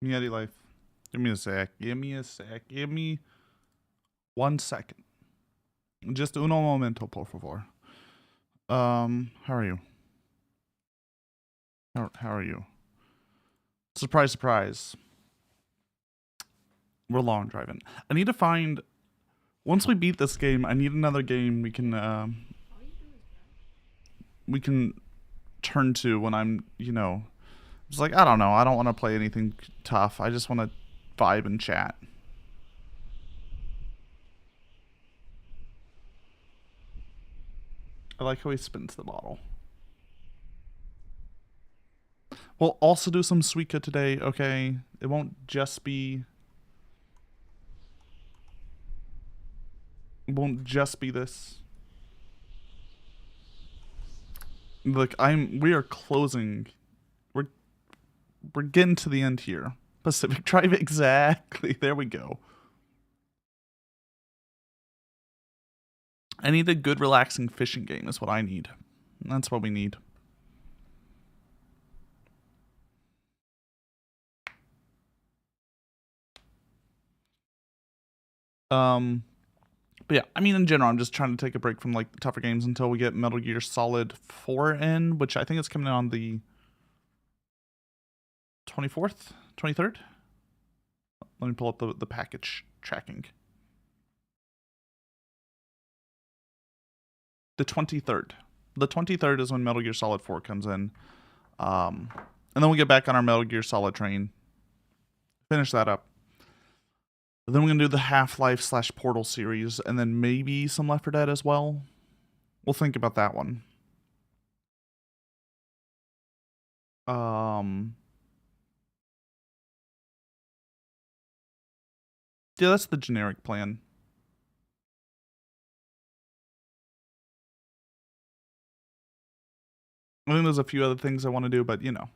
Meowdy life. Give me a sec. Give me a sec. Give me 1 second. Just uno momento, por favor. How are you? How are you? Surprise, surprise. We're long driving. I need to find... Once we beat this game, I need another game we can turn to when I'm, you know... It's like, I don't know. I don't want to play anything tough. I just want to vibe and chat. I like how he spins the bottle. We'll also do some Suika today, okay? It won't just be... It won't just be this. Look, we are closing. We're getting to the end here. Pacific Drive, exactly. There we go. I need a good, relaxing fishing game is what I need. That's what we need. But yeah, I mean, in general, I'm just trying to take a break from like the tougher games until we get Metal Gear Solid 4 in, which I think is coming in on the 24th, 23rd. Let me pull up the package tracking. The 23rd. The 23rd is when Metal Gear Solid 4 comes in. And then we'll get back on our Metal Gear Solid train. Finish that up. Then we're going to do the Half-Life / Portal series. And then maybe some Left 4 Dead as well. We'll think about that one. Yeah, that's the generic plan. I think there's a few other things I want to do, but you know.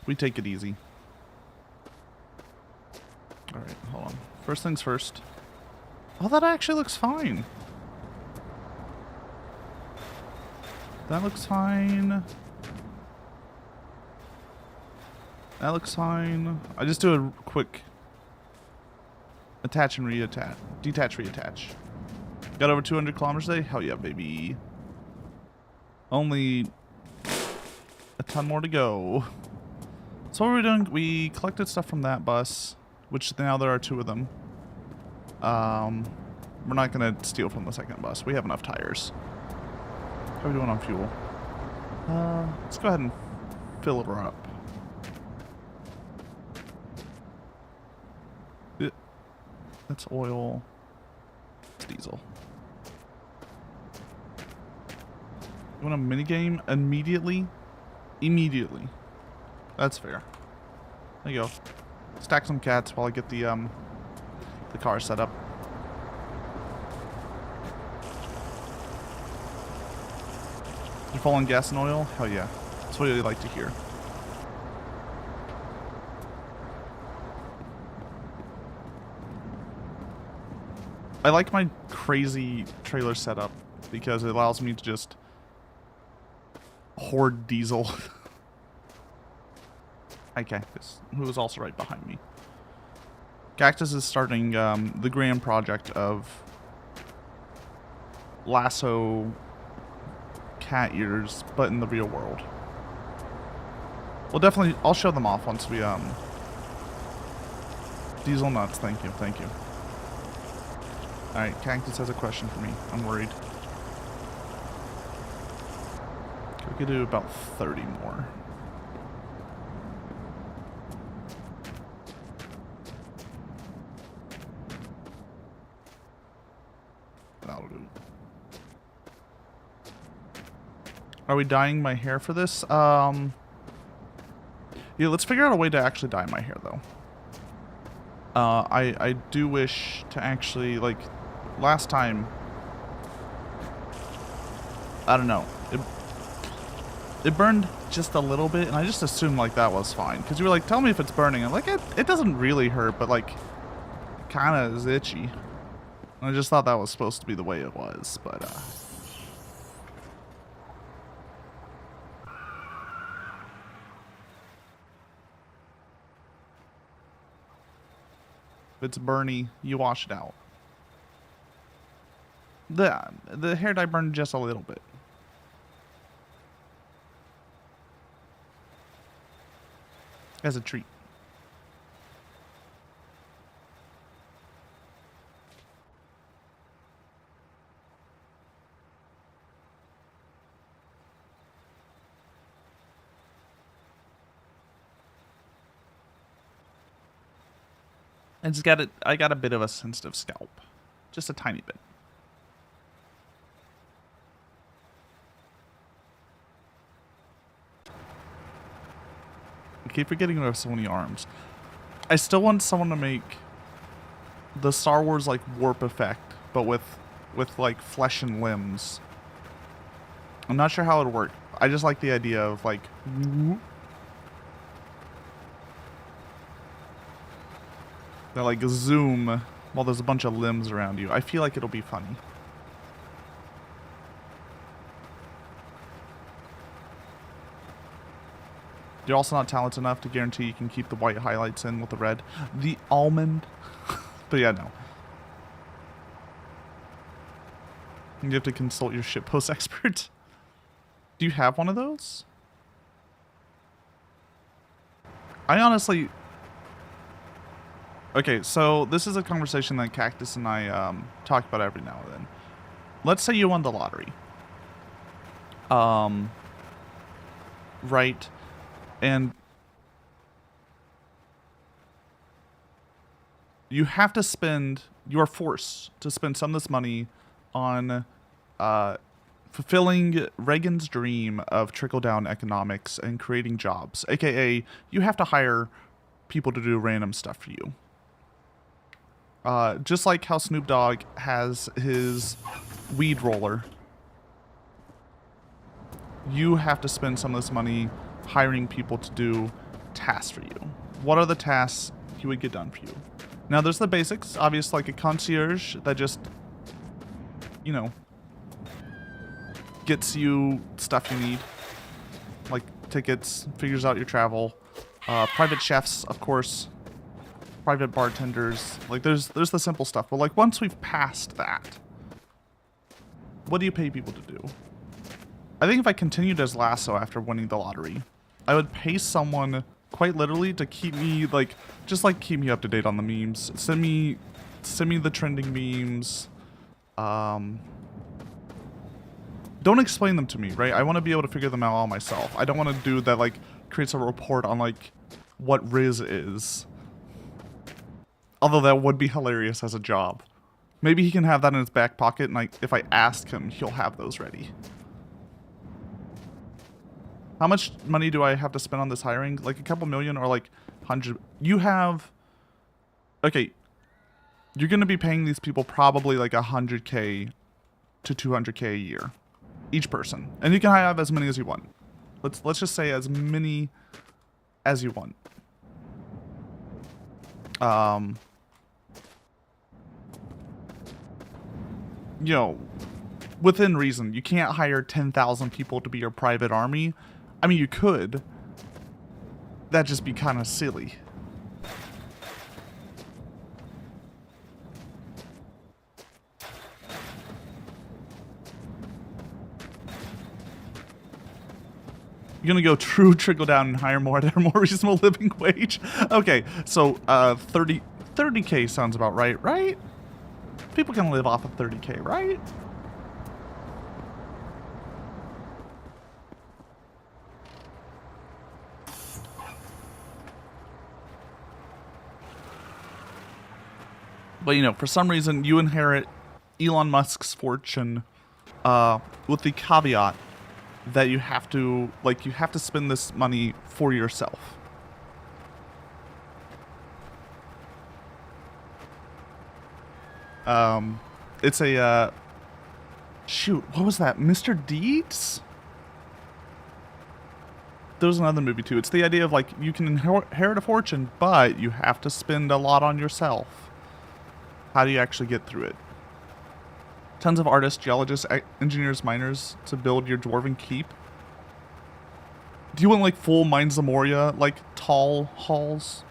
We take it easy. Alright, hold on. First things first. Oh, that actually looks fine. That looks fine. That looks fine. I just do a quick attach and reattach. Detach, reattach. Got over 200 kilometers today? Hell yeah, baby. Only a ton more to go. So what were we doing? We collected stuff from that bus, which now there are 2 of them. We're not going to steal from the second bus. We have enough tires. How are we doing on fuel? Let's go ahead and fill her up. That's oil. It's diesel. You want a minigame? Immediately? Immediately. That's fair. There you go. Stack some cats while I get the car set up. You're full on gas and oil? Hell yeah. That's what I like to hear. I like my crazy trailer setup because it allows me to just hoard diesel. Hi, Cactus, who is also right behind me. Cactus is starting the grand project of lasso cat ears, but in the real world. Well, definitely, I'll show them off once we diesel nuts. Thank you, thank you. Alright, Cactus has a question for me. I'm worried. We could do about 30 more. That'll do. Are we dyeing my hair for this? Yeah, let's figure out a way to actually dye my hair, though. I do wish to actually, like, last time, I don't know, it burned just a little bit, and I just assumed, like, that was fine, because you were like, tell me if it's burning, and like, it doesn't really hurt, but, like, kind of is itchy, and I just thought that was supposed to be the way it was, but, If it's burny, you wash it out. The hair dye burned just a little bit. As a treat. I got a bit of a sensitive scalp. Just a tiny bit. I keep forgetting we have so many arms. I still want someone to make the Star Wars like warp effect, but with like flesh and limbs. I'm not sure how it would work. I just like the idea of like they like zoom while there's a bunch of limbs around you. I feel like it'll be funny. You're also not talented enough to guarantee you can keep the white highlights in with the red. The almond. But yeah, no. You have to consult your shitpost expert. Do you have one of those? I honestly... Okay, so this is a conversation that Cactus and I talk about every now and then. Let's say you won the lottery. Right. And you have to spend, you are forced to spend some of this money on fulfilling Reagan's dream of trickle-down economics and creating jobs. AKA, you have to hire people to do random stuff for you. Just like how Snoop Dogg has his weed roller. You have to spend some of this money hiring people to do tasks for you. What are the tasks he would get done for you? Now, there's the basics. Obvious, like a concierge that just, you know, gets you stuff you need. Like tickets, figures out your travel. Private chefs, of course. Private bartenders. Like, there's the simple stuff. But, like, once we've passed that, what do you pay people to do? I think if I continued as Lasso after winning the lottery, I would pay someone quite literally to keep me, like, just, like, keep me up to date on the memes. Send me the trending memes. Don't explain them to me, right? I want to be able to figure them out all myself. I don't want to do that, like, creates a report on, like, what Riz is. Although that would be hilarious as a job. Maybe he can have that in his back pocket, and if I ask him, he'll have those ready. How much money do I have to spend on this hiring? Like a couple million or like 100? You have... Okay. You're going to be paying these people probably like 100K to 200K a year. Each person. And you can have as many as you want. Let's just say as many as you want. You know, within reason. You can't hire 10,000 people to be your private army. I mean, you could. That'd just be kind of silly. You're gonna go true trickle down and hire more at a more reasonable living wage? Okay, so 30K sounds about right? People can live off of 30K, right? But, you know, for some reason, you inherit Elon Musk's fortune with the caveat that you have to, like, you have to spend this money for yourself. It's a, shoot, what was that? Mr. Deeds? There was another movie, too. It's the idea of, like, you can inherit a fortune, but you have to spend a lot on yourself. How do you actually get through it? Tons of artists, geologists, engineers, miners to build your dwarven keep. Do you want, like, full Mines of Moria, like, tall halls?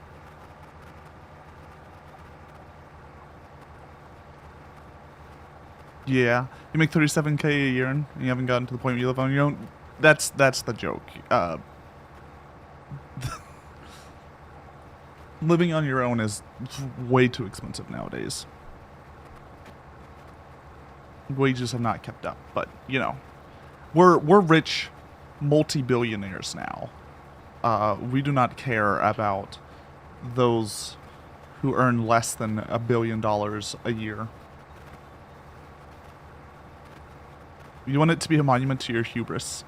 Yeah, you make 37K a year and you haven't gotten to the point where you live on your own. That's the joke. Living on your own is way too expensive nowadays. Wages have not kept up, but you know, we're rich multi-billionaires now. We do not care about those who earn less than $1 billion a year. You want it to be a monument to your hubris.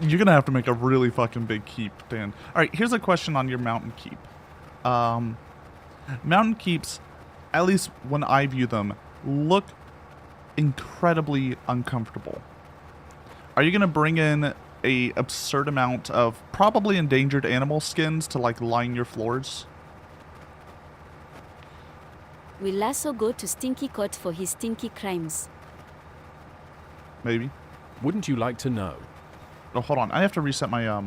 You're gonna have to make a really fucking big keep, Dan. Alright, here's a question on your mountain keep. Mountain keeps, at least when I view them, look incredibly uncomfortable. Are you gonna bring in a absurd amount of probably endangered animal skins to like line your floors? Will Lasso go to Stinky Court for his stinky crimes? Maybe. Wouldn't you like to know? Oh, hold on. I have to reset my, I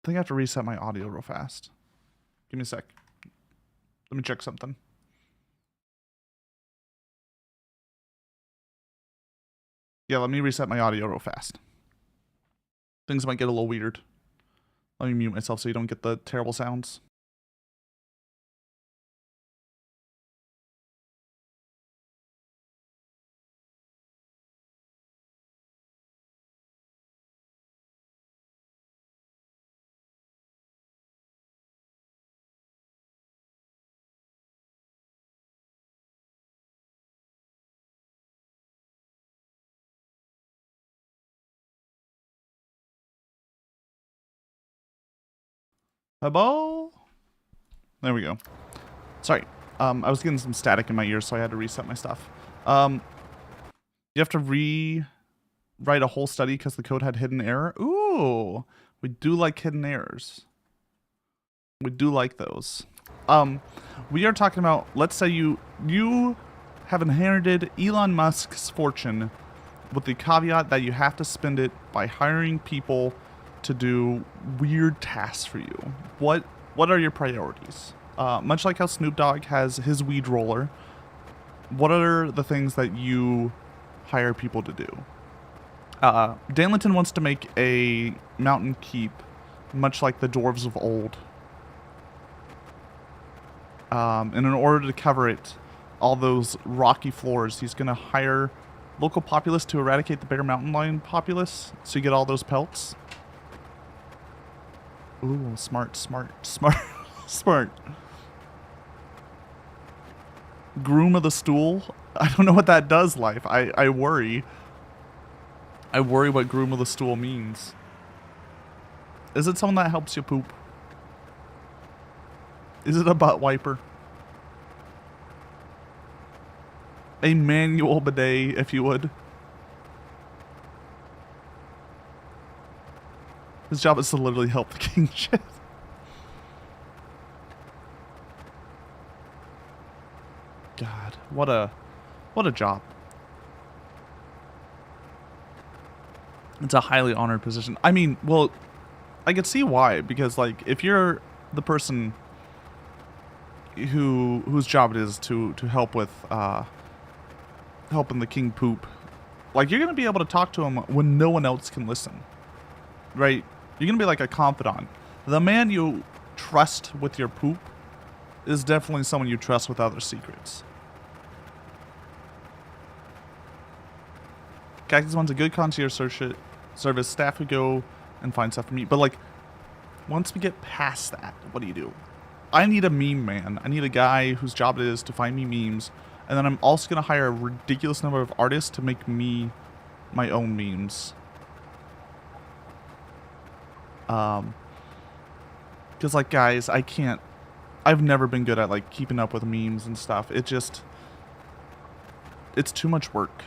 think I have to reset my audio real fast. Give me a sec. Let me check something. Yeah, let me reset my audio real fast. Things might get a little weird. Let me mute myself so you don't get the terrible sounds. Hello? There we go. Sorry. I was getting some static in my ears, so I had to reset my stuff. You have to rewrite a whole study because the code had hidden error. Ooh, we do like hidden errors. We do like those. We are talking about, let's say you have inherited Elon Musk's fortune with the caveat that you have to spend it by hiring people to do weird tasks for you. What are your priorities? Much like how Snoop Dogg has his weed roller, what are the things that you hire people to do? Danlington wants to make a mountain keep, much like the dwarves of old. And in order to cover it, all those rocky floors, he's going to hire local populace to eradicate the bear mountain lion populace, so you get all those pelts. Ooh, smart. Smart. Groom of the stool? I don't know what that does, life. I worry. I worry what groom of the stool means. Is it someone that helps you poop? Is it a butt wiper? A manual bidet, if you would. His job is to literally help the king shit. God, what a job. It's a highly honored position. I mean, well, I could see why, because like if you're the person whose job it is to help with helping the king poop, like you're gonna be able to talk to him when no one else can listen, right? You're gonna be like a confidant. The man you trust with your poop is definitely someone you trust with other secrets. Cactus One's a good concierge service, staff who go and find stuff for me. But like, once we get past that, what do? I need a meme man. I need a guy whose job it is to find me memes. And then I'm also going to hire a ridiculous number of artists to make me my own memes. Because like, guys, I've never been good at like keeping up with memes and stuff. It's too much work.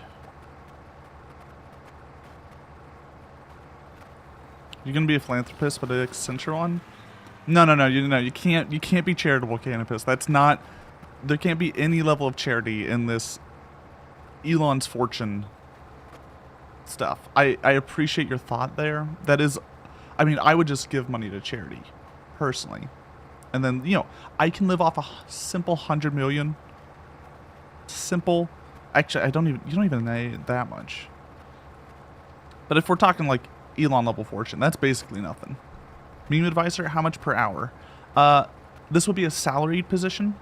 You're gonna be a philanthropist, but an eccentric one? No. You can't be charitable cannabis. That's not. There can't be any level of charity in this Elon's fortune stuff. I appreciate your thought there. That is, I mean, I would just give money to charity, personally. And then, you know, I can live off a simple 100 million. Simple. Actually, you don't even need that much. But if we're talking like Elon level fortune, that's basically nothing. Meme advisor, how much per hour? This would be a salaried position.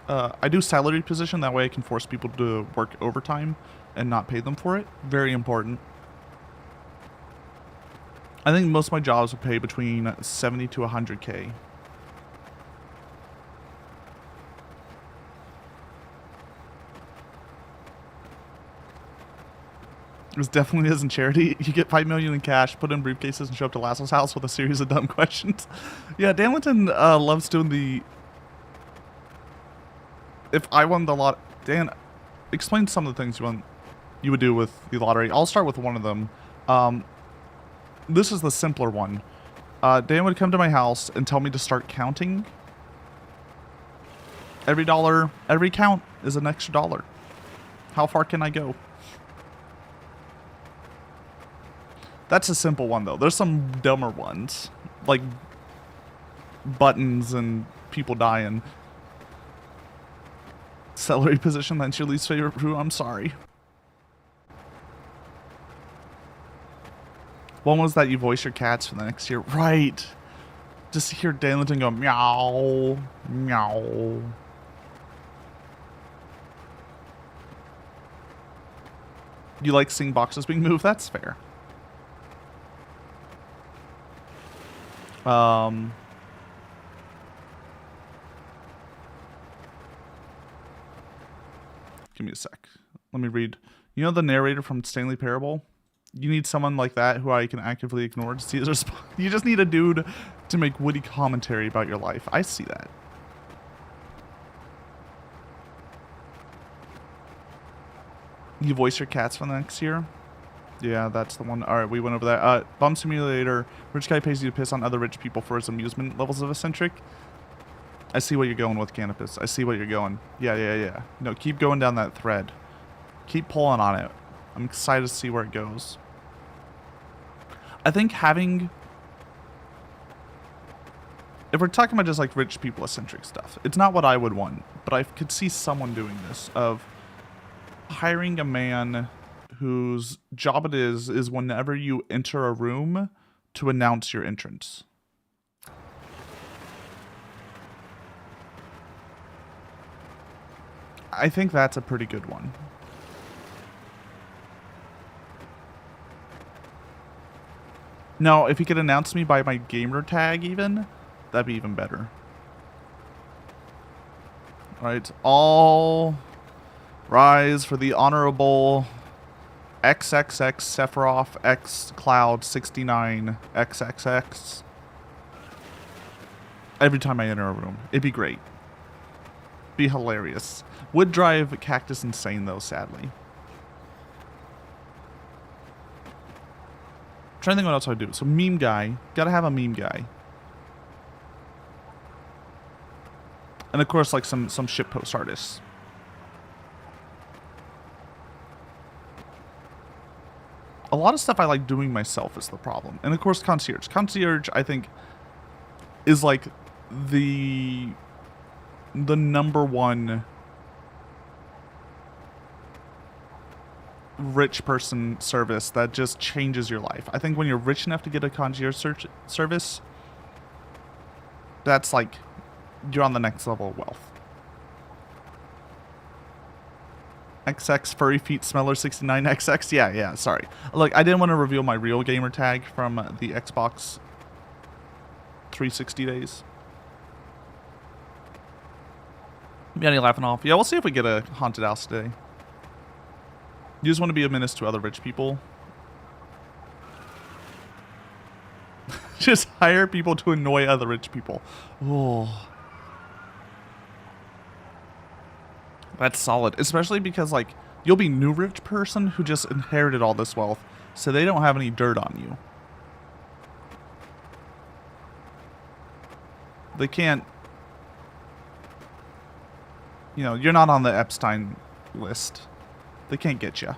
I do salaried position, that way I can force people to work overtime and not pay them for it. Very important. I think most of my jobs would pay between 70 to 100K. This definitely isn't charity. You get 5 million in cash, put in briefcases, and show up to Lasso's house with a series of dumb questions. Yeah, Danlington loves doing the... If I won the lot... Dan, explain some of the things you would do with the lottery. I'll start with one of them. This is the simpler one. Dan would come to my house and tell me to start counting. Every dollar, every count is an extra dollar. How far can I go? That's a simple one, though. There's some dumber ones, like buttons and people dying. Celery position, that's your least favorite fruit? I'm sorry. One was that you voice your cats for the next year. Right. Just hear Danlington go, meow, meow. You like seeing boxes being moved? That's fair. Give me a sec. Let me read. You know the narrator from Stanley Parable? You need someone like that who I can actively ignore to see his response. You just need a dude to make witty commentary about your life. I see that. You voice your cats for the next year? Yeah, that's the one. Alright, we went over that. Bum Simulator. Rich guy pays you to piss on other rich people for his amusement levels of eccentric. I see what you're going with, Canopus. I see what you're going. Yeah. No, keep going down that thread. Keep pulling on it. I'm excited to see where it goes. I think having... If we're talking about just like rich people eccentric stuff, it's not what I would want, but I could see someone doing this, of hiring a man whose job it is whenever you enter a room to announce your entrance. I think that's a pretty good one. Now, if he could announce me by my gamer tag even, that'd be even better. Alright, all rise for the Honorable XXX Sephiroth X Cloud 69 XXX. Every time I enter a room. It'd be great. Be hilarious. Would drive Cactus insane though, sadly. Trying to think what else I'd do. So meme guy. Gotta have a meme guy. And of course like some shitpost artists. A lot of stuff I like doing myself is the problem. And of course concierge. Concierge I think is like the number one rich person service that just changes your life. I think when you're rich enough to get a concierge service, that's like you're on the next level of wealth. XX Furry Feet Smeller 69 XX. Yeah, sorry. Look, I didn't want to reveal my real gamer tag from the Xbox 360 days. Meowdy laughing off. Yeah, we'll see if we get a haunted house today. You just want to be a menace to other rich people. Just hire people to annoy other rich people. Oh. That's solid. Especially because, like, you'll be new rich person who just inherited all this wealth, so they don't have any dirt on you. They can't... You know, you're not on the Epstein list. They can't get you.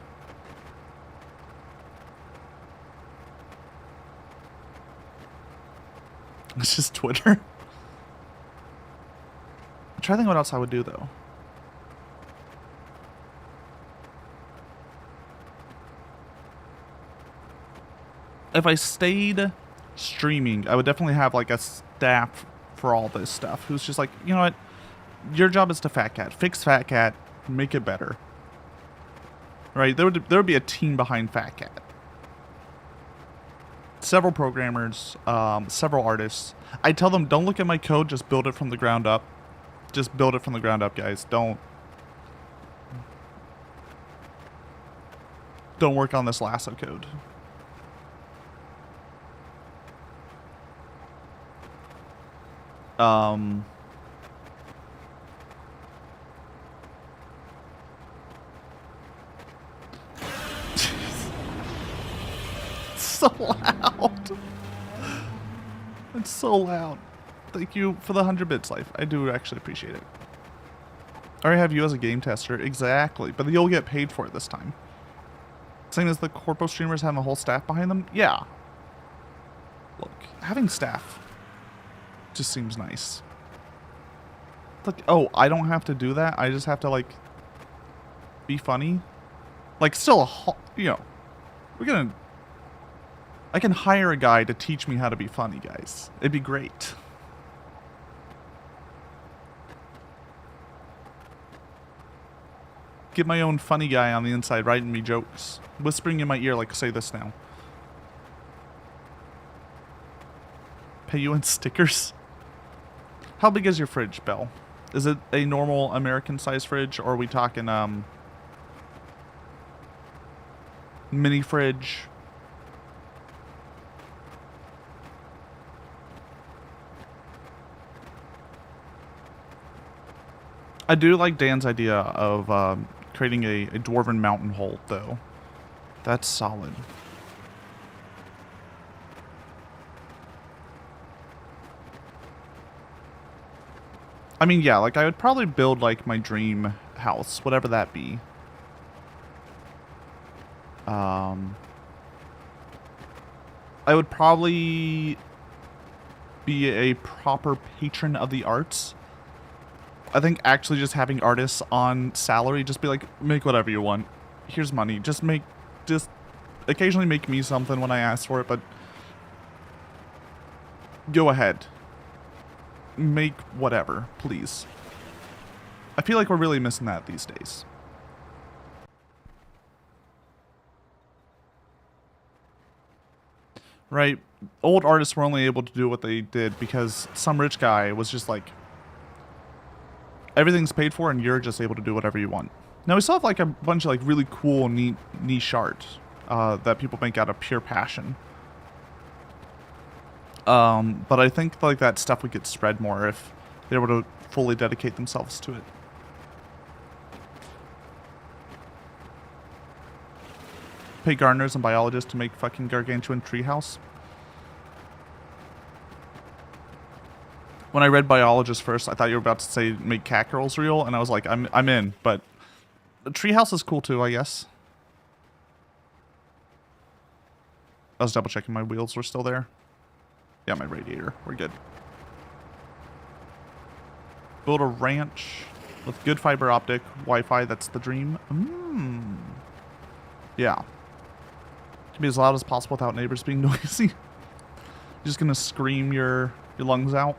It's just Twitter. try to think what else I would do though. If I stayed streaming, I would definitely have like a staff for all this stuff who's just like, you know what? Your job is to Fat Cat. Fix Fat Cat. Make it better. Right? There would be a team behind Fat Cat. Several programmers, several artists. I tell them, don't look at my code, just build it from the ground up. Just build it from the ground up, guys. Don't work on this lasso code. So loud. It's so loud. Thank you for the 100 bits, Life. I do actually appreciate it. I already have you as a game tester. Exactly. But you'll get paid for it this time. Same as the corpo streamers having a whole staff behind them. Yeah. Look, having staff just seems nice. Like, oh, I don't have to do that. I just have to, like, be funny. Like, still, you know, I can hire a guy to teach me how to be funny, guys. It'd be great. Get my own funny guy on the inside writing me jokes. Whispering in my ear like, say this now. Pay you in stickers? How big is your fridge, Belle? Is it a normal American size fridge, or are we talking, mini fridge? I do like Dan's idea of creating a dwarven mountain hole, though. That's solid. I mean, yeah, like I would probably build like my dream house, whatever that be. I would probably be a proper patron of the arts. I think actually just having artists on salary, just be like, make whatever you want. Here's money. Just occasionally make me something when I ask for it, but go ahead. Make whatever, please. I feel like we're really missing that these days. Right? Old artists were only able to do what they did because some rich guy was just like, everything's paid for and you're just able to do whatever you want. Now we still have like a bunch of like really cool niche art that people make out of pure passion. But I think like that stuff would get spread more if they were to fully dedicate themselves to it. Pay gardeners and biologists to make fucking gargantuan treehouse. When I read biologist first, I thought you were about to say make cat girls real, and I was like, I'm in. But the treehouse is cool too, I guess. I was double checking my wheels were still there. Yeah, my radiator. We're good. Build a ranch with good fiber optic Wi-Fi. That's the dream. Yeah. Can be as loud as possible without neighbors being noisy. You're just gonna scream your lungs out.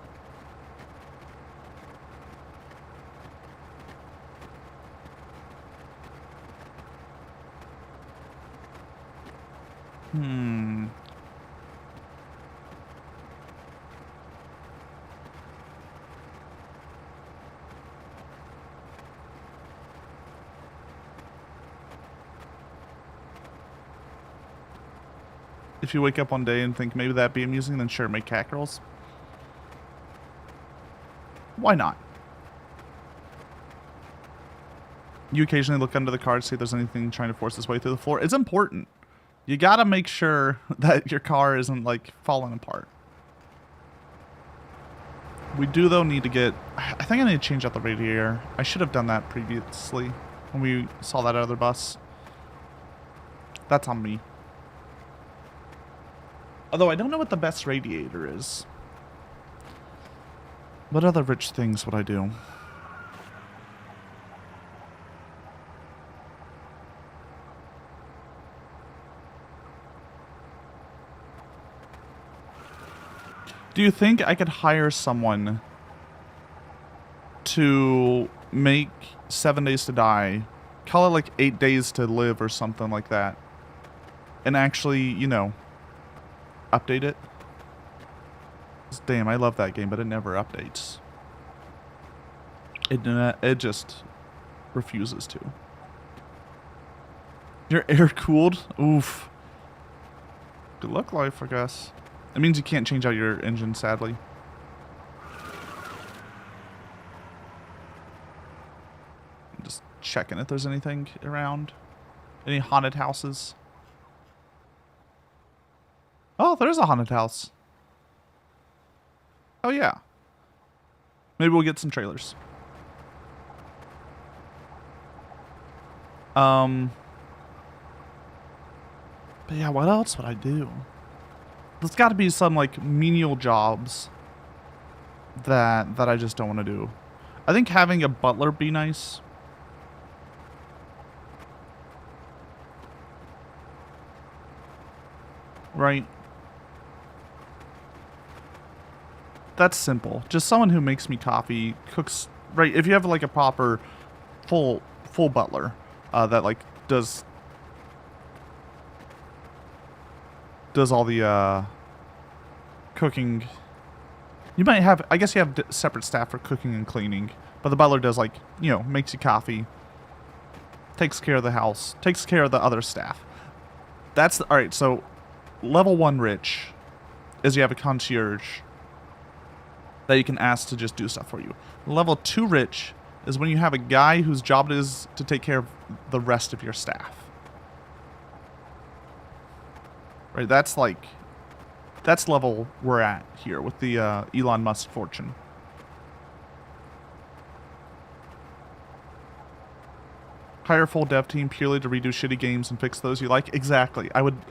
If you wake up one day and think maybe that'd be amusing, then sure, make cat girls. Why not? You occasionally look under the car to see if there's anything trying to force its way through the floor. It's important. You gotta make sure that your car isn't like falling apart. We do though need to get, I think I need to change out the radiator. I should have done that previously when we saw that other bus. That's on me. Although I don't know what the best radiator is. What other rich things would I do? Do you think I could hire someone to make 7 Days to Die, call it like 8 Days to Live or something like that, and actually, you know, update it? 'Cause damn, I love that game, but it never updates. It just refuses to. You're air cooled? Oof. Good luck, life, I guess. It means you can't change out your engine, sadly. I'm just checking if there's anything around. Any haunted houses? Oh, there's a haunted house. Oh, yeah. Maybe we'll get some trailers. But yeah, what else would I do? There's got to be some like menial jobs that I just don't want to do. I think having a butler be nice. Right? That's simple. Just someone who makes me coffee, cooks, right? If you have like a proper full butler that like does all the cooking. You might have, I guess you have separate staff for cooking and cleaning, but the butler does, like, you know, makes you coffee, takes care of the house, takes care of the other staff. That's all right. So level 1 rich is you have a concierge that you can ask to just do stuff for you. Level 2 rich is when you have a guy whose job it is to take care of the rest of your staff. Right, that's level we're at here with the Elon Musk fortune. Hire a full dev team purely to redo shitty games and fix those you like. Exactly. I would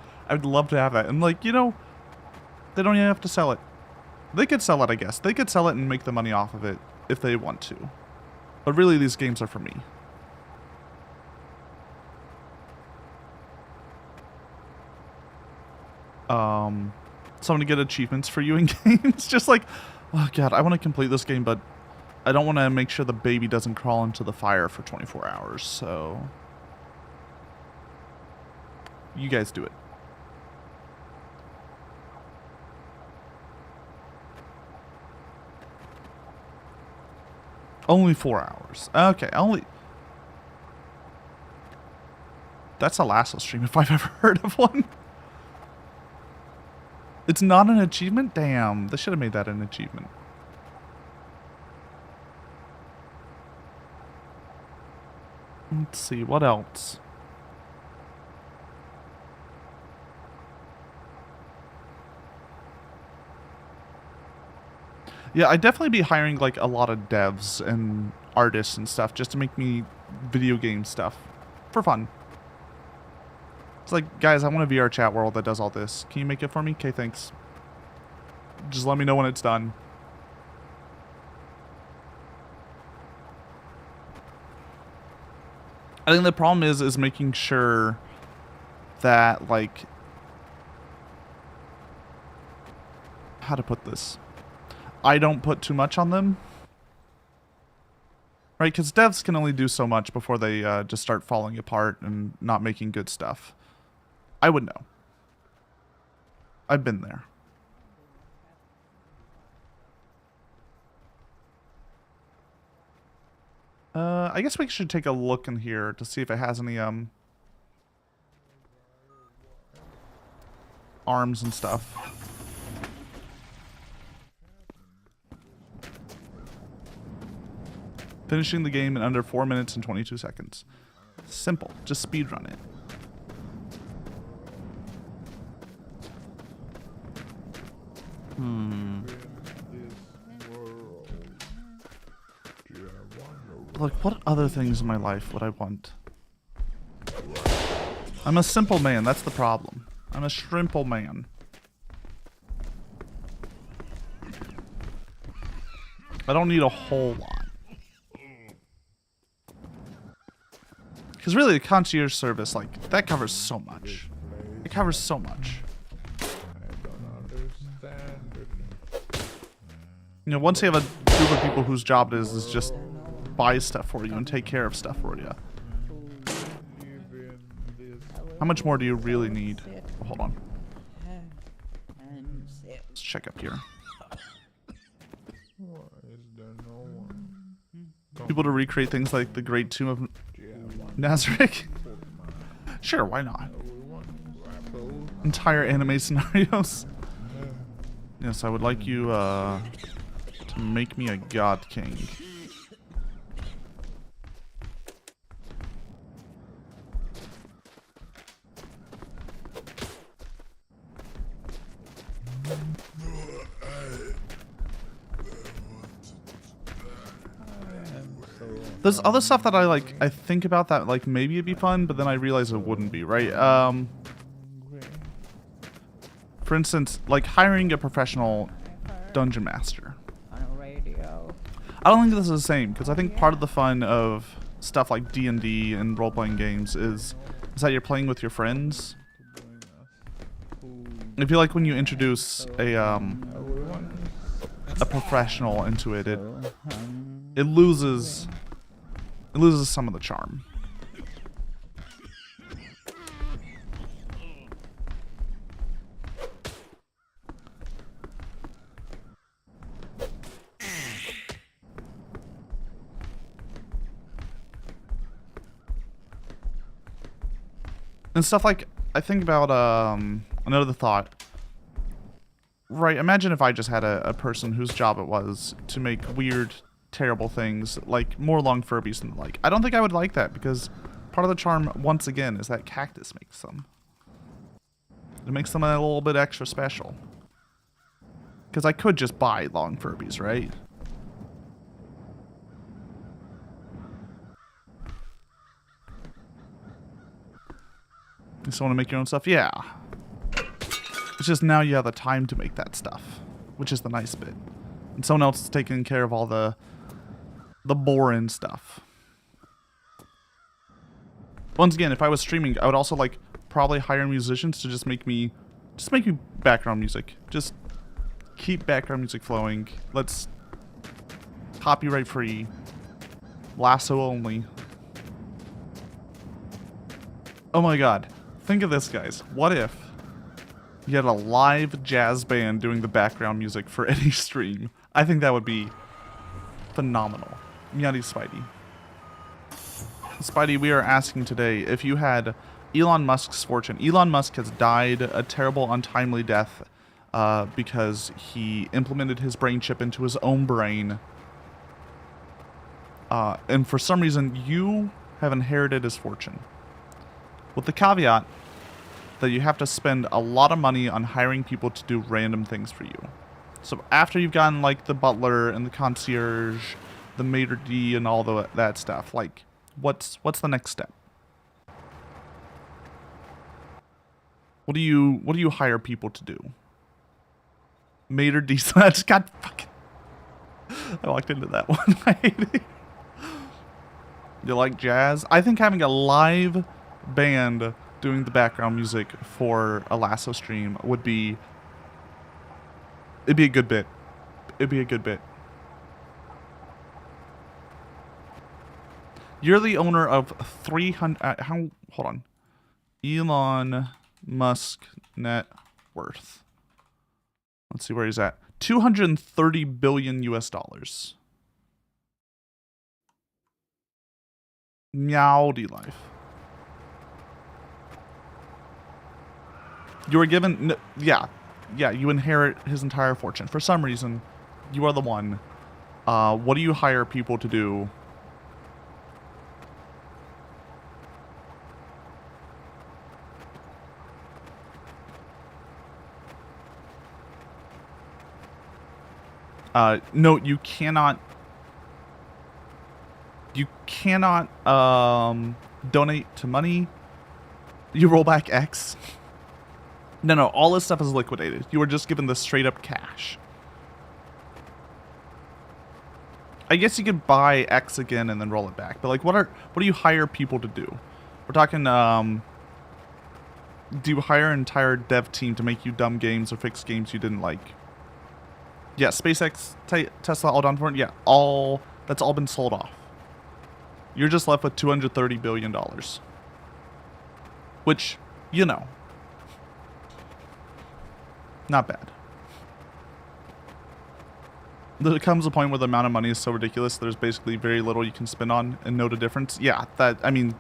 love to have that. And like, you know, they don't even have to sell it. They could sell it, I guess. They could sell it and make the money off of it if they want to. But really, these games are for me. Someone to get achievements for you in games. Just like, oh god, I want to complete this game, but I don't want to make sure the baby doesn't crawl into the fire for 24 hours, so you guys do it. Only 4 hours. Okay, only... That's a Lasso stream if I've ever heard of one. It's not an achievement? Damn, they should have made that an achievement. Let's see, what else? Yeah, I'd definitely be hiring like a lot of devs and artists and stuff just to make me video game stuff for fun. It's like, guys, I want a VR chat world that does all this. Can you make it for me? Okay, thanks. Just let me know when it's done. I think the problem is making sure that, like, how to put this? I don't put too much on them. Right? Because devs can only do so much before they just start falling apart and not making good stuff. I would know. I've been there. I guess we should take a look in here to see if it has any arms and stuff. Finishing the game in under 4 minutes and 22 seconds. Simple. Just speedrun it. Like, what other things in my life would I want? I'm a simple man, that's the problem. I'm a shrimple man. I don't need a whole lot. Because really, the concierge service, like, that covers so much. It covers so much. I don't understand it. You know, once you have a group of people whose job it is just buy stuff for you and take care of stuff for you. How much more do you really need? Oh, hold on. Let's check up here. People to recreate things like the Great Tomb of Nazarick? Sure, why not? Entire anime scenarios. Yes, I would like you to make me a god king. There's other stuff that I think about that like maybe it'd be fun, but then I realize it wouldn't be, right? For instance, like hiring a professional dungeon master. I don't think this is the same, because I think part of the fun of stuff like D&D and role-playing games is that you're playing with your friends. I feel like when you introduce a professional into it, it loses some of the charm. And stuff like, I think about another thought. Right, imagine if I just had a person whose job it was to make weird, terrible things, like more long Furbies and the like. I don't think I would like that, because part of the charm, once again, is that cactus makes them. It makes them a little bit extra special. Because I could just buy long Furbies, right? You still want to make your own stuff? Yeah. It's just now you have the time to make that stuff, which is the nice bit. And someone else is taking care of all the boring stuff. Once again, if I was streaming, I would also like probably hire musicians to just make me background music. Just keep background music flowing. Let's copyright free, lasso only. Oh my god. Think of this, guys. What if you had a live jazz band doing the background music for any stream? I think that would be phenomenal. Meowdy Spidey. Spidey, we are asking today if you had Elon Musk's fortune. Elon Musk has died a terrible, untimely death because he implemented his brain chip into his own brain. And for some reason, you have inherited his fortune. With the caveat that you have to spend a lot of money on hiring people to do random things for you. So after you've gotten like the butler and the concierge, the maitre d' and all that stuff, like what's the next step? What do you hire people to do? Maitre d'. I just got fucking. I walked into that one. I hate it. You like jazz? I think having a live band doing the background music for a Lasso stream would be... It'd be a good bit. It'd be a good bit. You're the owner of 300... hold on. Elon Musk net worth. Let's see where he's at. 230 billion US dollars. Meowdy life. You were given... Yeah, you inherit his entire fortune. For some reason, you are the one. What do you hire people to do? No, you cannot... You cannot donate to money. You roll back X. No, all this stuff is liquidated. You were just given the straight up cash. I guess you could buy X again and then roll it back. But like, what do you hire people to do? We're talking, do you hire an entire dev team to make you dumb games or fix games you didn't like? Yeah, SpaceX, Tesla, all done for it. Yeah, all that's all been sold off. You're just left with $230 billion. Which, you know, not bad. There comes a point where the amount of money is so ridiculous, there's basically very little you can spend on and know the difference. Yeah, I mean,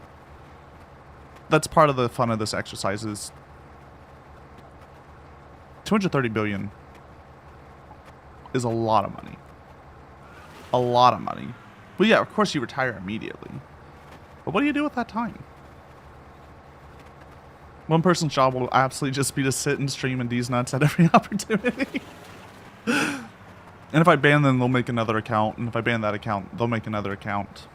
that's part of the fun of this exercise is 230 billion is a lot of money. A lot of money. Well, yeah, of course you retire immediately. But what do you do with that time? One person's job will absolutely just be to sit and stream and D's nuts at every opportunity. And if I ban them, they'll make another account. And if I ban that account, they'll make another account.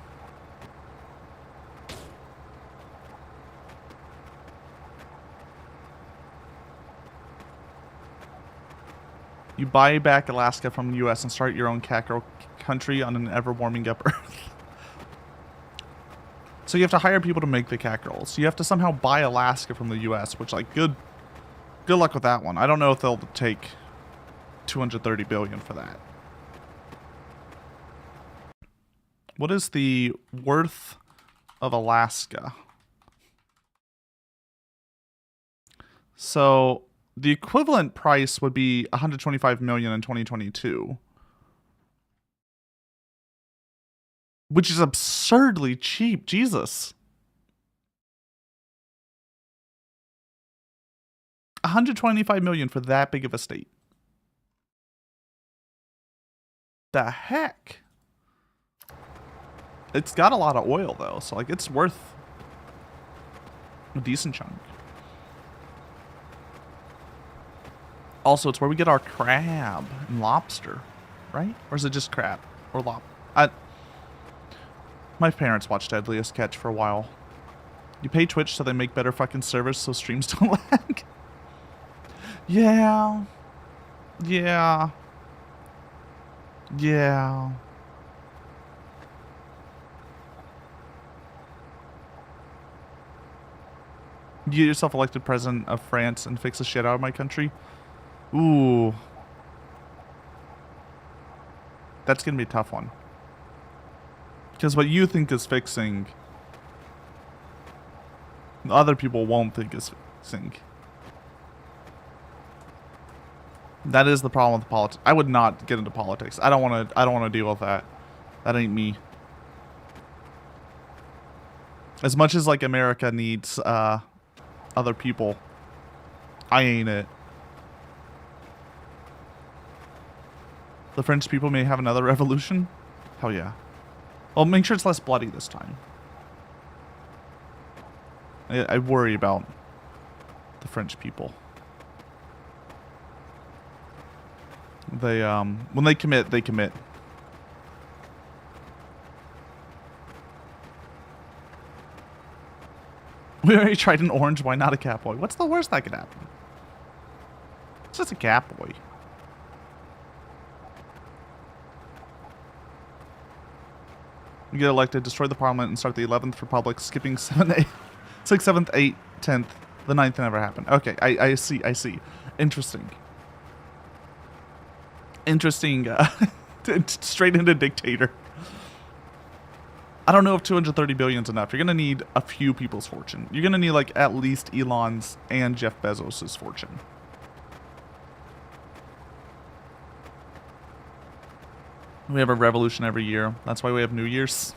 You buy back Alaska from the US and start your own cat girl country on an ever-warming up Earth. So you have to hire people to make the cat girls. You have to somehow buy Alaska from the US, which, like, good luck with that one. I don't know if they'll take 230 billion for that. What is the worth of Alaska? So the equivalent price would be 125 million in 2022. Which is absurdly cheap. Jesus. 125 million for that big of a state. The heck? It's got a lot of oil though, so like it's worth a decent chunk. Also, it's where we get our crab and lobster, right? Or is it just crab or my parents watched Deadliest Catch for a while. You pay Twitch so they make better fucking servers so streams don't lag. Yeah. Yeah. Yeah. You get yourself elected president of France and fix the shit out of my country? Ooh. That's gonna be a tough one. Because what you think is fixing, other people won't think is fixing. That is the problem with politics. I would not get into politics. I don't want to deal with that. That ain't me. As much as like America needs other people, I ain't it. The French people may have another revolution. Hell yeah. Well, make sure it's less bloody this time. I worry about the French people. They, when they commit, they commit. We already tried an orange, why not a cat boy? What's the worst that could happen? It's just a cat boy. You get elected, destroy the parliament, and start the 11th Republic, skipping 7, 8, 6, 7th, 8, 10th. The 9th never happened. Okay, I see, I see. Interesting. Interesting, straight into dictator. I don't know if 230 billion is enough. You're going to need a few people's fortune. You're going to need, like, at least Elon's and Jeff Bezos' fortune. We have a revolution every year. That's why we have New Year's.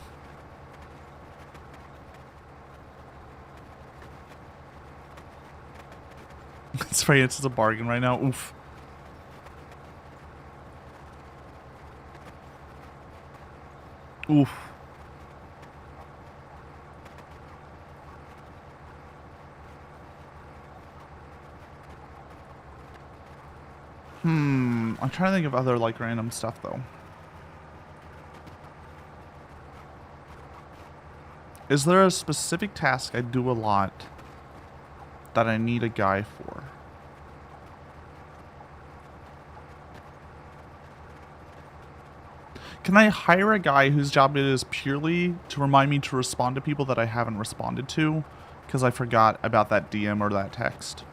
It's France is a bargain right now. Oof. Oof. I'm trying to think of other, like, random stuff, though. Is there a specific task I do a lot that I need a guy for? Can I hire a guy whose job it is purely to remind me to respond to people that I haven't responded to because I forgot about that DM or that text?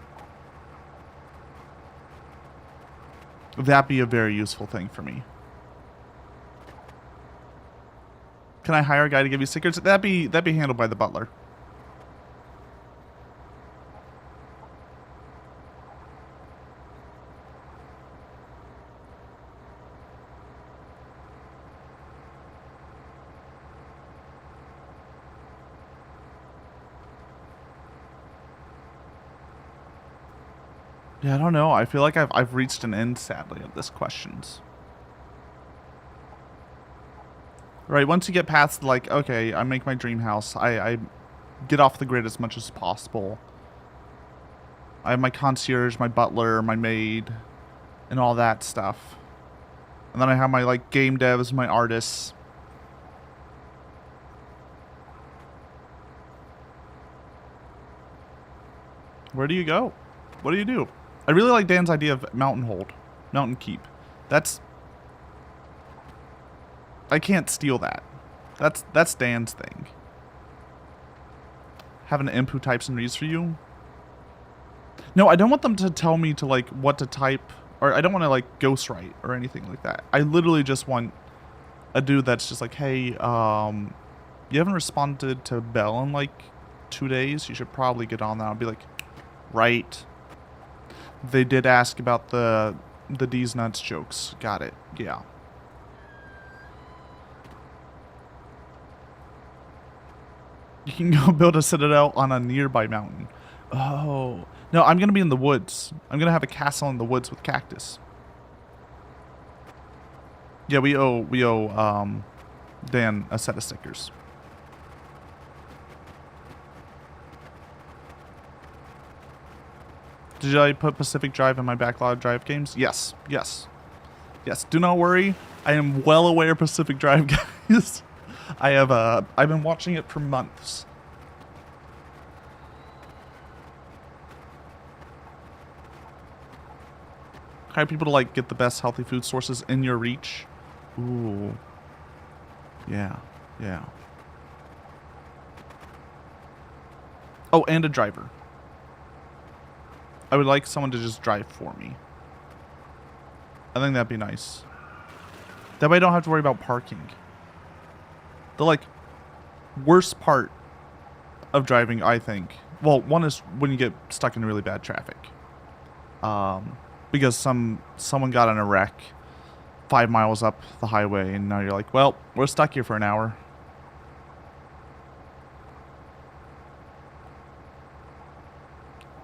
That'd be a very useful thing for me. Can I hire a guy to give you stickers? That'd be handled by the butler. Yeah, I don't know. I feel like I've reached an end, sadly, of this questions. Right, once you get past, like, okay, I make my dream house. I get off the grid as much as possible. I have my concierge, my butler, my maid, and all that stuff. And then I have my, like, game devs, my artists. Where do you go? What do you do? I really like Dan's idea of mountain hold. Mountain keep. That's... I can't steal that. That's Dan's thing. Have an imp who types and reads for you? No, I don't want them to tell me to, like, what to type. Or I don't want to, like, ghostwrite or anything like that. I literally just want a dude that's just like, hey, you haven't responded to Belle in, like, 2 days? You should probably get on that. I'll be like, right. They did ask about the D's nuts jokes. Got it. Yeah. You can go build a citadel on a nearby mountain. Oh. No, I'm going to be in the woods. I'm going to have a castle in the woods with cactus. Yeah, we owe Dan a set of stickers. Did I put Pacific Drive in my backlog Drive games? Yes. Yes. Yes. Do not worry. I am well aware of Pacific Drive, guys. I've been watching it for months. Hire people to, like, get the best healthy food sources in your reach. Ooh. Yeah. Yeah. Oh, and a driver. I would like someone to just drive for me. I think that'd be nice. That way I don't have to worry about parking. The, like, worst part of driving, I think. Well, one is when you get stuck in really bad traffic. Because someone got in a wreck 5 miles up the highway, and now you're like, well, we're stuck here for an hour.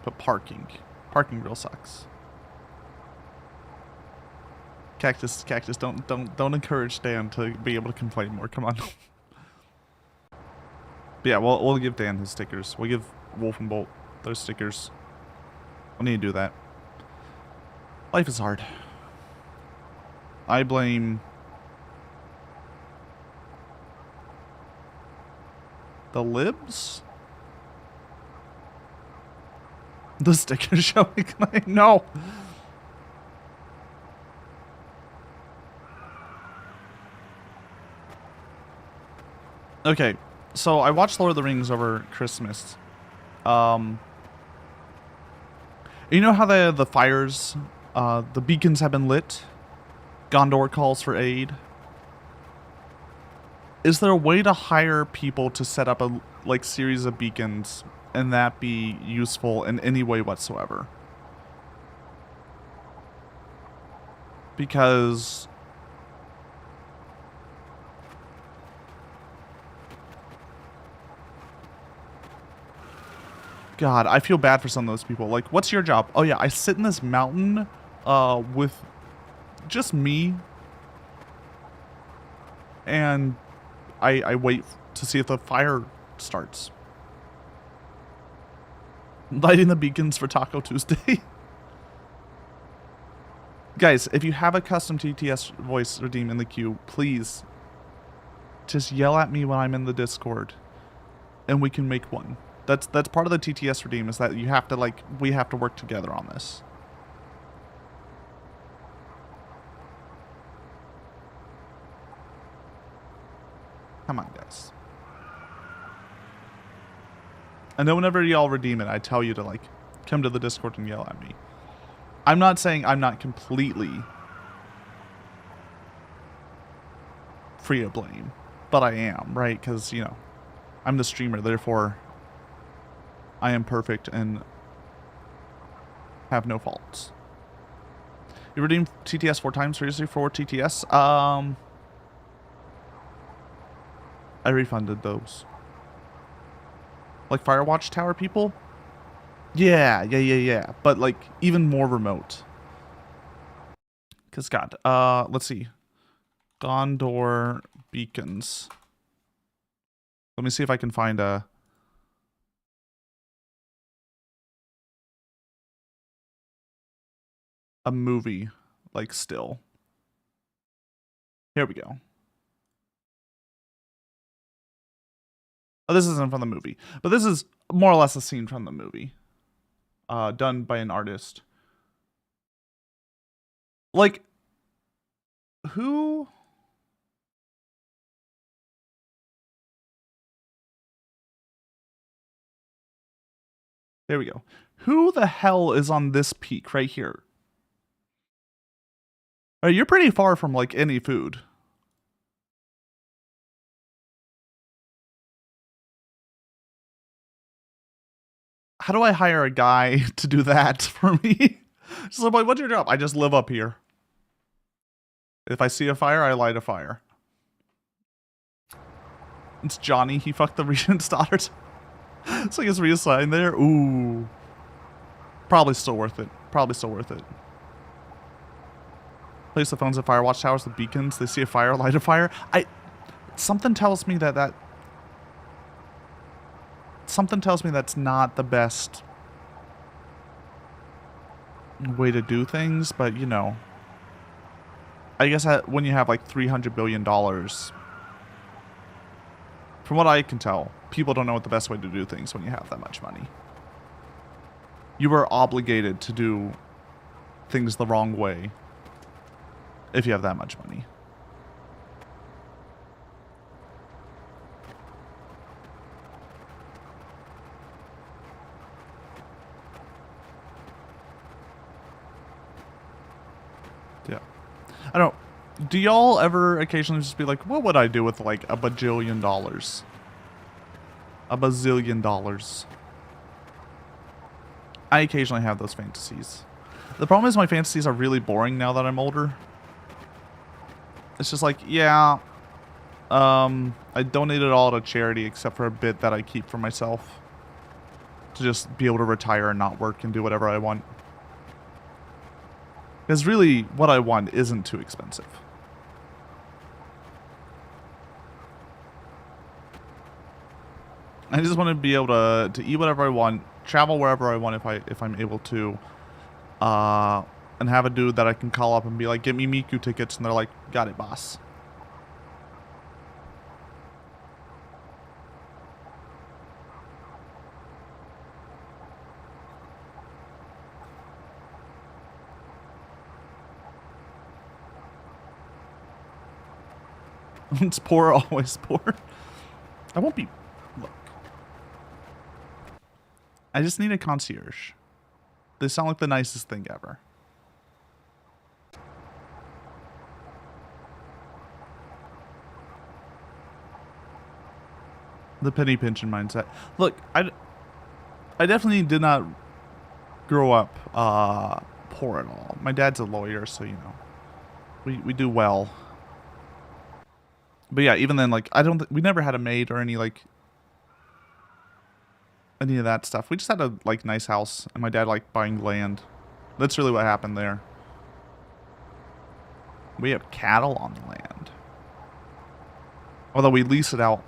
But parking real sucks. Cactus, don't encourage Dan to be able to complain more. Come on. But yeah, we'll give Dan his stickers. We'll give Wolf and Bolt those stickers. I need to do that. Life is hard. I blame the libs? The sticker showing. No. Okay, so I watched Lord of the Rings over Christmas. You know how the fires, the beacons have been lit? Gondor calls for aid. Is there a way to hire people to set up a, like, series of beacons and that be useful in any way whatsoever? Because God, I feel bad for some of those people. Like, what's your job? Oh yeah, I sit in this mountain with just me, and I wait to see if the fire starts. Lighting the beacons for Taco Tuesday. Guys, if you have a custom TTS voice redeem in the queue, please just yell at me when I'm in the Discord, and we can make one. That's part of the TTS redeem, is that you have to, like, we have to work together on this. Come on, guys. I know whenever y'all redeem it, I tell you to, like, come to the Discord and yell at me. I'm not saying I'm not completely free of blame, but I am, right? Because, you know, I'm the streamer, therefore I am perfect and have no faults. You redeemed TTS 4 times, seriously, for TTS? I refunded those. Like Firewatch Tower people? Yeah. But like even more remote. Cause God, let's see. Gondor beacons. Let me see if I can find a movie, like still. Here we go. Oh, this isn't from the movie, but this is more or less a scene from the movie. Done by an artist. Like, who? There we go. Who the hell is on this peak right here? You're pretty far from like any food. How do I hire a guy to do that for me? Just like, what's your job? I just live up here. If I see a fire, I light a fire. It's Johnny. He fucked the regent's daughters. So he gets reassigned there. Ooh. Probably still worth it. Probably still worth it. Place the phones at Firewatch Towers with beacons. They see a fire, light a fire. Something tells me that something tells me that's not the best way to do things, but you know, I guess when you have like $300 billion, from what I can tell, people don't know what the best way to do things when you have that much money. You are obligated to do things the wrong way if you have that much money. Yeah. I don't know. Do y'all ever occasionally just be like, what would I do with like a bajillion dollars? A bazillion dollars. I occasionally have those fantasies. The problem is my fantasies are really boring now that I'm older. It's just like, yeah, I donate it all to charity except for a bit that I keep for myself. To just be able to retire and not work and do whatever I want. Because really, what I want isn't too expensive. I just want to be able to eat whatever I want, travel wherever I want if I'm able to, and have a dude that I can call up and be like, get me Miku tickets, and they're like, got it, boss. It's poor, always poor. I won't be... Look. I just need a concierge. They sound like the nicest thing ever. The penny pinching mindset. Look, I definitely did not grow up poor at all. My dad's a lawyer, so, you know, we do well. But yeah, even then, like, we never had a maid or any, like, any of that stuff. We just had a, like, nice house, and my dad liked buying land. That's really what happened there. We have cattle on the land. Although we lease it out.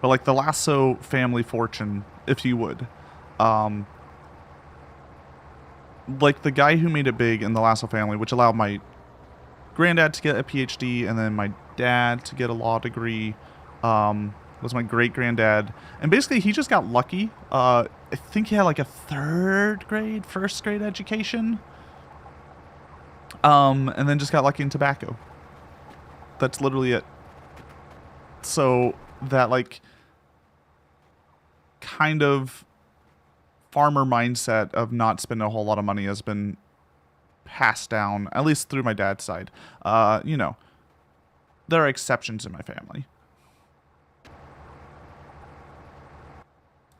But, like, the Lasso family fortune, if you would, like the guy who made it big in the Lasso family, which allowed my granddad to get a PhD and then my dad to get a law degree, was my great granddad. And basically he just got lucky. I think he had like a first grade education. And then just got lucky in tobacco. That's literally it. So that like kind of farmer mindset of not spending a whole lot of money has been passed down, at least through my dad's side. You know, there are exceptions in my family.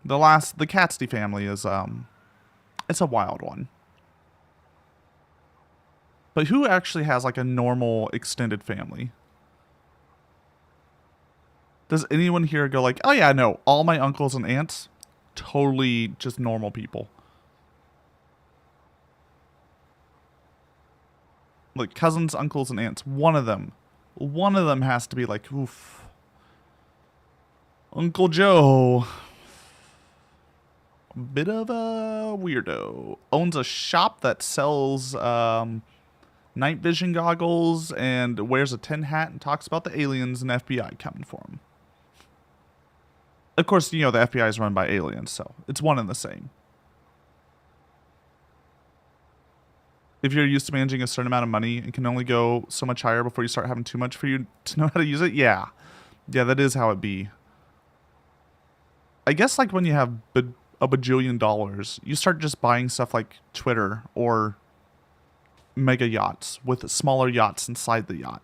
The Catsidy family is, it's a wild one. But who actually has like a normal extended family? Does anyone here go like, oh yeah, no, all my uncles and aunts, totally just normal people. Like cousins, uncles, and aunts, one of them has to be like, oof. Uncle Joe, a bit of a weirdo, owns a shop that sells night vision goggles and wears a tin hat and talks about the aliens and FBI coming for him. Of course, you know, the FBI is run by aliens, so it's one and the same. If you're used to managing a certain amount of money and can only go so much higher before you start having too much for you to know how to use it, yeah. Yeah, that is how it be. I guess like when you have a bajillion dollars, you start just buying stuff like Twitter or mega yachts with smaller yachts inside the yacht.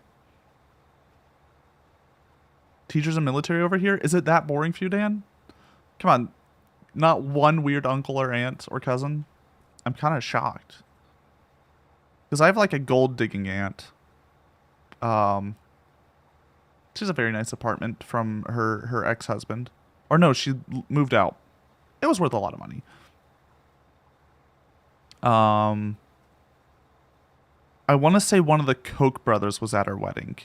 Teachers and military over here? Is it that boring for you, Dan? Come on. Not one weird uncle or aunt or cousin? I'm kind of shocked. Because I have like a gold digging aunt. She's a very nice apartment from her ex-husband. Or no, she moved out. It was worth a lot of money. I want to say one of the Koch brothers was at her wedding.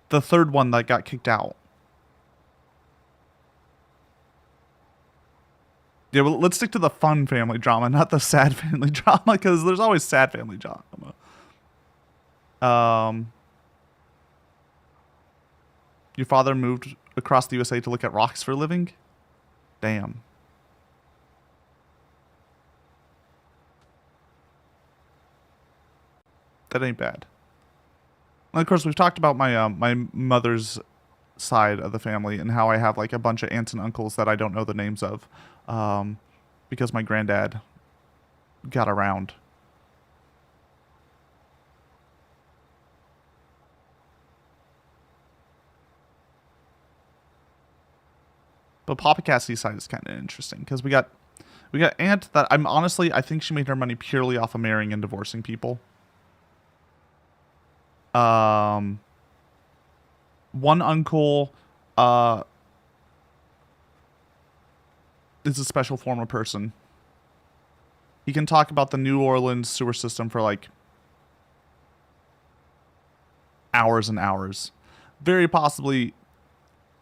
The third one that got kicked out. Yeah, well, let's stick to the fun family drama, not the sad family drama, because there's always sad family drama. Your father moved across the USA to look at rocks for a living? Damn. That ain't bad. And of course, we've talked about my my mother's side of the family and how I have like a bunch of aunts and uncles that I don't know the names of, because my granddad got around. But Papa Cassidy's side is kind of interesting because we got aunt that I think she made her money purely off of marrying and divorcing people. One uncle is a special form of person. He can talk about the New Orleans sewer system for like hours and hours. Very possibly,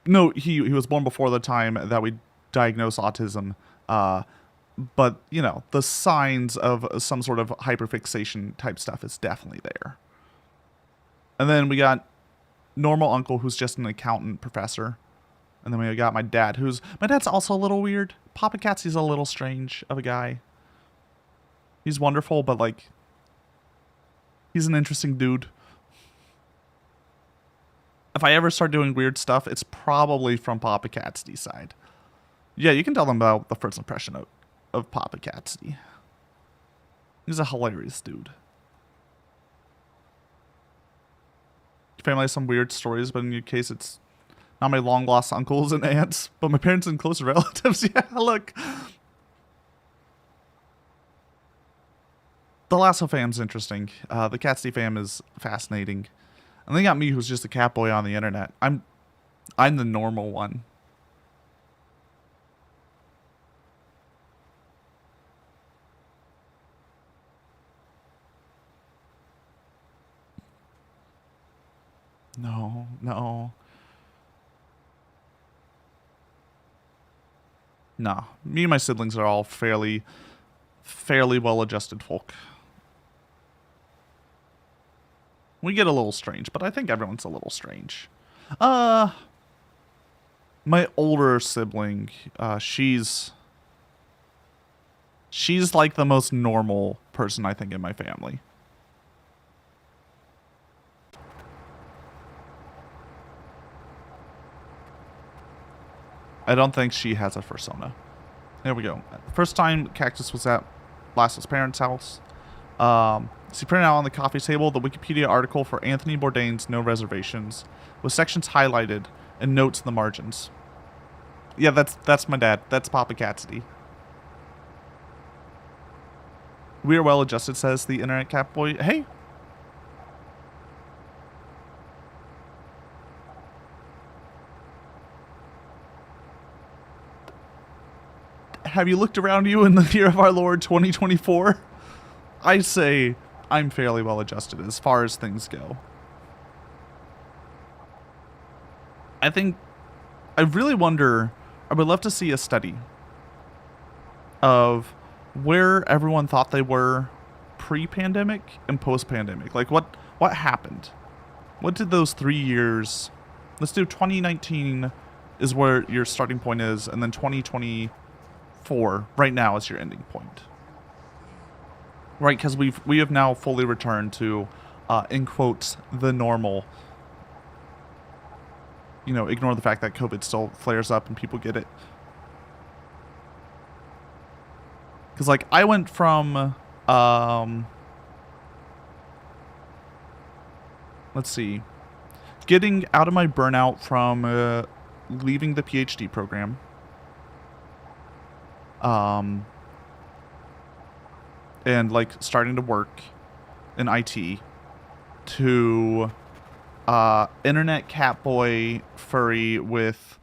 no, he was born before the time that we diagnose autism. But, you know, the signs of some sort of hyperfixation type stuff is definitely there. And then we got normal uncle who's just an accountant professor. And then we got my dad my dad's also a little weird. Papa Catsidy's a little strange of a guy. He's wonderful, but like, he's an interesting dude. If I ever start doing weird stuff, it's probably from Papa Catsidy's side. Yeah, you can tell them about the first impression of Papa Catsidy. He's a hilarious dude. Your family has some weird stories, but in your case, it's not my long-lost uncles and aunts, but my parents and close relatives. Yeah, look. The Lasso fam's interesting. The Catsidy fam is fascinating. And they got me, who's just a cat boy on the internet. I'm the normal one. No. Nah, me and my siblings are all fairly well-adjusted folk. We get a little strange, but I think everyone's a little strange. My older sibling, she's like the most normal person I think in my family. I don't think she has a fursona. There we go. First time Cactus was at Lasso's parents' house. She printed out on the coffee table the Wikipedia article for Anthony Bourdain's No Reservations, with sections highlighted and notes in the margins. Yeah, that's my dad. That's Papa Catsidy. We are well adjusted, says the internet cat boy. Hey. Have you looked around you in the year of our Lord 2024? I say I'm fairly well adjusted as far as things go. I really wonder, I would love to see a study of where everyone thought they were pre-pandemic and post-pandemic. Like what happened? What did those 3 years, let's do 2019 is where your starting point is, and then 2024 right now is your ending point. Right, because we have now fully returned to, in quotes, the normal. You know, ignore the fact that COVID still flares up and people get it. Because, like, I went from, let's see, getting out of my burnout from leaving the PhD program. And like starting to work in IT to internet catboy furry with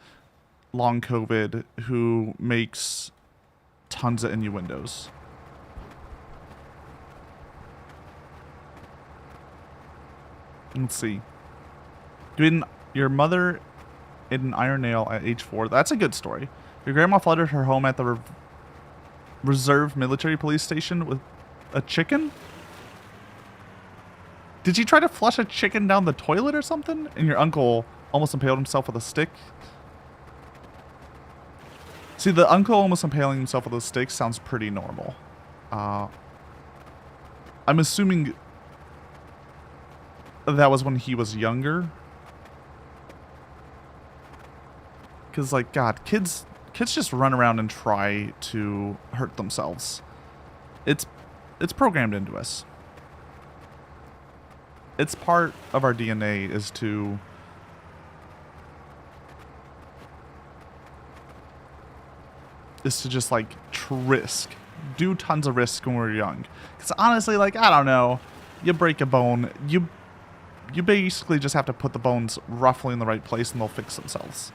long COVID who makes tons of innuendos. Let's see. Your mother ate an iron nail at age 4. That's a good story. Your grandma flooded her home at the reserve military police station with a chicken? Did you try to flush a chicken down the toilet or something? And your uncle almost impaled himself with a stick? See, the uncle almost impaling himself with a stick sounds pretty normal. I'm assuming that was when he was younger. Because, like, God, kids just run around and try to hurt themselves. It's programmed into us. It's part of our DNA is to just like do tons of risk when we're young. Because honestly, like, I don't know, you break a bone, you basically just have to put the bones roughly in the right place and they'll fix themselves.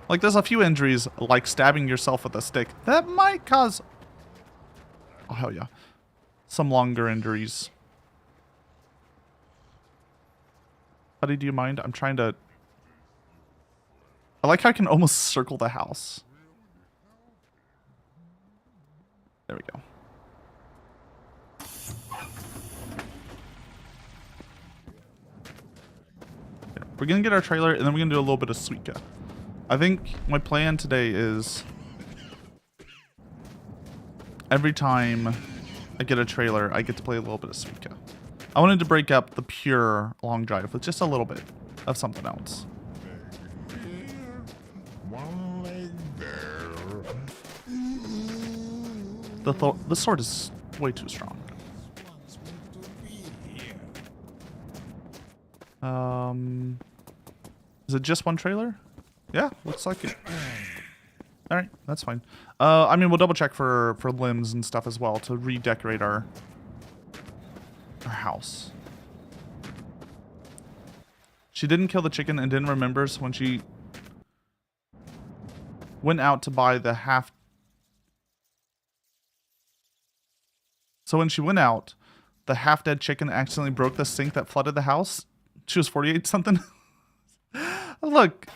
Like, there's a few injuries, like stabbing yourself with a stick, that might cause, oh hell yeah, some longer injuries. Buddy, do you mind? I'm trying to, I like how I can almost circle the house. There we go. Yeah, we're gonna get our trailer and then we're gonna do a little bit of Suika. I think my plan today is every time I get a trailer, I get to play a little bit of Suika. I wanted to break up the pure long drive with just a little bit of something else. The sword is way too strong. Is it just one trailer? Yeah, looks like it. Alright, that's fine. I mean, we'll double check for limbs and stuff as well to redecorate our house. She didn't kill the chicken and didn't remember, so when she went out to buy the half... So when she went out, the half-dead chicken accidentally broke the sink that flooded the house. She was 48 something. Look...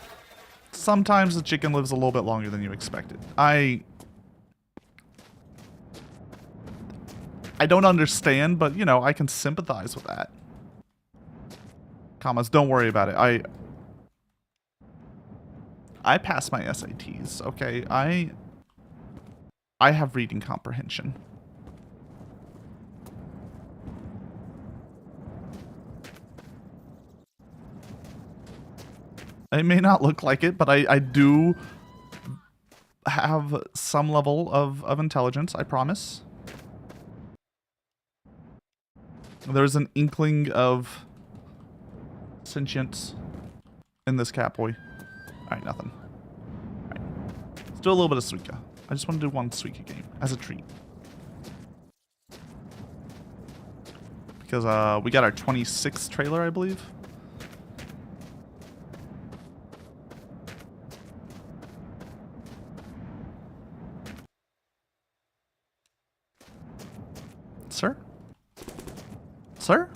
Sometimes the chicken lives a little bit longer than you expected. I don't understand, but, you know, I can sympathize with that. Commas, don't worry about it. I passed my SATs, okay? I have reading comprehension. It may not look like it, but I do have some level of intelligence, I promise. There's an inkling of sentience in this cat boy. Alright, nothing. Alright. Let's do a little bit of Suika. I just want to do one Suika game as a treat. Because we got our 26th trailer, I believe. Sir? Sir?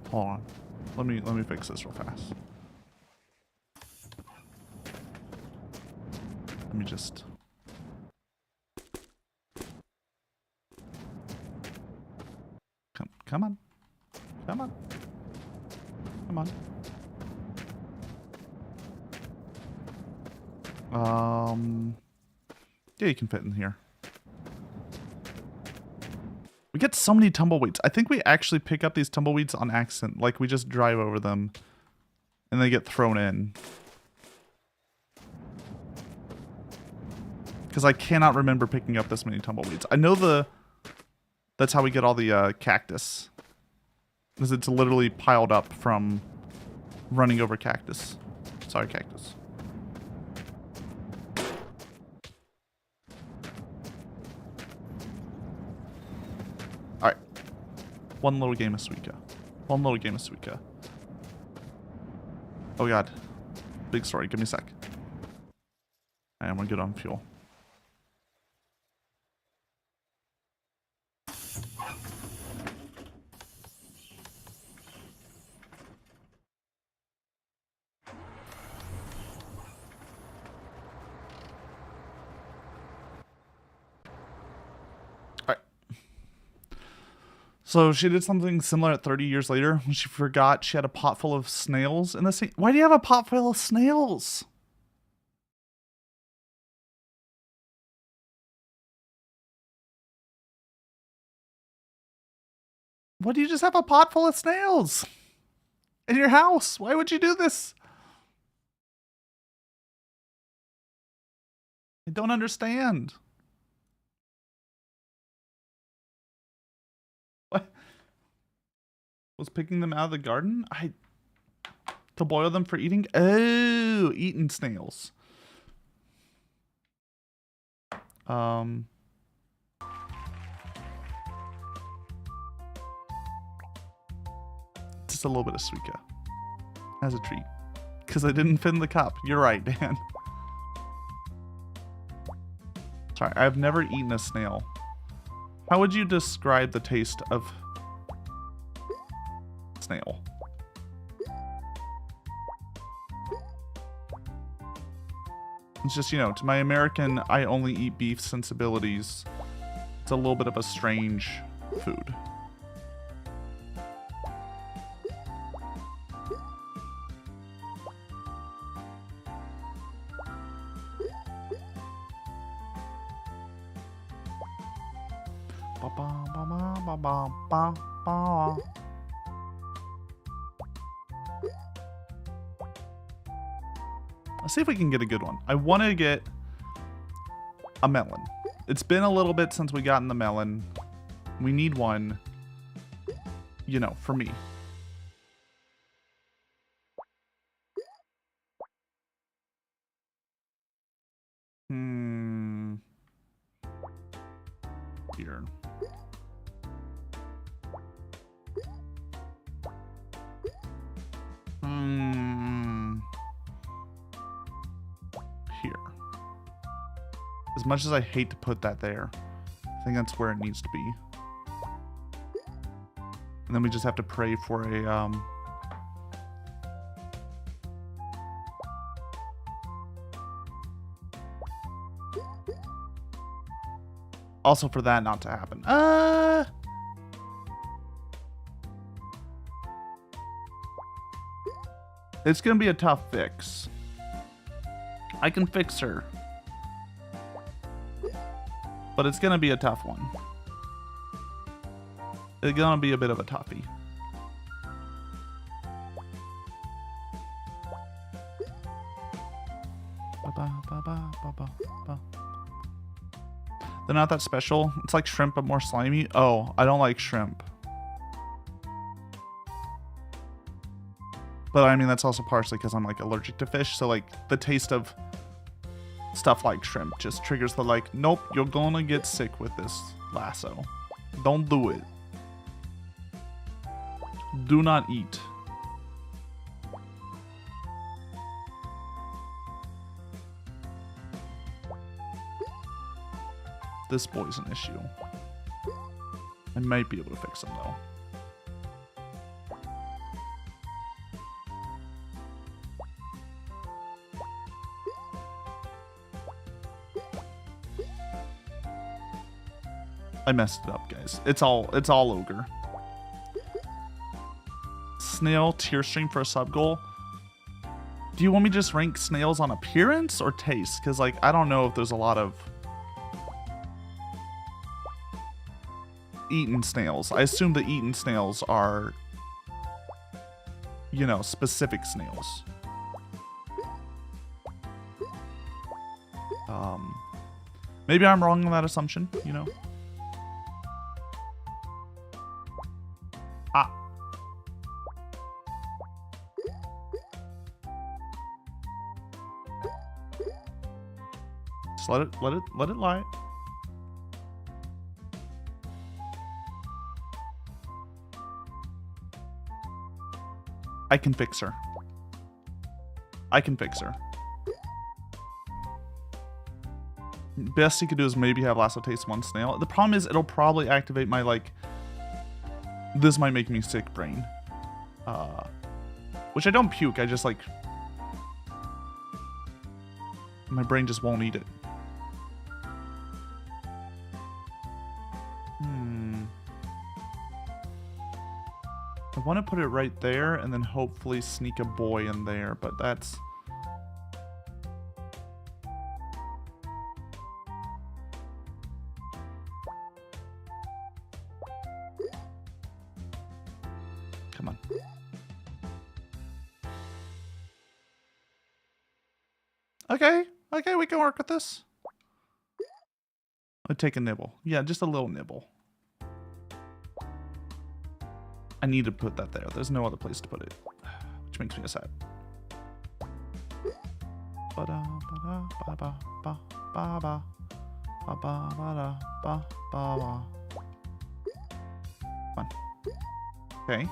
Hold on. Let me fix this real fast. Let me just... Come on. Come on. Come on. Yeah, you can fit in here. We get so many tumbleweeds. I think we actually pick up these tumbleweeds on accident. Like, we just drive over them and they get thrown in. Because I cannot remember picking up this many tumbleweeds. I know that's how we get all the cactus. Because it's literally piled up from running over cactus. Sorry, cactus. Alright. One little game of Suika. One little game of Suika. Oh god. Big story. Give me a sec. I am good on fuel. So she did something similar at 30 years later when she forgot she had a pot full of snails in the sink. Why do you have a pot full of snails? Why do you just have a pot full of snails in your house? Why would you do this? I don't understand. What? Was picking them out of the garden? To boil them for eating? Oh, eating snails. Just a little bit of Suika as a treat. Because I didn't fit in the cup. You're right, Dan. Sorry, I've never eaten a snail. How would you describe the taste of snail? It's just, you know, to my American, I only eat beef sensibilities, it's a little bit of a strange food. Let's see if we can get a good one. I want to get a melon. It's been a little bit since we gotten the melon. We need one, you know, for me. Here. Here. As much as I hate to put that there, I think that's where it needs to be. And then we just have to pray for a also for that not to happen. It's gonna be a tough fix. I can fix her. But it's gonna be a tough one. It's gonna be a bit of a toughie. They're not that special. It's like shrimp, but more slimy. Oh, I don't like shrimp. But I mean, that's also partially because I'm like allergic to fish. So like the taste of stuff like shrimp just triggers the like, nope, you're gonna get sick with this lasso. Don't do it. Do not eat. This boy's an issue. I might be able to fix him though. I messed it up, guys. It's all ogre. Snail tier stream for a sub goal. Do you want me to just rank snails on appearance or taste? Because like I don't know if there's a lot of eaten snails. I assume the eaten snails are, you know, specific snails. Maybe I'm wrong on that assumption, you know. Ah. Just let it lie. I can fix her. I can fix her. Best you could do is maybe have Lasso taste one snail. The problem is it'll probably activate my like, this might make me sick brain. Which I don't puke, I just like, my brain just won't eat it. I want to put it right there and then hopefully sneak a boy in there, but that's... Come on. Okay, we can work with this. I'll take a nibble. Yeah, just a little nibble. I need to put that there. There's no other place to put it, which makes me sad. Fun. Okay,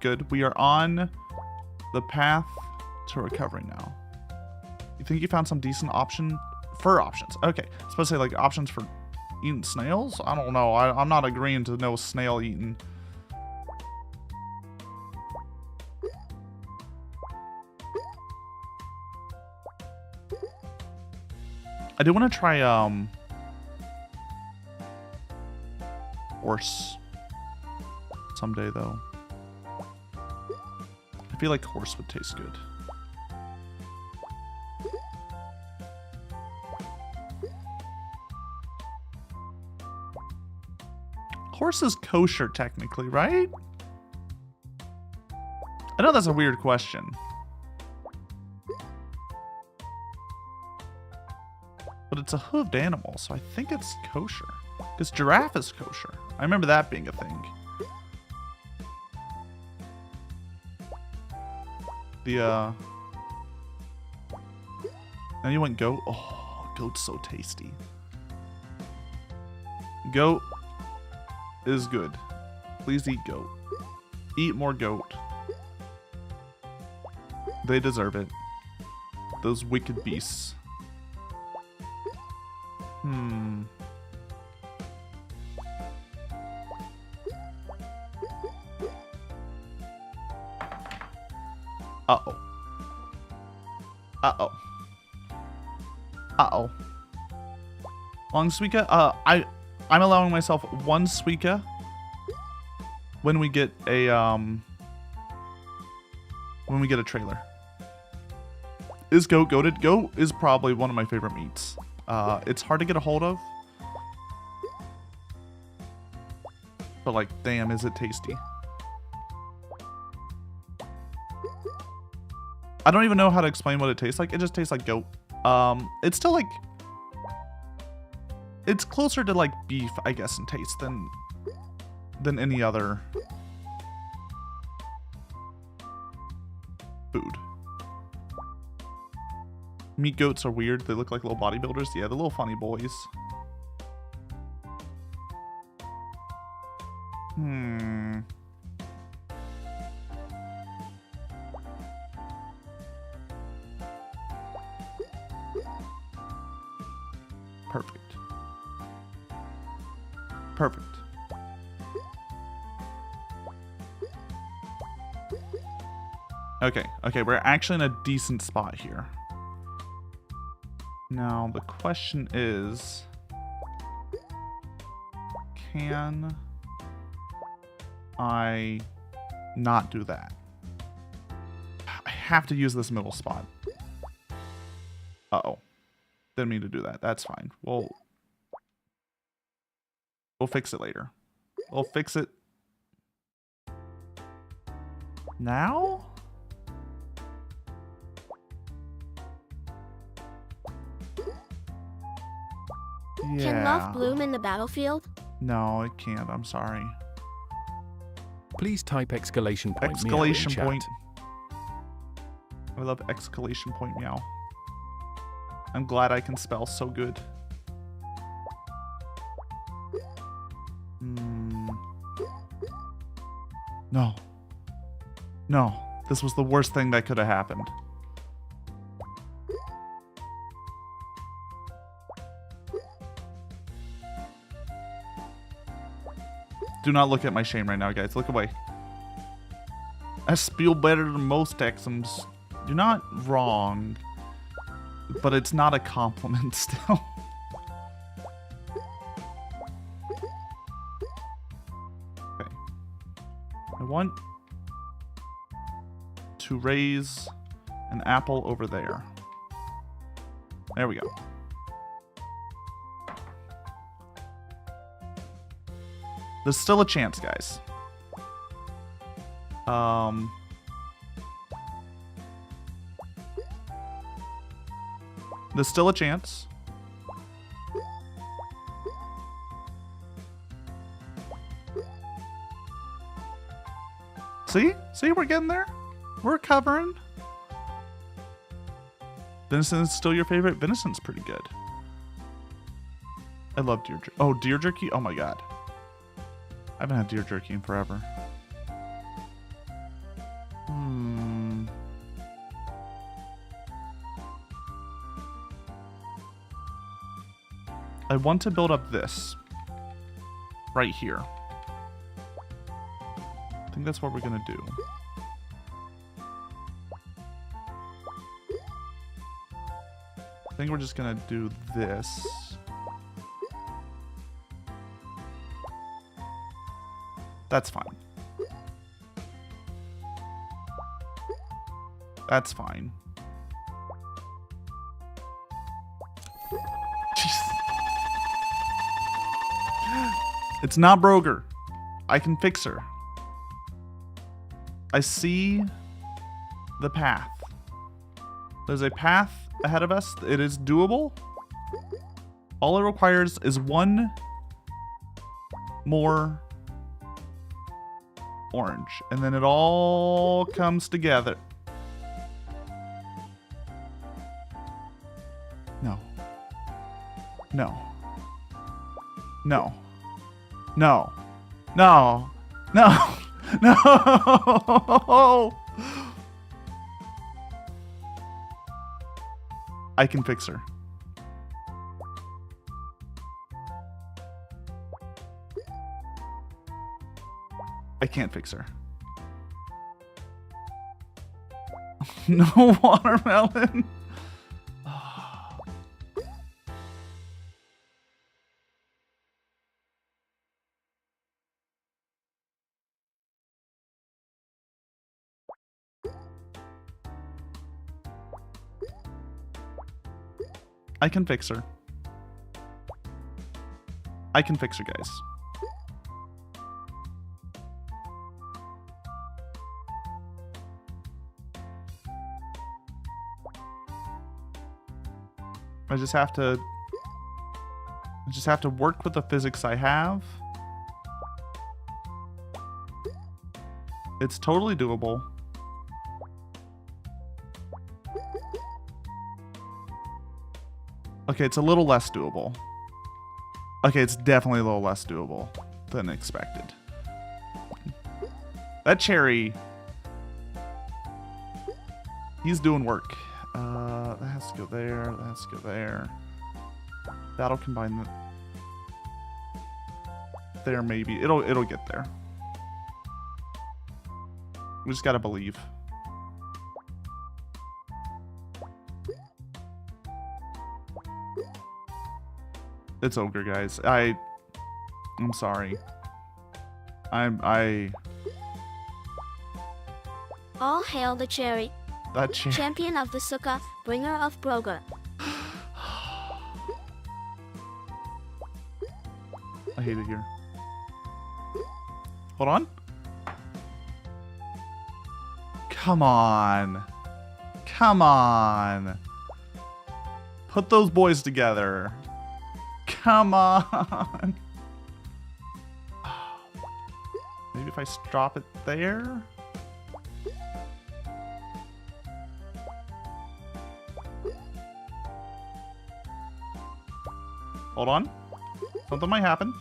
good. We are on the path to recovery now. You think you found some decent fur options? Okay, I was supposed to say like options for eating snails? I don't know. I'm not agreeing to no snail eating. I do want to try horse someday though. I feel like horse would taste good. Horse is kosher technically, right? I know that's a weird question. But it's a hooved animal, so I think it's kosher. Because giraffe is kosher. I remember that being a thing. Now you want goat? Oh, goat's so tasty. Goat is good. Please eat goat. Eat more goat. They deserve it. Those wicked beasts. Uh-oh. Uh-oh. Uh-oh. Long Suika? I'm allowing myself one Suika when we get a trailer. Is goat goated? Goat is probably one of my favorite meats. It's hard to get a hold of. But like, damn, is it tasty. I don't even know how to explain what it tastes like. It just tastes like goat. It's still like... It's closer to like beef, I guess, in taste than any other food. Meat goats are weird. They look like little bodybuilders. Yeah, they're little funny boys. Perfect. Perfect. Okay, okay, we're actually in a decent spot here. Now, the question is, can I not do that? I have to use this middle spot. Uh-oh. Didn't mean to do that. That's fine. We'll fix it later. We'll fix it now? Yeah. Can love bloom in the battlefield? No, it can't. I'm sorry. Please type exclamation point meow in Exclamation chat. point. I love exclamation point meow. I'm glad I can spell so good. No. No. This was the worst thing that could have happened. Do not look at my shame right now, guys. Look away. I spiel better than most Texans. You're not wrong. But it's not a compliment still. Okay. I want to raise an apple over there. There we go. There's still a chance, guys. There's still a chance. See? See, we're getting there. We're covering. Venison is still your favorite? Venison's pretty good. I love deer jerky. Oh, deer jerky? Oh my god. I haven't had deer jerky in forever. I want to build up this. Right here. I think that's what we're gonna do. I think we're just gonna do this. That's fine. That's fine. Jeez. It's not Broger. I can fix her. I see the path. There's a path ahead of us. It is doable. All it requires is one more orange, and then it all comes together. No. No. No. No. No. No. No. I can fix her. I can't fix her. No watermelon. I can fix her. I can fix her, guys. I just have to I just have to work with the physics I have. It's totally doable. Okay, it's a little less doable. Okay, it's definitely a little less doable than expected. That cherry, he's doing work. That has to go there. That has to go there. That'll combine the there maybe. It'll get there. We just gotta believe. It's ogre, guys. I'm sorry. I All hail the cherry, that cherry. champion of the Suka, bringer of Broga. I hate it here. Hold on. Come on. Come on. Put those boys together. Come on. Maybe if I drop it there? Hold on. Something might happen.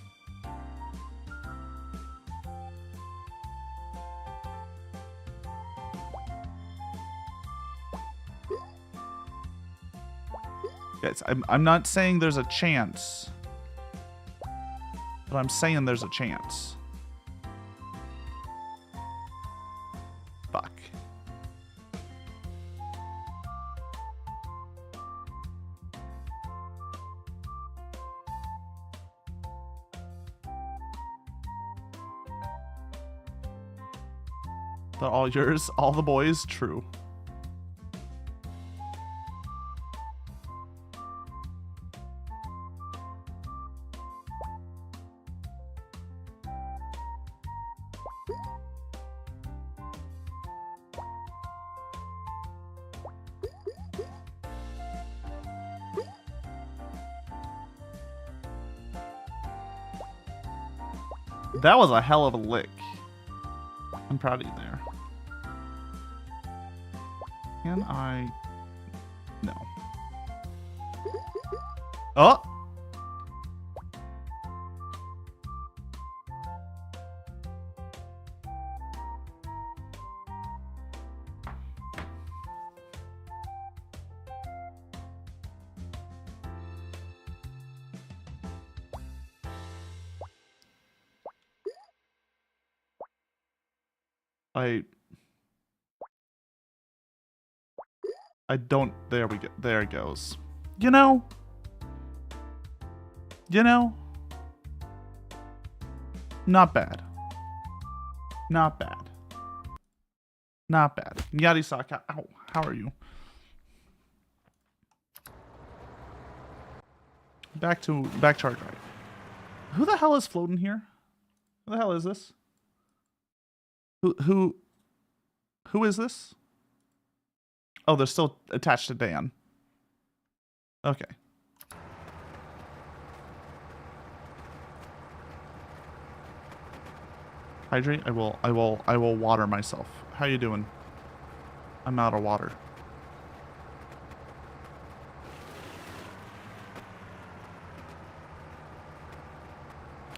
Guys, I'm not saying there's a chance, but I'm saying there's a chance. Fuck. They're all yours, all the boys, true. That was a hell of a lick. I'm proud of you there. Can I? No. Oh! I don't, there we go, there it goes. You know, not bad. Not bad. Not bad. Meowdy sock, how are you? Back to our drive. Who the hell is floating here? Who the hell is this? Who is this? Oh, they're still attached to Dan. Okay. Hydrate. I will water myself. How you doing? I'm out of water.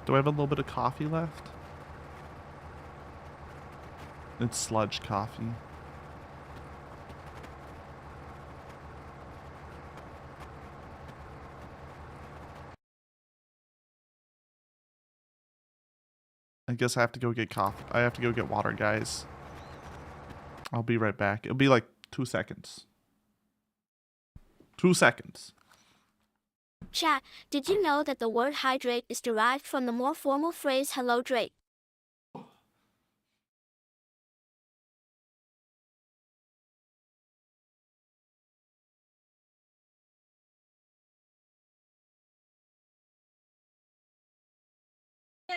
Do I have a little bit of coffee left? It's sludge coffee. I guess I have to go get coffee. I have to go get water, guys. I'll be right back. It'll be like 2 seconds. 2 seconds. Chat, did you know that the word hydrate is derived from the more formal phrase hello Drake? Yeah.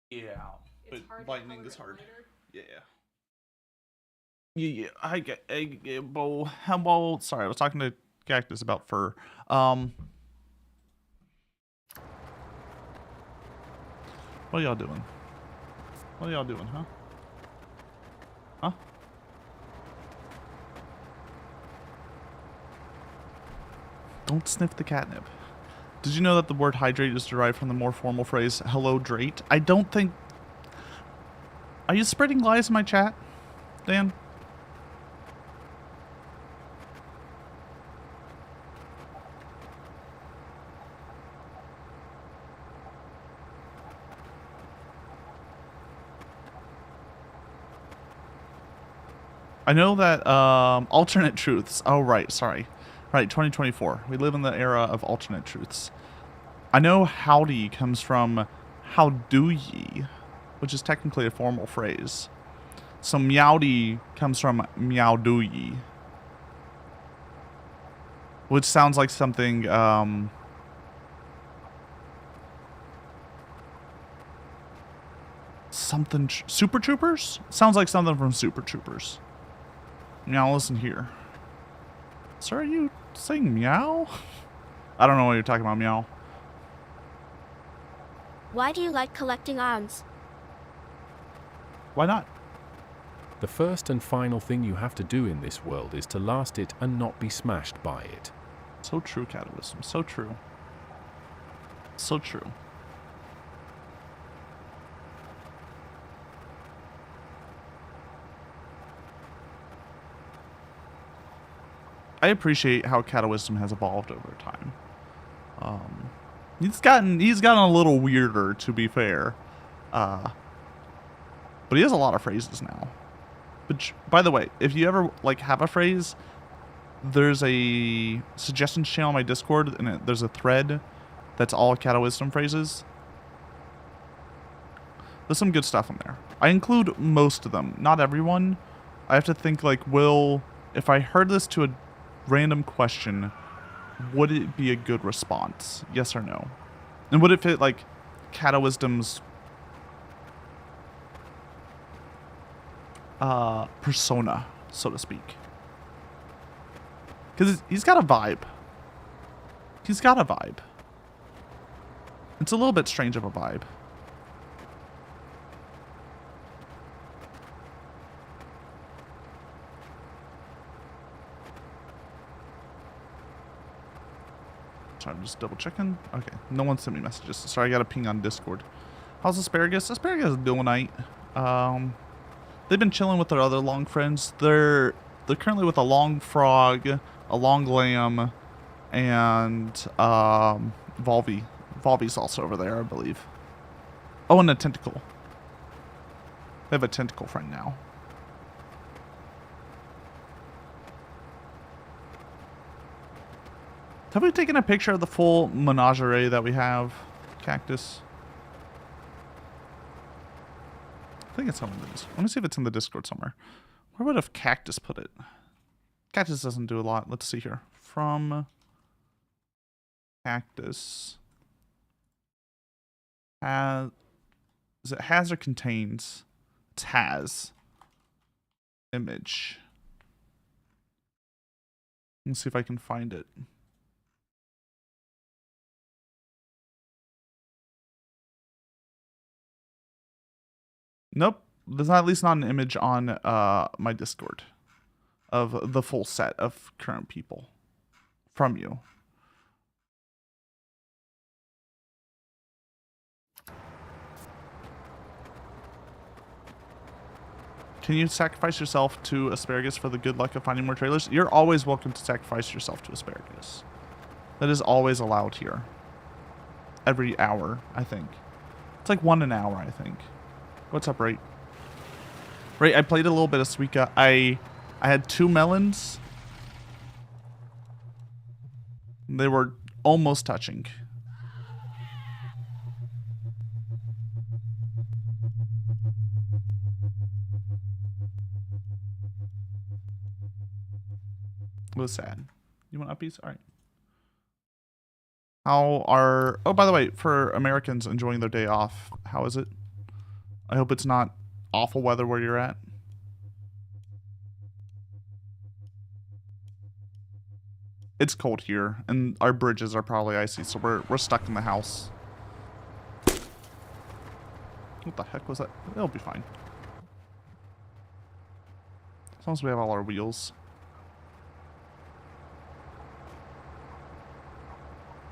Yeah, but lightning is hard. Yeah. Yeah, I get. Well, sorry, I was talking to Cactus about fur. What are y'all doing? What are y'all doing, huh? Huh? Don't sniff the catnip. Did you know that the word hydrate is derived from the more formal phrase hello drate? I don't think... Are you spreading lies in my chat, Dan? I know that alternate truths. Oh, right. Sorry. Right, 2024. We live in the era of alternate truths. I know howdy comes from how do ye, which is technically a formal phrase. So meowdy comes from meow do ye, which sounds like something something Super Troopers? Sounds like something from Super Troopers. Now listen here. Sir, are you saying meow? I don't know what you're talking about, meow. Why do you like collecting arms? Why not? The first and final thing you have to do in this world is to last it and not be smashed by it. So true, Catalysm. So true. So true. I appreciate how Catawism has evolved over time. He's gotten a little weirder, to be fair. But he has a lot of phrases now. But by the way, if you ever like have a phrase, there's a suggestions channel on my Discord, and there's a thread that's all Catawism phrases. There's some good stuff in there. I include most of them, not everyone. I have to think like, if I heard this to a random question, would it be a good response? Yes or no? And would it fit like Catawisdom's persona, so to speak? Because he's got a vibe. He's got a vibe. It's a little bit strange of a vibe. Sorry, I'm just double checking. Okay, no one sent me messages. Sorry, I got a ping on Discord. How's Asparagus? Asparagus is doing night. They've been chilling with their other long friends. They're currently with a long frog, a long lamb, and Volvi. Volvi's also over there, I believe. Oh, and a tentacle. They have a tentacle friend now. Have we taken a picture of the full menagerie that we have, Cactus? I think it's on this. Let me see if it's in the Discord somewhere. Where would have Cactus put it? Cactus doesn't do a lot. Let's see here. From Cactus. Is it has or contains? It's has. Image. Let's see if I can find it. Nope. There's not, at least not an image on my Discord of the full set of current people from you. Can you sacrifice yourself to Asparagus for the good luck of finding more trailers? You're always welcome to sacrifice yourself to Asparagus. That is always allowed here. Every hour, I think. It's like 1 an hour, I think. What's up, Ray? Ray, I played a little bit of Suika. I had 2 melons. They were almost touching. It was sad. You want uppies? All right. How are... Oh, by the way, for Americans enjoying their day off, how is it? I hope it's not awful weather where you're at. It's cold here, and our bridges are probably icy, so we're stuck in the house. What the heck was that? It'll be fine. As long as we have all our wheels.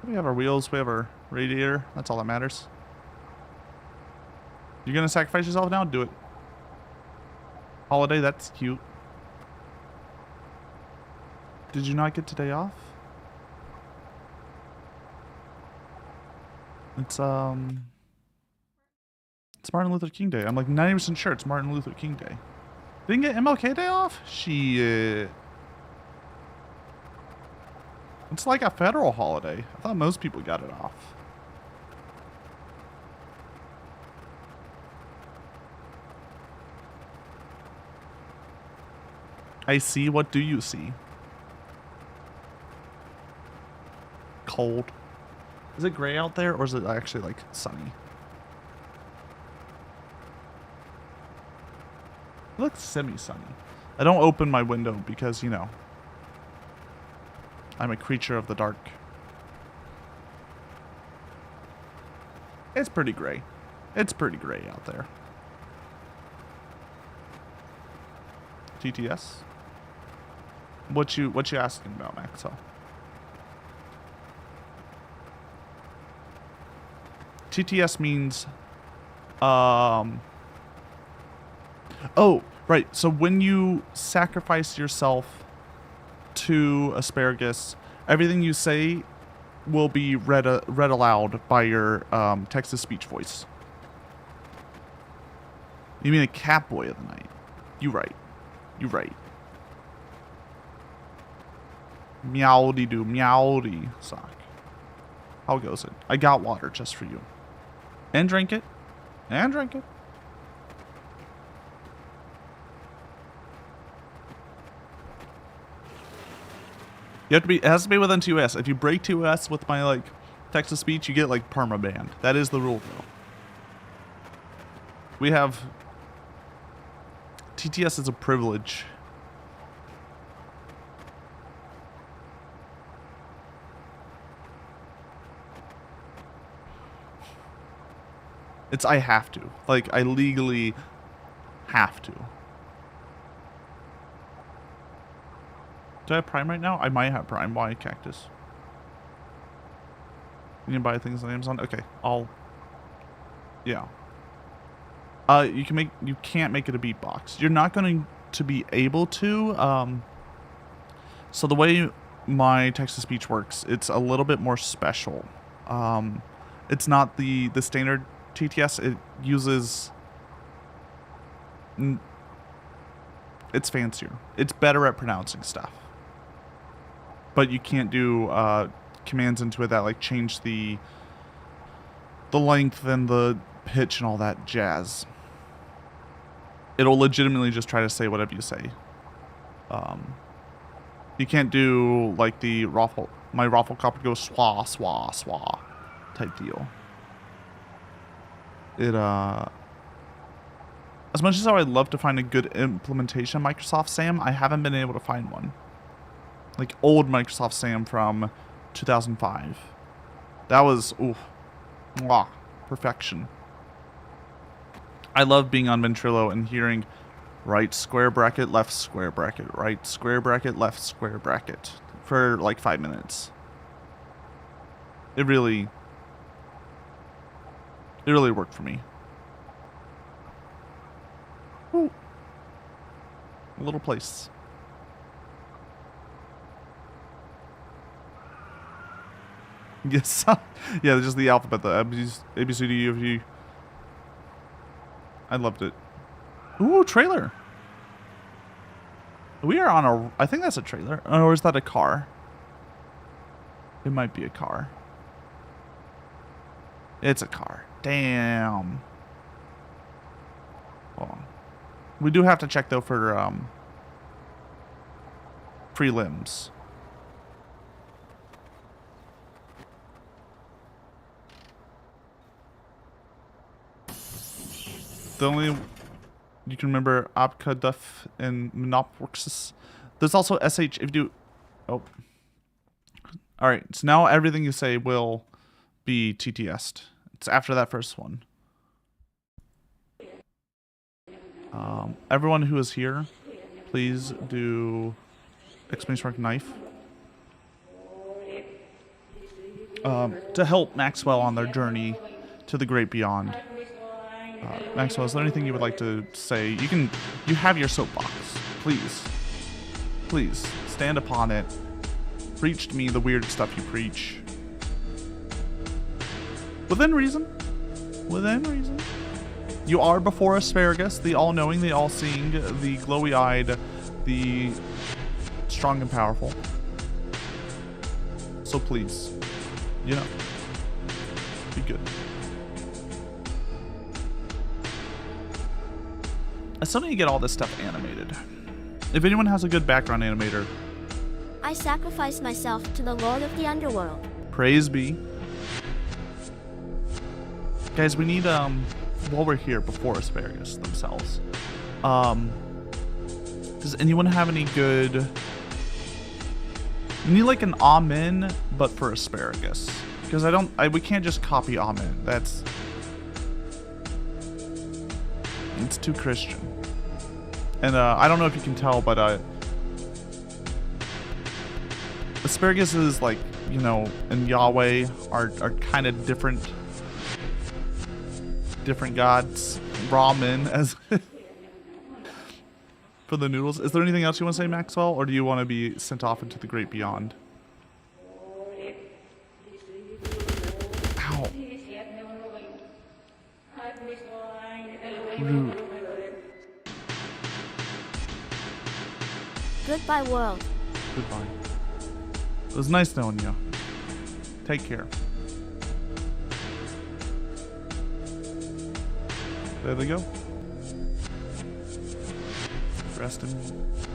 We have our wheels, we have our radiator. That's all that matters. You're gonna sacrifice yourself now? Do it. Holiday, that's cute. Did you not get today off? It's Martin Luther King Day. I'm like 90% sure it's Martin Luther King Day. Didn't get MLK Day off? Shit. It's like a federal holiday. I thought most people got it off. I see. What do you see? Cold. Is it gray out there, or is it actually like sunny? It looks semi-sunny. I don't open my window because, you know, I'm a creature of the dark. It's pretty gray. It's pretty gray out there. TTS? What you asking about, Maxwell? TTS means oh, right. So when you sacrifice yourself to asparagus, everything you say will be read aloud by your text-to-speech voice. You mean a cat boy of the night? You right. You right. Meowdy do meowdy sock. How goes it? I got water just for you. And drink it. And drink it. You have to be, it has to be within 2S. If you break 2S with my, like, text-to-speech, you get, like, perma-banned. That is the rule, though. We have... TTS is a privilege. It's I have to. Like, I legally have to. Do I have Prime right now? I might have Prime. Why Cactus? You can buy things on Amazon? Okay, I'll... Yeah. You can't make it a beatbox. You're not going to be able to. So the way my text-to-speech works, it's a little bit more special. It's not the standard TTS. It uses... It's fancier. It's better at pronouncing stuff. But you can't do commands into it that like change the length and the pitch and all that jazz. It'll legitimately just try to say whatever you say. You can't do like the raffle. My raffle cop would go swa swa swa type deal. It as much as how I'd love to find a good implementation of Microsoft SAM, I haven't been able to find one. Like old Microsoft SAM from 2005. That was, ooh, mwah, perfection. I love being on Ventrilo and hearing right square bracket, left square bracket, right square bracket, left square bracket for like 5 minutes. It really worked for me. Ooh. A little place. Yes. Yeah, just the alphabet, the A, B, C, D, E, F, G. I loved it. Ooh, trailer. We are on a... I think that's a trailer. Or is that a car? It might be a car. It's a car. Damn. Hold on. We do have to check, though, for prelims. The only you can remember Abkaduf and Monopworks. There's also SH if you do. Oh. Alright, so now everything you say will be TTS'd. It's after that first one. Everyone who is here, please do exclamation mark knife. To help Maxwell on their journey to the great beyond. Maxwell, is there anything you would like to say? You have your soapbox. Please, stand upon it. Preach to me the weird stuff you preach. Within reason. Within reason. You are before Asparagus, the all-knowing, the all-seeing, the glowy-eyed, the strong and powerful. So please, you know, be good. I still need to get all this stuff animated. If anyone has a good background animator, I sacrifice myself to the Lord of the Underworld. praise be. Guys, we need, while we're here, before Asparagus themselves, does anyone have any good... We need like an Amen, but for Asparagus. Because we can't just copy Amen. It's too Christian. And I don't know if you can tell, but Asparagus is like, you know, and Yahweh are kind of different gods. Ramen as for the noodles. Is there anything else you want to say, Maxwell, or do you want to be sent off into the great beyond? Ow. Rude. Goodbye, world. Goodbye. It was nice knowing you. Take care. There they go. Resting.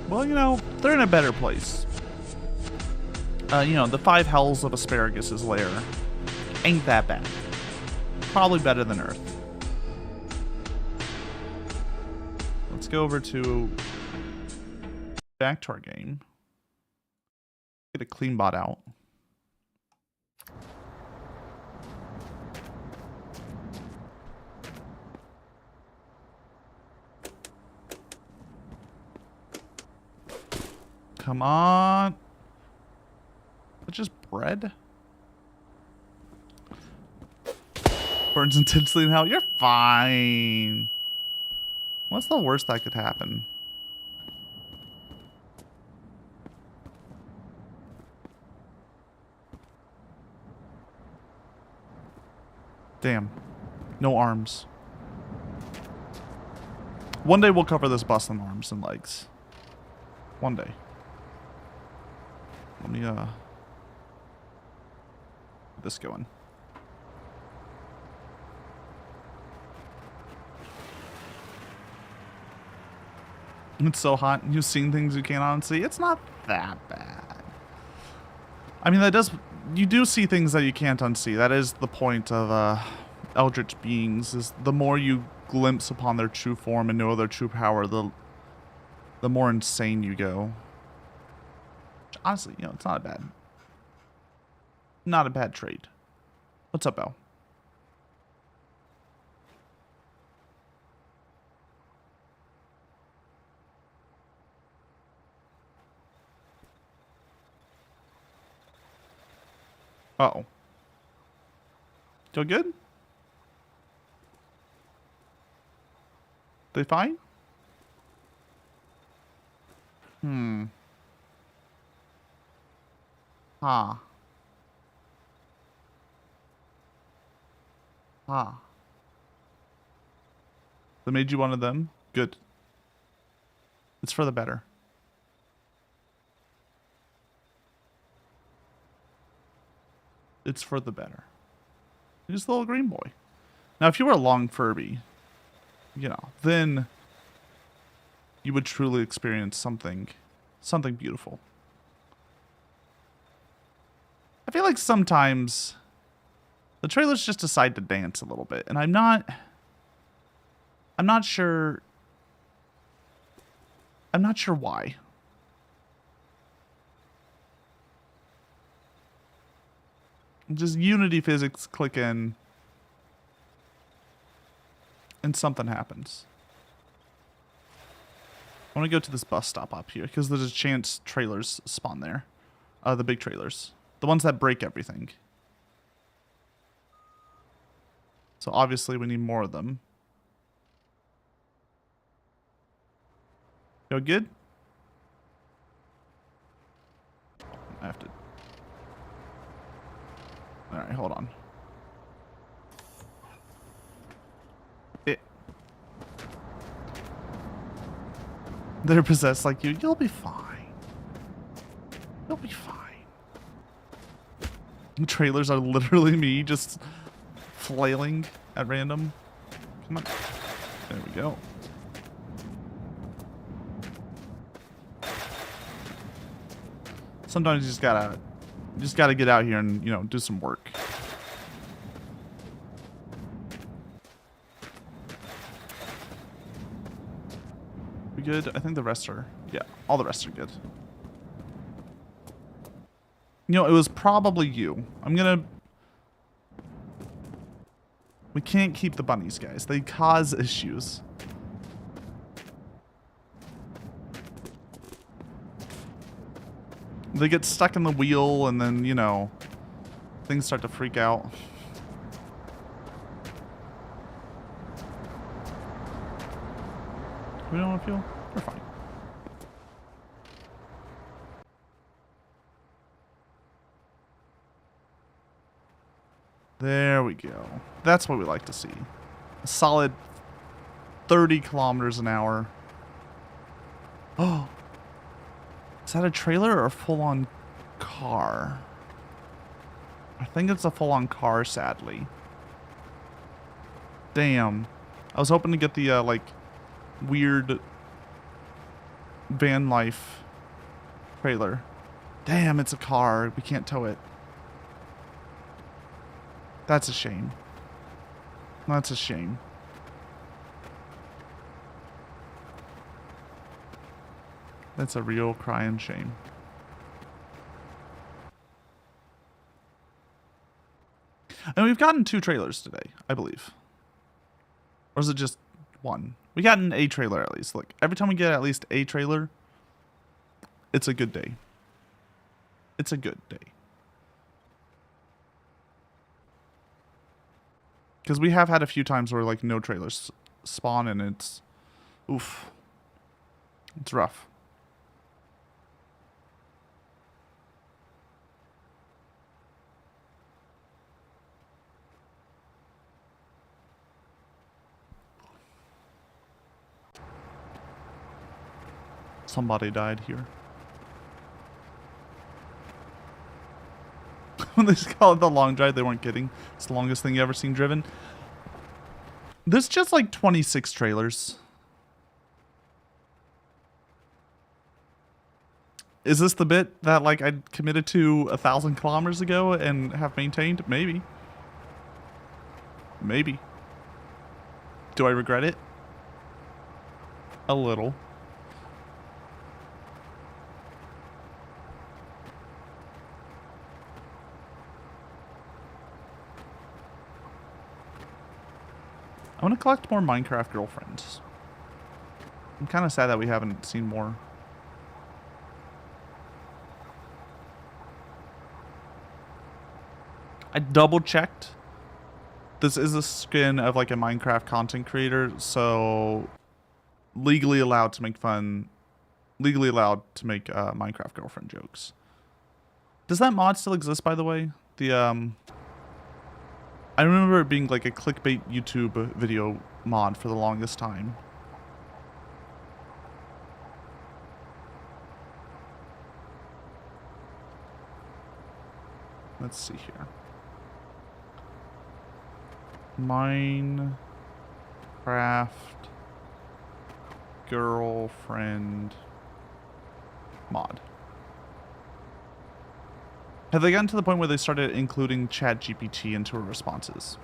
Well, you know, they're in a better place. You know, the 5 hells of Asparagus' lair ain't that bad. Probably better than Earth. Let's go over to back to our game. Get a clean bot out. Come on. It's just bread. Burns intensely in hell. You're fine. What's the worst that could happen? Damn. No arms. One day we'll cover this bus in arms and legs. One day. Let me, get this going. It's so hot. You've seen things you can't unsee. It's not that bad. I mean, that does... You do see things that you can't unsee. That is the point of, eldritch beings, is the more you glimpse upon their true form and know their true power, the more insane you go. Which, honestly, you know, it's not a bad trait. What's up, Belle? Uh-oh. Still good? They fine? Huh. They made you one of them? Good. It's for the better. It's for the better. He's the little green boy. Now, if you were a long Furby, you know, then you would truly experience something beautiful. I feel like sometimes the trailers just decide to dance a little bit, and I'm not I'm not sure. I'm not sure why. Just Unity physics click in, and something happens. I want to go to this bus stop up here because there's a chance trailers spawn there. The big trailers. The ones that break everything. So obviously we need more of them. Go good? I have to... Alright, hold on. They're possessed like you. You'll be fine. You'll be fine. The trailers are literally me just flailing at random. Come on. There we go. Sometimes you just gotta get out here and, you know, do some work. We good? I think the rest are, yeah, all the rest are good. You know, it was probably you. We can't keep the bunnies, guys. They cause issues. They get stuck in the wheel and then, you know, things start to freak out. We don't want to fuel? We're fine. There we go. That's what we like to see. A solid 30 kilometers an hour. Oh. Is that a trailer or a full-on car? I think it's a full-on car, sadly. Damn. I was hoping to get the, like, weird van life trailer. Damn, it's a car. We can't tow it. That's a shame. That's a shame. That's a real crying shame. And we've gotten 2 trailers today, I believe. Or is it just 1? We gotten a trailer at least. Look, every time we get at least a trailer, it's a good day. It's a good day. Because we have had a few times where, like, no trailers spawn and it's... Oof. It's rough. Somebody died here. When they call it the long drive, they weren't kidding. It's the longest thing you ever seen driven. There's just like 26 trailers. Is this the bit that like I committed to 1,000 kilometers ago and have maintained? Maybe. Maybe. Do I regret it? A little. I want to collect more Minecraft girlfriends. I'm kind of sad that we haven't seen more. I double checked. This is a skin of like a Minecraft content creator, so legally allowed to make Minecraft girlfriend jokes. Does that mod still exist, by the way? I remember it being like a clickbait YouTube video mod for the longest time. Let's see here. Minecraft girlfriend mod. Have they gotten to the point where they started including ChatGPT into her responses?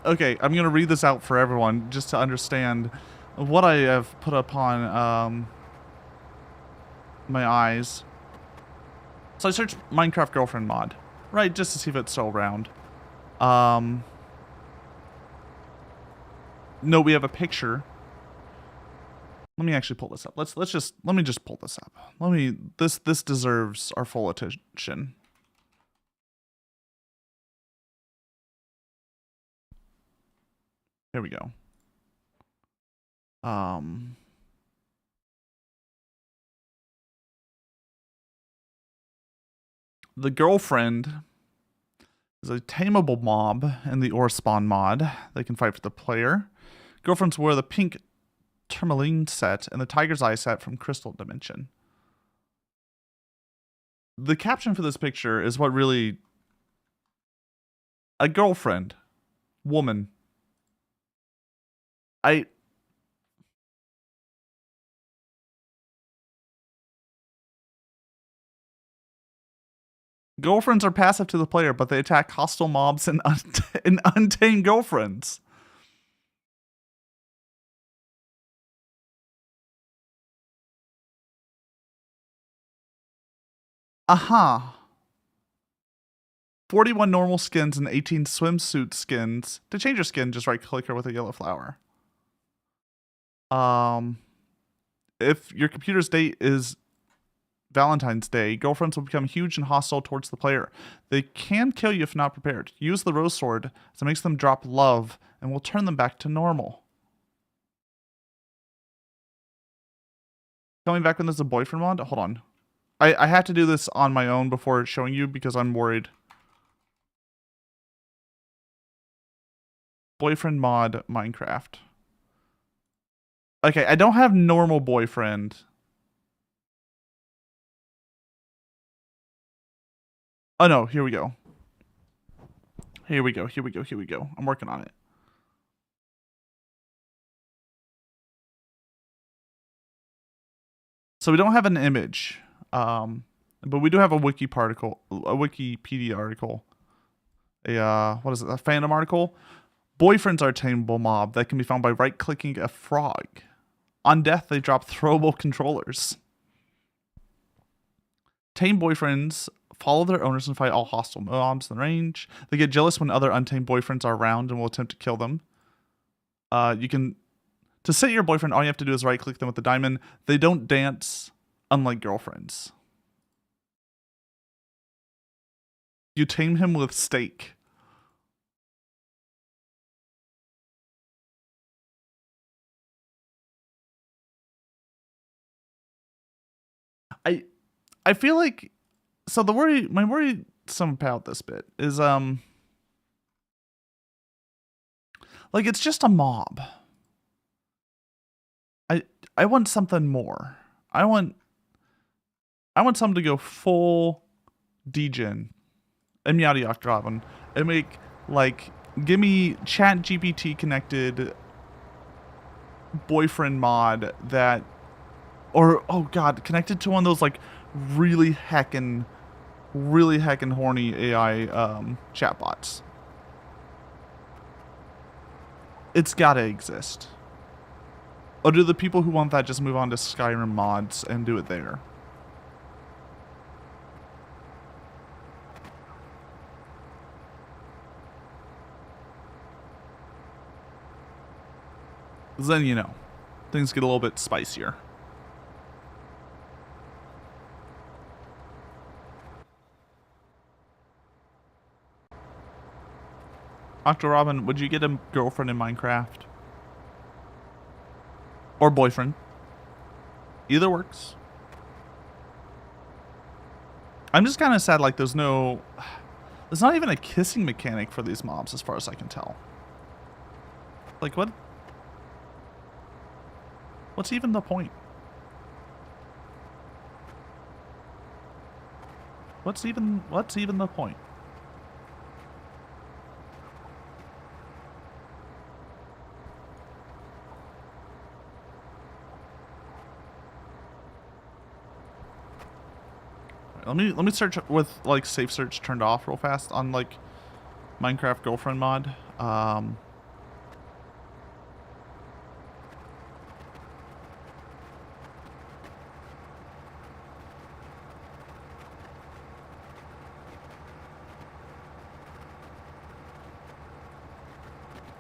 Okay, I'm gonna read this out for everyone just to understand what I have put upon my eyes. So I searched Minecraft girlfriend mod, right, just to see if it's still around. No, we have a picture. Let me actually pull this up. Let me just pull this up. This deserves our full attention. Here we go. The girlfriend is a tameable mob in the or spawn mod. They can fight for the player. Girlfriends wear the pink tourmaline set and the tiger's eye set from Crystal Dimension. The caption for this picture is what really... A girlfriend. Woman. Girlfriends are passive to the player, but they attack hostile mobs and untamed girlfriends. Aha. 41 normal skins and 18 swimsuit skins. To change your skin, just right-click her with a yellow flower. If your computer's date is Valentine's Day, girlfriends will become huge and hostile towards the player. They can kill you if not prepared. Use the rose sword as it makes them drop love and will turn them back to normal. Coming back when there's a boyfriend mod? Hold on. I had to do this on my own before showing you because I'm worried. Boyfriend mod Minecraft. Okay, I don't have normal boyfriend. Oh no, here we go. Here we go. I'm working on it. So we don't have an image. But we do have a Wikipedia article. What is it? A fandom article. Boyfriends are a tameable mob that can be found by right-clicking a frog. On death, they drop throwable controllers. Tame boyfriends follow their owners and fight all hostile mobs in the range. They get jealous when other untamed boyfriends are around and will attempt to kill them. To set your boyfriend, all you have to do is right-click them with the diamond. They don't dance, unlike girlfriends. You tame him with steak. I feel like, so my worry some about this bit is like it's just a mob. I want something more. I want something to go full degen and Meowdy Drivin and make give me chat GPT connected boyfriend mod that, or oh god, connected to one of those really heckin' horny AI chatbots. It's gotta exist. Or do the people who want that just move on to Skyrim mods and do it there? Then, you know, things get a little bit spicier. Dr. Robin, would you get a girlfriend in Minecraft? Or boyfriend? Either works. I'm just kind of sad there's not even a kissing mechanic for these mobs as far as I can tell. What? What's even the point? What's even the point? Let me search with safe search turned off real fast on Minecraft girlfriend mod.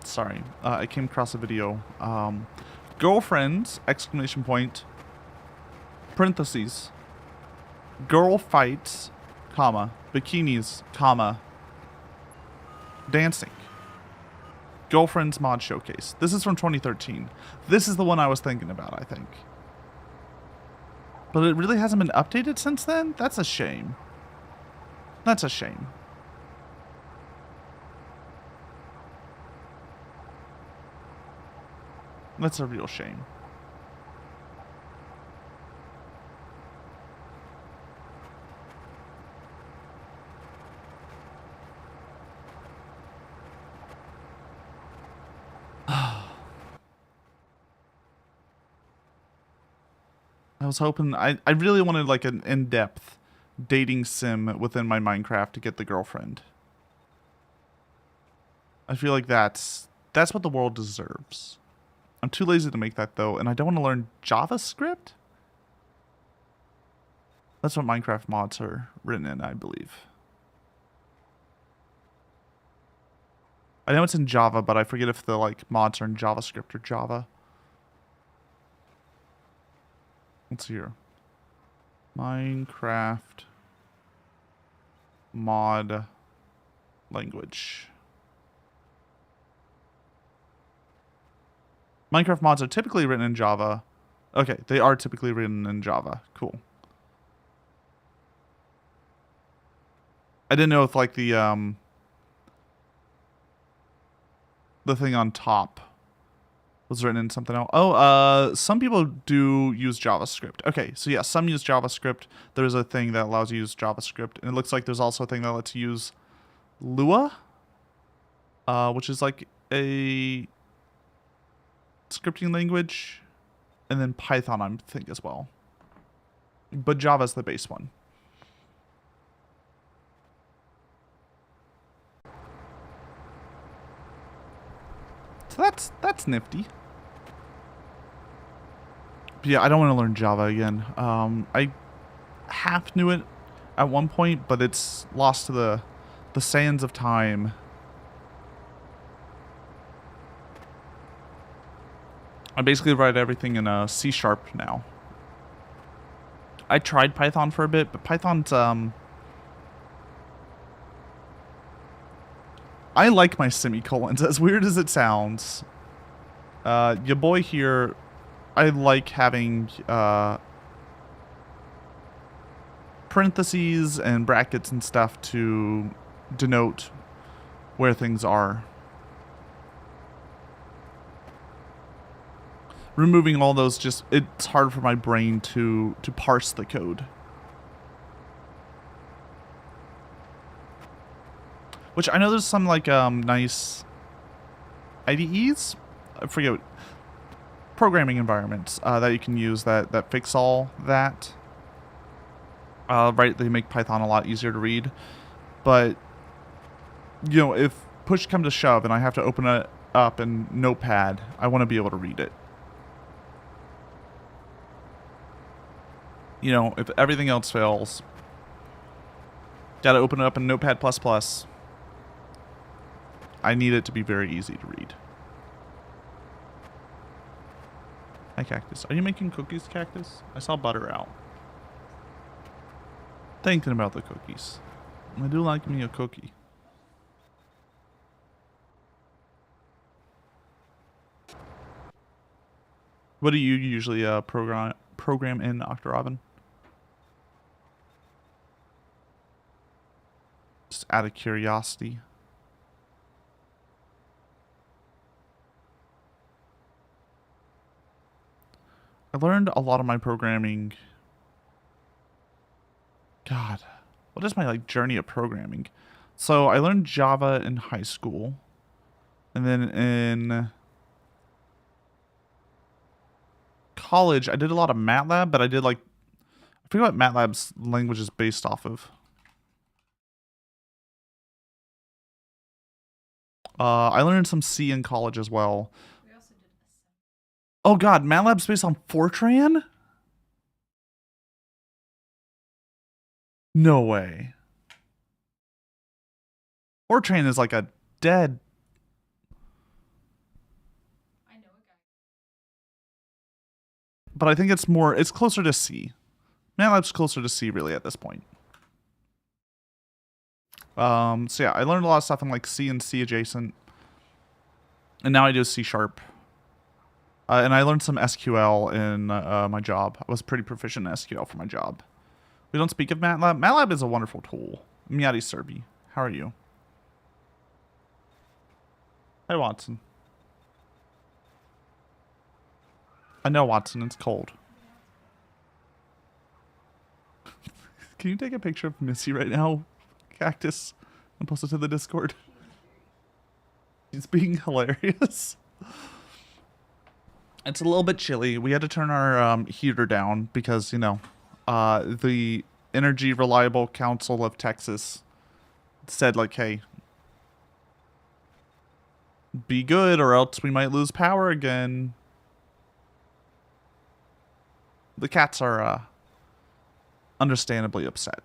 Sorry, I came across a video. Girlfriends, exclamation point, parentheses, girl fights, comma, bikinis, comma, dancing. Girlfriends mod showcase. This is from 2013. This is the one I was thinking about, I think. But it really hasn't been updated since then? That's a shame. That's a shame. That's a real shame. I was hoping, I really wanted like an in-depth dating sim within my Minecraft to get the girlfriend. I feel like that's what the world deserves. I'm too lazy to make that though, and I don't want to learn JavaScript. That's what Minecraft mods are written in, I believe. I know it's in Java, but I forget if the like mods are in JavaScript or Java. Let's see here. Minecraft mod language. Minecraft mods are typically written in Java. Okay, they are typically written in Java. Cool. I didn't know if like the thing on top was written in something else. Oh, some people do use JavaScript. Okay, so yeah, some use JavaScript. There's a thing that allows you to use JavaScript. And it looks like there's also a thing that lets you use Lua, which is like a scripting language. And then Python, I think, as well. But Java's the base one. So that's nifty. But yeah, I don't want to learn Java again. I half knew it at one point, but it's lost to the sands of time. I basically write everything in C# now. I tried Python for a bit, but Python's I like my semicolons, as weird as it sounds. Your boy here, I like having parentheses and brackets and stuff to denote where things are. Removing all those, just it's hard for my brain to parse the code. Which I know there's some like nice IDEs, I forget what, programming environments that you can use that fix all that. Right, they make Python a lot easier to read, but you know, if push comes to shove and I have to open it up in Notepad, I want to be able to read it. You know, if everything else fails, gotta open it up in Notepad++. I need it to be very easy to read. Hi, Cactus. Are you making cookies, Cactus? I saw butter out. Thinking about the cookies. I do like me a cookie. What do you usually program in Octorobin? Just out of curiosity. I learned a lot of my programming. God, what is my like journey of programming? So I learned Java in high school, and then in college I did a lot of MATLAB, but I did like, I forget what MATLAB's language is based off of. I learned some C in college as well. Oh god, MATLAB's based on Fortran? No way. Fortran is like a dead... But I think it's closer to C. MATLAB's closer to C really at this point. So yeah, I learned a lot of stuff in like C and C adjacent. And now I do C sharp. And I learned some SQL in my job. I was pretty proficient in SQL for my job. We don't speak of MATLAB. MATLAB is a wonderful tool. Meowdy Serby, how are you? Hi, Watson. I know, Watson, it's cold. Can you take a picture of Missy right now, Cactus, and post it to the Discord? She's being hilarious. It's a little bit chilly. We had to turn our heater down because, you know, the Energy Reliable Council of Texas said, like, hey, be good or else we might lose power again. The cats are understandably upset.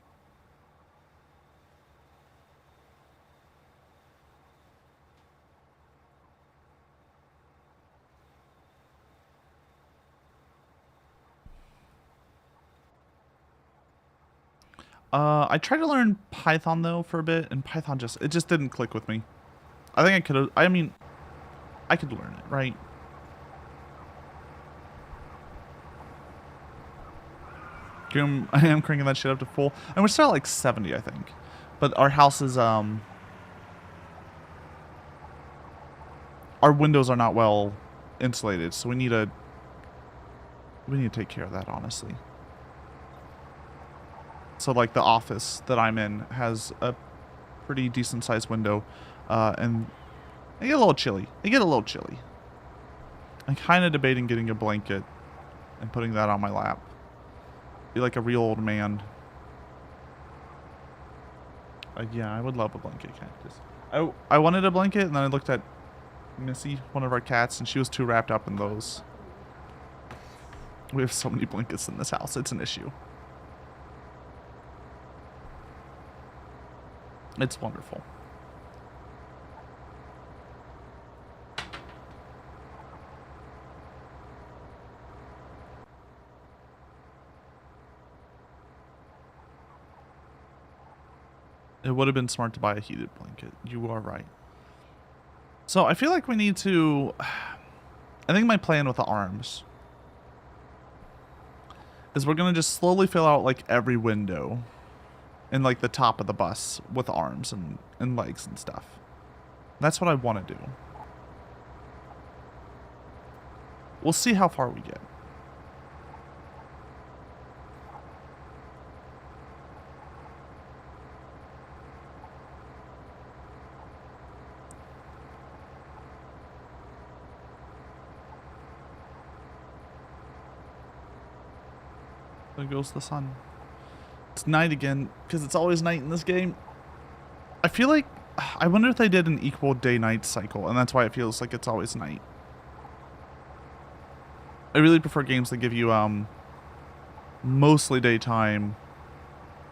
I tried to learn Python though for a bit, and Python just didn't click with me. I think I could have. I mean, I could learn it, right? I am cranking that shit up to full, and we're still at like 70, I think. But our house is our windows are not well insulated, so we need to take care of that, honestly. So like the office that I'm in has a pretty decent sized window, and I get a little chilly. I'm kind of debating getting a blanket and putting that on my lap. Be like a real old man. Yeah, I would love a blanket, Cactus. I wanted a blanket, and then I looked at Missy, one of our cats, and she was too wrapped up in those. We have so many blankets in this house. It's an issue. It's wonderful. It would have been smart to buy a heated blanket. You are right. So I feel like we need to... I think my plan with the arms is we're going to just slowly fill out like every window in like the top of the bus with arms and legs and stuff. That's what I want to do. We'll see how far we get. There goes the sun. It's night again, because it's always night in this game. I feel like... I wonder if they did an equal day-night cycle, and that's why it feels like it's always night. I really prefer games that give you, mostly daytime,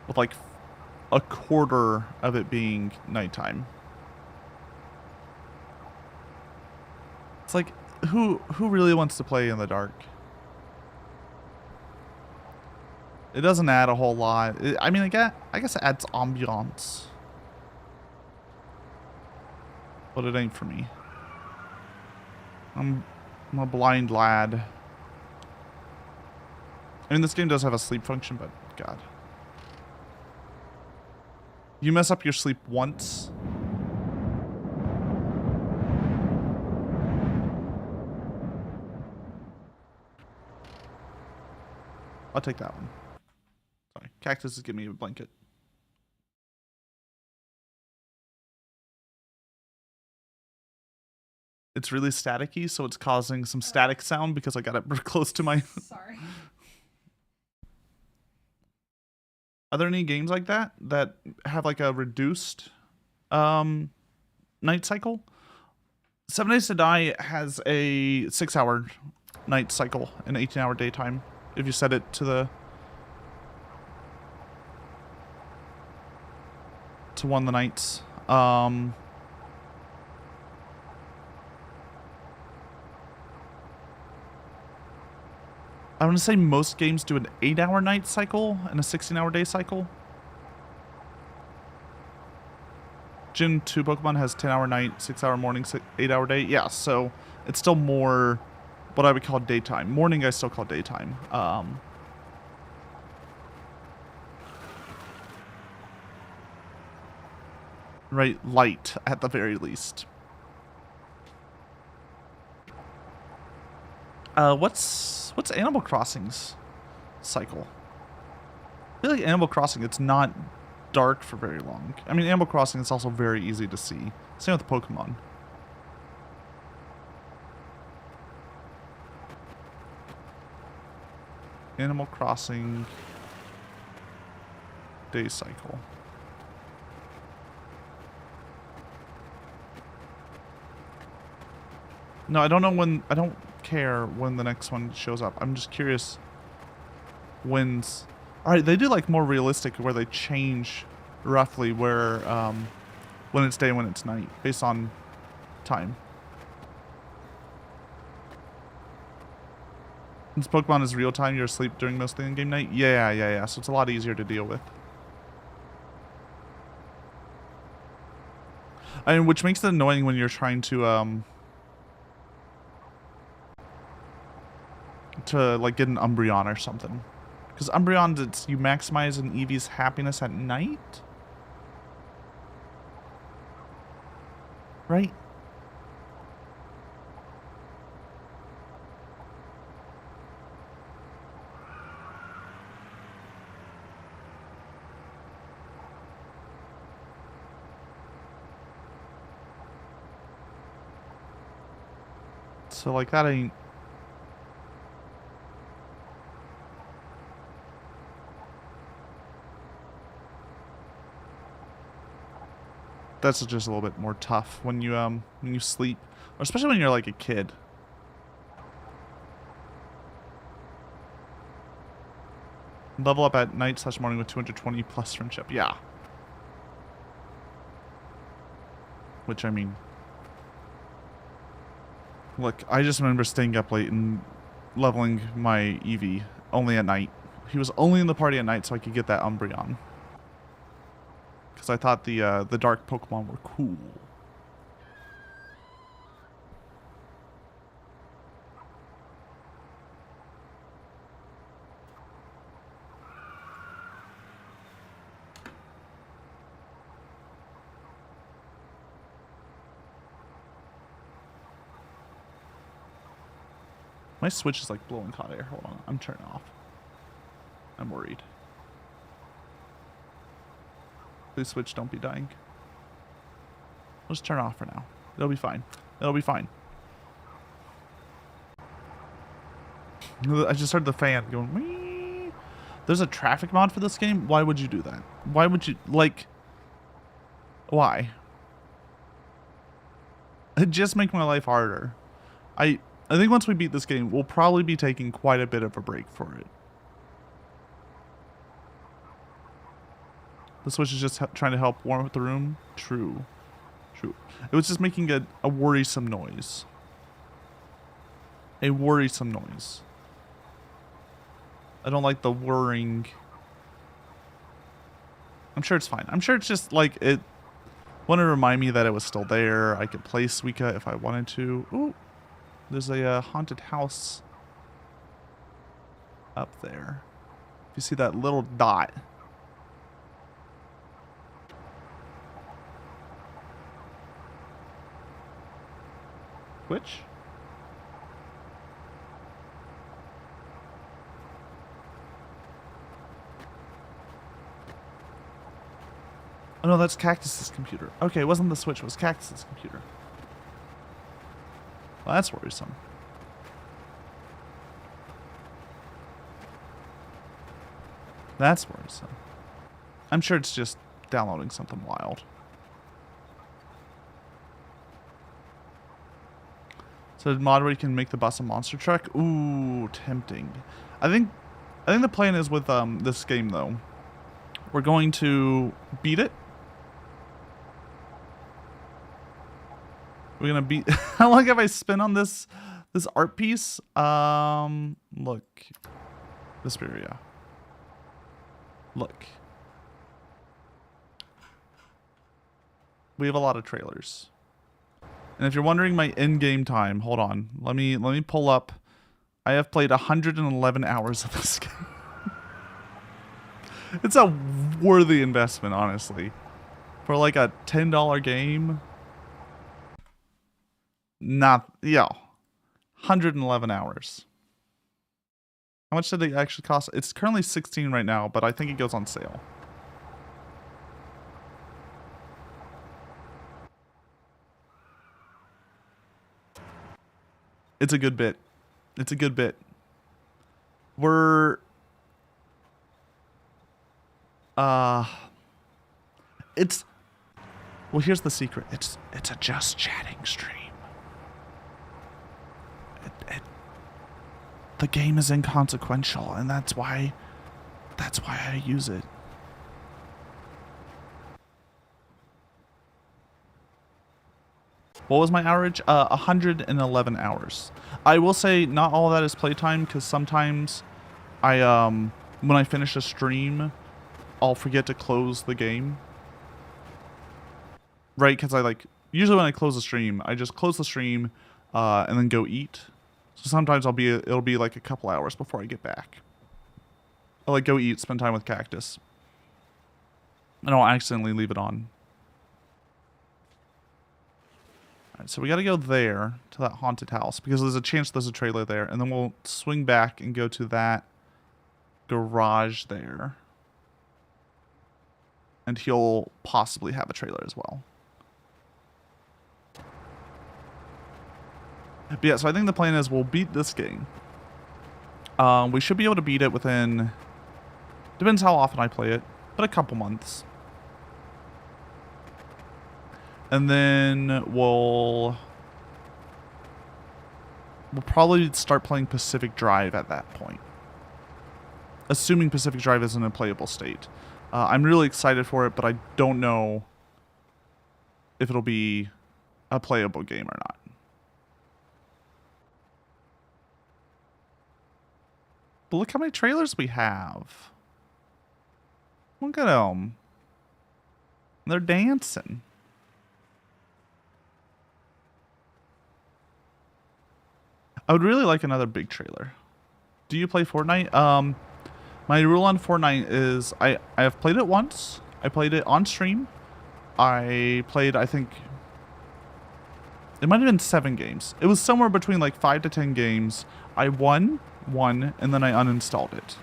with like a quarter of it being nighttime. It's like, who really wants to play in the dark? It doesn't add a whole lot. I mean, I guess it adds ambiance. But it ain't for me. I'm a blind lad. I mean, this game does have a sleep function, but God. You mess up your sleep once. I'll take that one. Sorry, Cactus is giving me a blanket. It's really staticky, so it's causing some static sound because I got it close to my... Sorry. Are there any games like that that have like a reduced night cycle? 7 Days to Die has a 6-hour night cycle and 18-hour daytime. If you set it to one of the nights. I want to say most games do an 8-hour night cycle and a 16-hour day cycle. Gen 2 Pokemon has 10-hour night, 6-hour morning, 8-hour day. Yeah, so it's still more what I would call daytime. Morning I still call daytime. Right, light at the very least. What's Animal Crossing's cycle? I feel like Animal Crossing, it's not dark for very long. I mean, Animal Crossing is also very easy to see. Same with Pokemon. Animal Crossing day cycle. No, I don't know when. I don't care when the next one shows up. I'm just curious when's. Alright, they do like more realistic where they change roughly where when it's day and when it's night based on time. Since Pokemon is real time, you're asleep during most of the in-game night? Yeah. So it's a lot easier to deal with. I mean, which makes it annoying when you're trying to like get an Umbreon or something. Because Umbreon, it's you maximize an Eevee's happiness at night? Right? So like that ain't... That's just a little bit more tough when you sleep, or especially when you're like a kid. Level up at night / morning with 220 plus friendship. Yeah. Which I mean, look, I just remember staying up late and leveling my Eevee only at night. He was only in the party at night so I could get that Umbreon. Because I thought the dark Pokemon were cool. My Switch is like blowing hot air. Hold on, I'm turning off. I'm worried. Please Switch, don't be dying. Let's turn it off for now. It'll be fine. It'll be fine. I just heard the fan going, wee. There's a traffic mod for this game? Why would you do that? Why would you, like, why? It just makes my life harder. I think once we beat this game, we'll probably be taking quite a bit of a break for it. The Switch is just trying to help warm up the room. True. True. It was just making a worrisome noise. A worrisome noise. I don't like the whirring. I'm sure it's fine. I'm sure it's just like it wanted to remind me that it was still there. I could play Suika if I wanted to. Ooh. There's a haunted house up there. If you see that little dot. Which? Oh no, that's Cactus's computer. Okay, it wasn't the Switch, it was Cactus's computer. Well, that's worrisome. That's worrisome. I'm sure it's just downloading something wild. So mod where you can make the bus a monster truck. Ooh, tempting. I think the plan is with this game though. We're going to beat it. We're gonna beat. How long have I spent on this art piece? Look, Vesperia. Look, we have a lot of trailers. And if you're wondering my in-game time, hold on. Let me pull up. I have played 111 hours of this game. It's a worthy investment, honestly. For like a $10 game. Not, yeah. 111 hours. How much did it actually cost? It's currently 16 right now, but I think it goes on sale. It's a good bit. It's a good bit. We're... It's... Well, here's the secret. It's a just chatting stream. The game is inconsequential, and that's why I use it. What was my average? 111 hours. I will say not all of that is playtime, because sometimes I when I finish a stream, I'll forget to close the game. Right, because usually when I close the stream, I just close the stream and then go eat. So sometimes it'll be like a couple hours before I get back. I'll go eat, spend time with Cactus. And I'll accidentally leave it on. Alright, so we gotta go there, to that haunted house, because there's a chance there's a trailer there, and then we'll swing back and go to that garage there. And he'll possibly have a trailer as well. But yeah, so I think the plan is we'll beat this game. We should be able to beat it within... Depends how often I play it, but a couple months. And then we'll probably start playing Pacific Drive at that point. Assuming Pacific Drive is in a playable state. I'm really excited for it, but I don't know if it'll be a playable game or not. But look how many trailers we have. Look at them. They're dancing. I would really like another big trailer. Do you play Fortnite? My rule on Fortnite is I have played it once. I played it on stream. I played, I think, it might have been 7 games. It was somewhere between like 5 to 10 games. I won one, and then I uninstalled it.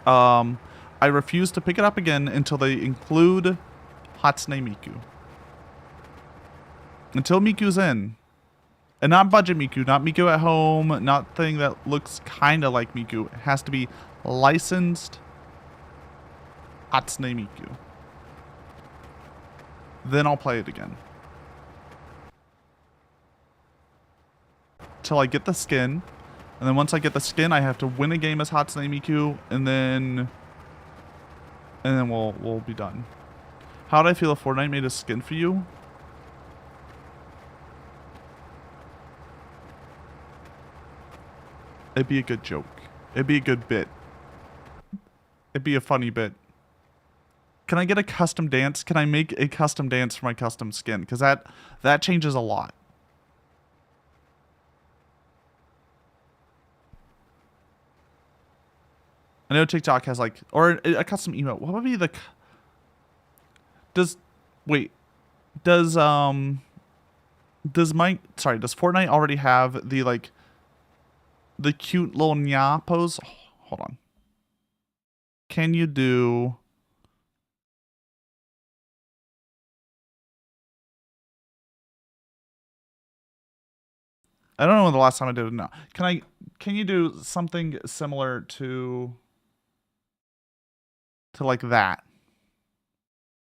I refuse to pick it up again until they include Hatsune Miku. Until Miku's in. And not budget Miku, not Miku at home, not thing that looks kind of like Miku. It has to be licensed Hatsune Miku. Then I'll play it again. Till I get the skin. And then once I get the skin, I have to win a game as Hatsune Miku, and then we'll be done. How would I feel if Fortnite made a skin for you? It'd be a good joke. It'd be a good bit. It'd be a funny bit. Can I get a custom dance? Can I make a custom dance for my custom skin? Because that changes a lot. I know TikTok has or a custom emote. What would be the... Does Fortnite already have the cute little nya pose? Oh, hold on. Can you do... I don't know when the last time I did it now. Can you do something similar to like that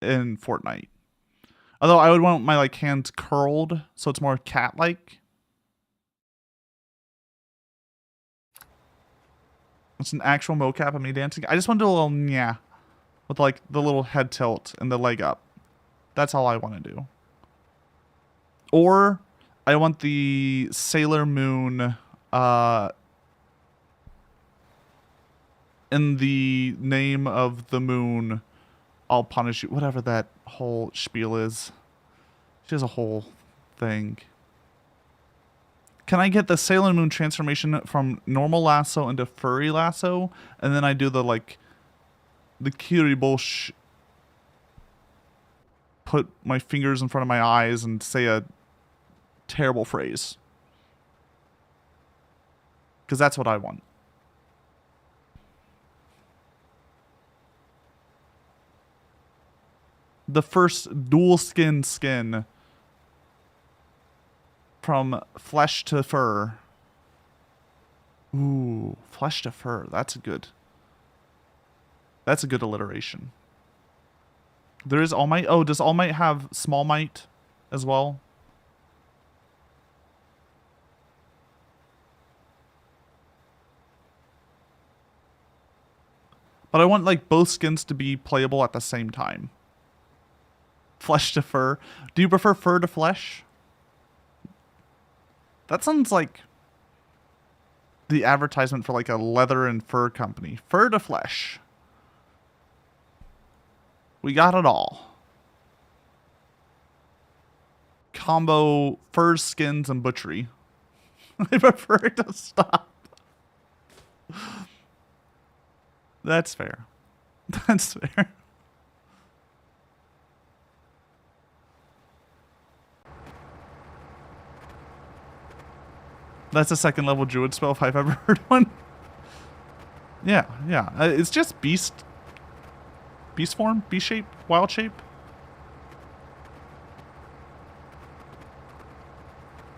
in Fortnite? Although I would want my hands curled so it's more cat-like. It's an actual mocap of me dancing. I just want to do a little yeah. With like the little head tilt and the leg up. That's all I want to do. Or I want the Sailor Moon in the name of the moon, I'll punish you. Whatever that whole spiel is. She has a whole thing. Can I get the Sailor Moon transformation from normal lasso into furry lasso? And then I do the like the Kiribosh, put my fingers in front of my eyes and say a terrible phrase. Because that's what I want. The first dual skin from flesh to fur. Ooh, flesh to fur. That's a good alliteration. There is All Might. Oh, does All Might have Small Might as well? But I want like both skins to be playable at the same time. Flesh to fur. Do you prefer fur to flesh? That sounds like the advertisement for like a leather and fur company. Fur to flesh. We got it all. Combo furs, skins, and butchery. I prefer it to stop. That's fair. That's fair. That's a second level druid spell if I've ever heard one. Yeah, yeah. It's just beast form, beast shape, wild shape.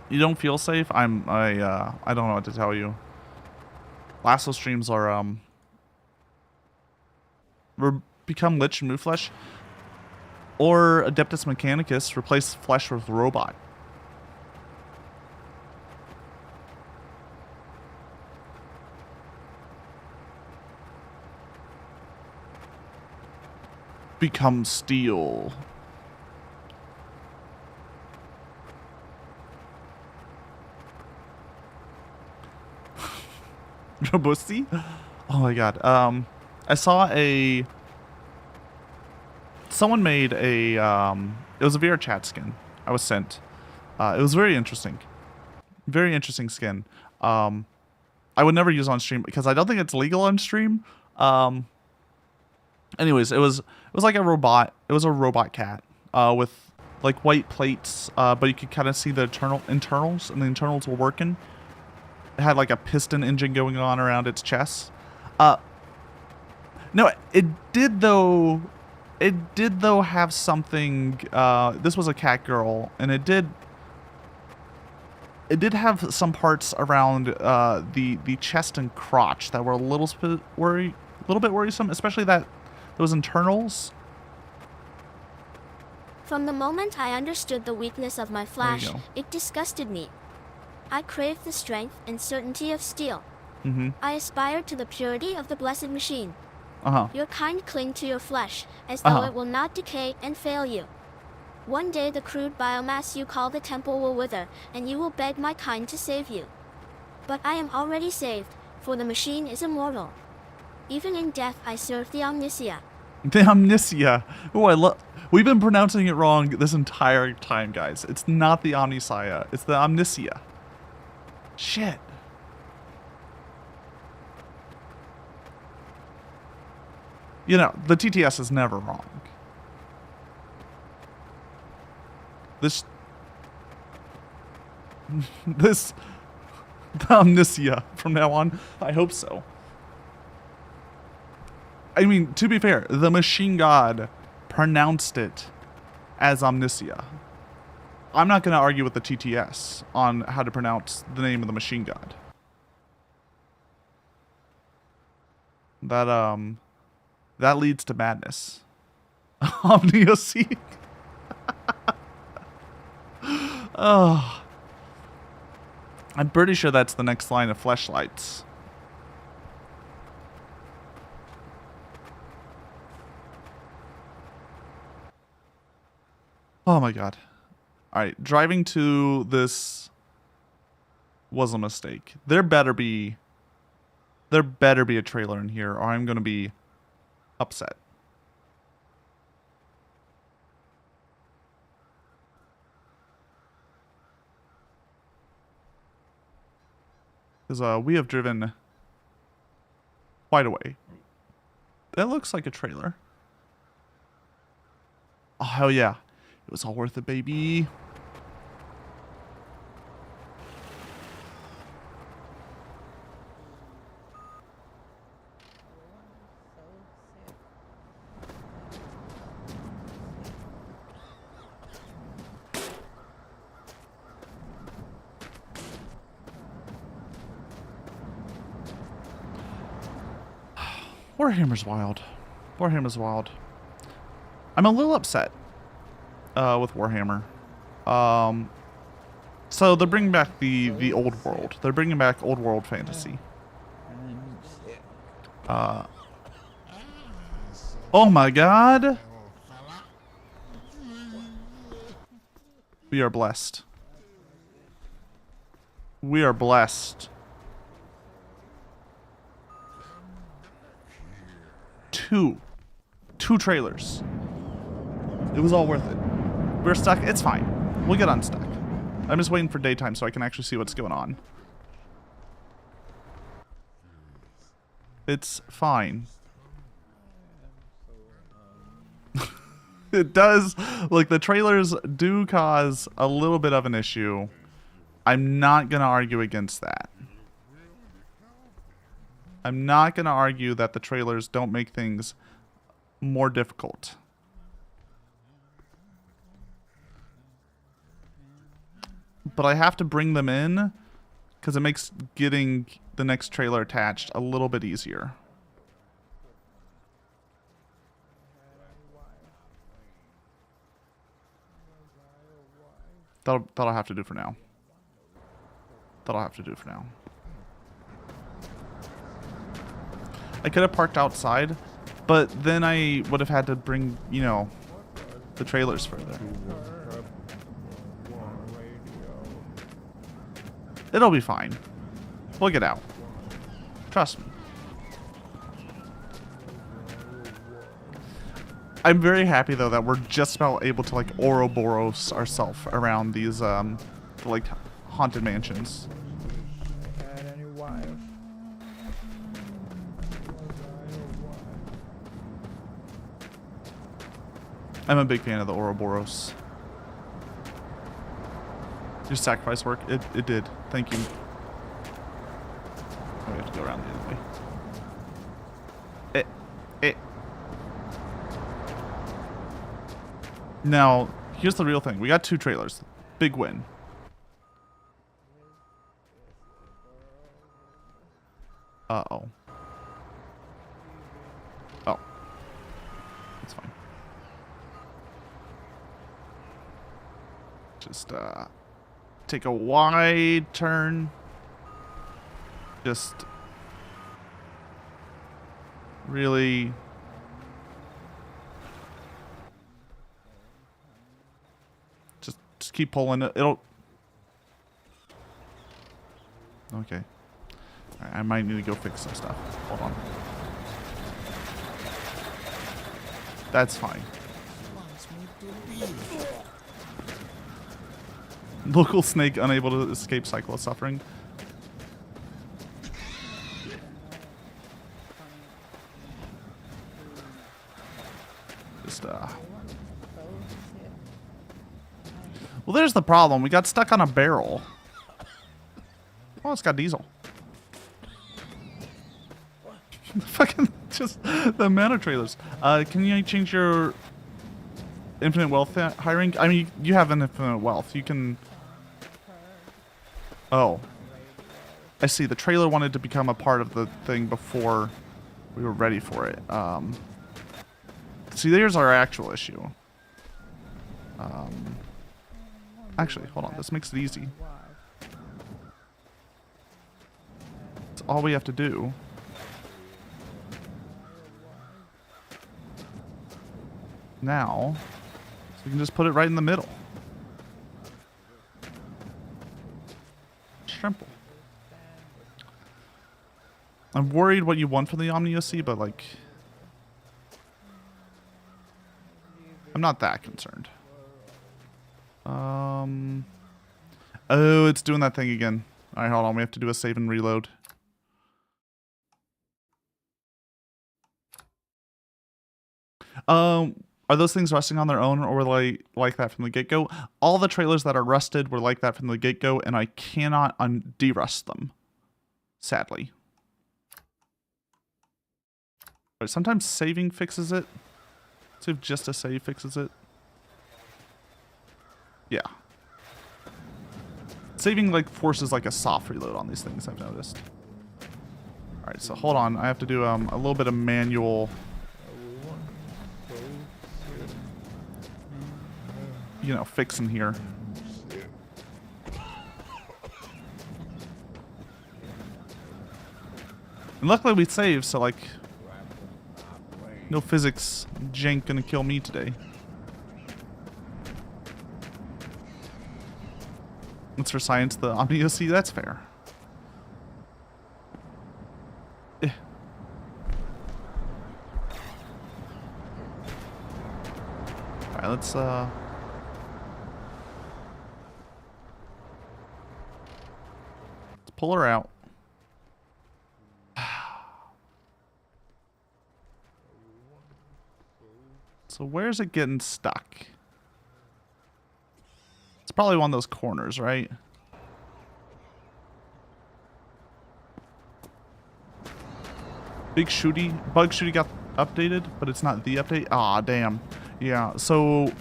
You don't feel safe? I don't know what to tell you. Lasso streams are become Lich and move flesh, or Adeptus Mechanicus, replace flesh with robot. Become steel. Robusti? Oh my god. I saw someone made a it was a VR chat skin I was sent. It was very interesting. Very interesting skin. I would never use on stream because I don't think it's legal on stream. Anyways, it was like a robot. It was a robot cat with like white plates, but you could kind of see the internals, and the internals were working. It had like a piston engine going on around its chest. No, it did though have something. This was a cat girl, and it did have some parts around the chest and crotch that were a little bit worrisome, especially those internals. From the moment I understood the weakness of my flash, it disgusted me. I craved the strength and certainty of steel. I aspired to the purity of the blessed machine. Your kind cling to your flesh, as though it will not decay and fail you. One day the crude biomass you call the temple will wither, and you will beg my kind to save you. But I am already saved, for the machine is immortal. Even in death I serve the Omnisia. The Omnisia. Oh, we've been pronouncing it wrong this entire time, guys. It's not the Omnisia. It's the Omnisia. Shit. You know, the TTS is never wrong. The Omnisia from now on. I hope so. I mean, to be fair, the machine god pronounced it as Omnisia. I'm not going to argue with the TTS on how to pronounce the name of the machine god. That leads to madness. Omnioseek. Oh. I'm pretty sure that's the next line of Fleshlights. Oh my god. Alright, driving to this was a mistake. There better be a trailer in here or I'm gonna be upset. Because we have driven quite a way. That looks like a trailer. Oh, hell yeah. It was all worth it, baby. Warhammer's wild. Warhammer's wild. I'm a little upset with Warhammer. So they're bringing back the old world. They're bringing back old world fantasy. Oh my god. We are blessed. We are blessed. Two trailers. It was all worth it. We're stuck. It's fine. We'll get unstuck. I'm just waiting for daytime so I can actually see what's going on. It's fine. It does. Like, the trailers do cause a little bit of an issue. I'm not going to argue against that. I'm not going to argue that the trailers don't make things more difficult. But I have to bring them in because it makes getting the next trailer attached a little bit easier. That'll have to do for now. That'll have to do for now. I could have parked outside, but then I would have had to bring, you know, the trailers further. It'll be fine. We'll get out. Trust me. I'm very happy though that we're just about able to like Ouroboros ourselves around these the, like haunted mansions. I'm a big fan of the Ouroboros. Your sacrifice work? It did. Thank you. Oh, we have to go around the other way. Now, here's the real thing. We got 2 trailers. Big win. Uh-oh. Oh. That's fine. Just, take a wide turn. Just really just keep pulling it. It'll okay. All right, I might need to go fix some stuff. Hold on. That's fine. Local snake unable to escape cycle of suffering. Just well, there's the problem. We got stuck on a barrel. Oh, it's got diesel. Fucking just the amount of trailers. Can you change your infinite wealth hiring? I mean, you have an infinite wealth. You can. Oh. I see. The trailer wanted to become a part of the thing before we were ready for it. See, there's our actual issue. Actually, hold on. This makes it easy. It's all we have to do. Now, We can just put it right in the middle. Simple. I'm worried what you want from the Omni OC, but like, I'm not that concerned. Oh, it's doing that thing again. All right, hold on. We have to do a save and reload. Are those things rusting on their own, or were they like that from the get-go? All the trailers that are rusted were like that from the get-go, and I cannot derust them, sadly. But sometimes saving fixes it. See if just a save fixes it. Yeah. Saving like forces like a soft reload on these things, I've noticed. Alright, so hold on. I have to do a little bit of manual, you know, fixing here. And luckily we saved, so like, no physics jank gonna kill me today. It's for science, the Omni OC, that's fair. Eh. Alright, let's pull her out. So where's it getting stuck? It's probably one of those corners, right? Bug Shooty got updated, but it's not the update. Ah, damn. Yeah, so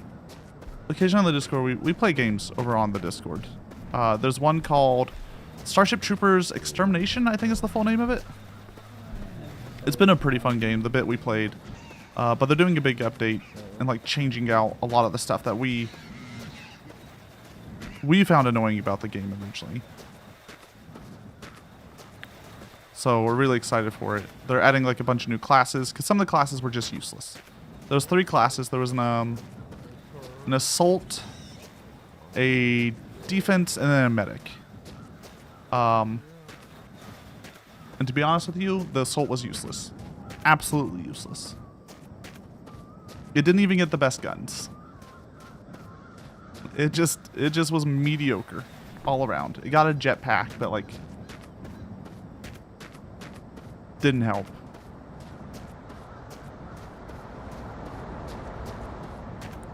occasionally on the Discord, we play games over on the Discord. There's one called Starship Troopers Extermination, I think is the full name of it. It's been a pretty fun game, the bit we played. But they're doing a big update and like changing out a lot of the stuff that we found annoying about the game originally. So we're really excited for it. They're adding like a bunch of new classes because some of the classes were just useless. There was 3 classes. There was an assault, a defense, and then a medic. And to be honest with you, the assault was useless. Absolutely useless. It didn't even get the best guns. It just was mediocre all around. It got a jetpack, but like didn't help.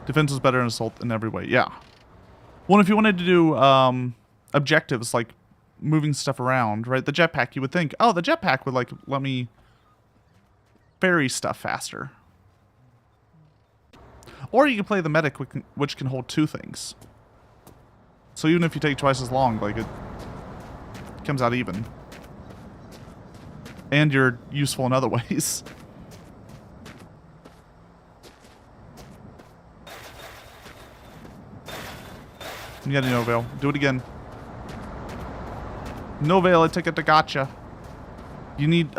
Defense was better than assault in every way. Yeah. Well, if you wanted to do objectives like moving stuff around, right? The jetpack, you would think, oh, the jetpack would like let me ferry stuff faster. Or you can play the medic, which can hold 2 things. So even if you take twice as long, like it comes out even. And you're useful in other ways. You got no veil. Do it again. No veil, a ticket to gotcha. You need,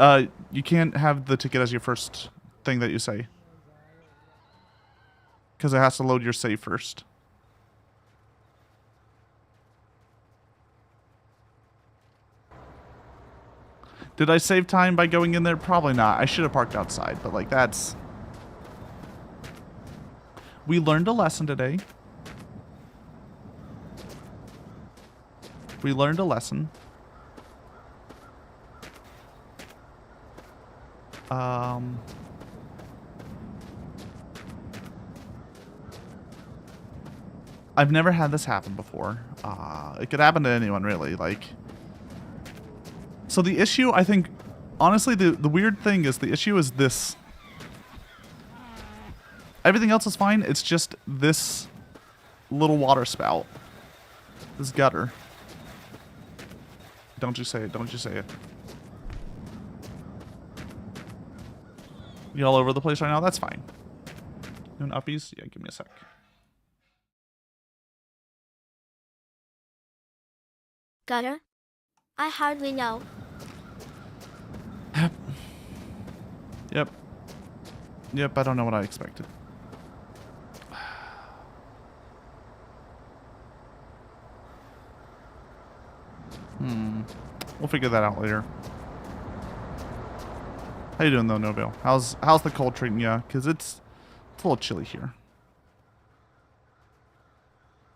you can't have the ticket as your first thing that you say. Because it has to load your save first. Did I save time by going in there? Probably not. I should have parked outside, but like that's... We learned a lesson today. We learned a lesson. I've never had this happen before. It could happen to anyone, really. Like, so the issue, I think, honestly, the weird thing is the issue is this. Everything else is fine. It's just this little water spout. This gutter. Don't you say it. Don't you say it. You all over the place right now? That's fine. Doing uppies? Yeah, give me a sec. Gutter? I hardly know. Yep. Yep, I don't know what I expected. We'll figure that out later. How you doing though, Noville? How's the cold treating you? Because it's a little chilly here.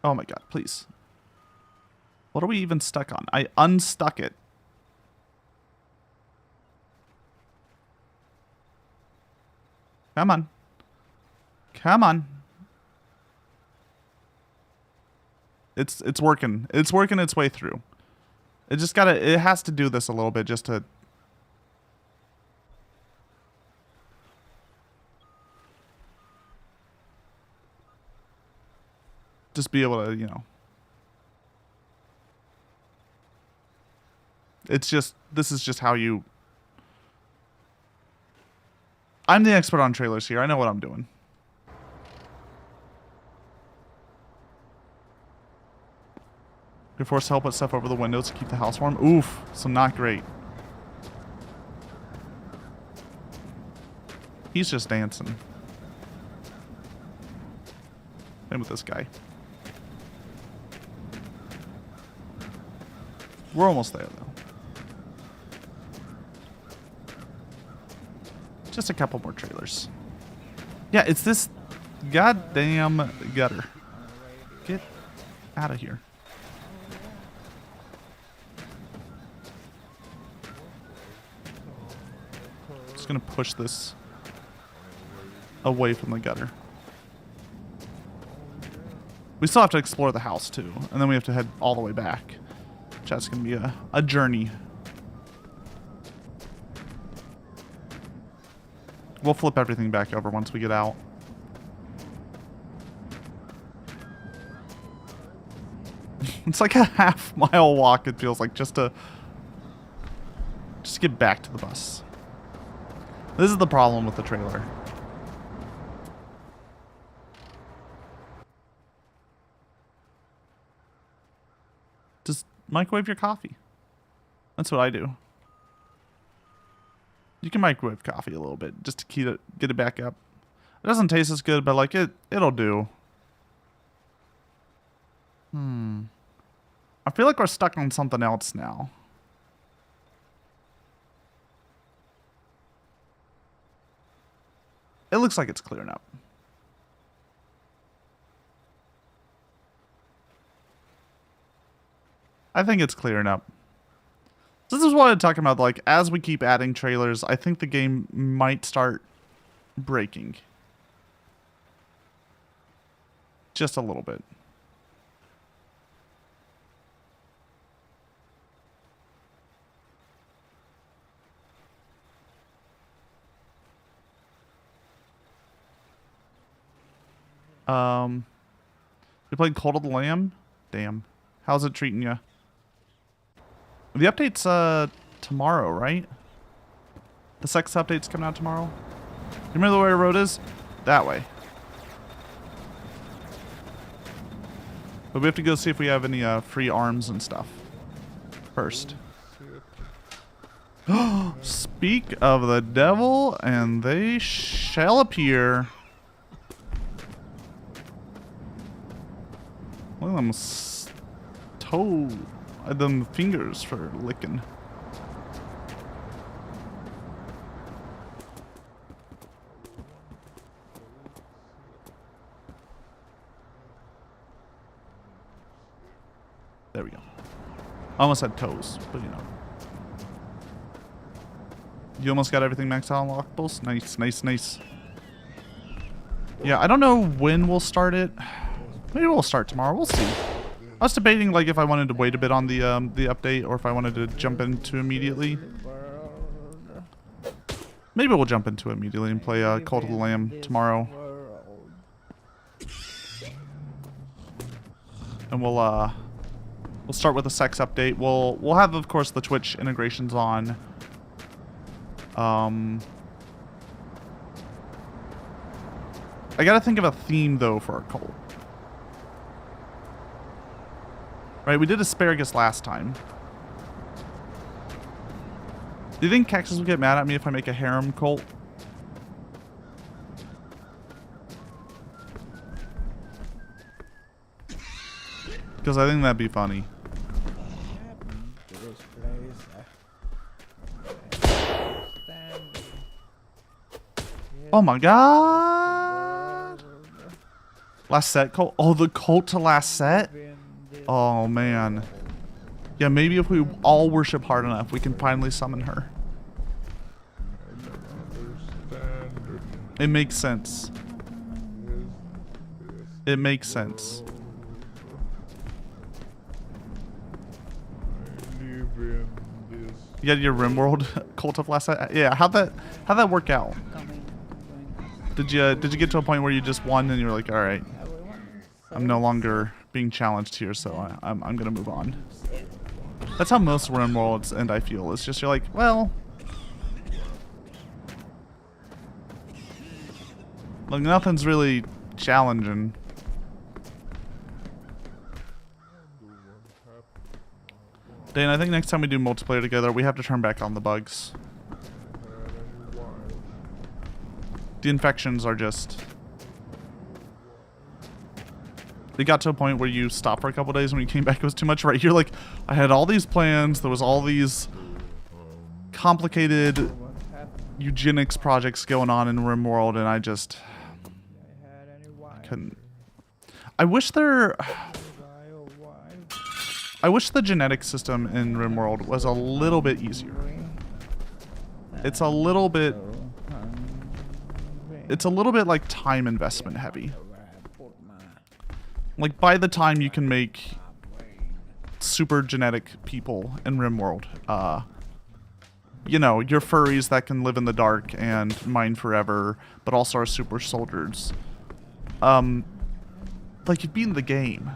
Oh my god, please. What are we even stuck on? I unstuck it. Come on. Come on. It's working. It's working its way through. It has to do this a little bit just to be able to, you know. This is just how you... I'm the expert on trailers here. I know what I'm doing. You're forced to help put stuff over the windows to keep the house warm. Oof, so not great. He's just dancing. Same with this guy. We're almost there, though. Just a couple more trailers. Yeah, it's this goddamn gutter. Get out of here. Just gonna push this away from the gutter. We still have to explore the house, too. And then we have to head all the way back. That's gonna be a journey. We'll flip everything back over once we get out. It's like a half-mile walk, it feels like, just to get back to the bus. This is the problem with the trailer. Just microwave your coffee. That's what I do. You can microwave coffee a little bit just to get it back up. It doesn't taste as good, but like it'll do. I feel like we're stuck on something else now. It looks like it's clearing up. I think it's clearing up. This is what I'm talking about. Like, as we keep adding trailers, I think the game might start breaking. Just a little bit. You played Cult of the Lamb? Damn. How's it treating you? The update's tomorrow, right? The sex update's coming out tomorrow. You remember the way the road is? That way. But we have to go see if we have any free arms and stuff first. Speak of the devil, and they shall appear. Look at them fingers for licking. There we go. I almost had toes, but you know. You almost got everything maxed out on unlockables? Nice, nice, nice. Yeah, I don't know when we'll start it. Maybe we'll start tomorrow. We'll see. I was debating like if I wanted to wait a bit on the update or if I wanted to jump into immediately. Maybe we'll jump into it immediately and play Cult of the Lamb tomorrow. And we'll start with the sex update. We'll have, of course, the Twitch integrations on. I gotta think of a theme though for our cult. Right, we did asparagus last time. Do you think Cactus will get mad at me if I make a harem cult? Because I think that'd be funny. Oh my god! Last set cult? Oh, the cult to last set? Oh man. Yeah, maybe if we all worship hard enough, we can finally summon her. It makes sense. It makes sense. You got your RimWorld cult of last set? Yeah, how'd that work out? Did you get to a point where you just won and you were like, all right, I'm no longer being challenged here, so I'm gonna move on. That's how most RimWorlds end, I feel. It's just you're like, well, like nothing's really challenging. Dane, I think next time we do multiplayer together, we have to turn back on the bugs. The infections are just... It got to a point where you stopped for a couple days when you came back, it was too much, right? You're like, I had all these plans, there was all these complicated eugenics projects going on in RimWorld, and I just couldn't. I wish the genetic system in RimWorld was a little bit easier. It's a little bit like time investment heavy. Like by the time you can make super genetic people in RimWorld, you know, your furries that can live in the dark and mine forever, but also are super soldiers. Like you'd be in the game.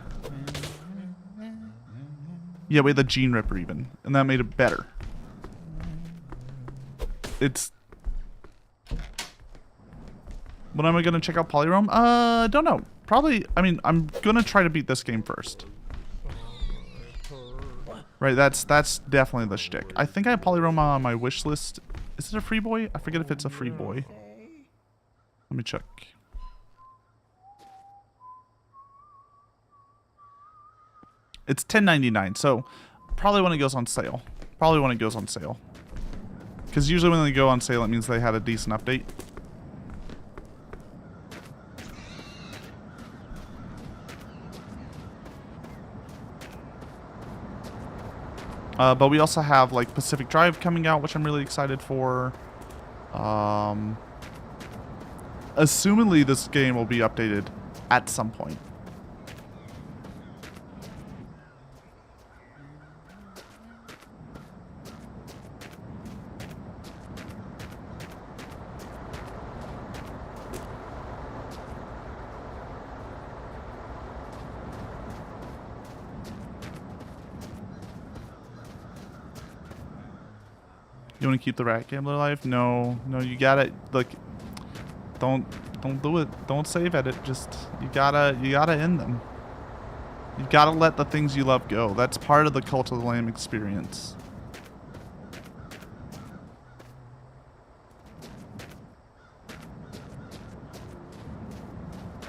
Yeah, we had the Gene Ripper even, and that made it better. It's... When am I going to check out Polyroam? Don't know. Probably, I mean, I'm going to try to beat this game first. Right, that's definitely the shtick. I think I have Polyroam on my wish list. Is it a free boy? I forget if it's a free boy. Let me check. It's $10.99, so probably when it goes on sale. Probably when it goes on sale. Because usually when they go on sale, it means they had a decent update. But we also have like Pacific Drive coming out, which I'm really excited for. Assumingly this game will be updated at some point. You want to keep the rat gambler alive? No, you gotta, like, don't do it. Don't save edit. Just, you gotta end them. You gotta let the things you love go. That's part of the Cult of the Lamb experience.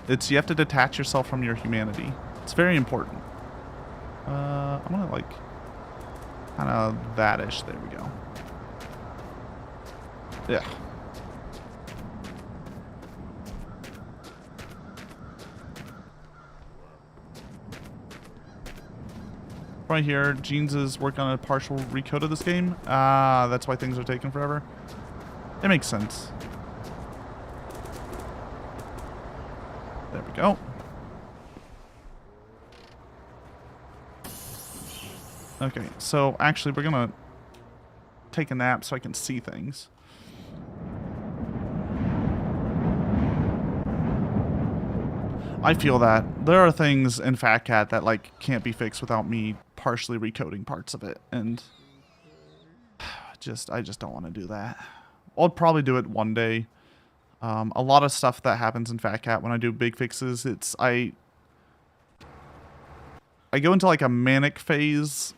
You have to detach yourself from your humanity. It's very important. I'm gonna like, kind of that-ish. There we go. Yeah. Right here, Jeans is working on a partial recode of this game. That's why things are taking forever. It makes sense. There we go. Okay, so actually we're gonna take a nap so I can see things. I feel that there are things in Fat Cat that like can't be fixed without me partially recoding parts of it, and I just don't want to do that. I'll probably do it one day. A lot of stuff that happens in Fat Cat when I do big fixes, I go into like a manic phase,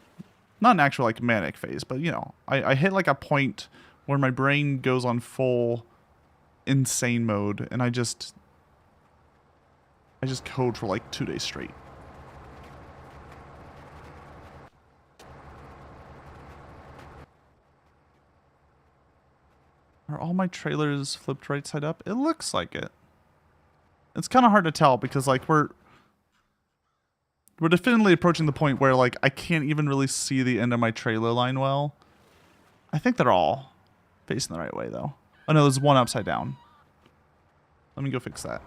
not an actual like manic phase, but you know, I hit like a point where my brain goes on full insane mode, and I just code for like 2 days straight. Are all my trailers flipped right side up? It looks like it. It's kind of hard to tell because like we're definitely approaching the point where like I can't even really see the end of my trailer line well. I think they're all facing the right way though. Oh no, there's one upside down. Let me go fix that.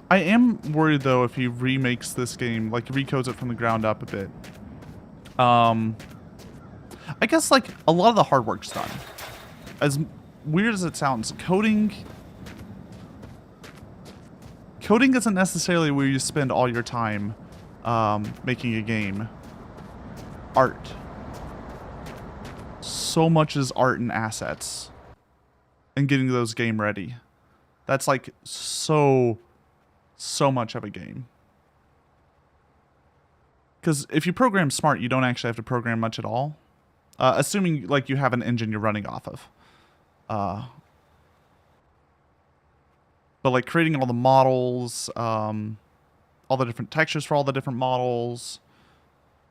I am worried though if he remakes this game, like recodes it from the ground up a bit. I guess like a lot of the hard work's done. As weird as it sounds, coding isn't necessarily where you spend all your time making a game. Art. So much is art and assets. And getting those game ready. That's like so much of a game. Because if you program smart, you don't actually have to program much at all. Assuming like you have an engine you're running off of. But like creating all the models, all the different textures for all the different models,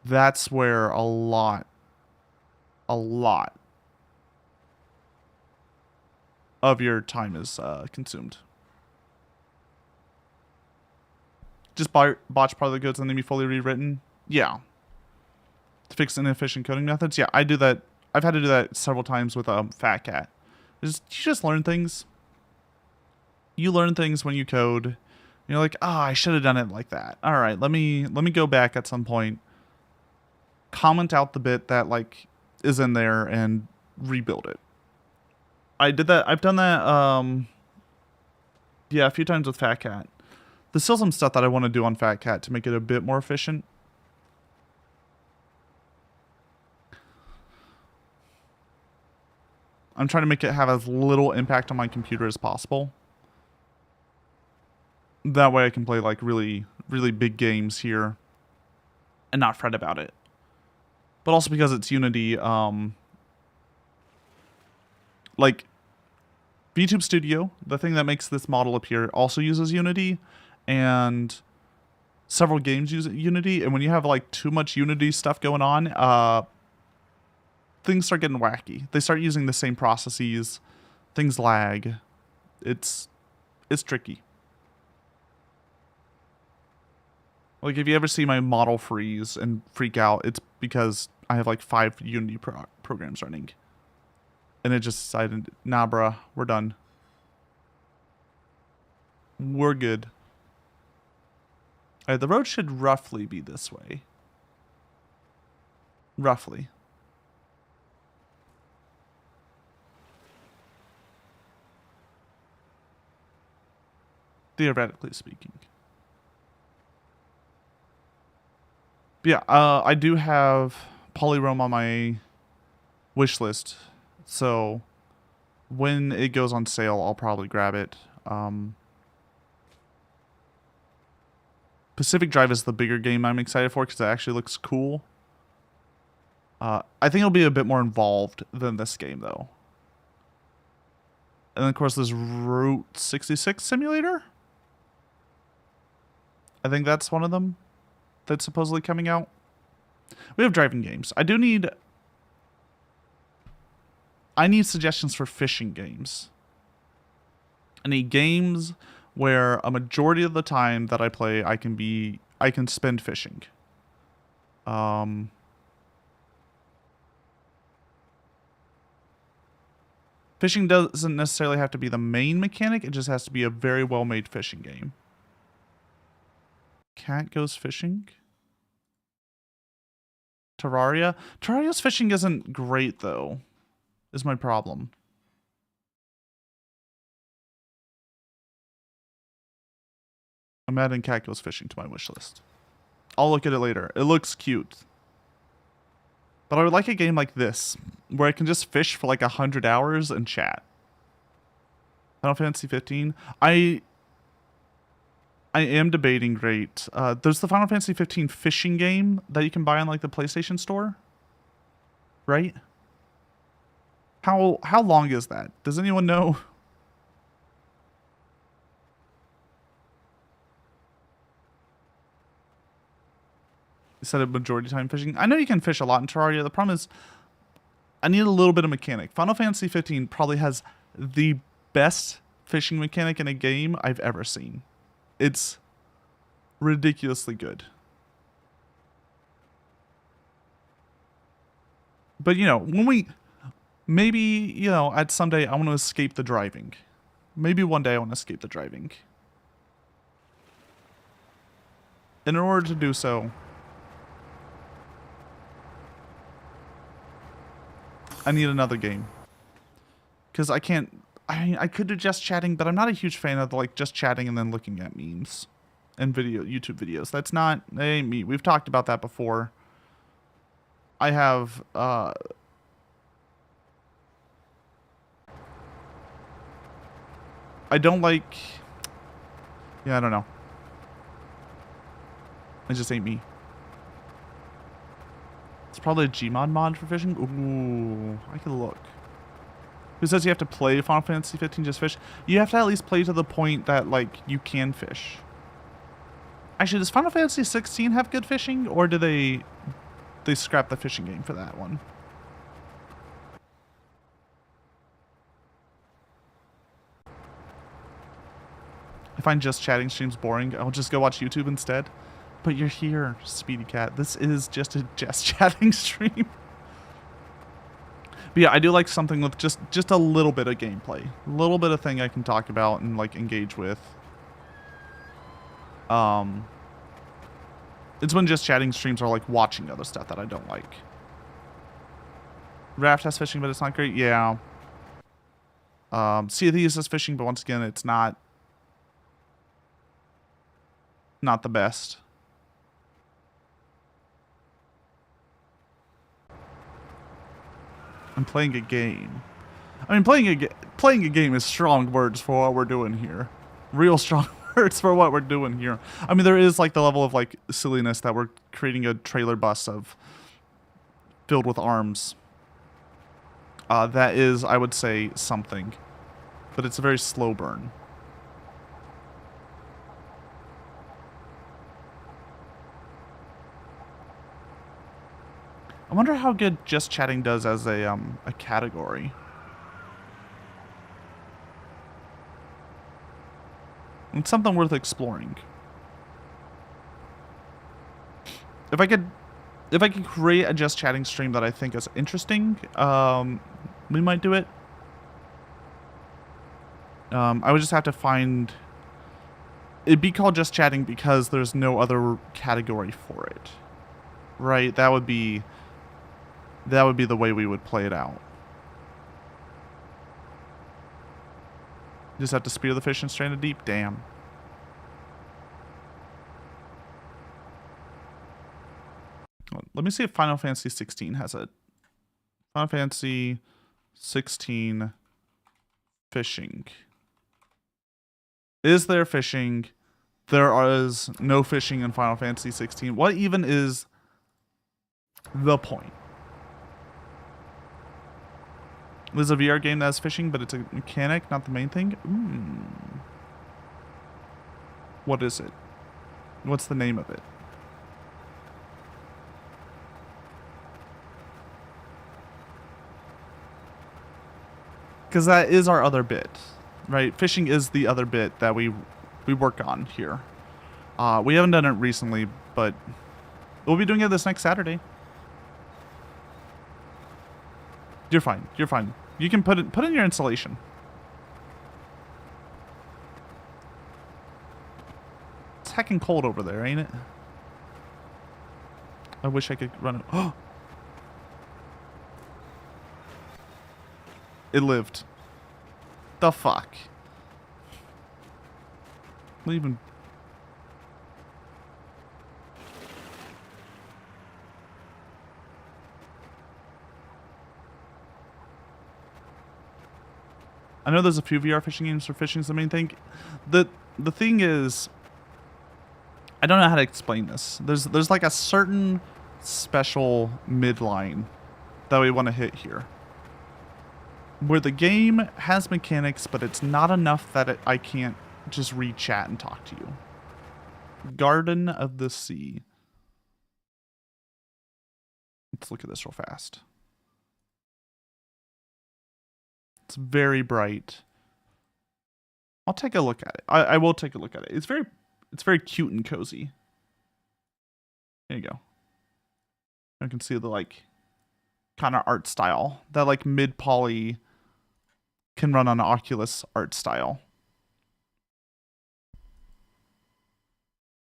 that's where a lot of your time is consumed. Just botch part of the codes and then be fully rewritten? Yeah. To fix inefficient coding methods? Yeah, I do that. I've had to do that several times with Fat Cat. You just learn things. You learn things when you code. You're like, I should have done it like that. All right, let me go back at some point, comment out the bit that like is in there and rebuild it. I did that. I've done that. Yeah, a few times with Fat Cat. There's still some stuff that I want to do on Fat Cat to make it a bit more efficient. I'm trying to make it have as little impact on my computer as possible. That way I can play like really, really big games here and not fret about it. But also because it's Unity, like VTube Studio, the thing that makes this model appear, also uses Unity, and several games use Unity. And when you have like too much Unity stuff going on, things start getting wacky. They start using the same processes. Things lag. It's tricky. Like if you ever see my model freeze and freak out, it's because I have like 5 Unity programs running. And it just decided, nah, bruh, we're done. We're good. Alright, the road should roughly be this way. Roughly. Theoretically speaking. But yeah, I do have Polyroam on my wish list. So when it goes on sale, I'll probably grab it. Pacific Drive is the bigger game I'm excited for because it actually looks cool. I think it'll be a bit more involved than this game, though. And then, of course, there's Route 66 Simulator. I think that's one of them that's supposedly coming out. We have driving games. I need suggestions for fishing games. I need games where a majority of the time that I play, I can spend fishing. Fishing doesn't necessarily have to be the main mechanic. It just has to be a very well-made fishing game. Cat goes fishing. Terraria. Terraria's fishing isn't great, though, is my problem. I'm adding Cat Goes Fishing to my wish list. I'll look at it later. It looks cute. But I would like a game like this, where I can just fish for like 100 hours and chat. Final Fantasy 15. I am debating great. There's the Final Fantasy 15 fishing game that you can buy on like the PlayStation Store. Right? How long is that? Does anyone know? instead of majority time fishing. I know you can fish a lot in Terraria. The problem is I need a little bit of mechanic. Final Fantasy 15 probably has the best fishing mechanic in a game I've ever seen. It's ridiculously good. But, you know, when we... Maybe, you know, at someday I want to escape the driving. Maybe one day I want to escape the driving. And in order to do so, I need another game. Because I can't... I could do just chatting, but I'm not a huge fan of, like, just chatting and then looking at memes and YouTube videos. That's not... That ain't me. We've talked about that before. I have... I don't like... Yeah, I don't know. It just ain't me. It's probably a Gmod mod for fishing. Ooh, I could look. Who says you have to play Final Fantasy 15 just fish? You have to at least play to the point that, like, you can fish. Actually, does Final Fantasy 16 have good fishing? Or do they scrap the fishing game for that one? I find just chatting streams boring. I'll just go watch YouTube instead. But you're here, Speedy Cat. This is just a just chatting stream. But yeah, I do like something with just a little bit of gameplay. A little bit of thing I can talk about and like engage with. It's when just chatting streams are like watching other stuff that I don't like. Raft has fishing, but it's not great. Yeah. Sea of Thieves has fishing, but once again, it's not the best. I'm playing a game. I mean, playing a game is strong words for what we're doing here. Real strong words for what we're doing here. I mean, there is like the level of like silliness that we're creating a trailer bus of filled with arms. That is, I would say, something, but it's a very slow burn. I wonder how good just chatting does as a category. It's something worth exploring. If I could create a just chatting stream that I think is interesting, we might do it. I would just have to find... It'd be called just chatting because there's no other category for it. Right? That would be the way we would play it out. Just have to spear the fish in stranded deep? Damn. Let me see if Final Fantasy 16 has a... Final Fantasy 16 fishing. Is there fishing? There is no fishing in Final Fantasy 16. What even is the point? There's a VR game that has fishing, but it's a mechanic, not the main thing. Ooh. What is it? What's the name of it? Because that is our other bit, right? Fishing is the other bit that we work on here. We haven't done it recently, but we'll be doing it this next Saturday. You're fine. You're fine. You can put in your installation. It's heckin' cold over there, ain't it? I wish I could run it. Oh! It lived. The fuck? Leaving. I know there's a few VR fishing games where fishing is the main thing. The thing is, I don't know how to explain this. There's like a certain special midline that we want to hit here, where the game has mechanics, but it's not enough that I can't just read chat and talk to you. Garden of the Sea. Let's look at this real fast. It's very bright. I'll take a look at it. I will take a look at it. It's very cute and cozy. There you go. I can see the like kind of art style. That like mid-poly can run on Oculus art style.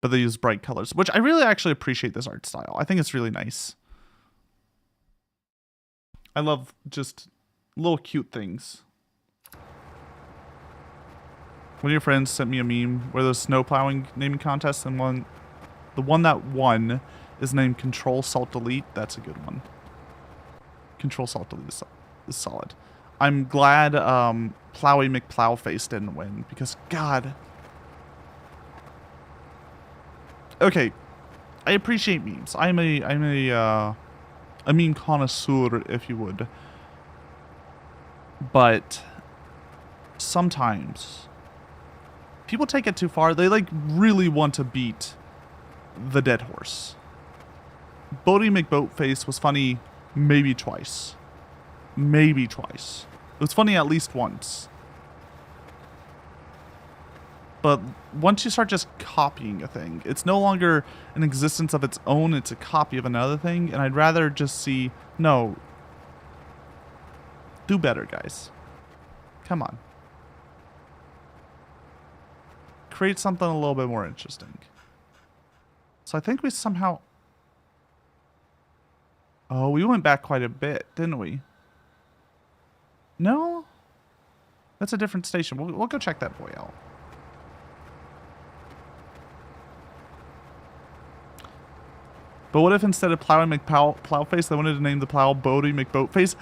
But they use bright colors, which I really actually appreciate this art style. I think it's really nice. I love just little cute things. One of your friends sent me a meme where there's snow plowing naming contest, and the one that won is named Control Salt Delete. That's a good one. Control Salt Delete is solid. I'm glad Plowy McPlowface didn't win because God. Okay, I appreciate memes. I'm a meme connoisseur, if you would. But sometimes people take it too far. They like really want to beat the dead horse. Bodie McBoatface was funny maybe twice. Maybe twice. It was funny at least once. But once you start just copying a thing, it's no longer an existence of its own, it's a copy of another thing, and I'd rather just see, no, do better, guys. Come on. Create something a little bit more interesting. So I think we somehow... Oh, we went back quite a bit, didn't we? No? That's a different station. We'll go check that boy out. But what if instead of Plowy McPlowface, they wanted to name the plow Bodie McBoatface?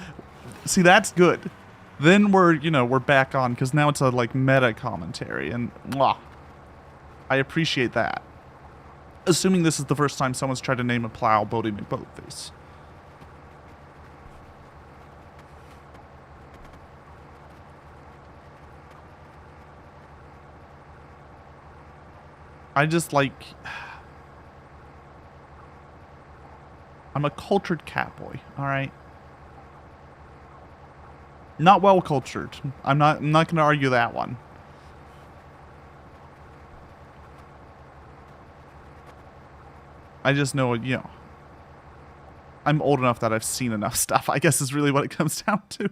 See, that's good. Then we're back on, because now it's a like meta commentary, and I appreciate that. Assuming this is the first time someone's tried to name a plow Bodie McBoatface. I just like... I'm a cultured cat boy, alright? Not well cultured. I'm not gonna argue that one. I just know, I'm old enough that I've seen enough stuff, I guess is really what it comes down to.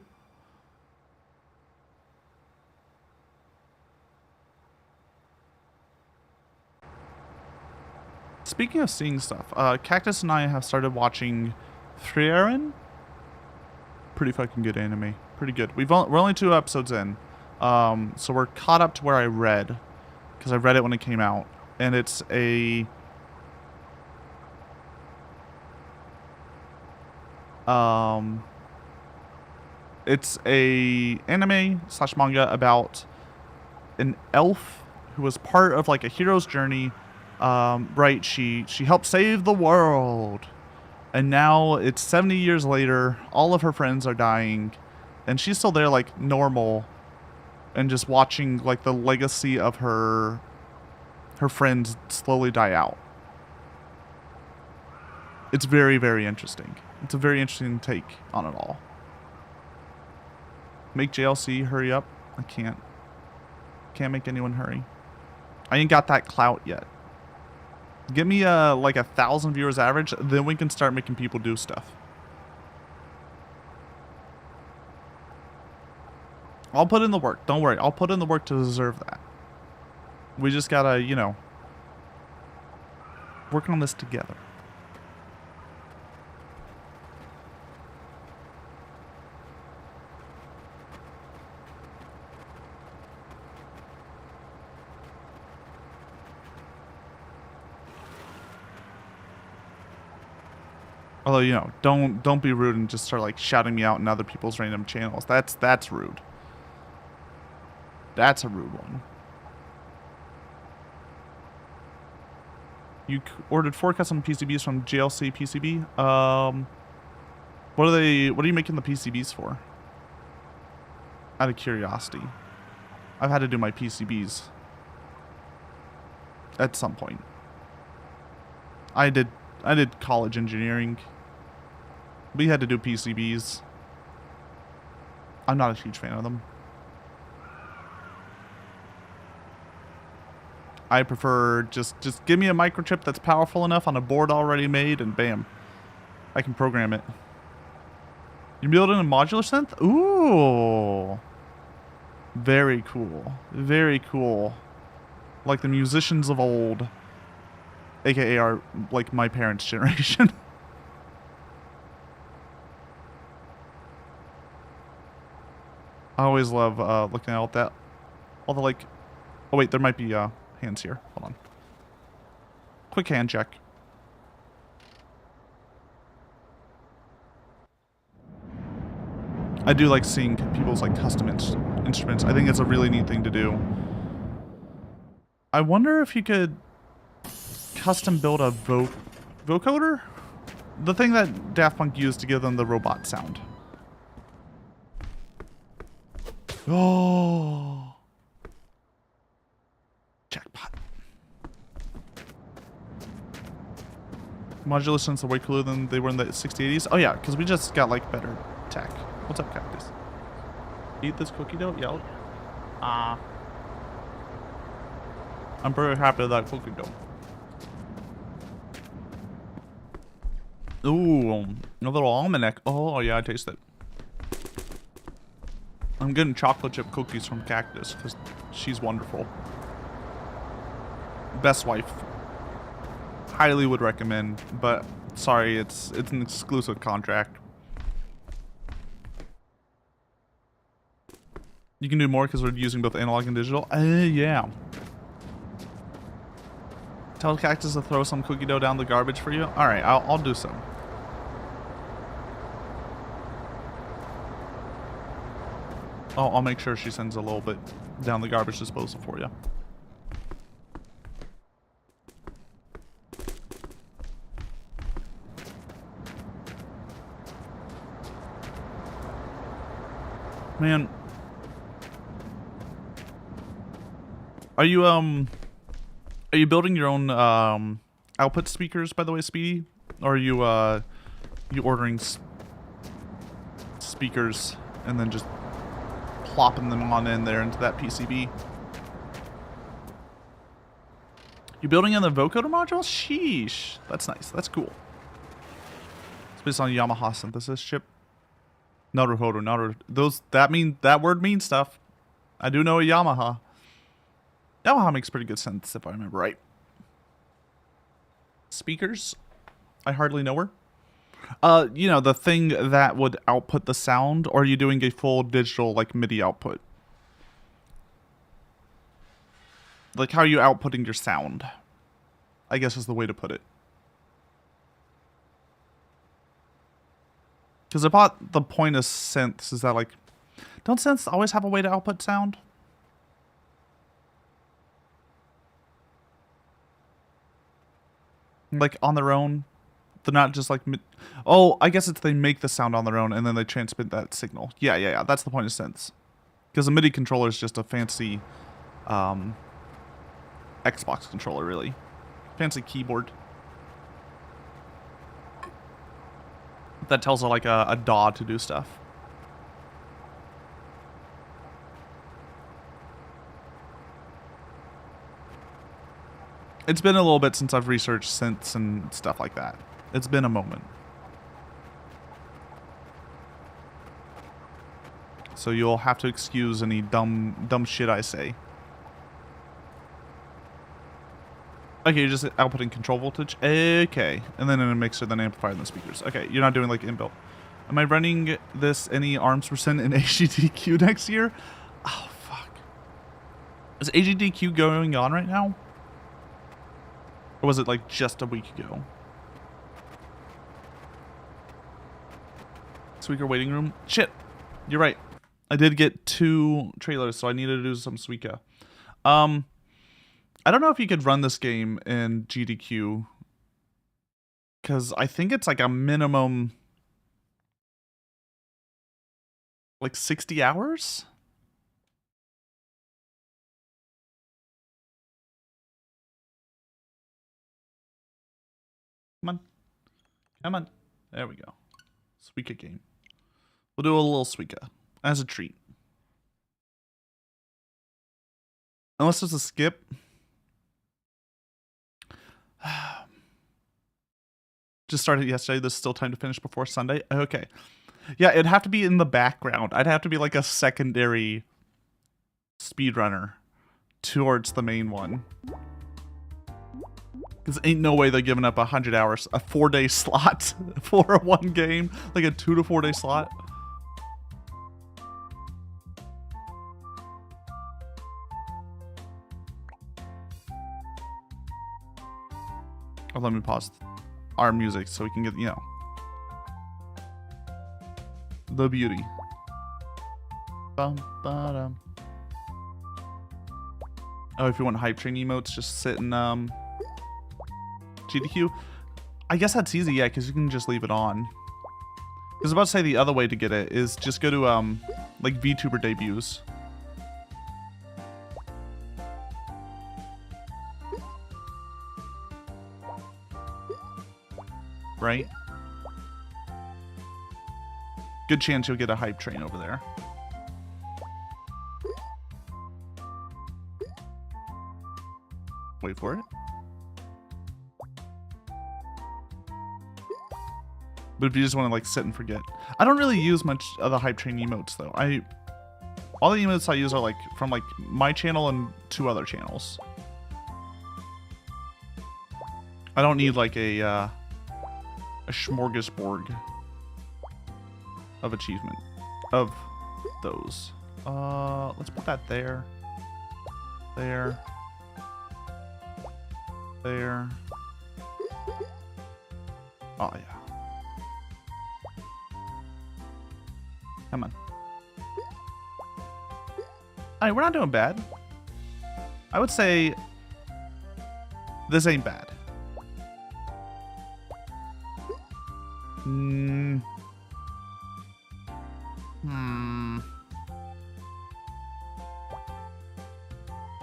Speaking of seeing stuff, Cactus and I have started watching Fri-Tues. Pretty fucking good anime. Pretty good. We're only 2 episodes in. So we're caught up to where I read. Because I read it when it came out. And it's a... It's a anime / manga about an elf who was part of like a hero's journey. Right, she helped save the world, and now it's 70 years later, all of her friends are dying, and she's still there like normal, and just watching like the legacy of her friends slowly die out. It's very, very interesting. It's a very interesting take on it all. Make JLC hurry up. I can't make anyone hurry. I ain't got that clout yet. Give me like 1,000 viewers average, then we can start making people do stuff. I'll put in the work. Don't worry. I'll put in the work to deserve that. We just gotta, work on this together. Although, don't be rude and just start like shouting me out in other people's random channels. That's rude. That's a rude one. You ordered 4 custom PCBs from JLC PCB. What are you making the PCBs for? Out of curiosity. I've had to do my PCBs at some point. I did college engineering. We had to do PCBs. I'm not a huge fan of them. I prefer just give me a microchip that's powerful enough on a board already made, and bam, I can program it. You're building a modular synth? Ooh. Very cool. Very cool. Like the musicians of old. AKA our, like, my parents' generation. I always love looking at all the, like... Oh wait, there might be hands here. Hold on. Quick hand check. I do like seeing people's, like, custom instruments. I think it's a really neat thing to do. I wonder if you could custom build a vocoder? The thing that Daft Punk used to give them the robot sound. Oh. Jackpot. Modular synths are way cooler than they were in the 60s, 80s. Oh yeah, because we just got, like, better tech. What's up, Cactus? Eat this cookie dough? Yeah. I'm very happy with that cookie dough. Ooh, a little almanac. Oh yeah, I taste it. I'm getting chocolate chip cookies from Cactus because she's wonderful. Best wife. Highly would recommend, but sorry, it's an exclusive contract. You can do more because we're using both analog and digital. Yeah. Tell Cactus to throw some cookie dough down the garbage for you. All right, I'll do some. I'll make sure she sends a little bit down the garbage disposal for you. Man. Are you building your own output speakers, by the way, Speedy? Or are you ordering speakers and then just plopping them on in there into that PCB? You building in the vocoder module? Sheesh. That's nice. That's cool. It's based on a Yamaha synthesis chip. Naruhodo. That word means stuff. I do know a Yamaha. Yamaha makes pretty good sense if I remember right. Speakers? I hardly know her. You know, the thing that would output the sound, or are you doing a full digital, like, MIDI output? Like, how are you outputting your sound? I guess is the way to put it. Because I thought the point of synths is that, like, don't synths always have a way to output sound? Like, on their own? They're not just like... Oh, I guess it's they make the sound on their own and then they transmit that signal. Yeah. That's the point of synths. Because a MIDI controller is just a fancy Xbox controller, really. Fancy keyboard. That tells her, like, a DAW to do stuff. It's been a little bit since I've researched synths and stuff like that. It's been a moment. So you'll have to excuse any dumb shit I say. Okay, you're just outputting control voltage? Okay. And then in a mixer, then amplifier, then speakers. Okay, you're not doing, like, inbuilt. Am I running this any ARMS percent in AGDQ next year? Oh, fuck. Is AGDQ going on right now? Or was it, like, just a week ago? Suika waiting room? Shit. You're right. I did get 2 trailers, so I needed to do some Suika. I don't know if you could run this game in GDQ. Because I think it's, like, a minimum... like, 60 hours? Come on. Come on. There we go. Suika game. We'll do a little Suika as a treat. Unless there's a skip. Just started yesterday. There's still time to finish before Sunday. Okay. Yeah, it'd have to be in the background. I'd have to be like a secondary speedrunner towards the main one. Because ain't no way they're giving up 100 hours, a 4-day slot for one game. Like a 2 to 4 day slot. Oh, let me pause our music so we can get, you know, the beauty. Bum, ba-dum. Oh, if you want hype train emotes, just sit in GDQ. I guess that's easy, yeah, because you can just leave it on. I was about to say the other way to get it is just go to like VTuber debuts. Right? Good chance you'll get a hype train over there. Wait for it. But if you just want to like sit and forget. I don't really use much of the hype train emotes though. All the emotes I use are like from like my channel and 2 other channels. I don't need like a smorgasbord of achievement of those. Let's put that there. There. There. Oh yeah. Come on. Alright, we're not doing bad. I would say this ain't bad.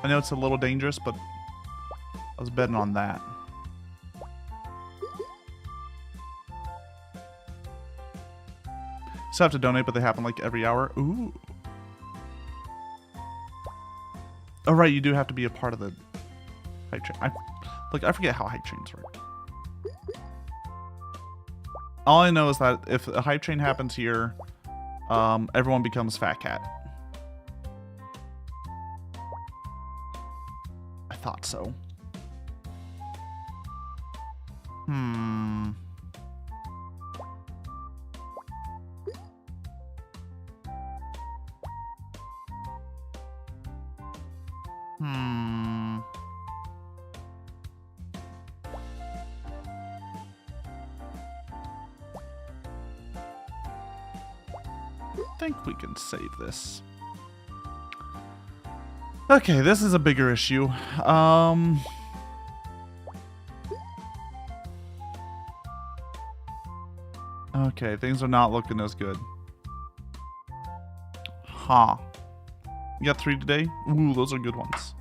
I know it's a little dangerous, but I was betting on that. Still have to donate, but they happen like every hour. Ooh. Oh, right, you do have to be a part of the hype train. I forget how hype trains work. All I know is that if a hype train happens here, everyone becomes Fat Cat. I thought so. I think we can save this. Okay, this is a bigger issue. Okay, things are not looking as good. Huh. You got 3 today? Ooh, those are good ones.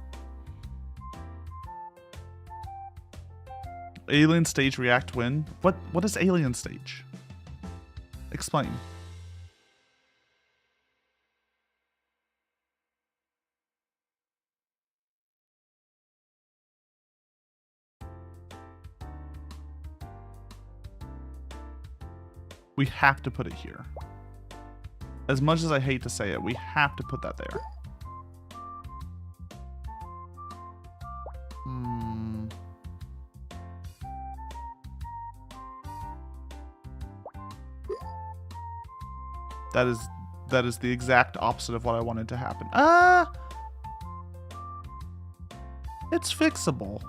Alien stage react win. What is alien stage? Explain. We have to put it here. As much as I hate to say it, we have to put that there. That is the exact opposite of what I wanted to happen. It's fixable.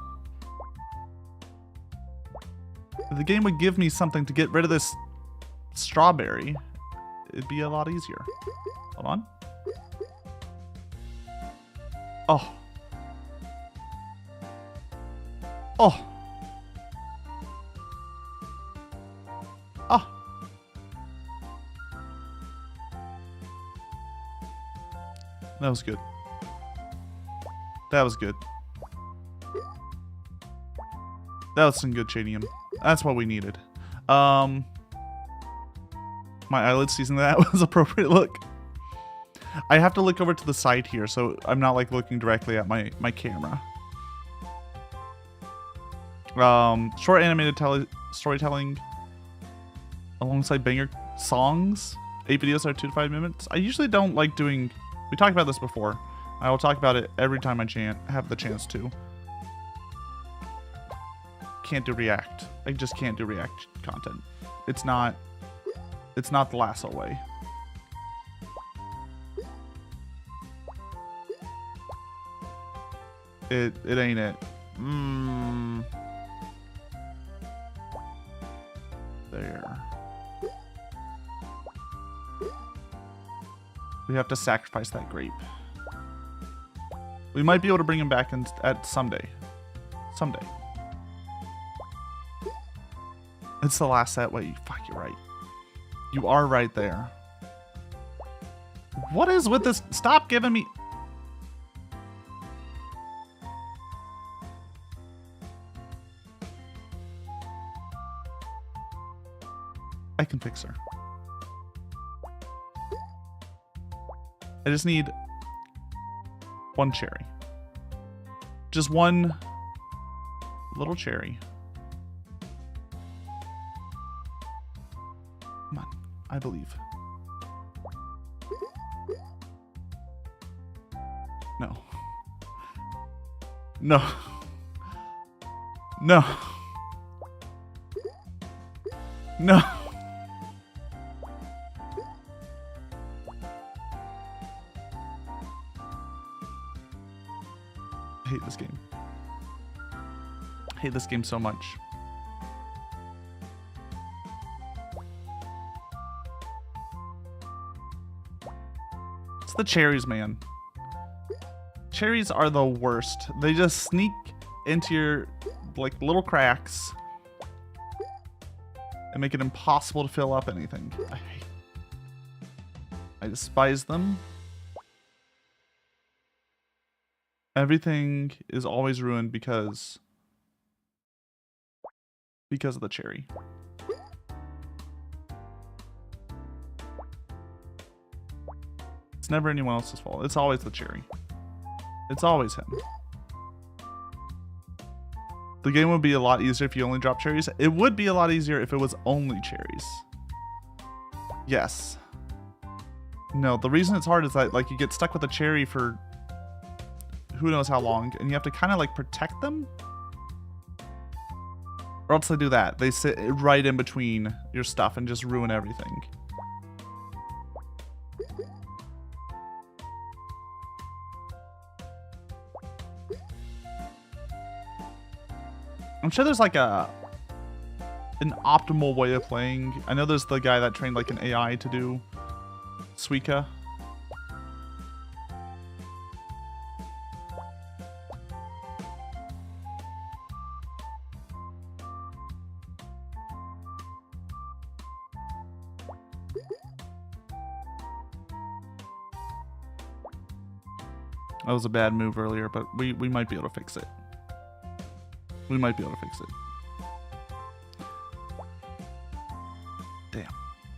If the game would give me something to get rid of this strawberry, it'd be a lot easier. Hold on. Oh. Oh. Oh. That was good. That was good. That was some good shadium. That's what we needed. my eyelids seizing that was appropriate look. I have to look over to the side here, so I'm not like looking directly at my camera. Short animated storytelling alongside banger songs. 8 videos are 2 to 5 minutes. I usually don't like doing. We talked about this before. I will talk about it every time I have the chance to. Can't do react. I just can't do react content. It's not the Lasso way. It ain't it. There. We have to sacrifice that grape. We might be able to bring him back at someday. Someday. It's the last set. Wait, fuck, you're right. You are right there. What is with this? Stop giving me... I can fix her. I just need one cherry. Just one little cherry. Come on, I believe. No. No. No. No. I hate this game. I hate this game so much. It's the cherries, man. Cherries are the worst. They just sneak into your like little cracks and make it impossible to fill up anything. I despise them. Everything is always ruined because of the cherry. It's never anyone else's fault. It's always the cherry. It's always him. The game would be a lot easier if you only drop cherries. It would be a lot easier if it was only cherries. Yes. No, the reason it's hard is that like you get stuck with a cherry for who knows how long, and you have to kind of like protect them. Or else they do that. They sit right in between your stuff and just ruin everything. I'm sure there's like an optimal way of playing. I know there's the guy that trained like an AI to do Suika. That was a bad move earlier, but we might be able to fix it. We might be able to fix it. Damn.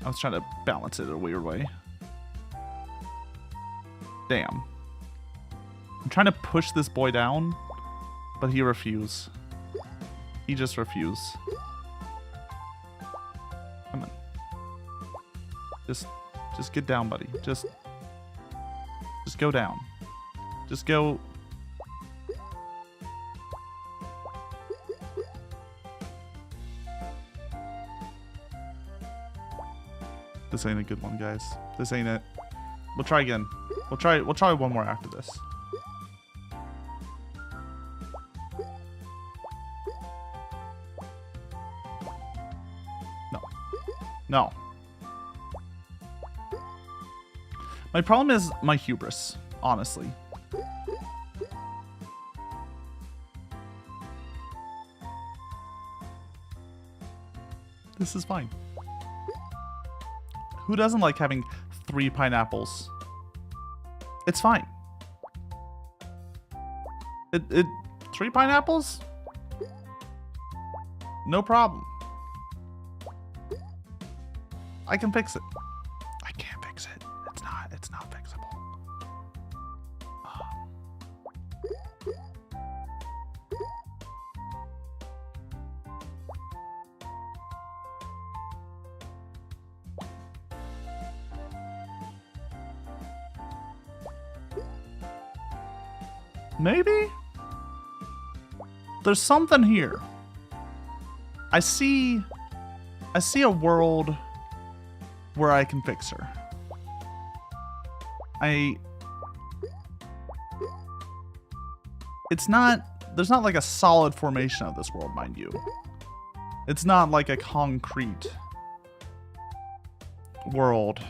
I was trying to balance it a weird way. Damn. I'm trying to push this boy down, but he refused. He just refused. Come on. Just get down, buddy. Just go down. Just go. This ain't a good one, guys. This ain't it. We'll try again. We'll try one more after this. No. No. My problem is my hubris, honestly. This is fine. Who doesn't like having 3 pineapples? It's fine. 3 pineapples? No problem. I can fix it. Maybe? There's something here. I see a world where I can fix her. There's not like a solid formation of this world, mind you. It's not like a concrete world.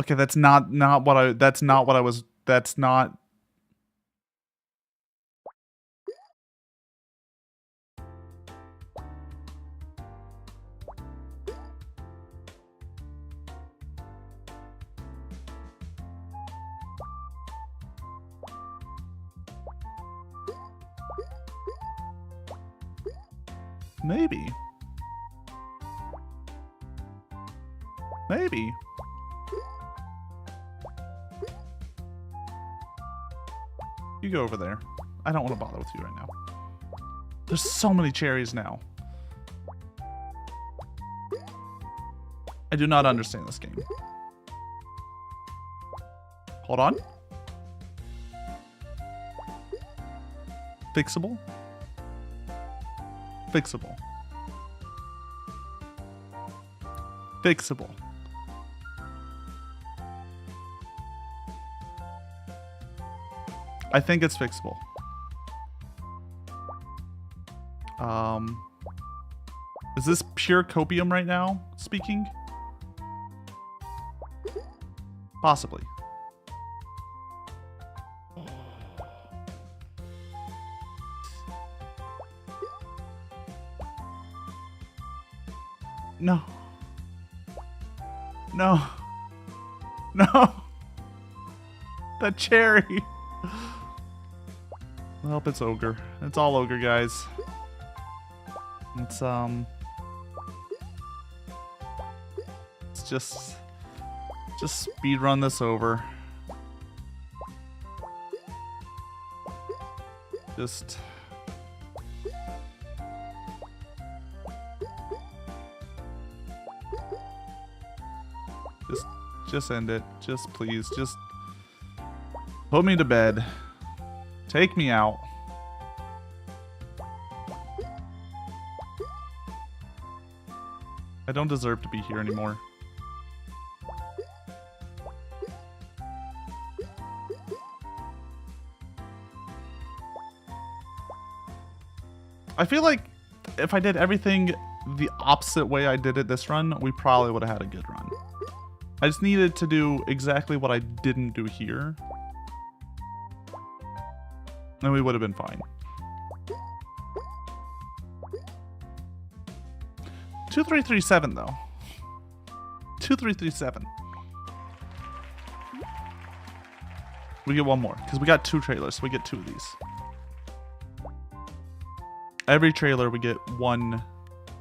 Okay, that's not what I was. That's not. Maybe. Maybe. You go over there. I don't want to bother with you right now. There's so many cherries now. I do not understand this game. Hold on. Fixable. Fixable. Fixable. I think it's fixable. Is this pure copium right now speaking? Possibly. No. No. No. The cherry. Well, it's ogre. It's all ogre, guys. It's just speed run this over. Just end it. Just please, just put me to bed. Take me out. I don't deserve to be here anymore. I feel like if I did everything the opposite way I did it this run, we probably would have had a good run. I just needed to do exactly what I didn't do here. And we would have been fine. 2337 though. 2337. We get one more because we got 2 trailers, so we get 2 of these. Every trailer we get one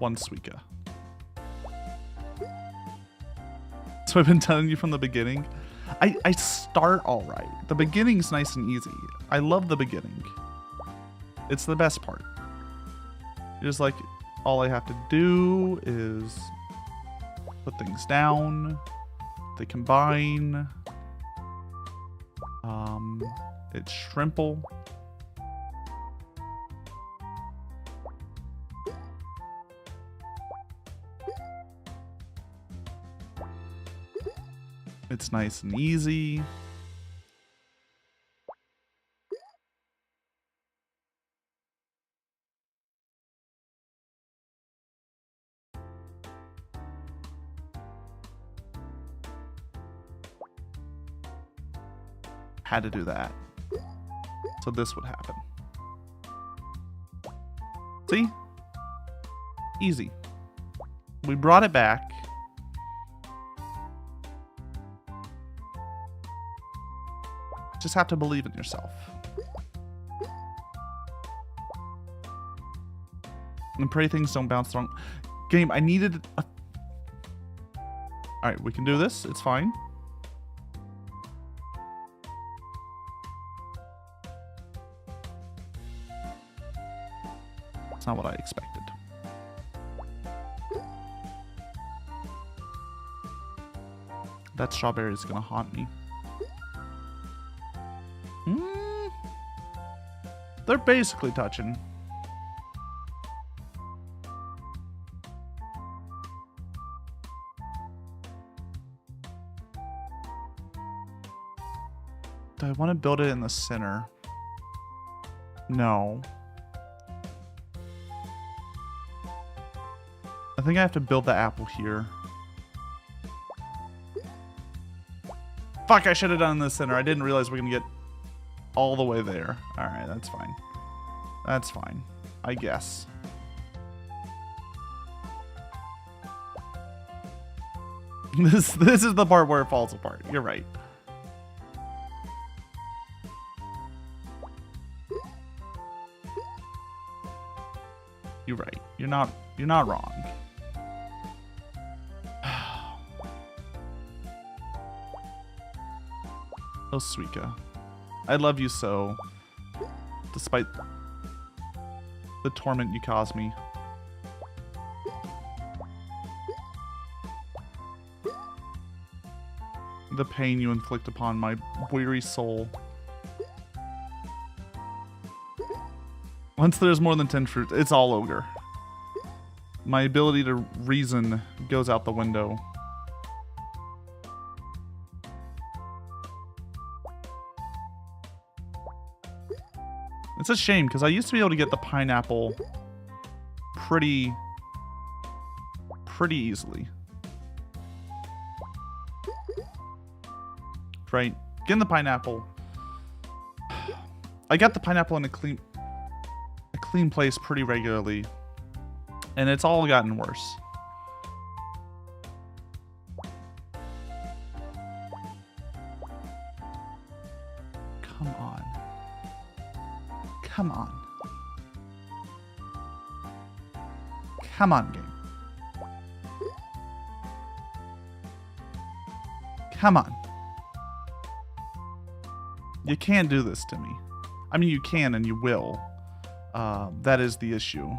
Suika. So I've been telling you from the beginning. I start all right. The beginning's nice and easy. I love the beginning. It's the best part. Just like all I have to do is put things down. They combine. It's shrimple. It's nice and easy. Had to do that. So this would happen. See? Easy. We brought it back. Just have to believe in yourself. And pray things don't bounce wrong. Game, I needed a... Alright, we can do this. It's fine. That's not what I expected. That strawberry is gonna haunt me. They're basically touching. Do I want to build it in the center? No. I think I have to build the apple here. Fuck, I should have done in the center. I didn't realize we're going to get all the way there. Alright, that's fine. That's fine. I guess. This is the part where it falls apart. You're right. You're right. You're not wrong. Oh, Suika. I love you so. Despite the torment you caused me. The pain you inflict upon my weary soul. Once there's more than 10 fruits, it's all ogre. My ability to reason goes out the window. It's a shame, because I used to be able to get the pineapple pretty easily. Right? Getting the pineapple. I got the pineapple in a clean place pretty regularly, and it's all gotten worse. Come on. Come on. Come on, game. Come on. You can't do this to me. I mean, you can and you will. That is the issue.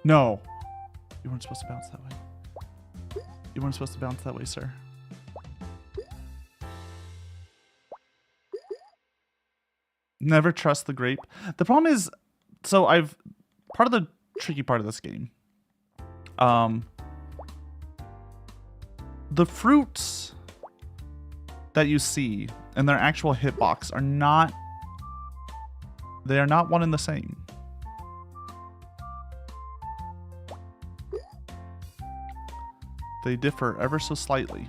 No. You weren't supposed to bounce that way. You weren't supposed to bounce that way, sir. Never trust the grape. The problem is, so part of the tricky part of this game. The fruits that you see and their actual hitbox are not, they are not one and the same. They differ ever so slightly.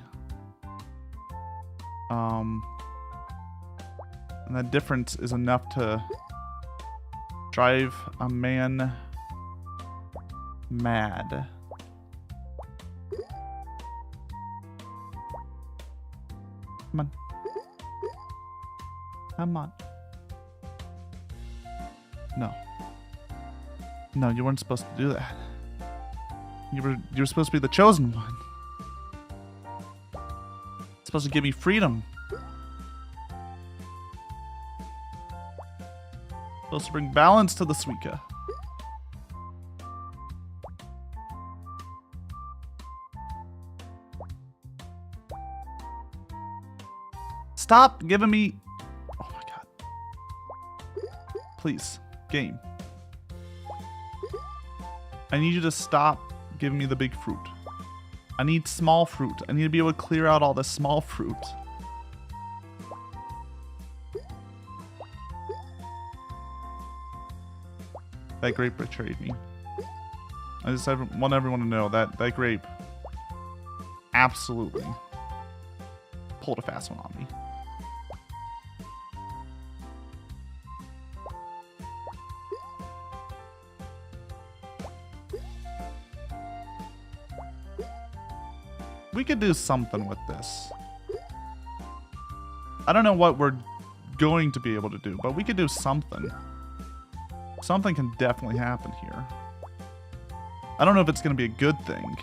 And that difference is enough to drive a man mad. Come on. Come on. No. No, you weren't supposed to do that. You were supposed to be the chosen one. Supposed to give me freedom. Supposed to bring balance to the Suika. Stop giving me... Oh my god. Please, game. I need you to stop giving me the big fruit. I need small fruit. I need to be able to clear out all the small fruit. That grape betrayed me. I just want everyone to know that that grape absolutely pulled a fast one on me. We could do something with this. I don't know what we're going to be able to do, but we could do something. Something can definitely happen here. I don't know if it's going to be a good thing.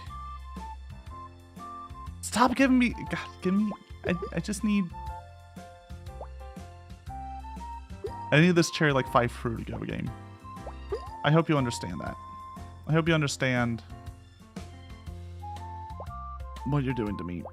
Stop giving me... God, give me... I just need... I need this cherry like 5 fruit to go game. I hope you understand that. I hope you understand what you're doing to me.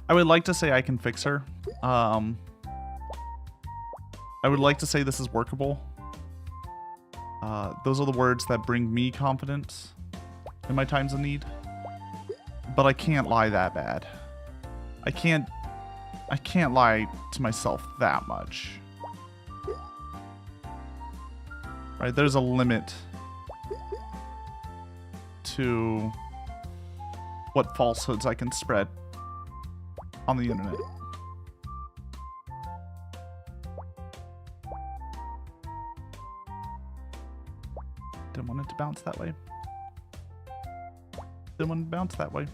I would like to say I can fix her. I would like to say this is workable. Those are the words that bring me confidence in my times of need. But I can't lie that bad. I can't lie to myself that much. Right, there's a limit to what falsehoods I can spread on the internet. Didn't want it to bounce that way. Didn't want it to bounce that way.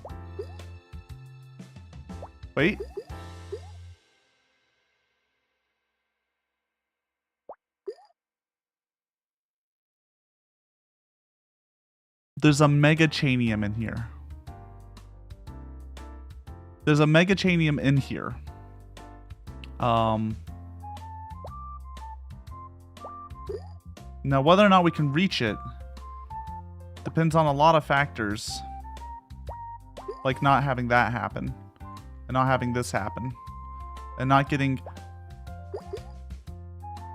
Wait. There's a Megachanium in here. There's a Megachanium in here. Now, whether or not we can reach it depends on a lot of factors. Like not having that happen. And not having this happen. And not getting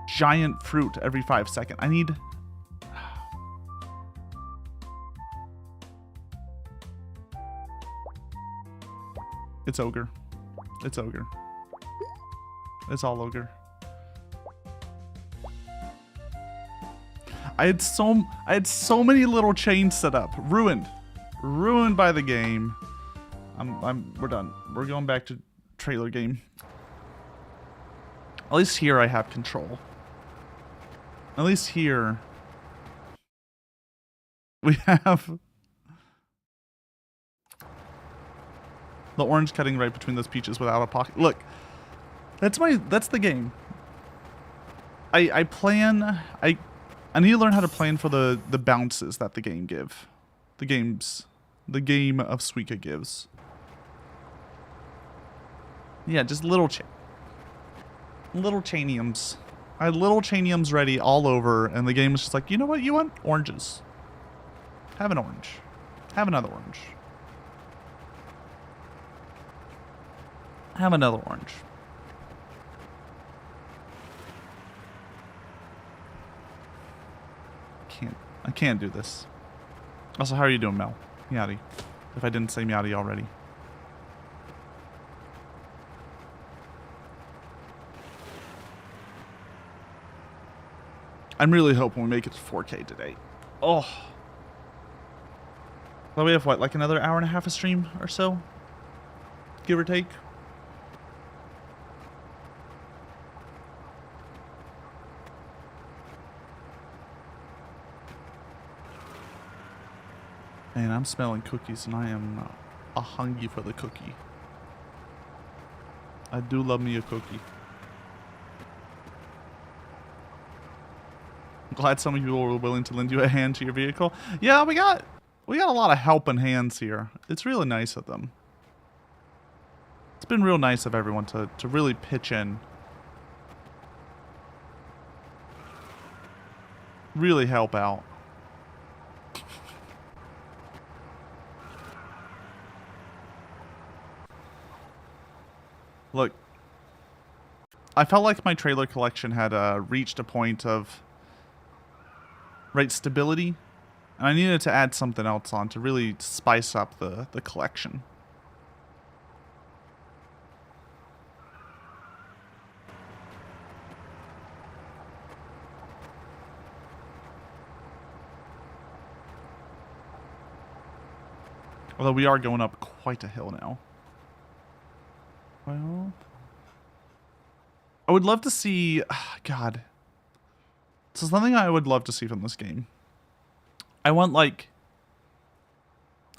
giant fruit every 5 seconds. I need... It's ogre. It's ogre. It's all ogre. I had so many little chains set up. Ruined. Ruined by the game. We're done. We're going back to trailer game. At least here I have control. At least here we have the orange cutting right between those peaches without a pocket. Look, that's the game. I need to learn how to plan for the bounces that the game give. The game of Suika gives. Yeah, just little chaniums. I had little chaniums ready all over, and the game was just like, you know what you want? Oranges. Have an orange. Have another orange. Have another orange. I can't do this. Also, how are you doing, Mel? Meowdy. If I didn't say Meowdy already. I'm really hoping we make it to 4K today. Oh. Well, we have what, like another hour and a half of stream or so? Give or take. Man, I'm smelling cookies and I am a hungry for the cookie. I do love me a cookie. I'm glad some of you were willing to lend you a hand to your vehicle. Yeah, we got a lot of helping hands here. It's really nice of them. It's been real nice of everyone to really pitch in. Really help out. Look, I felt like my trailer collection had reached a point of stability, and I needed to add something else on to really spice up the collection. Although we are going up quite a hill now. Well, I would love to see... God. So something I would love to see from this game. I want, like,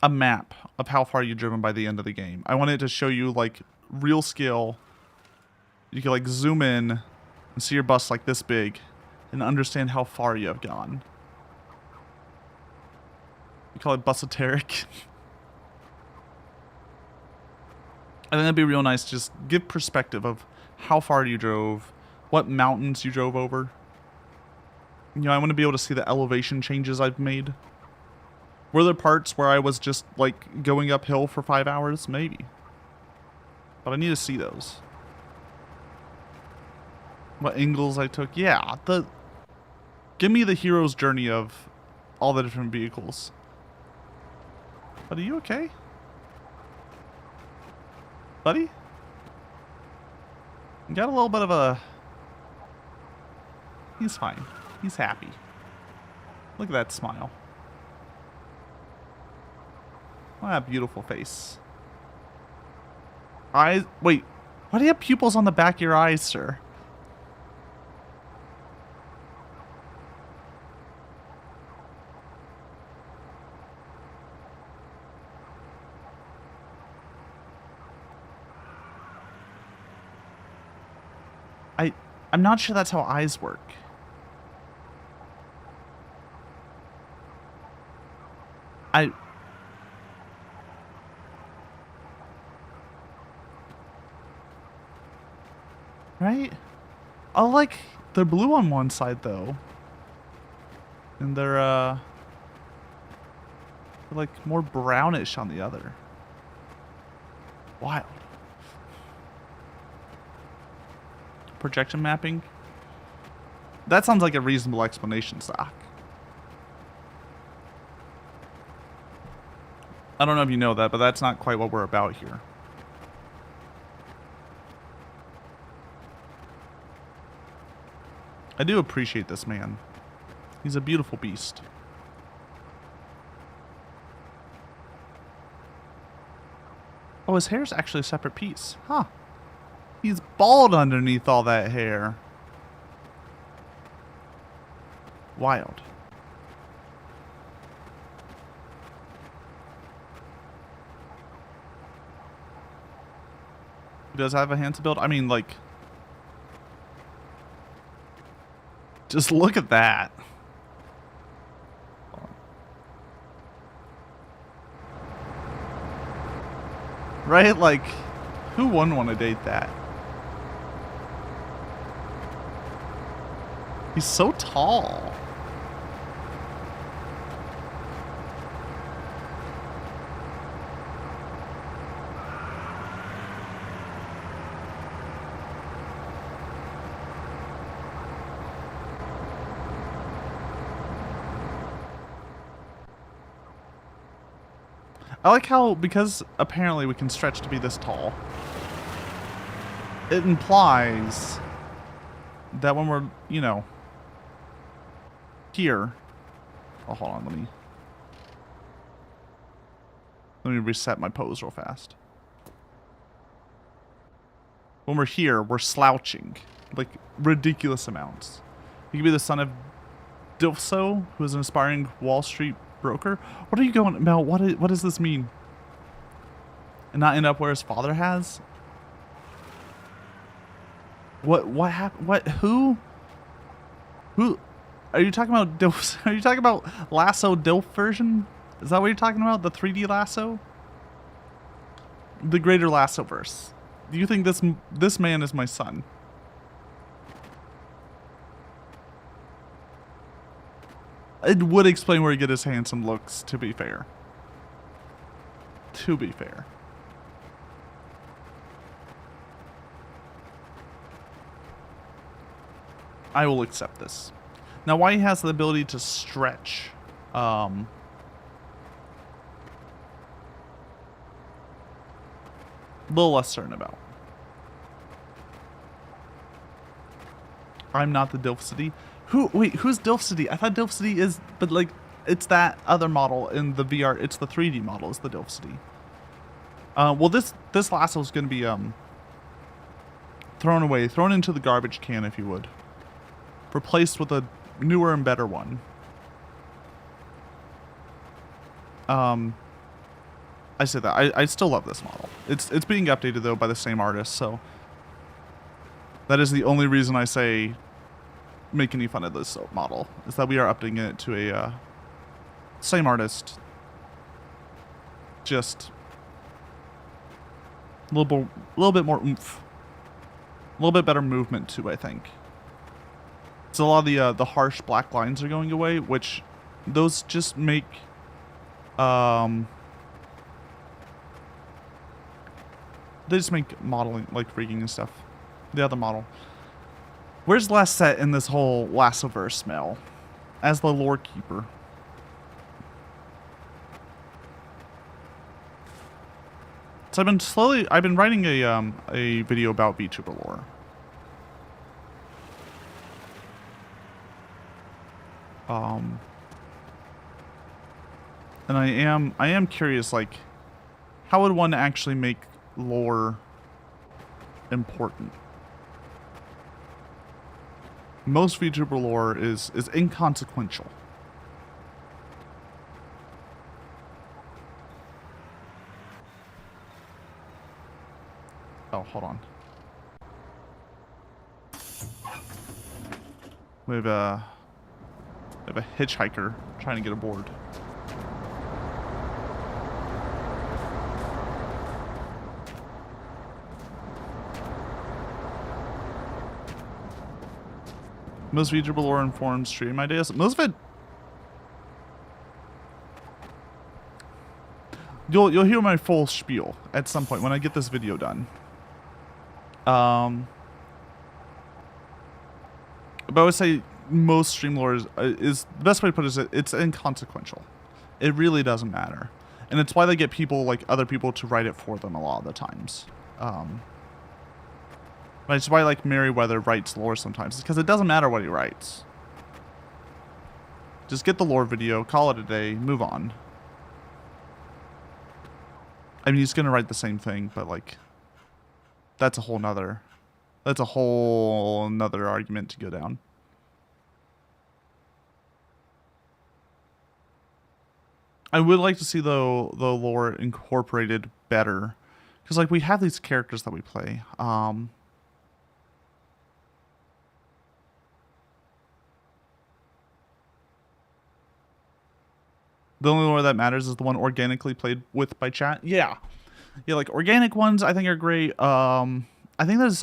a map of how far you've driven by the end of the game. I want it to show you, like, real skill. You can, like, zoom in and see your bus, like, this big and understand how far you have gone. You call it busoteric. I think that'd be real nice. Just give perspective of how far you drove, what mountains you drove over. You know, I want to be able to see the elevation changes I've made. Were there parts where I was just, like, going uphill for 5 hours? Maybe. But I need to see those. What angles I took. Yeah, give me the hero's journey of all the different vehicles. But are you okay? Buddy? You got a little bit of a... He's fine. He's happy. Look at that smile. What a beautiful face. Eyes... Wait. Why do you have pupils on the back of your eyes, sir? I'm not sure that's how eyes work. Right? I like they're blue on one side though. And they're like more brownish on the other. Wild. Projection mapping? That sounds like a reasonable explanation, Zach. I don't know if you know that, but that's not quite what we're about here. I do appreciate this man. He's a beautiful beast. Oh, his hair's actually a separate piece. Huh. He's bald underneath all that hair. Wild. He does have a hand to build? I mean, like... Just look at that. Right? Like, who wouldn't want to date that? He's so tall. I like how, because apparently we can stretch to be this tall, it implies that when we're, you know, here. Oh, hold on, let me reset my pose real fast. When we're here, we're slouching. Like, ridiculous amounts. You could be the son of Dilfso, who is an aspiring Wall Street broker. What are you going about? What does this mean? And not end up where his father has? What happened? What? Who? Are you talking about Dilf? Are you talking about Lasso Dilf version? Is that what you're talking about? The 3D Lasso? The greater Lassoverse. Do you think this man is my son? It would explain where he get his handsome looks, to be fair. To be fair. I will accept this. Now, why he has the ability to stretch, a little less certain about. I'm not the Dilf City. Wait, who's Dilf City? I thought Dilf City is, but like, it's that other model in the VR. It's the 3D model. Is the Dilf City. Well, this lasso is going to be thrown into the garbage can, if you would. Replaced with a newer and better one. I said that. I still love this model. It's being updated though by the same artist, so that is the only reason I say make any fun of this model, is that we are updating it to a same artist just a little bit more oomph, a little bit better movement too. I think. So a lot of the harsh black lines are going away, which those just make they just make modeling like freaking and stuff. The other model. Where's last set in this whole Lassoverse, Mel? As the lore keeper. So I've been writing a video about VTuber lore. And I am curious, like, how would one actually make lore important? Most VTuber lore is inconsequential. Oh, hold on. We have a hitchhiker trying to get aboard. Most VTuber lore informs stream ideas. Most of it, you'll hear my full spiel at some point when I get this video done. But I would say most stream lore is the best way to put it is it's inconsequential. It really doesn't matter, and it's why they get people like other people to write it for them a lot of the times. That's why like Merriweather writes lore sometimes, because it doesn't matter what he writes. Just get the lore video, call it a day, move on. I mean, he's gonna write the same thing, but like, that's a whole nother argument to go down. I would like to see the lore incorporated better, because like we have these characters that we play. The only lore that matters is the one organically played with by chat. Yeah, like organic ones I think are great. I think there's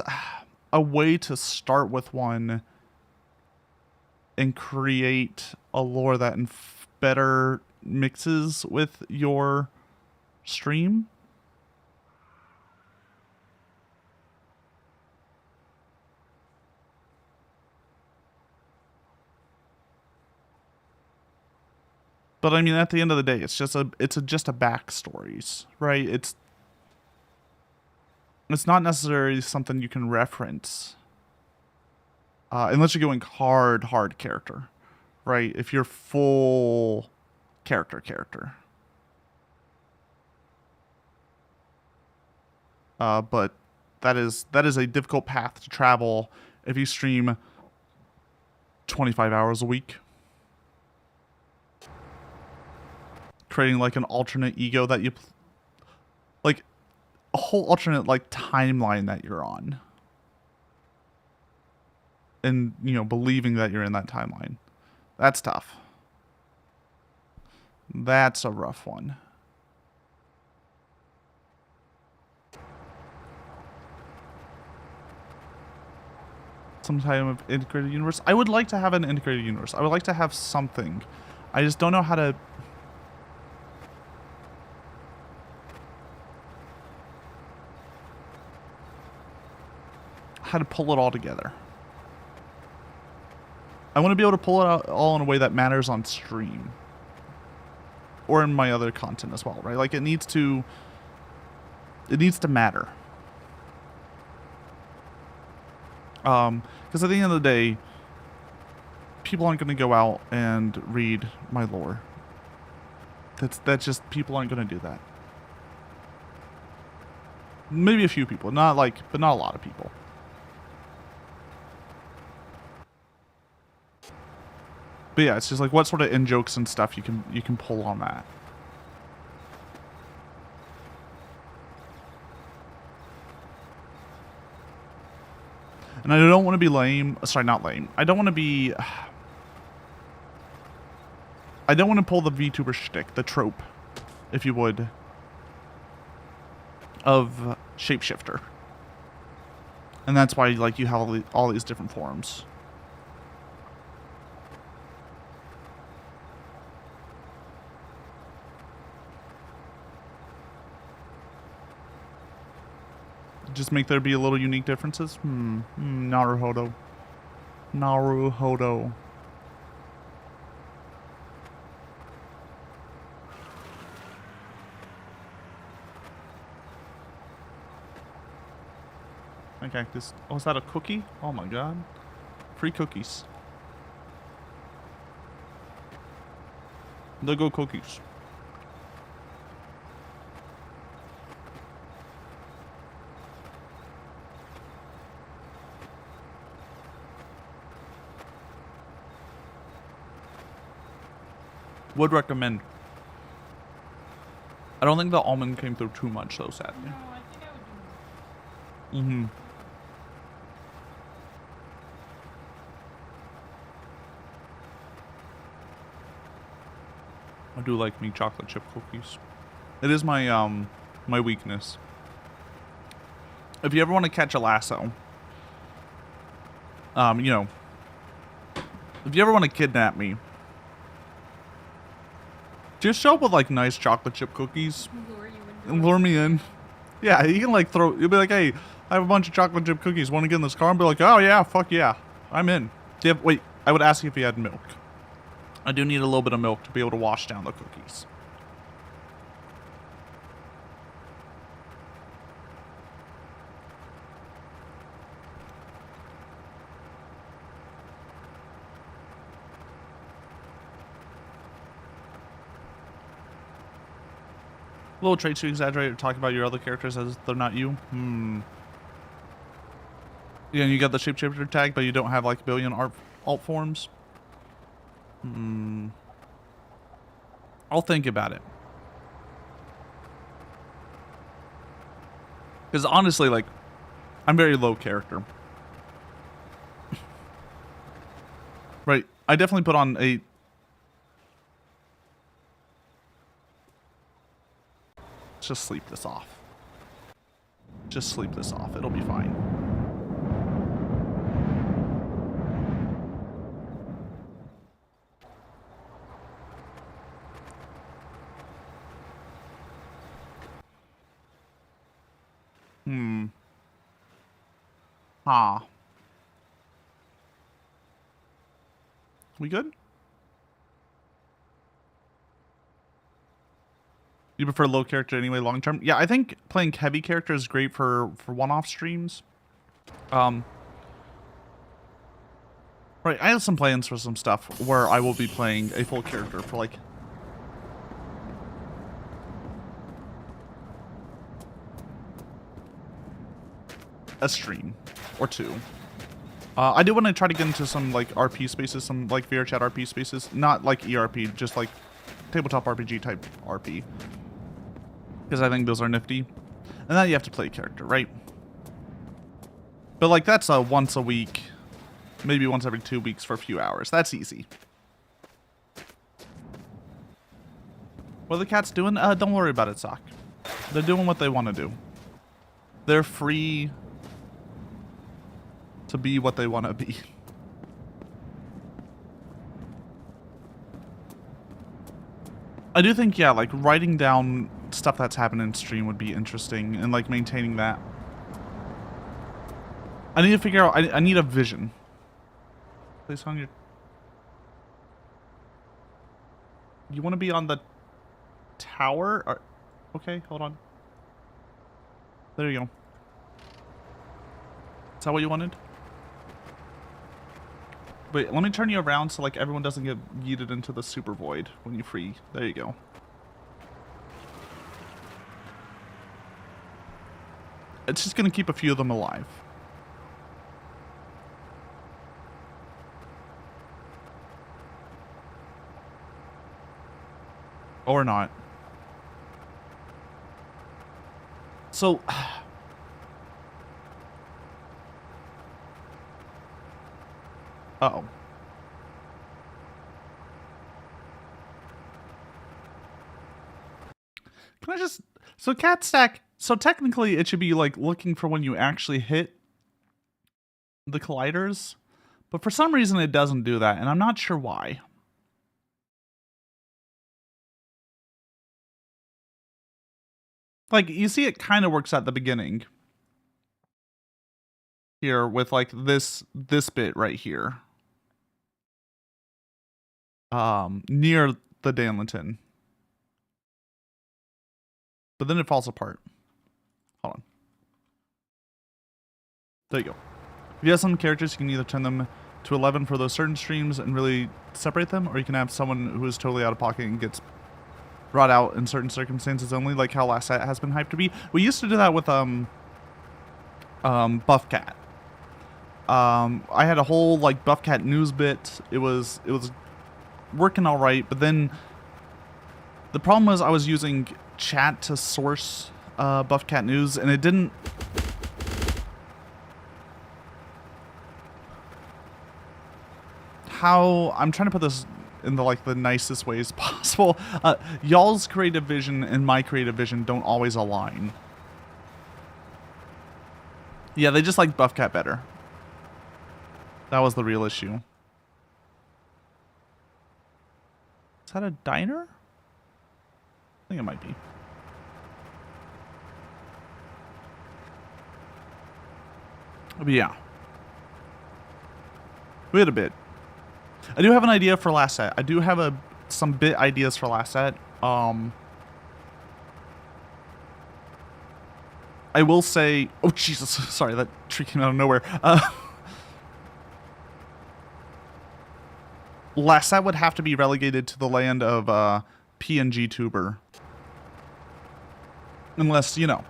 a way to start with one and create a lore that better mixes with your stream. But I mean, at the end of the day, it's just a backstories, right? It's not necessarily something you can reference, unless you're going hard character, right? If you're full character. But that is a difficult path to travel if you stream 25 hours a week. Creating like an alternate ego that you like a whole alternate like timeline that you're on, and you know, believing that you're in that timeline. That's tough. That's a rough one. Some type of integrated universe. I would like to have an integrated universe. I would like to have something. I just don't know how to pull it all together. I want to be able to pull it out all in a way that matters on stream or in my other content as well, right? Like it needs to matter. Because at the end of the day, people aren't going to go out and read my lore. That's just, people aren't going to do that. Maybe a few people, but not a lot of people. But yeah, it's just like what sort of in-jokes and stuff you can pull on that. And I don't want to be lame. Sorry, not lame. I don't want to pull the VTuber shtick, the trope, if you would, of shapeshifter. And that's why, like, you have all these different forms. Just make there be a little unique differences? Naruhodo. Naruhodo. Okay, this. Oh, is that a cookie? Oh my god. Free cookies. There go cookies. Would recommend. I don't think the almond came through too much though, sadly. No, I think I would do more. I do like me chocolate chip cookies. It is my my weakness. If you ever want to catch a lasso, you know, if you ever want to kidnap me, just show up with like nice chocolate chip cookies and lure me in. Yeah, you can like throw. You'll be like, hey, I have a bunch of chocolate chip cookies. Want to get in this car? And be like, oh yeah, fuck yeah, I'm in. Do you have, wait, I would ask you if you had milk. I do need a little bit of milk to be able to wash down the cookies. Little traits to exaggerate or talk about your other characters as they're not you. Yeah, you got the shapeshifter tag, but you don't have like a billion alt forms. I'll think about it. Because honestly, like, I'm very low character. Right. I definitely put on a... Let's just sleep this off. Just sleep this off. It'll be fine. We good? You prefer low character anyway, long term? Yeah, I think playing heavy character is great for one-off streams. Right, I have some plans for some stuff where I will be playing a full character for like a stream or two. I do want to try to get into some like RP spaces, some like VRChat RP spaces, not like ERP, just like tabletop RPG type RP, because I think those are nifty. And then you have to play a character, right? But like that's a once a week, maybe once every 2 weeks for a few hours. That's easy. What are the cats doing? Don't worry about it, Sock. They're doing what they want to do. They're free to be what they want to be. I do think, yeah, like writing down stuff that's happened in stream would be interesting, and like maintaining that. I need to figure out, I need a vision. Place on your... You want to be on the tower? Or... Okay, hold on. There you go. Is that what you wanted? Wait, let me turn you around so like everyone doesn't get yeeted into the super void when you free. There you go. It's just gonna keep a few of them alive. Or not. So... Uh-oh. Can I just... So Cat Stack... So technically, it should be like looking for when you actually hit the colliders, but for some reason it doesn't do that, and I'm not sure why. Like, you see it kind of works at the beginning here with like this bit right here, near the Danliton, but then it falls apart. Hold on. There you go. If you have some characters, you can either turn them to 11 for those certain streams and really separate them, or you can have someone who is totally out of pocket and gets brought out in certain circumstances only, like how Last Set has been hyped to be. We used to do that with Buff Cat. I had a whole like Buff Cat news bit. It was working all right, but then the problem was I was using chat to source Buff Cat news, and it didn't. How I'm trying to put this in the nicest ways possible. Y'all's creative vision and my creative vision don't always align. Yeah, they just like Buff Cat better. That was the real issue. Is that a diner? I think it might be. But yeah. We had a bit. I do have an idea for Last Set. I do have some bit ideas for Last Set. I will say... Oh, Jesus. Sorry, that tree came out of nowhere. Last Set would have to be relegated to the land of PNG Tuber. Unless, you know...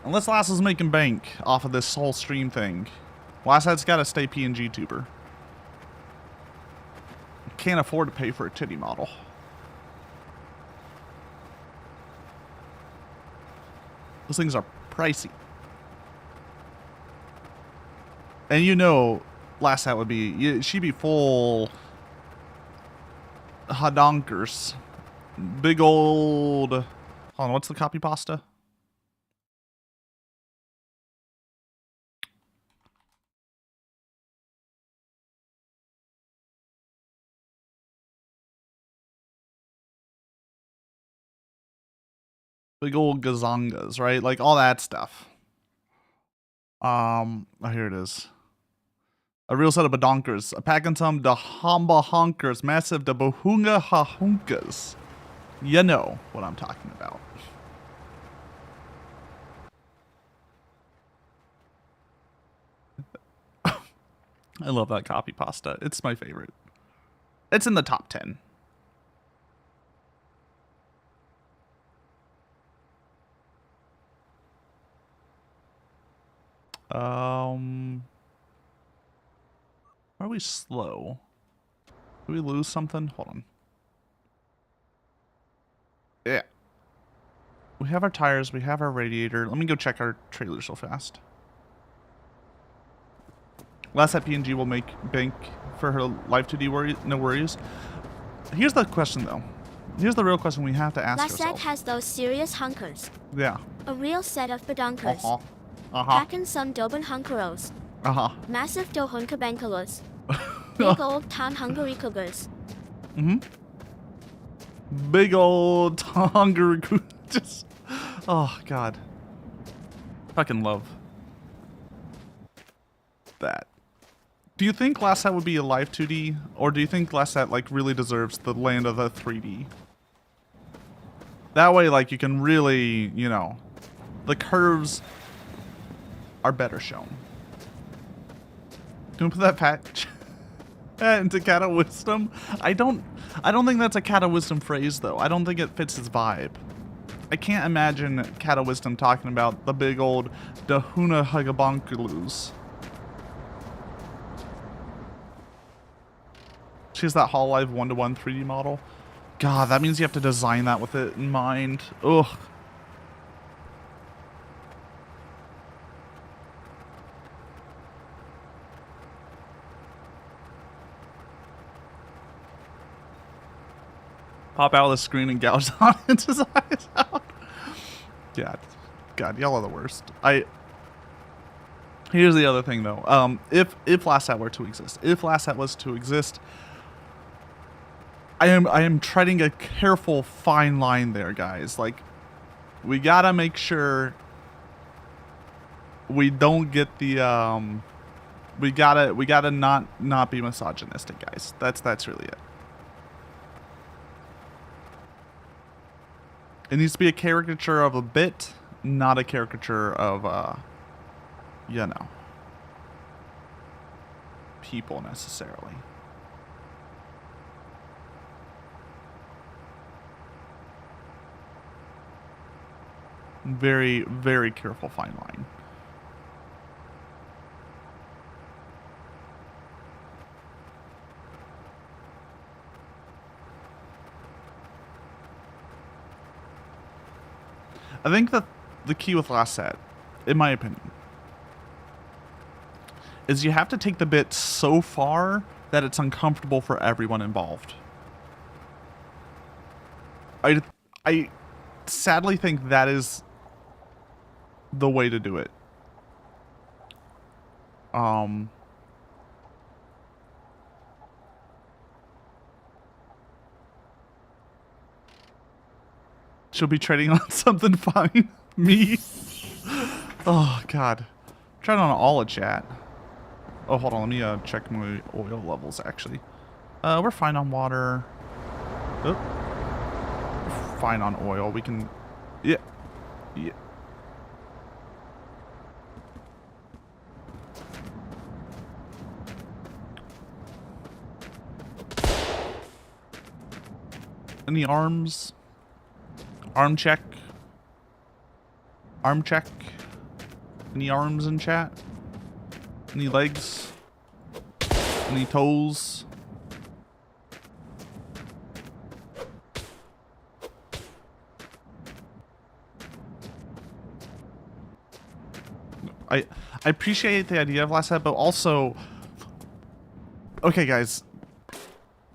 Unless Last is making bank off of this whole stream thing. Last Set's got to stay PNG Tuber. Can't afford to pay for a titty model. Those things are pricey. And you know, Last Hat would be, she'd be full hadonkers. Big old, hold on, what's the copy pasta? Big old gazongas, right? Like all that stuff. Oh, here it is. A real set of badonkers. A pack and some da hamba honkers. Massive da bohunga hahunkas. You know what I'm talking about. I love that copy pasta. It's my favorite. It's in the top 10. Are we slow? Did we lose something? Hold on. Yeah. We have our tires. We have our radiator. Let me go check our trailers real fast. Last at PNG will make bank for her life 2D worry. No worries. Here's the question, though. Here's the real question we have to ask ourselves. Last set has those serious hunkers. Yeah. A real set of badonkers. Uh-huh. Packing some Doban hunkeros. Uh-huh. Massive Dohunka bankalos. Big old Tan Hungary cougars. Mm-hmm. Big old Hungary just oh god. Fucking love that. Do you think Last Set would be a live 2D? Or do you think Last Set like really deserves the land of the 3D? That way like you can really, you know, the curves are better shown. Can we put that patch into Cat of Wisdom? I don't think that's a Cat of Wisdom phrase though. I don't think it fits his vibe. I can't imagine Cat of Wisdom talking about the big old Dahuna Hugabonkulus. She has that Hololive 1-to-1 3D model. God, that means you have to design that with it in mind. Ugh. Pop out of the screen and gouge on into his eyes out. Yeah, God, y'all are the worst. Here's the other thing though. If Last Hat were to exist, if Last Hat was to exist, I am treading a careful fine line there, guys. Like, we gotta make sure we don't get the we gotta not be misogynistic, guys. That's really it. It needs to be a caricature of a bit, not a caricature of you know, people necessarily. Very, very careful fine line. I think that the key with Last Set, in my opinion, is you have to take the bit so far that it's uncomfortable for everyone involved. I sadly think that is the way to do it. She'll be trading on something fine. Me? Oh, God. Trading on all of chat. Oh, hold on. Let me check my oil levels, actually. We're fine on water. Oh. We're fine on oil. We can... Yeah. Yeah. Any arms? Arm check. Arm check. Any arms in chat? Any legs? Any toes? I appreciate the idea of Last Set, but also, okay, guys,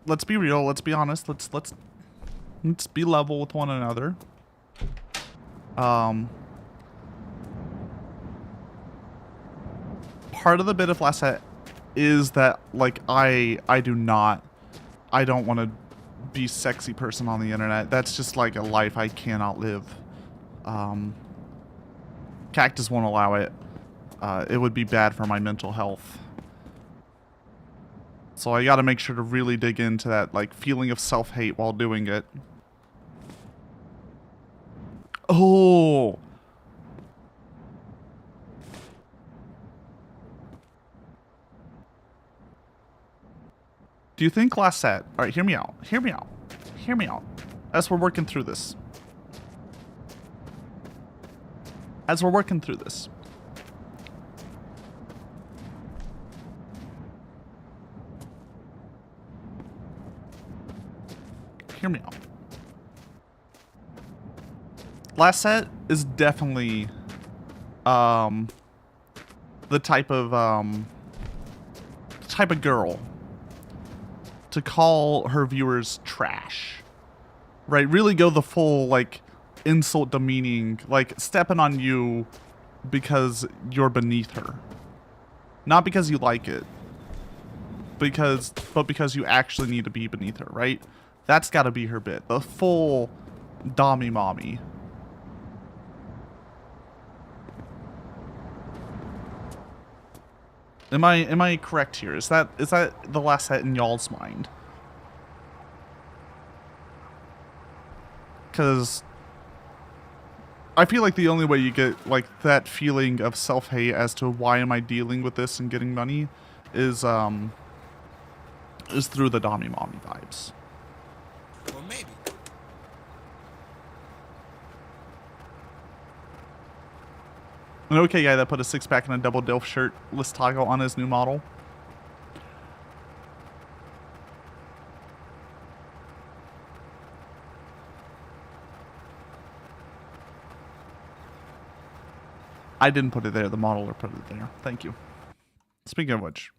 let's be real. Let's be honest. Let's be level with one another. Part of the bit of Last Set is that, like, I don't want to be sexy person on the internet. That's just like a life I cannot live. Cactus won't allow it. It would be bad for my mental health. So I gotta make sure to really dig into that, like, feeling of self-hate while doing it. Oh! Do you think Last Set... Alright, hear me out. Hear me out. Hear me out. As we're working through this. As we're working through this. Hear me out. Last Set is definitely the type of girl to call her viewers trash. Right? Really go the full, like, insult demeaning, like, stepping on you because you're beneath her. Not because you like it. But because you actually need to be beneath her, right? That's gotta be her bit. The full dommy mommy. Am I correct here? Is that the Last Set in y'all's mind? Because I feel like the only way you get, like, that feeling of self-hate as to why am I dealing with this and getting money is through the dommy mommy vibes. Or maybe. An okay guy that put a six-pack and a double dilf shirt list toggle on his new model. I didn't put it there. The modeler put it there. Thank you. Speaking of which.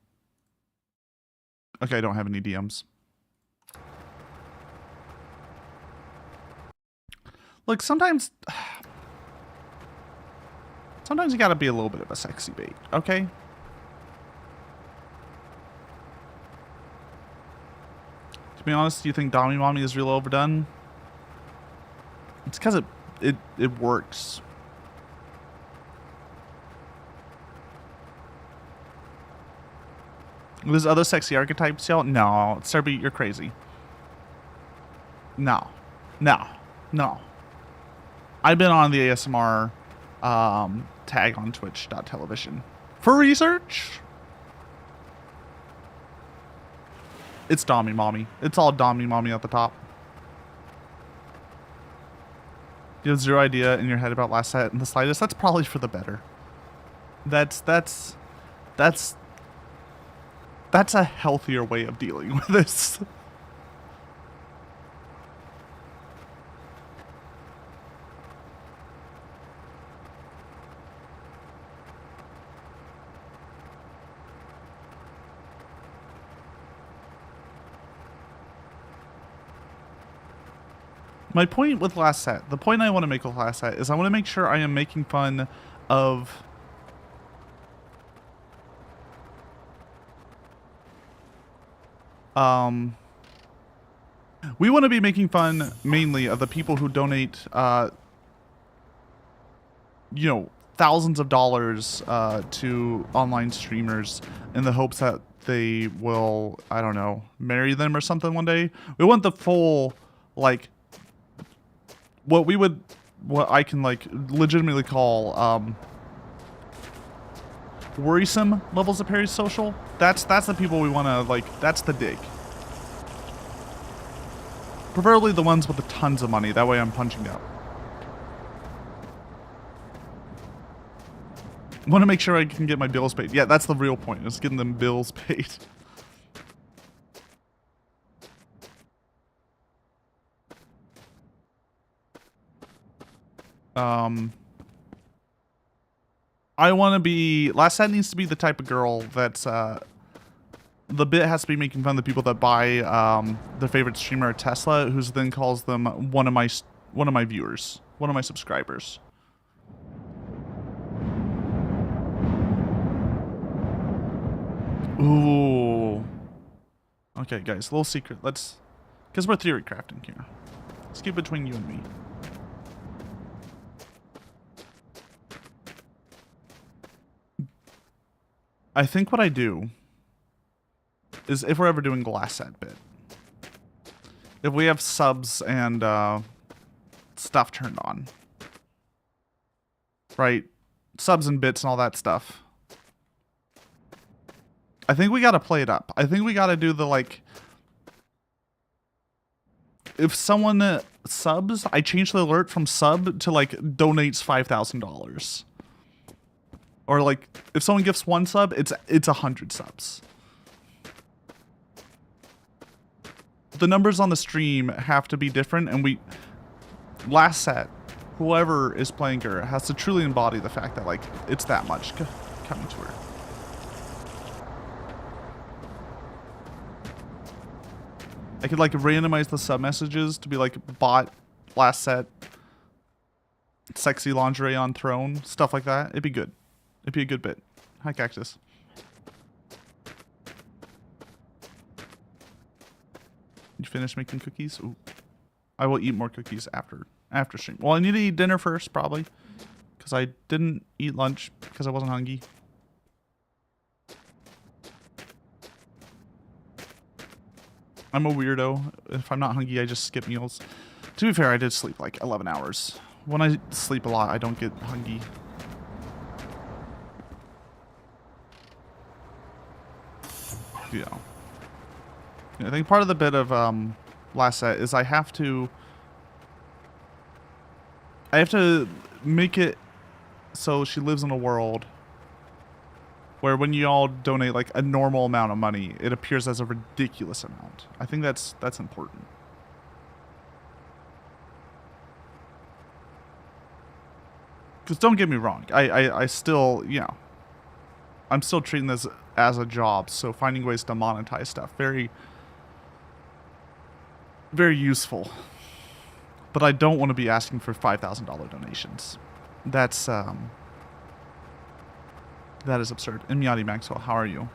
Okay, I don't have any DMs. Look, sometimes... Sometimes you gotta be a little bit of a sexy bait, okay? To be honest, do you think Dommy Mommy is real overdone? It's because it works. There's other sexy archetypes, y'all? No, Serby, you're crazy. No. No. No. I've been on the ASMR tag on twitch.television for research. It's Dommy Mommy. It's all Dommy Mommy at the top. You have zero idea in your head about last set in the slightest. That's probably for the better. That's a healthier way of dealing with this. My point with last set, the point I want to make with last set is I want to make sure I am making fun of we want to be making fun mainly of the people who donate you know, thousands of dollars to online streamers in the hopes that they will, I don't know, marry them or something one day. We want the full, like, what I can, like, legitimately call worrisome levels of parasocial. That's the people we want to, like, that's the dig. Preferably the ones with the tons of money, that way I'm punching up. Want to make sure I can get my bills paid. Yeah, that's the real point, is getting them bills paid. I want to be... Last set needs to be the type of girl that's... the bit has to be making fun of the people that buy their favorite streamer, Tesla, who then calls them one of my viewers, one of my subscribers. Ooh. Okay, guys, a little secret. Let's... Because we're theory crafting here. Let's keep it between you and me. I think what I do is, if we're ever doing glass set bit, if we have subs and stuff turned on, right? Subs and bits and all that stuff. I think we gotta play it up. I think we gotta do the, like, if someone subs, I change the alert from sub to, like, donates $5,000. Or, like, if someone gifts one sub, it's 100 subs. The numbers on the stream have to be different, and we... Last set, whoever is playing her has to truly embody the fact that, like, it's that much coming to her. I could, like, randomize the sub messages to be, like, bot, last set, sexy lingerie on throne, stuff like that. It'd be good. It'd be a good bit. Hi, Cactus. You finished making cookies? Ooh. I will eat more cookies after stream. Well, I need to eat dinner first, probably. Because I didn't eat lunch because I wasn't hungry. I'm a weirdo. If I'm not hungry, I just skip meals. To be fair, I did sleep like 11 hours. When I sleep a lot, I don't get hungry. You know. I think part of the bit of last set is I have to make it so she lives in a world where when you all donate like a normal amount of money, it appears as a ridiculous amount. I think that's important. Because don't get me wrong, I still, you know, I'm still treating this as a job, so finding ways to monetize stuff, very, very useful. But I don't want to be asking for $5,000 donations. That's That is absurd. And Meowdy Maxwell, how are you?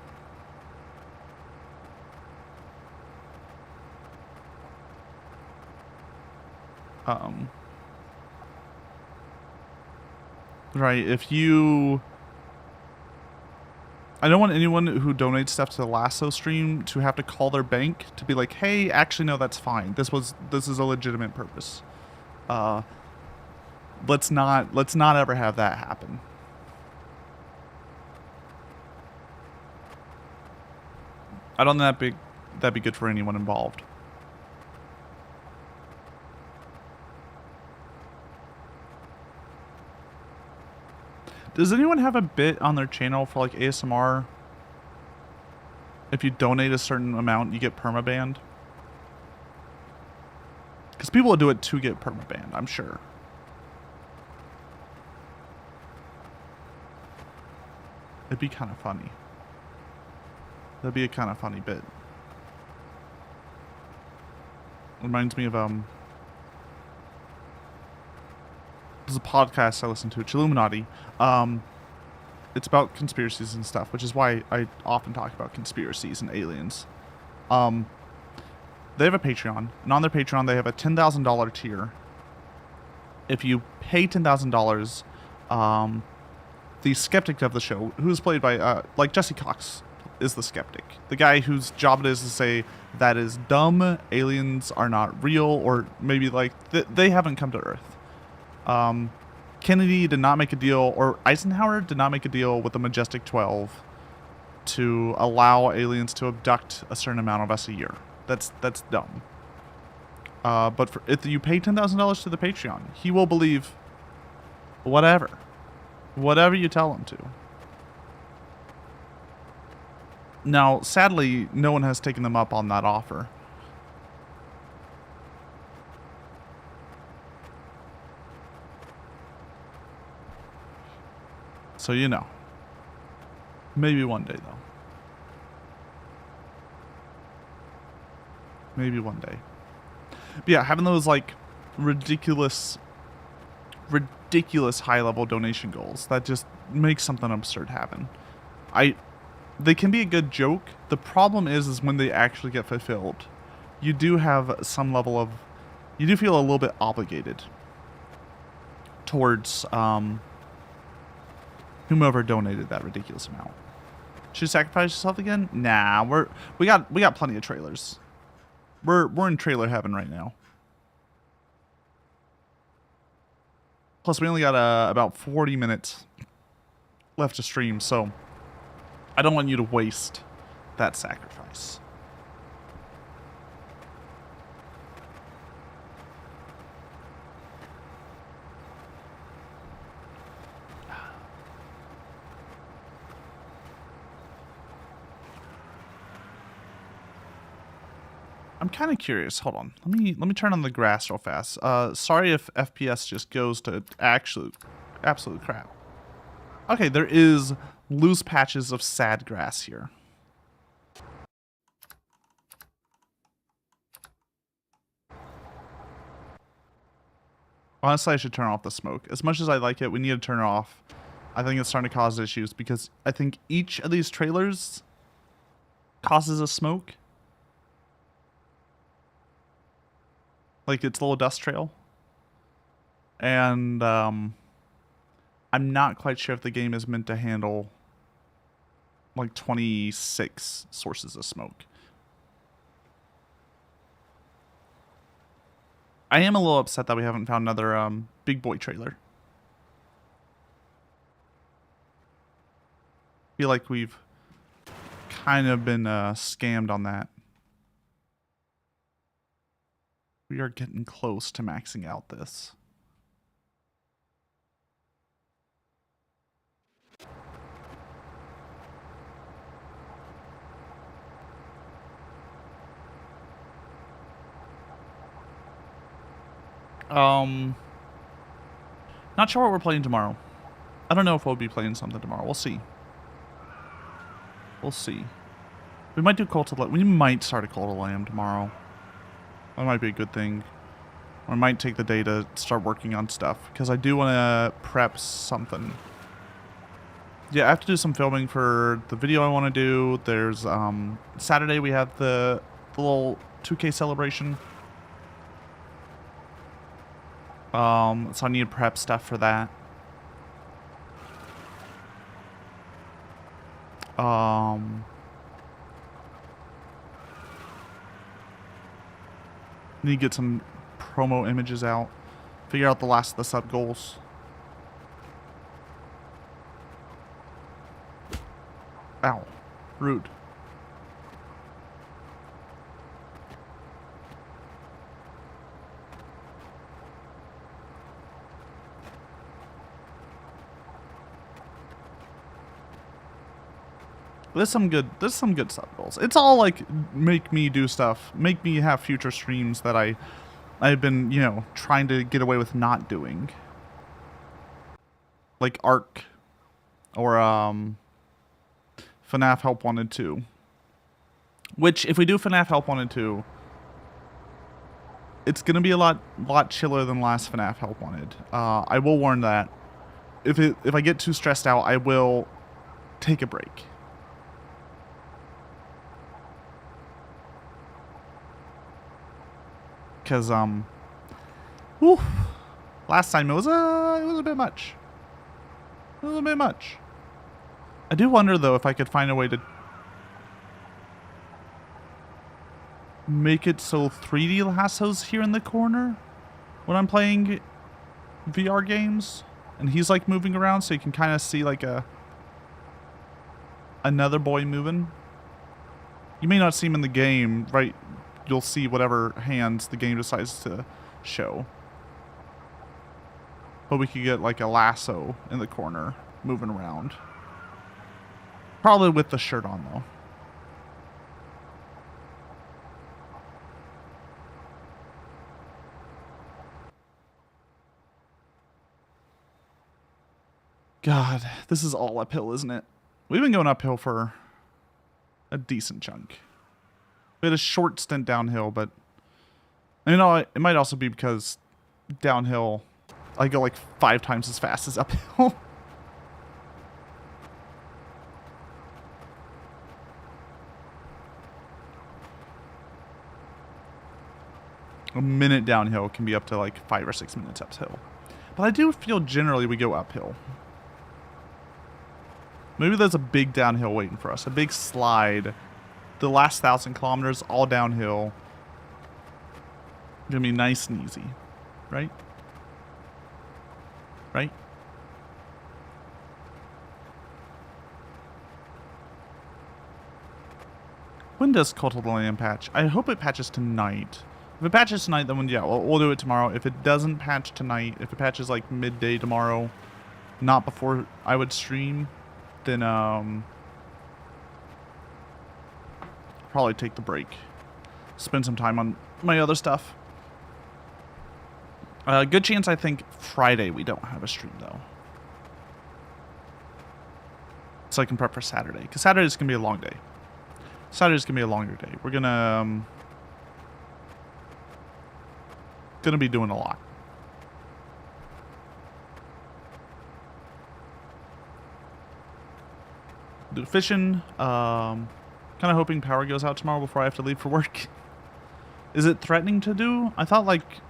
Right, if you... I don't want anyone who donates stuff to the Lasso stream to have to call their bank to be like, hey, actually, no, that's fine. This is a legitimate purpose. Let's not ever have that happen. I don't think that'd be good for anyone involved. Does anyone have a bit on their channel for like ASMR? If you donate a certain amount, you get permabanned? Because people will do it to get permabanned, I'm sure. It'd be kind of funny. That'd be a kind of funny bit. Reminds me of there's a podcast I listen to, it's Illuminati. It's about conspiracies and stuff, which is why I often talk about conspiracies and aliens. They have a Patreon, and on their Patreon they have a $10,000 tier. If you pay $10,000, the skeptic of the show, who's played by like Jesse Cox, is the skeptic. The guy whose job it is to say that is dumb, aliens are not real, or maybe like they haven't come to Earth. Kennedy did not make a deal, or Eisenhower did not make a deal with the Majestic 12 to allow aliens to abduct a certain amount of us a year. That's dumb. But if you pay $10,000 to the Patreon, he will believe whatever you tell him to. Now, sadly, no one has taken them up on that offer. So, you know. Maybe one day, though. Maybe one day. But yeah, having those, like, ridiculous high-level donation goals, that just makes something absurd happen. They can be a good joke. The problem is when they actually get fulfilled, you do have some level of... You do feel a little bit obligated towards, whomever donated that ridiculous amount. Should you sacrifice yourself again? Nah, we got plenty of trailers. We're in trailer heaven right now. Plus, we only got about 40 minutes left to stream, so I don't want you to waste that sacrifice. I'm kind of curious. Hold on. Let me turn on the grass real fast. Sorry if FPS just goes to absolute crap. Okay, there is loose patches of sad grass here. Honestly, I should turn off the smoke. As much as I like it, we need to turn it off. I think it's starting to cause issues because I think each of these trailers causes a smoke. Like its little dust trail. And I'm not quite sure if the game is meant to handle like 26 sources of smoke. I am a little upset that we haven't found another big boy trailer. I feel like we've kind of been scammed on that. We are getting close to maxing out this. Not sure what we're playing tomorrow. I don't know if we'll be playing something tomorrow. We'll see. We'll see. We might do Cult of Lamb. We might start a Cult of Lamb tomorrow. That might be a good thing. Or I might take the day to start working on stuff. Because I do want to prep something. yeah, I have to do some filming for the video I want to do. There's Saturday we have the little 2K celebration. So I need to prep stuff for that. Need to get some promo images out. Figure out the last of the sub goals. Ow. Rude. There's some good sub goals. It's all like make me do stuff, make me have future streams that I've been, you know, trying to get away with not doing. Like Arc or FNAF Help 1 and 2. Which if we do FNAF Help 1 and 2, it's gonna be a lot chiller than last FNAF Help wanted. I will warn that. If I get too stressed out, I will take a break. Because whew, last time it was a bit much. It was a bit much. I do wonder though if I could find a way to make it so 3D Lasso's here in the corner when I'm playing VR games, and he's like moving around, so you can kind of see like another boy moving. You may not see him in the game, right? You'll see whatever hands the game decides to show. But we could get like a lasso in the corner moving around. Probably with the shirt on though. God, this is all uphill, isn't it? We've been going uphill for a decent chunk. We had a short stint downhill, but you know, it might also be because downhill I go like 5 times as fast as uphill. A minute downhill can be up to like 5 or 6 minutes uphill. But I do feel generally we go uphill. Maybe there's a big downhill waiting for us. A big slide. The last 1,000 kilometers all downhill. Gonna be nice and easy. Right? Right? When does Cult of the Lamb patch? I hope it patches tonight. If it patches tonight, then yeah, we'll do it tomorrow. If it doesn't patch tonight, if it patches like midday tomorrow, not before I would stream, then probably take the break. Spend some time on my other stuff. Good chance I think Friday we don't have a stream though. So I can prep for Saturday. Because Saturday's going to be a long day. Saturday's going to be a longer day. We're going to be doing a lot. Do fishing. Kind of hoping power goes out tomorrow before I have to leave for work. Is it threatening to do? I thought like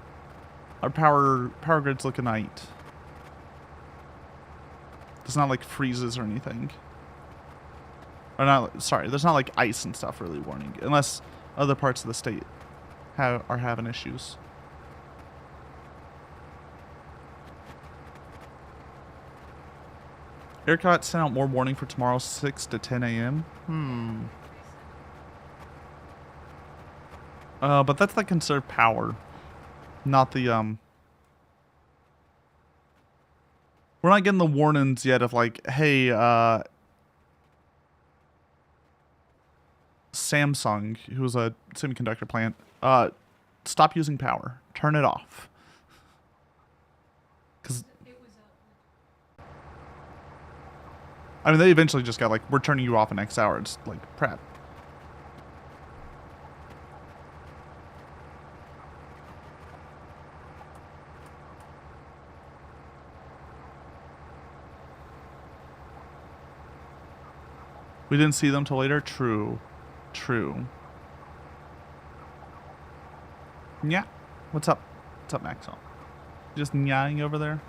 our power grids look at night. It's not like freezes or anything. Or not, sorry, there's not like ice and stuff really warning, unless other parts of the state are having issues. ERCOT sent out more warning for tomorrow, 6 to 10 a.m. But that's like conserved power, not the We're not getting the warnings yet of like, hey, Samsung, who's a semiconductor plant, stop using power. Turn it off. Because I mean, they eventually just got like, we're turning you off in X hours. Like, prep. We didn't see them till later. True. True. Yeah. What's up? What's up, Maxwell? Just nyahing over there?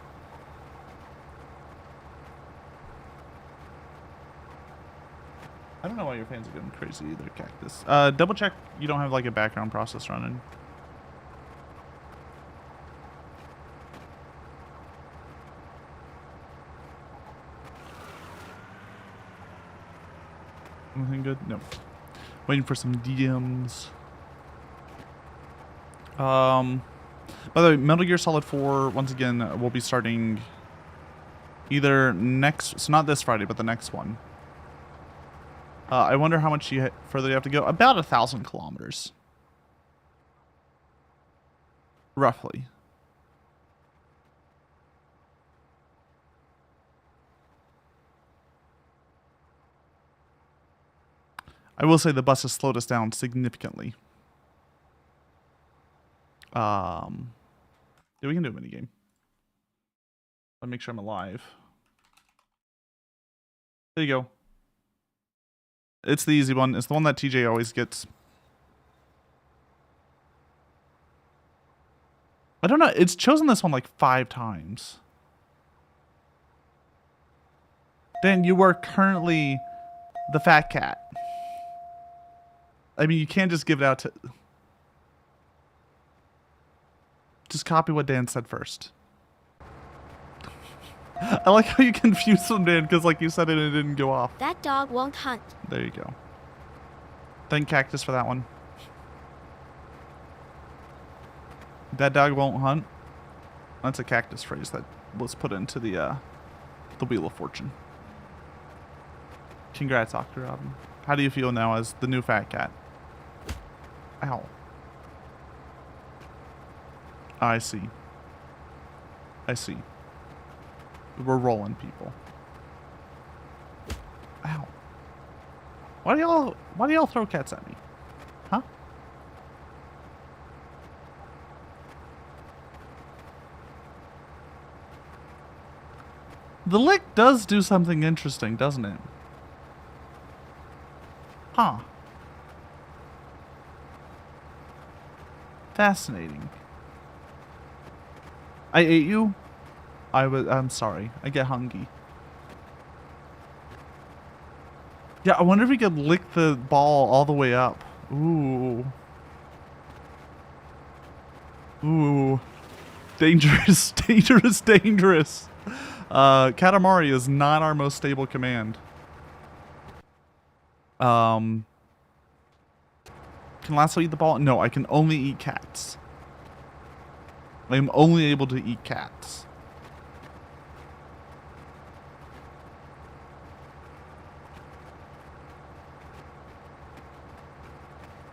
I don't know why your fans are going crazy either, Cactus. Double check you don't have like a background process running. Anything good? No. Waiting for some DMs. By the way, Metal Gear Solid 4, once again, will be starting either next, so not this Friday, but the next one. I wonder how much further you have to go. About 1,000 kilometers. Roughly. I will say the bus has slowed us down significantly. Yeah, we can do a minigame. Let me make sure I'm alive. There you go. It's the easy one. It's the one that TJ always gets. I don't know. It's chosen this one like 5 times. Dan, you are currently the fat cat. I mean, you can't just give it out to... Just copy what Dan said first. I like how you confused him, Dan, because like you said it and it didn't go off. That dog won't hunt. There you go. Thank Cactus for that one. That dog won't hunt. That's a Cactus phrase that was put into the Wheel of Fortune. Congrats, Dr. Robin. How do you feel now as the new fat cat? Ow. I see. I see. We're rolling, people. Ow. Why do y'all throw cats at me? Huh? The lick does do something interesting, doesn't it? Huh. Fascinating. I ate you? I'm sorry. I get hungry. Yeah, I wonder if we could lick the ball all the way up. Ooh. Ooh. Dangerous, dangerous, dangerous. Katamari is not our most stable command. Can Lasso eat the ball? No, I can only eat cats. I am only able to eat cats.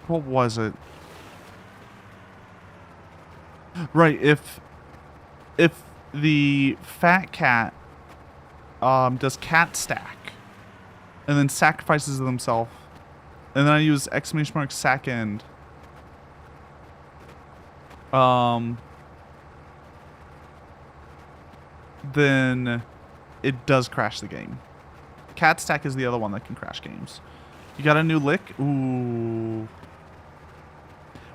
What was it? Right, if the fat cat does cat stack and then sacrifices himself, and then I use exclamation mark sack end, then it does crash the game. Cat stack is the other one that can crash games. You got a new lick? Ooh.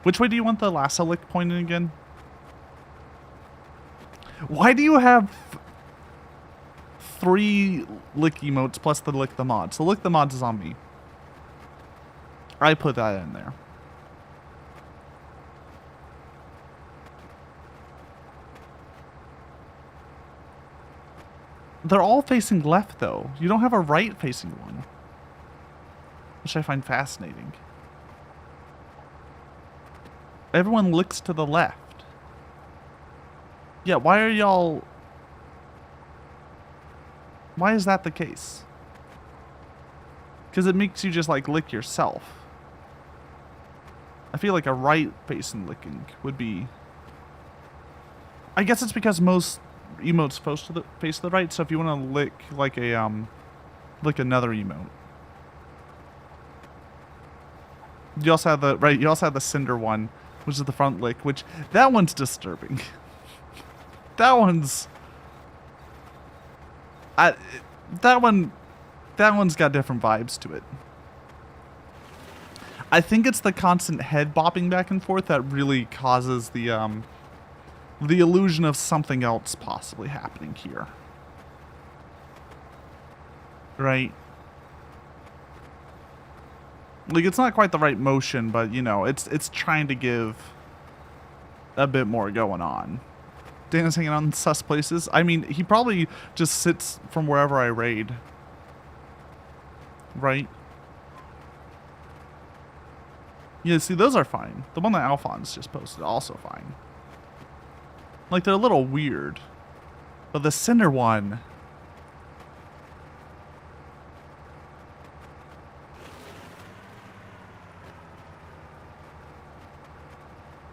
Which way do you want the lasso lick pointing again? Why do you have 3 lick emotes plus the lick the mods? The lick the mods is on me. I put that in there. They're all facing left though. You don't have a right facing one. Which I find fascinating. Everyone licks to the left. Yeah, why are y'all... Why is that the case? Because it makes you just like lick yourself. I feel like a right facing licking would be... I guess it's because most emotes face to the right, so if you want to lick like a like another emote. You also have the you also have the cinder one, which is the front lick, which that one's disturbing. That one's that one that one's got different vibes to it. I think it's the constant head bopping back and forth that really causes the illusion of something else possibly happening here. Right? Like, it's not quite the right motion, but, you know, it's trying to give a bit more going on. Dana's hanging out in sus places. I mean, he probably just sits from wherever I raid. Right? Yeah, see, those are fine. The one that Alphonse just posted, also fine. Like, they're a little weird. But the Cinder one...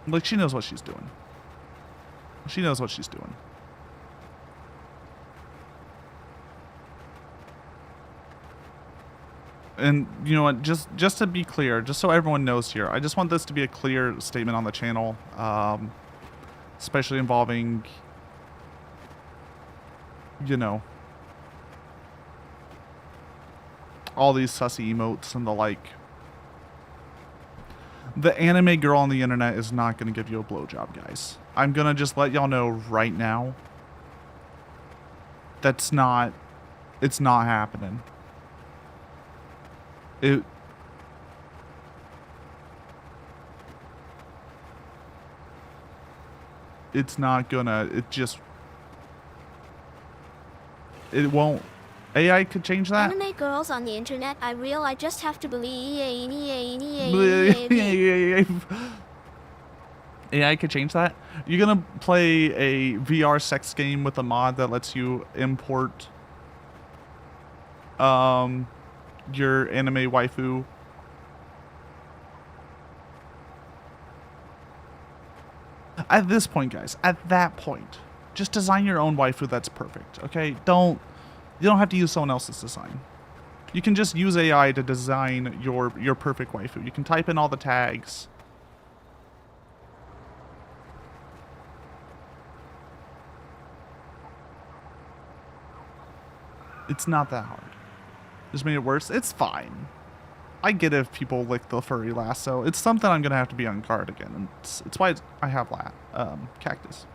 Like, she knows what she's doing. She knows what she's doing. And, you know what, just to be clear, just so everyone knows here, I just want this to be a clear statement on the channel, especially involving, you know, all these sussy emotes and the like. The anime girl on the internet is not going to give you a blowjob, guys. I'm going to just let y'all know right now. It's not happening. It's not gonna, it won't. AI could change that. Anime girls on the internet, I just have to believe. AI could change that. You're gonna play a VR sex game with a mod that lets you import your anime waifu. At this point, guys, at that point, just design your own waifu that's perfect, okay? You don't have to use someone else's design. You can just use AI to design your perfect waifu. You can type in all the tags. It's not that hard. Just made it worse. It's fine. I get if people lick the furry lasso. It's something I'm gonna have to be on guard again, and it's why I have cactus.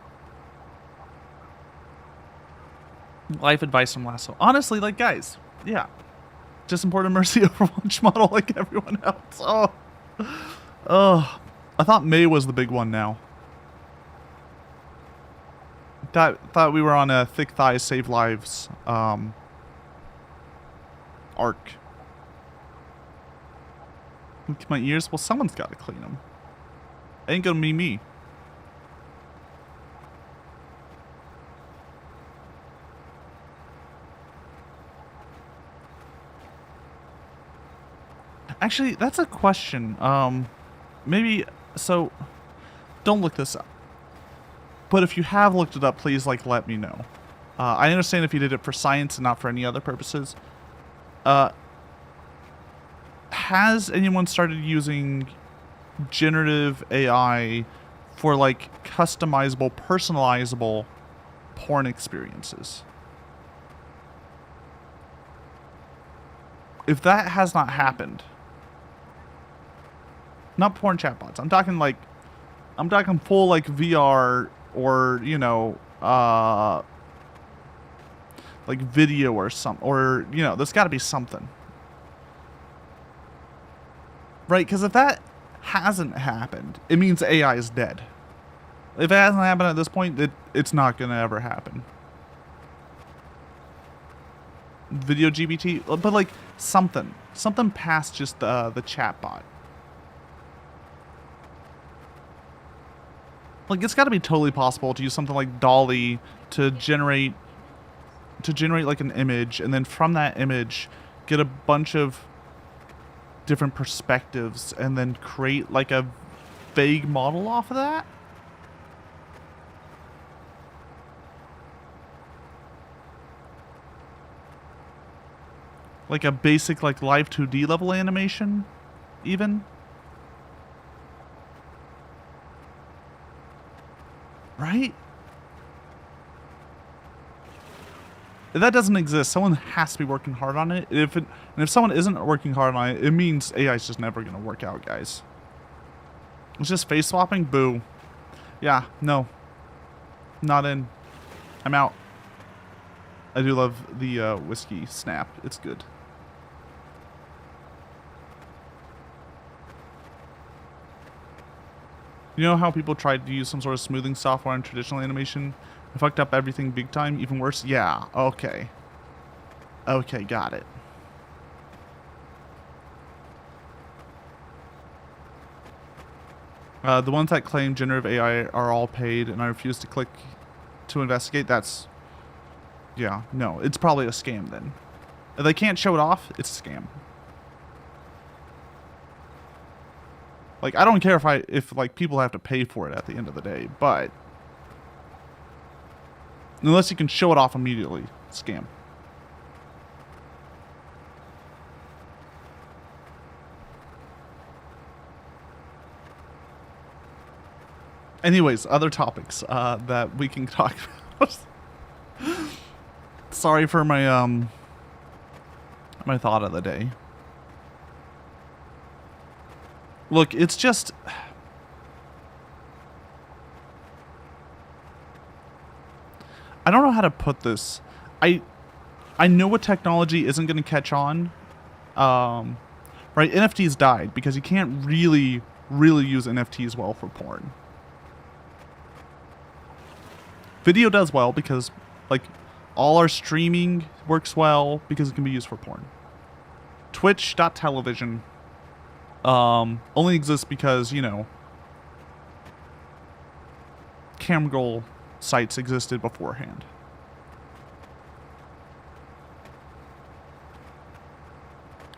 Life advice from Lasso. Honestly, like, guys, yeah, just imported Mercy Overwatch model like everyone else. Oh, I thought May was the big one now. Thought we were on a thick thighs save lives arc. Look at my ears. Well, someone's got to clean them. Ain't gonna be me. Actually, that's a question. Maybe, so, don't look this up. But if you have looked it up, please, like, let me know. I understand if you did it for science and not for any other purposes. Has anyone started using generative AI for, like, customizable, personalizable porn experiences? If that has not happened, not porn chatbots, I'm talking full, like, VR or, you know, like video or something, or, you know, there's got to be something. Right, because if that hasn't happened, it means AI is dead. If it hasn't happened at this point, it's not going to ever happen. Video GBT, but like something past just the chatbot. Like, it's got to be totally possible to use something like Dolly to generate like an image, and then from that image get a bunch of different perspectives and then create like a vague model off of that. Like a basic, like, live 2D level animation, even. Right? If that doesn't exist, someone has to be working hard on it. And if someone isn't working hard on it, it means AI is just never going to work out, guys. It's just face swapping? Boo. Yeah, no. Not in. I'm out. I do love the whiskey snap. It's good. You know how people tried to use some sort of smoothing software in traditional animation? It fucked up everything big time, even worse? Yeah, okay. Okay, got it. The ones that claim generative AI are all paid and I refuse to click to investigate, that's... Yeah, no, it's probably a scam then. If they can't show it off, it's a scam. Like, I don't care if like people have to pay for it at the end of the day, but unless you can show it off immediately, scam. Anyways, other topics that we can talk about. Sorry for my my thought of the day. Look, it's just... I don't know how to put this. I know what technology isn't going to catch on. Right, NFTs died because you can't really use NFTs well for porn. Video does well because, like, all our streaming works well because it can be used for porn. Twitch.television only exists because, you know, camgirl sites existed beforehand.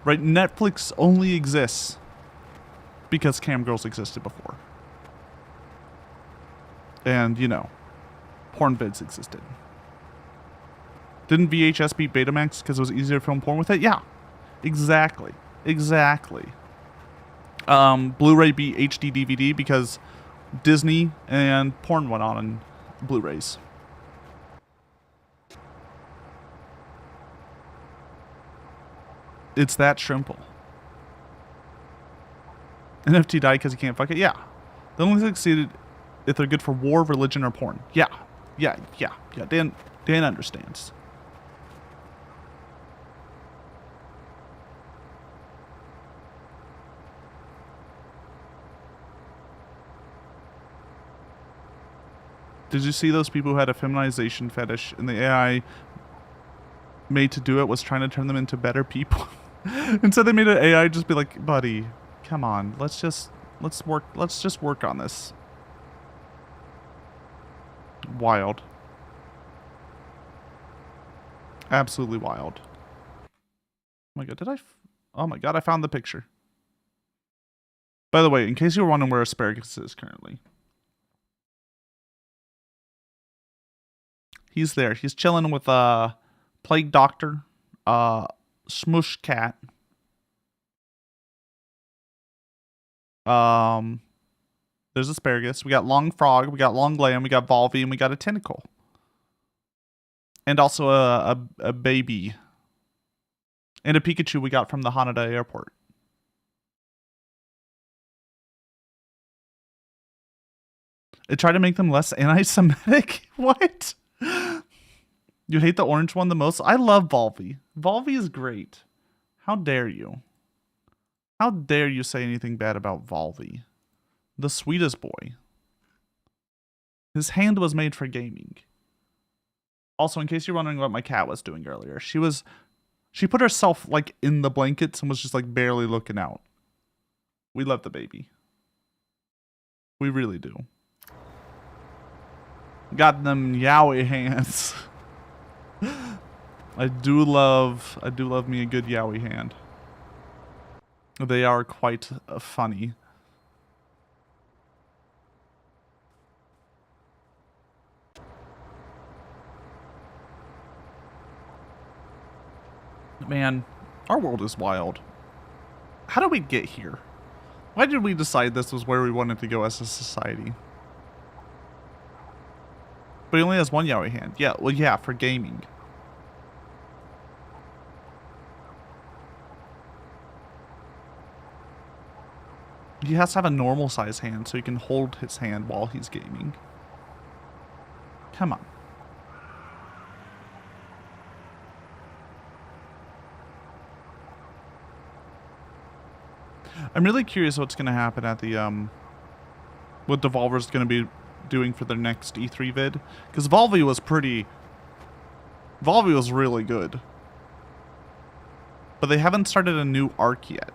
Right, Netflix only exists because camgirls existed before. And, you know, porn vids existed. Didn't VHS beat Betamax because it was easier to film porn with it? Yeah, exactly. Exactly. Blu-ray beat HD DVD because Disney and porn went on in Blu-rays. It's that simple. NFT died because you can't fuck it? Yeah. They only succeeded if they're good for war, religion, or porn. Yeah. Yeah. Dan understands. Did you see those people who had a feminization fetish and the AI made to do it was trying to turn them into better people? And so they made an AI just be like, buddy, come on, let's just work on this. Wild. Absolutely wild. Oh my god, oh my god, I found the picture. By the way, in case you were wondering where Asparagus is currently. He's there. He's chilling with Plague Doctor, Smush Cat. There's Asparagus. We got Long Frog. We got Long Lamb. We got Volvy, and we got a Tentacle. And also a baby. And a Pikachu we got from the Haneda Airport. It tried to make them less anti-Semitic? What? You hate the orange one the most? I love Volvy. Volvy is great. How dare you? How dare you say anything bad about Volvy? The sweetest boy. His hand was made for gaming. Also, in case you're wondering what my cat was doing earlier, she put herself like in the blankets and was just like barely looking out. We love the baby. We really do. Got them yaoi hands. I do love me a good yaoi hand. They are quite funny. Man, our world is wild. How did we get here? Why did we decide this was where we wanted to go as a society? But he only has one yaoi hand. Yeah, well, yeah, for gaming. He has to have a normal size hand so he can hold his hand while he's gaming. Come on. I'm really curious what's going to happen at the, what Devolver's going to be doing for their next E3 vid. Because Volvi was really good. But they haven't started a new arc yet.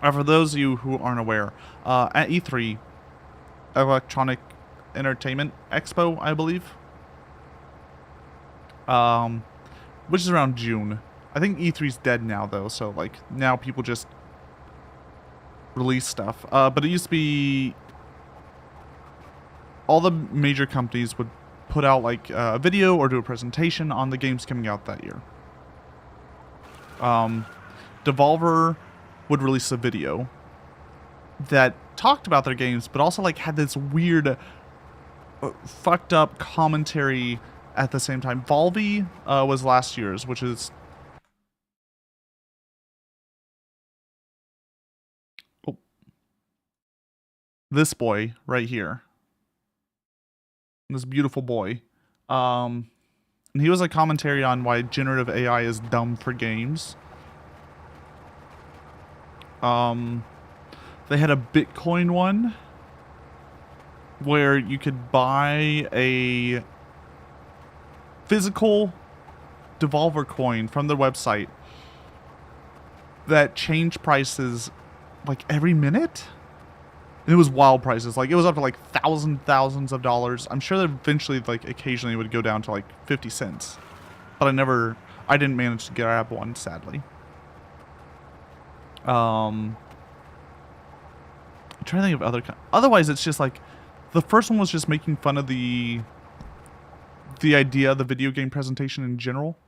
For those of you who aren't aware, at E3, Electronic Entertainment Expo, I believe, which is around June. I think E3's dead now, though, so, like, now people just release stuff. But it used to be all the major companies would put out, like, a video or do a presentation on the games coming out that year. Devolver would release a video that talked about their games, but also, like, had this weird, fucked up commentary at the same time. Volvi was last year's, which is... Oh. This boy right here. This beautiful boy. And he was a commentary on why generative AI is dumb for games. They had a Bitcoin one where you could buy a physical Devolver coin from their website that changed prices like every minute. And it was wild prices. Like, it was up to like thousands of dollars. I'm sure that eventually, like, occasionally it would go down to like 50 cents. But I didn't manage to grab one, sadly. I'm trying to think of other... Otherwise, it's just like... The first one was just making fun of the idea of the video game presentation in general.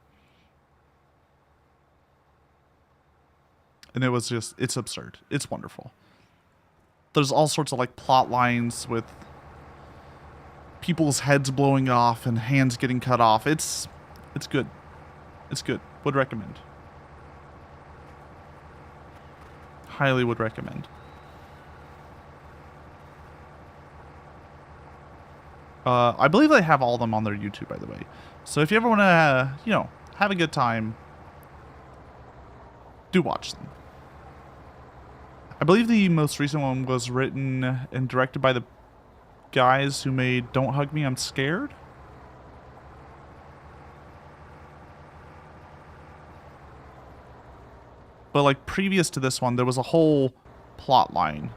And it was just... It's absurd. It's wonderful. There's all sorts of, like, plot lines with people's heads blowing off and hands getting cut off. It's good. It's good. Would recommend. Highly would recommend. I believe they have all of them on their YouTube, by the way. So if you ever want to, you know, have a good time, do watch them. I believe the most recent one was written and directed by the guys who made Don't Hug Me, I'm Scared. But, like, previous to this one, there was a whole plot line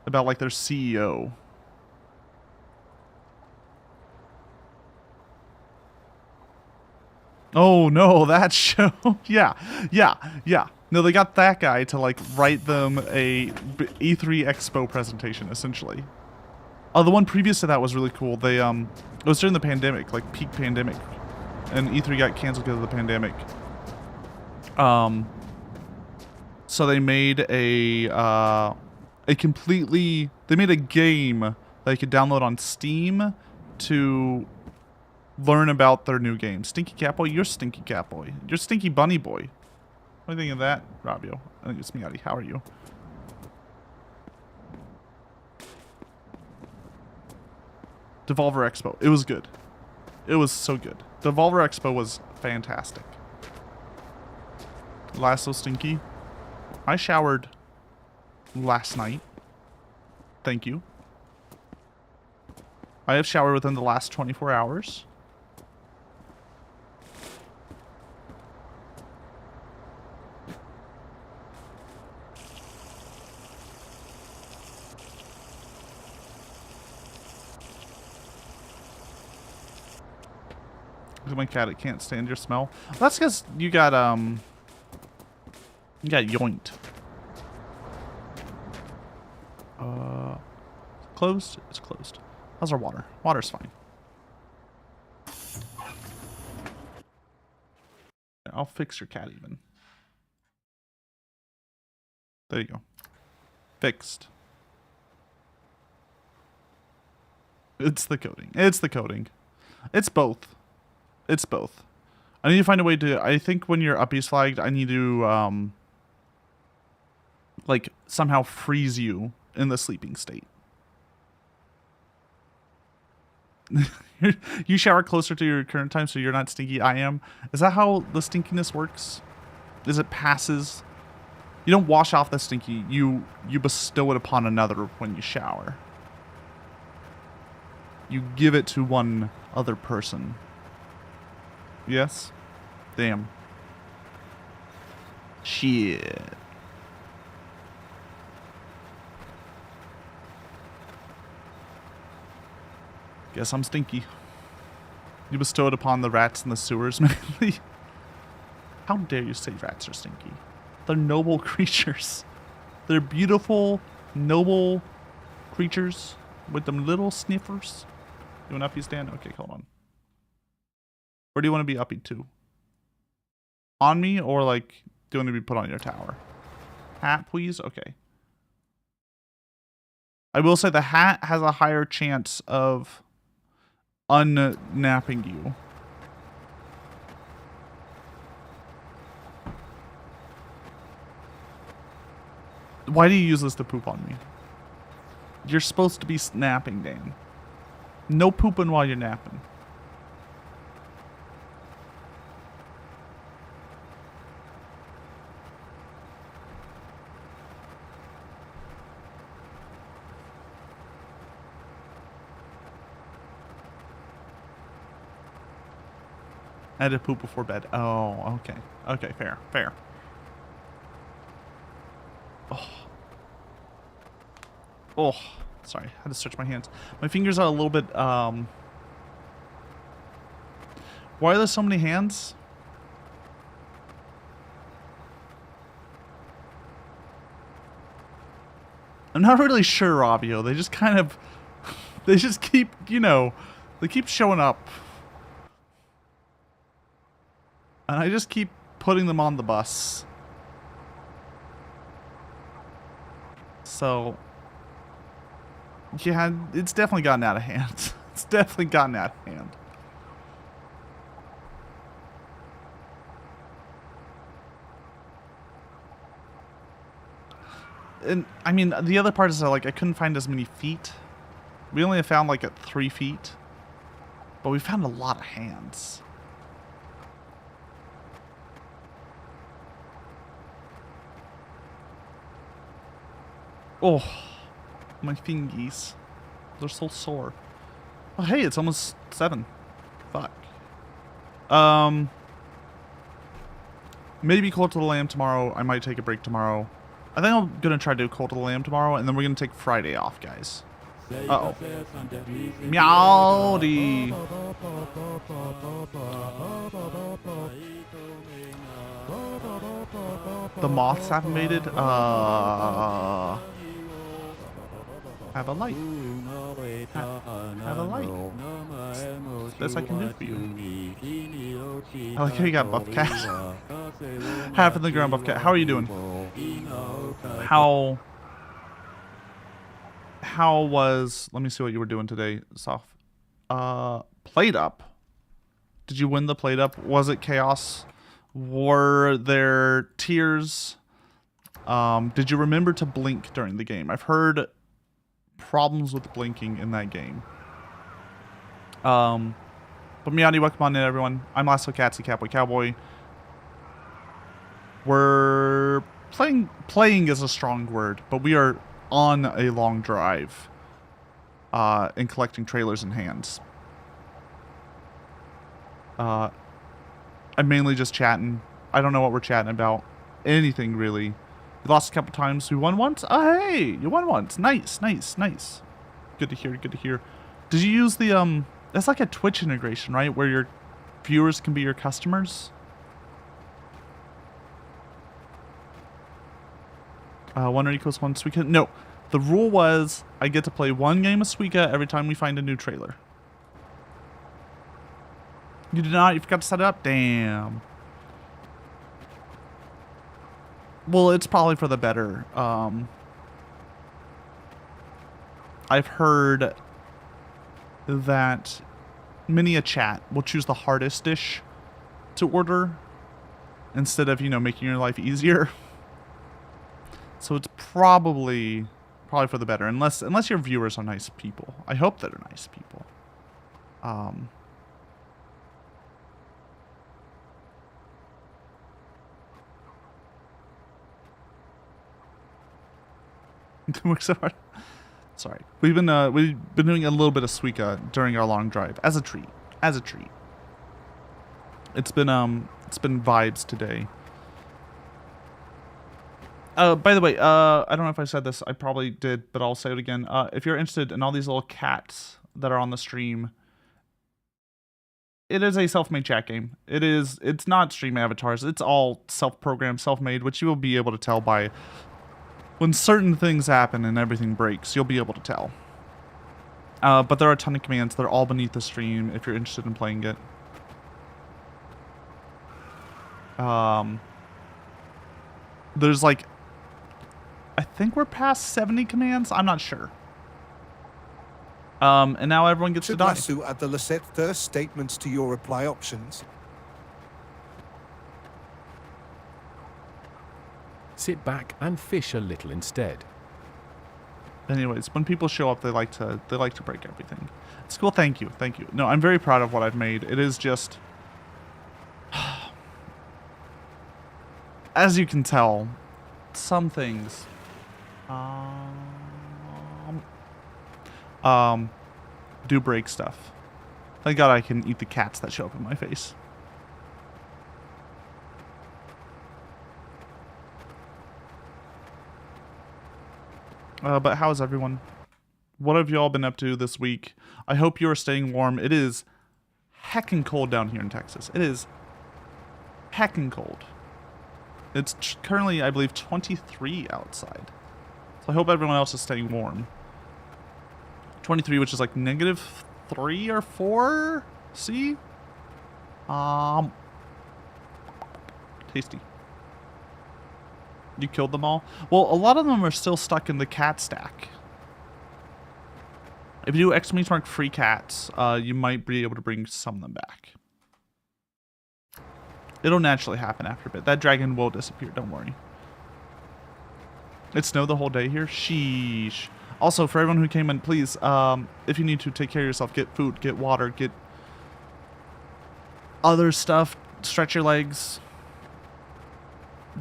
about, like, their CEO. Oh, no, that show. Yeah. No, they got that guy to, like, write them a E3 Expo presentation, essentially. Oh, the one previous to that was really cool. They, it was during the pandemic, like, peak pandemic. And E3 got canceled because of the pandemic. So they made they made a game that you could download on Steam to learn about their new game. Stinky Catboy, you're Stinky Catboy. You're Stinky Bunny Boy. What do you think of that, Rabio? I think it's Meowdy. How are you? Devolver Expo. It was good. It was so good. Devolver Expo was fantastic. Lasso Stinky. I showered last night. Thank you. I have showered within the last 24 hours. My cat, it can't stand your smell. Well, that's because you got yoinked. Closed? It's closed. How's our water? Water's fine. I'll fix your cat even. There you go. Fixed. It's the coating. It's the coating. It's both. It's both. I need to find a way to... I think when your uppie's flagged, I need to, like, somehow freeze you in the sleeping state. You shower closer to your current time so you're not stinky. I am. Is that how the stinkiness works? Is it passes? You don't wash off the stinky. You bestow it upon another when you shower. You give it to one other person. Yes? Damn. Shit. Guess I'm stinky. You bestow it upon the rats in the sewers, mainly. How dare you say rats are stinky? They're noble creatures. They're beautiful, noble creatures with them little sniffers. You want uppy stand? Okay, hold on. Where do you want to be uppy to? On me, or like, do you want to be put on your tower? Hat, please? Okay. I will say the hat has a higher chance of unnapping you. Why do you use this to poop on me? You're supposed to be napping, Dan. No pooping while you're napping. I had to poop before bed. Oh, okay. Okay, fair, fair. Oh. Oh, sorry. I had to stretch my hands. My fingers are a little bit, Why are there so many hands? I'm not really sure, Robbio. They just kind of... They just keep, you know... They keep showing up. And I just keep putting them on the bus. So... Yeah, it's definitely gotten out of hand. It's definitely gotten out of hand. And, I mean, the other part is that, like, I couldn't find as many feet. We only found, like, at 3 feet. But we found a lot of hands. Oh, my fingies. They're so sore. Oh, hey, it's almost 7. Fuck. Maybe Cult of the Lamb tomorrow. I might take a break tomorrow. I think I'm going to try to do Cult of the Lamb tomorrow, and then we're going to take Friday off, guys. Uh-oh. Meowdy. The moths haven't made it. Have a light. Have a light. This I can do for you. I like how you got buff cat. Half in the ground buff cat. How are you doing? How was... Let me see what you were doing today, Soft. Played up. Did you win the played up? Was it chaos? Were there tears? Did you remember to blink during the game? I've heard problems with blinking in that game. But Meowdy, welcome on in, everyone. I'm Lasso Catsidy, Catboy Cowboy. We're playing is a strong word, but we are on a long drive and collecting trailers in hands. I'm mainly just chatting. I don't know what we're chatting about. Anything, really. We lost a couple times. We won once? Oh, hey! You won once. Nice, nice, nice. Good to hear, good to hear. Did you use the, that's like a Twitch integration, right? Where your viewers can be your customers? 1 equals 1 Suika? No. The rule was I get to play 1 game of Suika every time we find a new trailer. You did not? You forgot to set it up? Damn. Well, it's probably for the better. I've heard that many a chat will choose the hardest dish to order instead of, you know, making your life easier. So it's probably for the better, unless your viewers are nice people. I hope that they're nice people. Work so hard. Sorry, we've been doing a little bit of Suika during our long drive as a treat. It's been vibes today. By the way, I don't know if I said this. I probably did, but I'll say it again. If you're interested in all these little cats that are on the stream, it is a self-made chat game. It's not stream avatars. It's all self-programmed, self-made, which you will be able to tell by when certain things happen and everything breaks. You'll be able to tell. But there are a ton of commands. They're all beneath the stream if you're interested in playing it. There's like, I think we're past 70 commands. I'm not sure. And now everyone gets to die. Lasso add the Lassette thirst statements to your reply options. Sit back and fish a little instead. Anyways, when people show up, they like to break everything. It's cool. Thank you. No, I'm very proud of what I've made. It is just, as you can tell, some things do break stuff. Thank God I can eat the cats that show up in my face. But how is everyone? What have you all been up to this week? I hope you are staying warm. It is heckin' cold down here in Texas. It is heckin' cold. It's currently, I believe, 23 outside. So I hope everyone else is staying warm. 23, which is like -3 or 4 C. Tasty. You killed them all? Well, a lot of them are still stuck in the cat stack. If you do ! free cats, you might be able to bring some of them back. It'll naturally happen after a bit. That dragon will disappear, don't worry. It snowed the whole day here? Sheesh. Also, for everyone who came in, please, if you need to, take care of yourself. Get food, get water, get other stuff. Stretch your legs.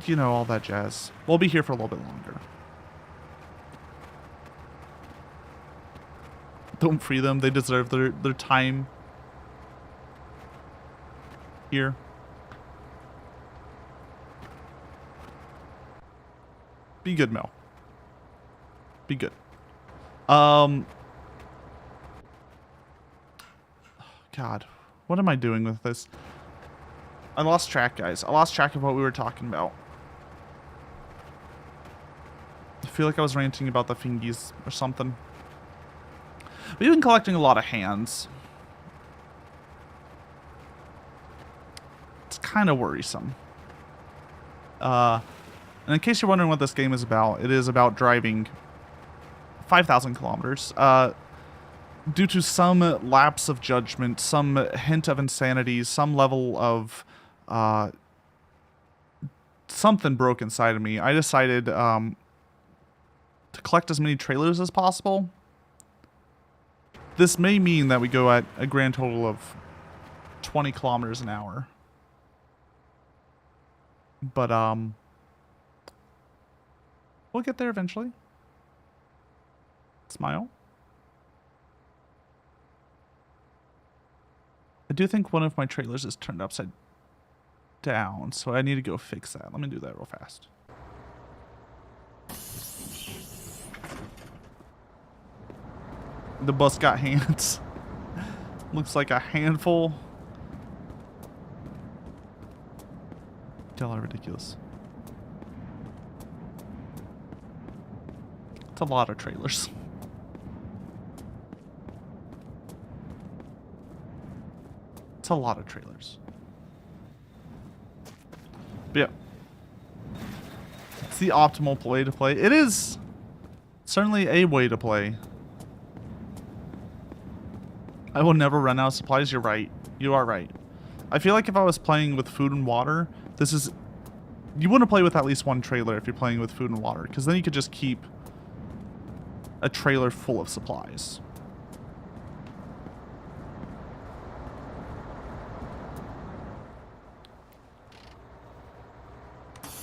You know, all that jazz. We'll be here for a little bit longer. Don't free them. They deserve their time here. Be good, Mel. Be good. God, what am I doing with this? I lost track, guys. I lost track of what we were talking about. I feel like I was ranting about the fingies or something. We've been collecting a lot of hands. It's kind of worrisome. And in case you're wondering what this game is about, it is about driving 5,000 kilometers. Due to some lapse of judgment, some hint of insanity, some level of something broke inside of me, I decided to collect as many trailers as possible. This may mean that we go at a grand total of 20 kilometers an hour. But we'll get there eventually. Smile. I do think one of my trailers is turned upside down, so I need to go fix that. Let me do that real fast. The bus got hands. Looks like a handful. Y'all are ridiculous. It's a lot of trailers. It's a lot of trailers. But yeah. It's the optimal way to play. It is certainly a way to play. I will never run out of supplies. You're right. You are right. I feel like if I was playing with food and water, this is... You want to play with at least one trailer if you're playing with food and water, because then you could just keep a trailer full of supplies.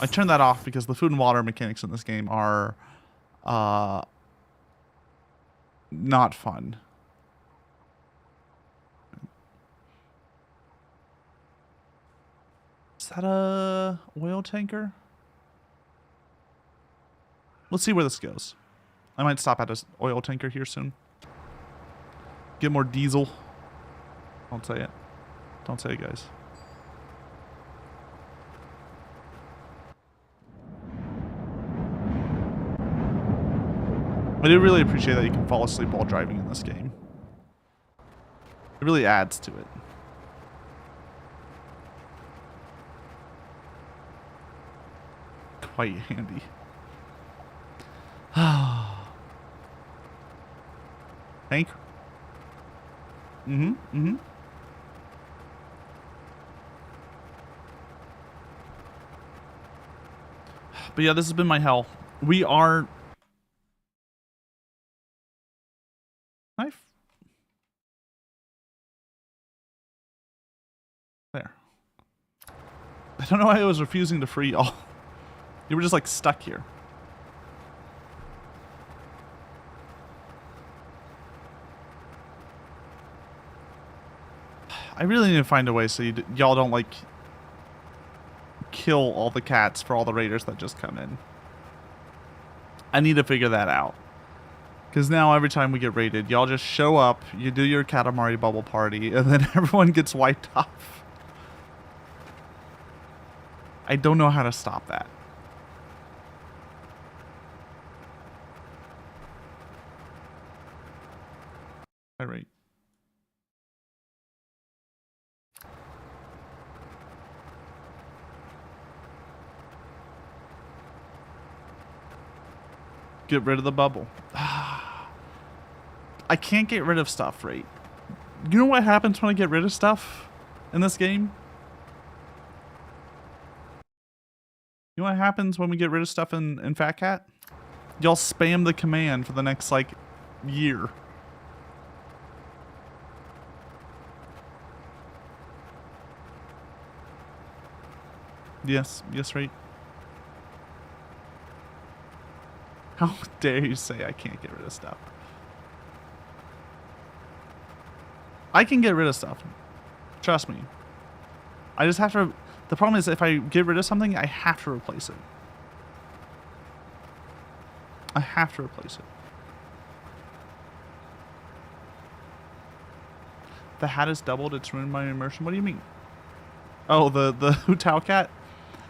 I turned that off because the food and water mechanics in this game are not fun. Is that a oil tanker? Let's see where this goes. I might stop at an oil tanker here soon. Get more diesel. Don't say it. Don't say it, guys. I do really appreciate that you can fall asleep while driving in this game. It really adds to it. Quite handy. Hank? But yeah, this has been my hell. We are... Knife? There. I don't know why I was refusing to free y'all. You were just like stuck here. I really need to find a way so y'all don't like kill all the cats for all the raiders that just come in. I need to figure that out. Because now every time we get raided, y'all just show up, you do your Katamari bubble party, and then everyone gets wiped off. I don't know how to stop that. All right. Get rid of the bubble. I can't get rid of stuff, right? You know what happens when I get rid of stuff in this game? You know what happens when we get rid of stuff in Fat Cat? Y'all spam the command for the next, like, year. Yes, right. How dare you say I can't get rid of stuff? I can get rid of stuff. Trust me. I just have to... The problem is if I get rid of something, I have to replace it. I have to replace it. The hat is doubled. It's ruined my immersion. What do you mean? Oh, the Hutao cat?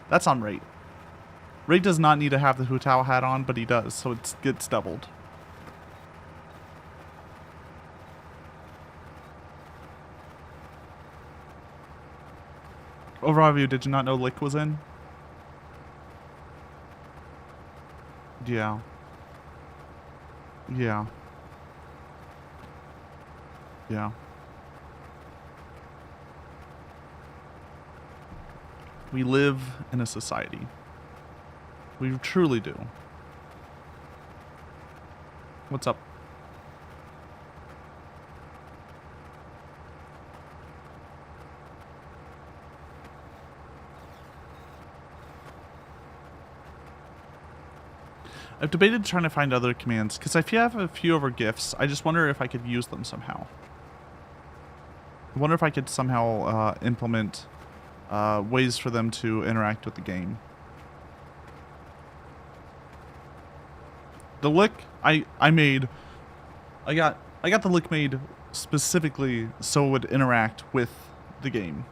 That's on Rate. Rate does not need to have the Hutao hat on, but he does, so it gets doubled. Overall view, did you not know Lick was in? Yeah. Yeah. Yeah. We live in a society. We truly do. What's up? I've debated trying to find other commands, because if you have a few of our gifts, I just wonder if I could use them somehow. I wonder if I could somehow implement ways for them to interact with the game. The Lick I got the Lick made specifically so it would interact with the game.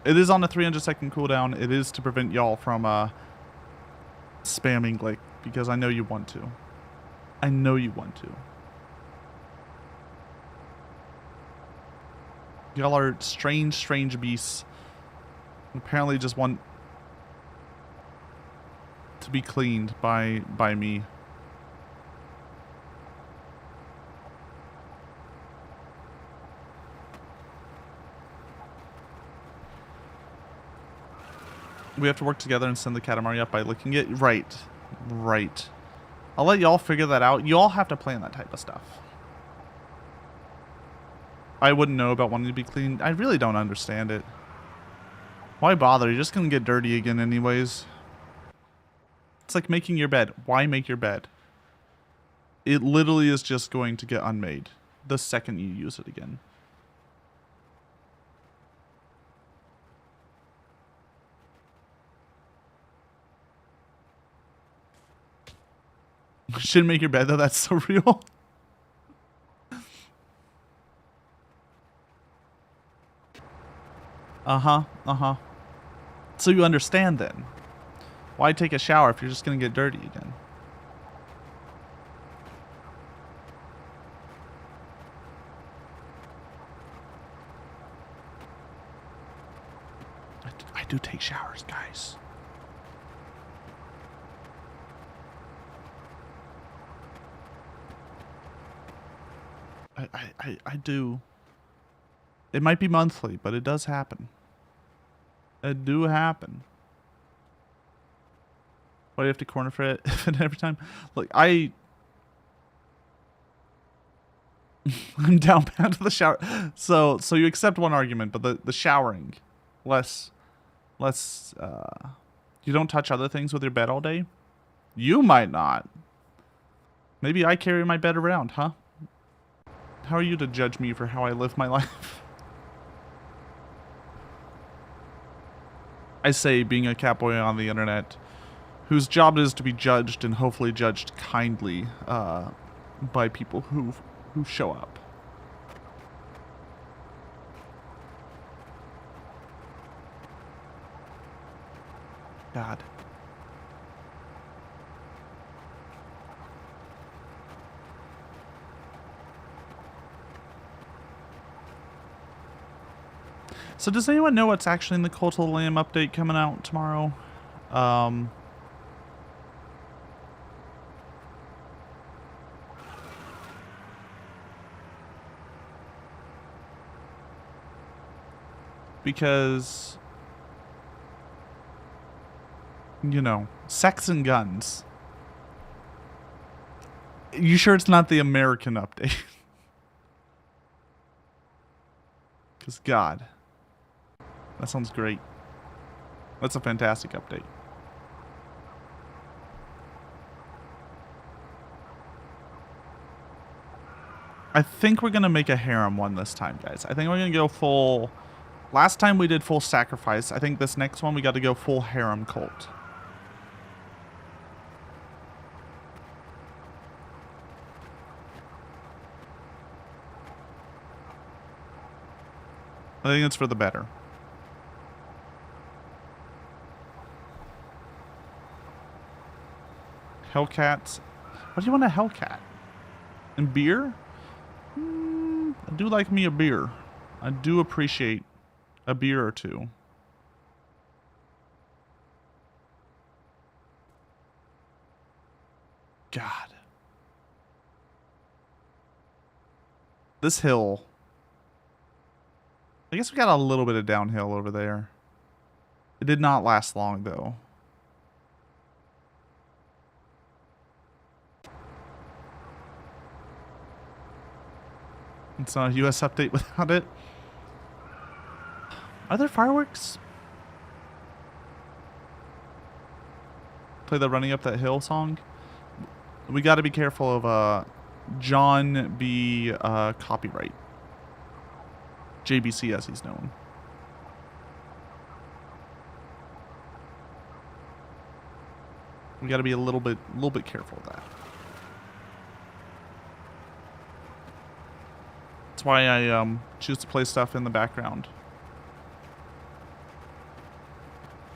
It is on a 300-second cooldown. It is to prevent y'all from spamming Lick, because I know you want to. I know you want to. Y'all are strange beasts. Apparently just want to be cleaned by me. We have to work together and send the Katamari up by licking it. Right. Right. I'll let y'all figure that out. You all have to plan that type of stuff. I wouldn't know about wanting to be clean. I really don't understand it. Why bother? You're just going to get dirty again anyways. It's like making your bed. Why make your bed? It literally is just going to get unmade the second you use it again. Shouldn't make your bed though, that's so real. Uh-huh. So you understand then. Why take a shower if you're just gonna get dirty again? I do take showers, guys. I do. It might be monthly, but it does happen. It do happen. Why do you have to corner for it every time? Look, I'm down bad to the shower. So you accept one argument, but the showering, less. You don't touch other things with your bed all day. You might not. Maybe I carry my bed around, huh? How are you to judge me for how I live my life? I say, being a catboy on the internet, whose job it is to be judged and hopefully judged kindly by people who show up. God. So does anyone know what's actually in the Cult of the Lamb update coming out tomorrow? Because, you know, sex and guns. You sure it's not the American update? Because God. That sounds great. That's a fantastic update. I think we're going to make a harem one this time, guys. I think we're going to go full... Last time we did full sacrifice. I think this next one we got to go full harem cult. I think it's for the better. Hellcats. What do you want a Hellcat? And beer? I do like me a beer. I do appreciate a beer or two. God. This hill. I guess we got a little bit of downhill over there. It did not last long, though. It's not a US update without it. Are there fireworks? Play the Running Up That Hill song. We got to be careful of John B. Copyright. JBC as he's known. We got to be a little bit careful of that. That's why I choose to play stuff in the background.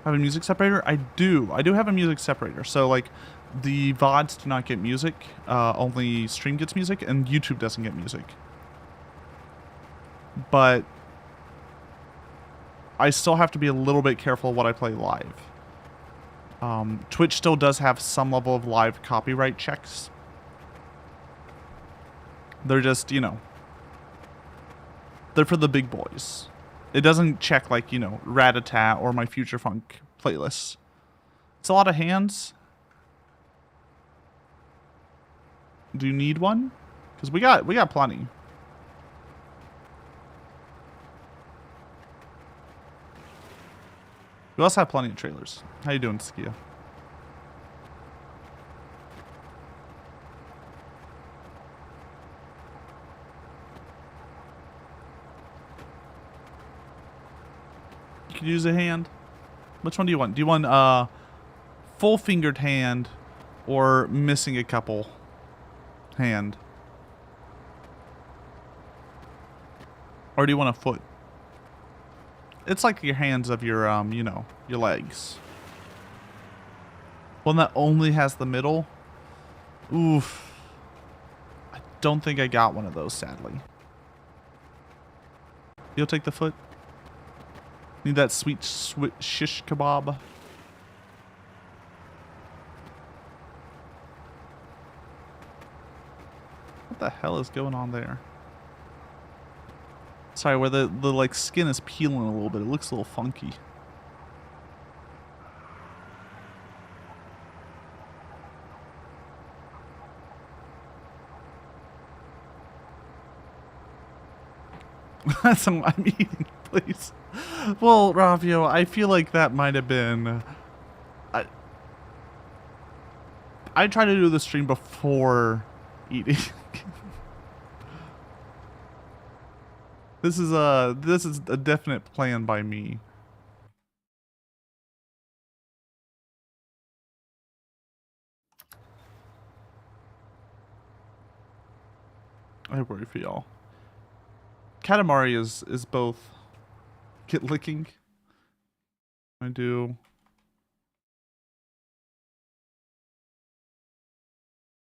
Have a music separator? I do have a music separator. So like the VODs do not get music, only stream gets music, and YouTube doesn't get music. But I still have to be a little bit careful of what I play live. Twitch still does have some level of live copyright checks. They're just, you know, they're for the big boys. It doesn't check like, you know, Rat-a-tat or my Future Funk playlists. It's a lot of hands. Do you need one? Because we got plenty. We also have plenty of trailers. How you doing, Skia? You could use a hand. Which one do you want? Do you want full-fingered hand or missing a couple hand? Or do you want a foot? It's like your hands of your, you know, your legs. One that only has the middle. Oof. I don't think I got one of those, sadly. You'll take the foot? Need that sweet shish kebab. What the hell is going on there? Sorry, where the like skin is peeling a little bit. It looks a little funky. That's what I'm eating, please. Well, Ravio, I feel like that might have been... I try to do the stream before eating. This is a definite plan by me. I worry for y'all. Katamari is both get licking. I do.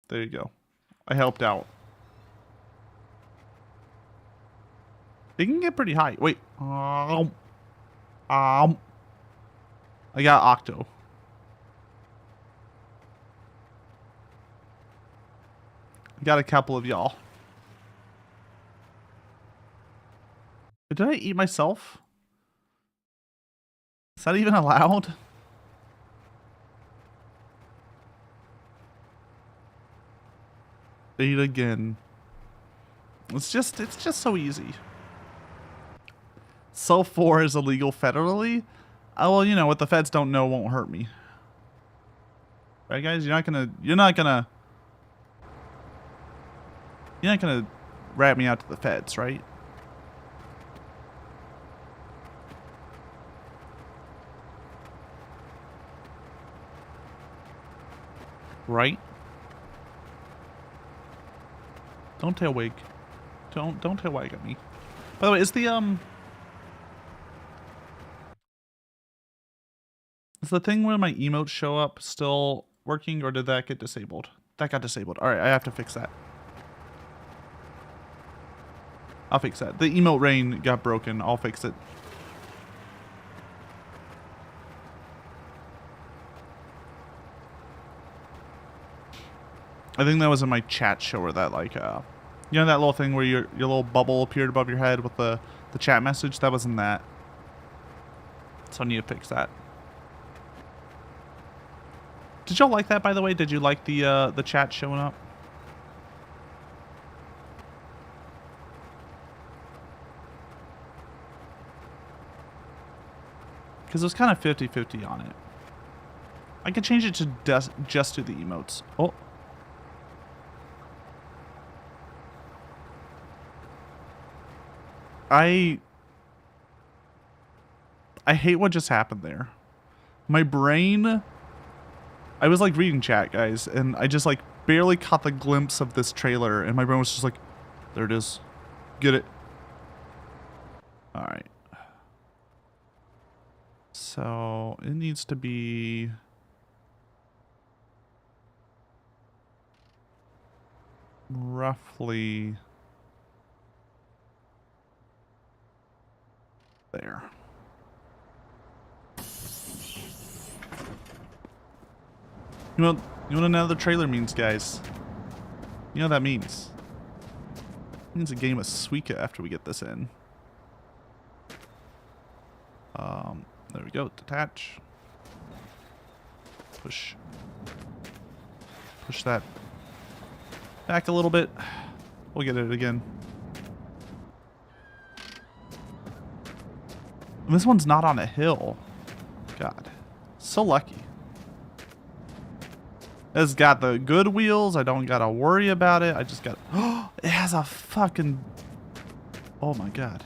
There you go. I helped out. They can get pretty high. Wait. I got Octo. I got a couple of y'all. Did I eat myself? Is that even allowed? Eat again. It's just so easy. So 4 is illegal federally? Oh, well, you know, what the feds don't know won't hurt me. Right, guys? You're not gonna rat me out to the feds, right? Right? Don't tail wag. Don't tail wag at me. By the way, is the thing where my emotes show up still working, or did that get disabled? That got disabled. Alright, I have to fix that. I'll fix that. The emote rain got broken. I'll fix it. I think that was in my chat show where that, like, you know that little thing where your little bubble appeared above your head with the chat message? That was in that. So I need to fix that. Did y'all like that, by the way? Did you like the chat showing up? Because it was kind of 50-50 on it. I could change it to just to the emotes. Oh. I hate what just happened there. My brain... I was like reading chat, guys, and I just like barely caught the glimpse of this trailer, and my brain was just like, there it is. Get it. Alright. So, it needs to be... roughly... there. You know what another trailer means, guys? You know what that means? It means a game of Suika after we get this in. There we go. Detach. push that back a little bit. We'll get it again. And this one's not on a hill. God, so lucky. It's got the good wheels. I don't gotta worry about it. I just got. Oh, it has a fucking. Oh my god.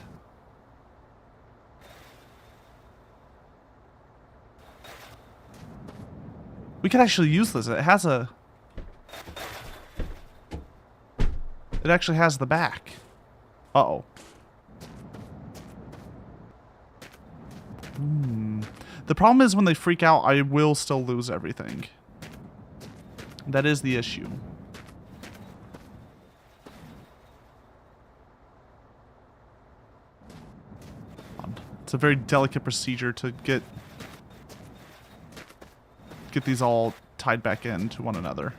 We could actually use this. It has a. It actually has the back. Uh-oh. The problem is when they freak out, I will still lose everything. That is the issue. It's a very delicate procedure to get these all tied back in to one another.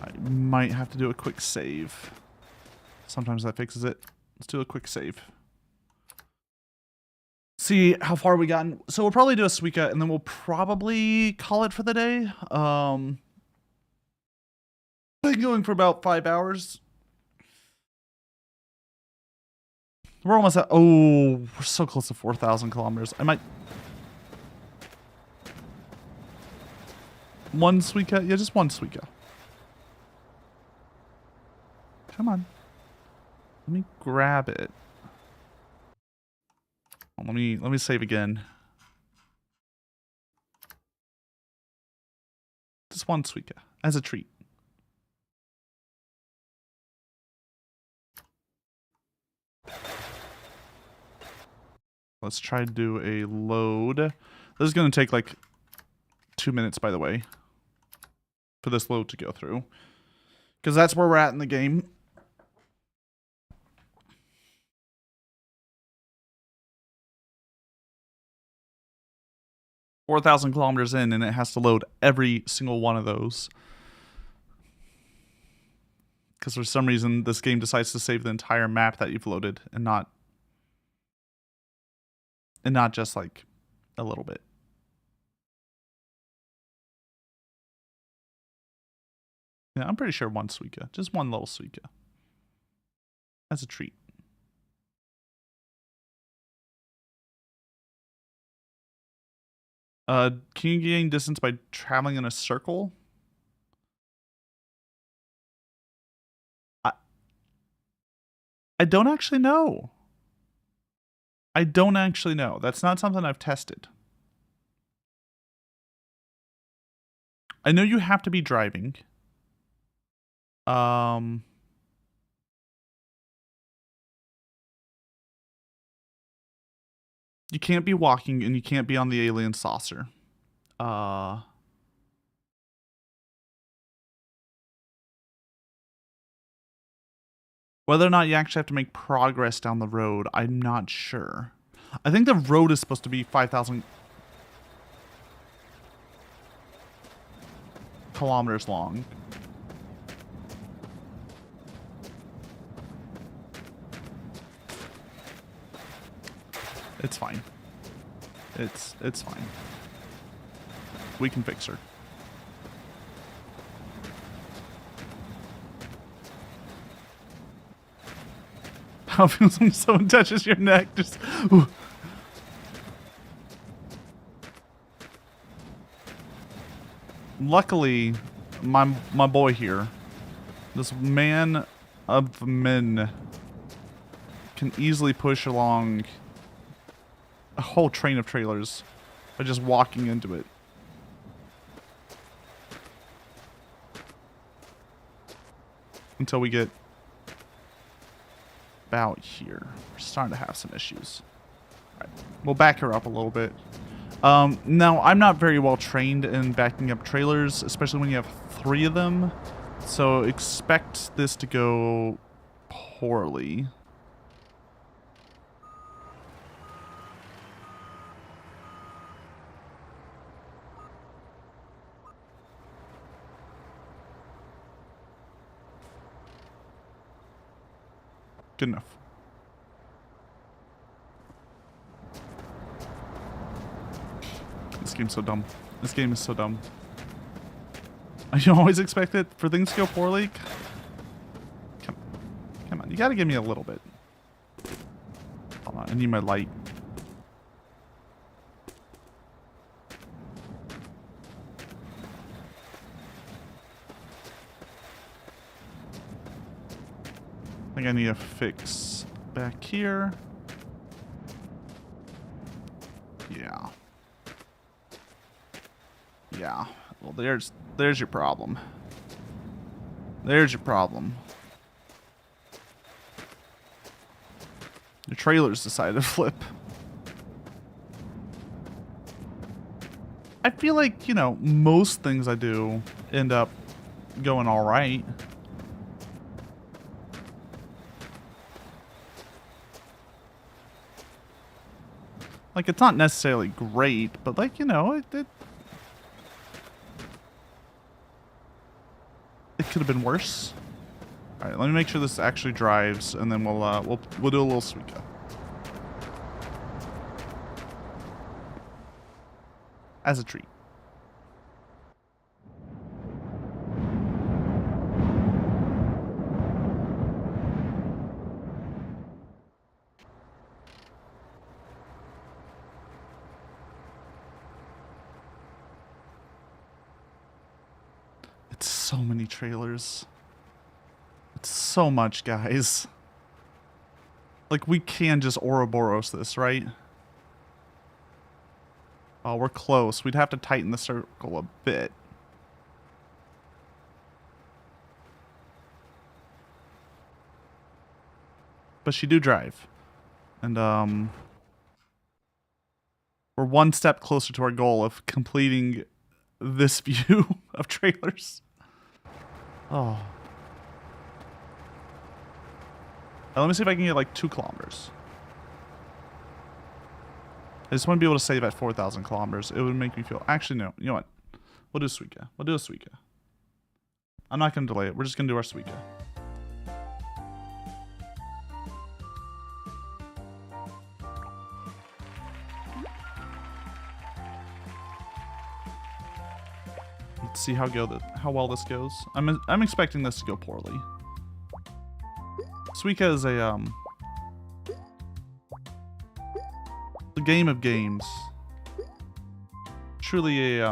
I might have to do a quick save. Sometimes that fixes it. Let's do a quick save. See how far we gotten. So we'll probably do a Suika and then we'll probably call it for the day. Been going for about 5 hours. We're almost at, oh, we're so close to 4,000 kilometers. I might. One Suika? Yeah, just one Suika. Come on. Let me grab it. Oh, let me save again. Just one Suika as a treat. Let's try to do a load. This is going to take like 2 minutes, by the way, for this load to go through. Because that's where we're at in the game. $4,000 kilometers in, and it has to load every single one of those. Because for some reason, this game decides to save the entire map that you've loaded, and not just like a little bit. Yeah, I'm pretty sure one Suika. Just one little Suika. As a treat. Can you gain distance by traveling in a circle? I don't actually know. I don't actually know. That's not something I've tested. I know you have to be driving. You can't be walking, and you can't be on the alien saucer. Whether or not you actually have to make progress down the road, I'm not sure. I think the road is supposed to be 5,000 kilometers long. It's fine. It's fine. We can fix her. How it feels when someone touches your neck. Just. Ooh. Luckily, my boy here, this man of men, can easily push along a whole train of trailers by just walking into it. Until we get about here. We're starting to have some issues. All right. We'll back her up a little bit. Now, I'm not very well trained in backing up trailers, especially when you have 3 of them. So expect this to go poorly. Good enough. game's so dumb. This game is so dumb. You always expect it for things to go poorly? Come on. You gotta give me a little bit. Hold on. I need my light. I think I need a fix back here. Yeah. Yeah. Well, there's your problem. There's your problem. Your trailers decided to flip. I feel like, you know, most things I do end up going all right. Like, it's not necessarily great, but, like, you know, it could have been worse. All right, let me make sure this actually drives, and then we'll do a little Suika. As a treat. So many trailers. It's so much, guys. Like, we can just Ouroboros this, right? Oh, we're close. We'd have to tighten the circle a bit. But she do drive. And, we're one step closer to our goal of completing this view of trailers. Oh. Let me see if I can get like 2 kilometers. I just want to be able to save at 4,000 kilometers. It would make me feel... Actually, no. You know what? We'll do a Suika. We'll do a Suika. I'm not going to delay it. We're just going to do our Suika. Let's see how well this goes. I'm expecting this to go poorly. Suika is a game of games. Truly a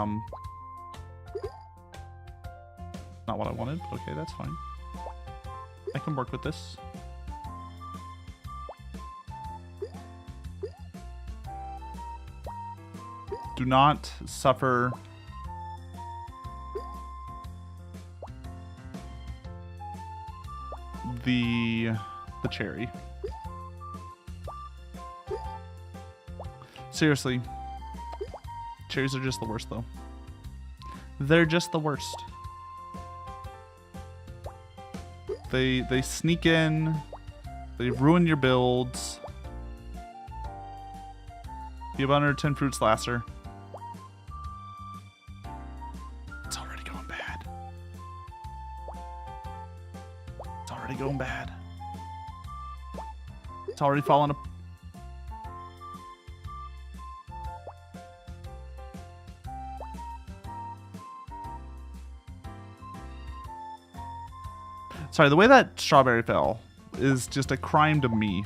not what I wanted. Okay, that's fine. I can work with this. Do not suffer the cherry. Seriously. Cherries are just the worst, though. They're just the worst. They sneak in. They ruin your builds. You have under 10 fruits lasser. It's already going bad. It's already going bad. It's already falling apart. Sorry, the way that strawberry fell is just a crime to me.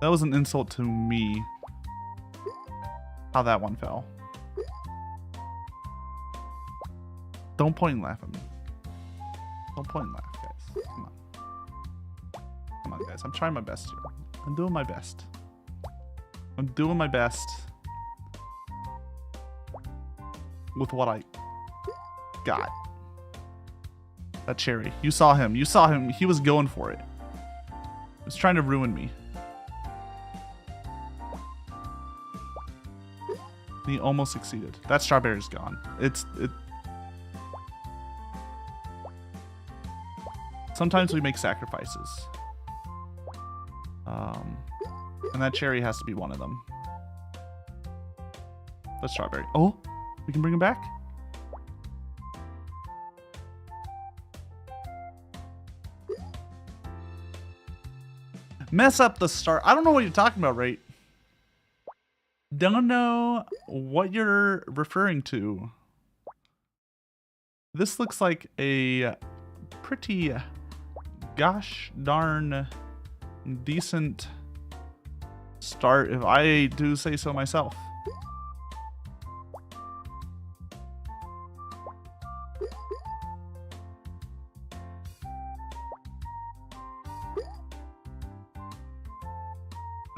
That was an insult to me. How that one fell. Don't point and laugh at me. Don't point and laugh, guys. Come on. Come on, guys. I'm trying my best here. I'm doing my best. I'm doing my best. With what I got. That cherry. You saw him. You saw him. He was going for it. He was trying to ruin me. He almost succeeded. That strawberry's gone. Sometimes we make sacrifices. And that cherry has to be one of them. The strawberry. Oh! We can bring him back? Mess up the start. I don't know what you're talking about, right? Don't know what you're referring to. This looks like a pretty gosh darn decent start, if I do say so myself.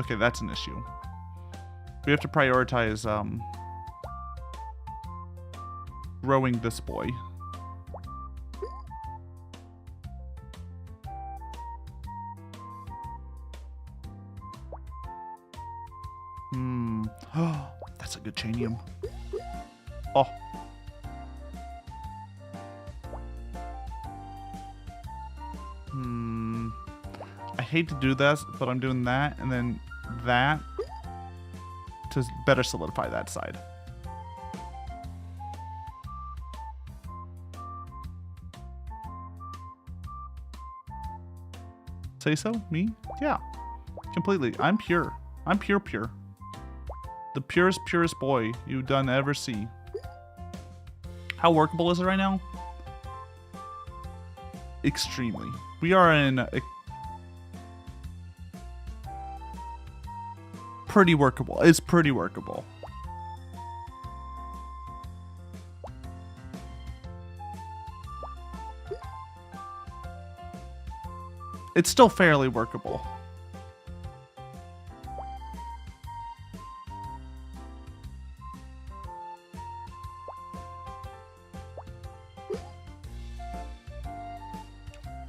Okay, that's an issue. We have to prioritize growing this boy. Oh, that's a good chanium. Oh. I hate to do this, but I'm doing that and then that to better solidify that side. Say so? Me? Yeah. Completely. I'm pure. I'm pure. The purest boy you done ever see. How workable is it right now? Extremely. We are in a pretty workable. It's pretty workable. It's still fairly workable.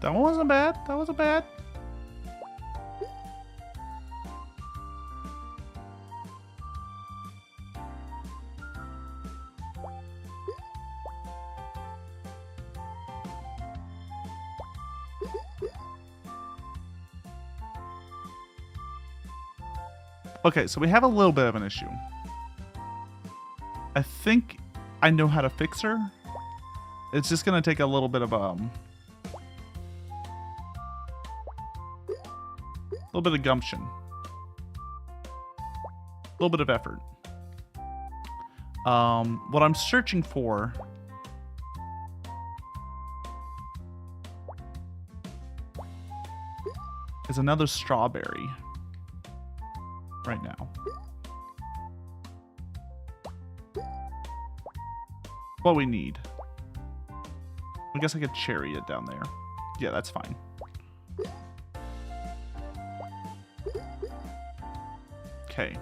That one wasn't bad. That wasn't bad. Okay, so we have a little bit of an issue. I think I know how to fix her. It's just gonna take a little bit of gumption. A little bit of effort. What I'm searching for is another strawberry right now. What we need. I guess I could cherry it down there. Yeah, that's fine. Okay.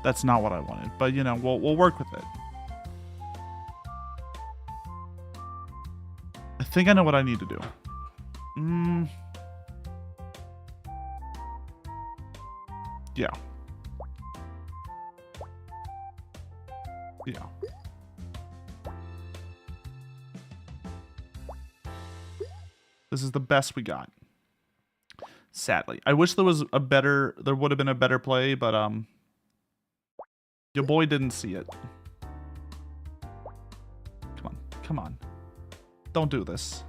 That's not what I wanted, but you know, we'll work with it. I think I know what I need to do. Yeah. Yeah. This is the best we got. Sadly. I wish there would have been a better play, but your boy didn't see it. Come on. Don't do this.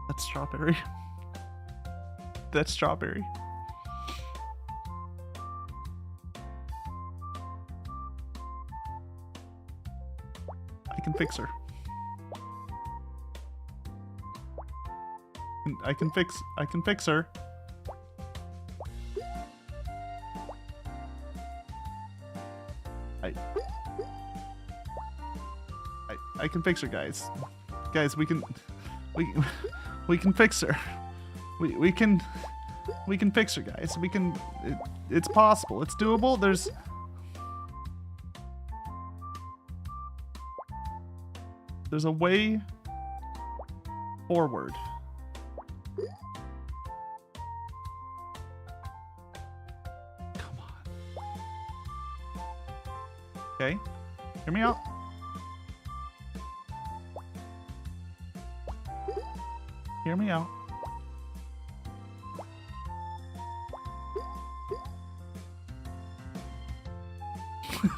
That's strawberry. That's strawberry. I can fix her. I can fix her. I can fix her, guys. Guys, we can fix her. We can fix her, guys. It's possible. It's doable. There's a way forward. Come on. Okay. Hear me out. Hear me out.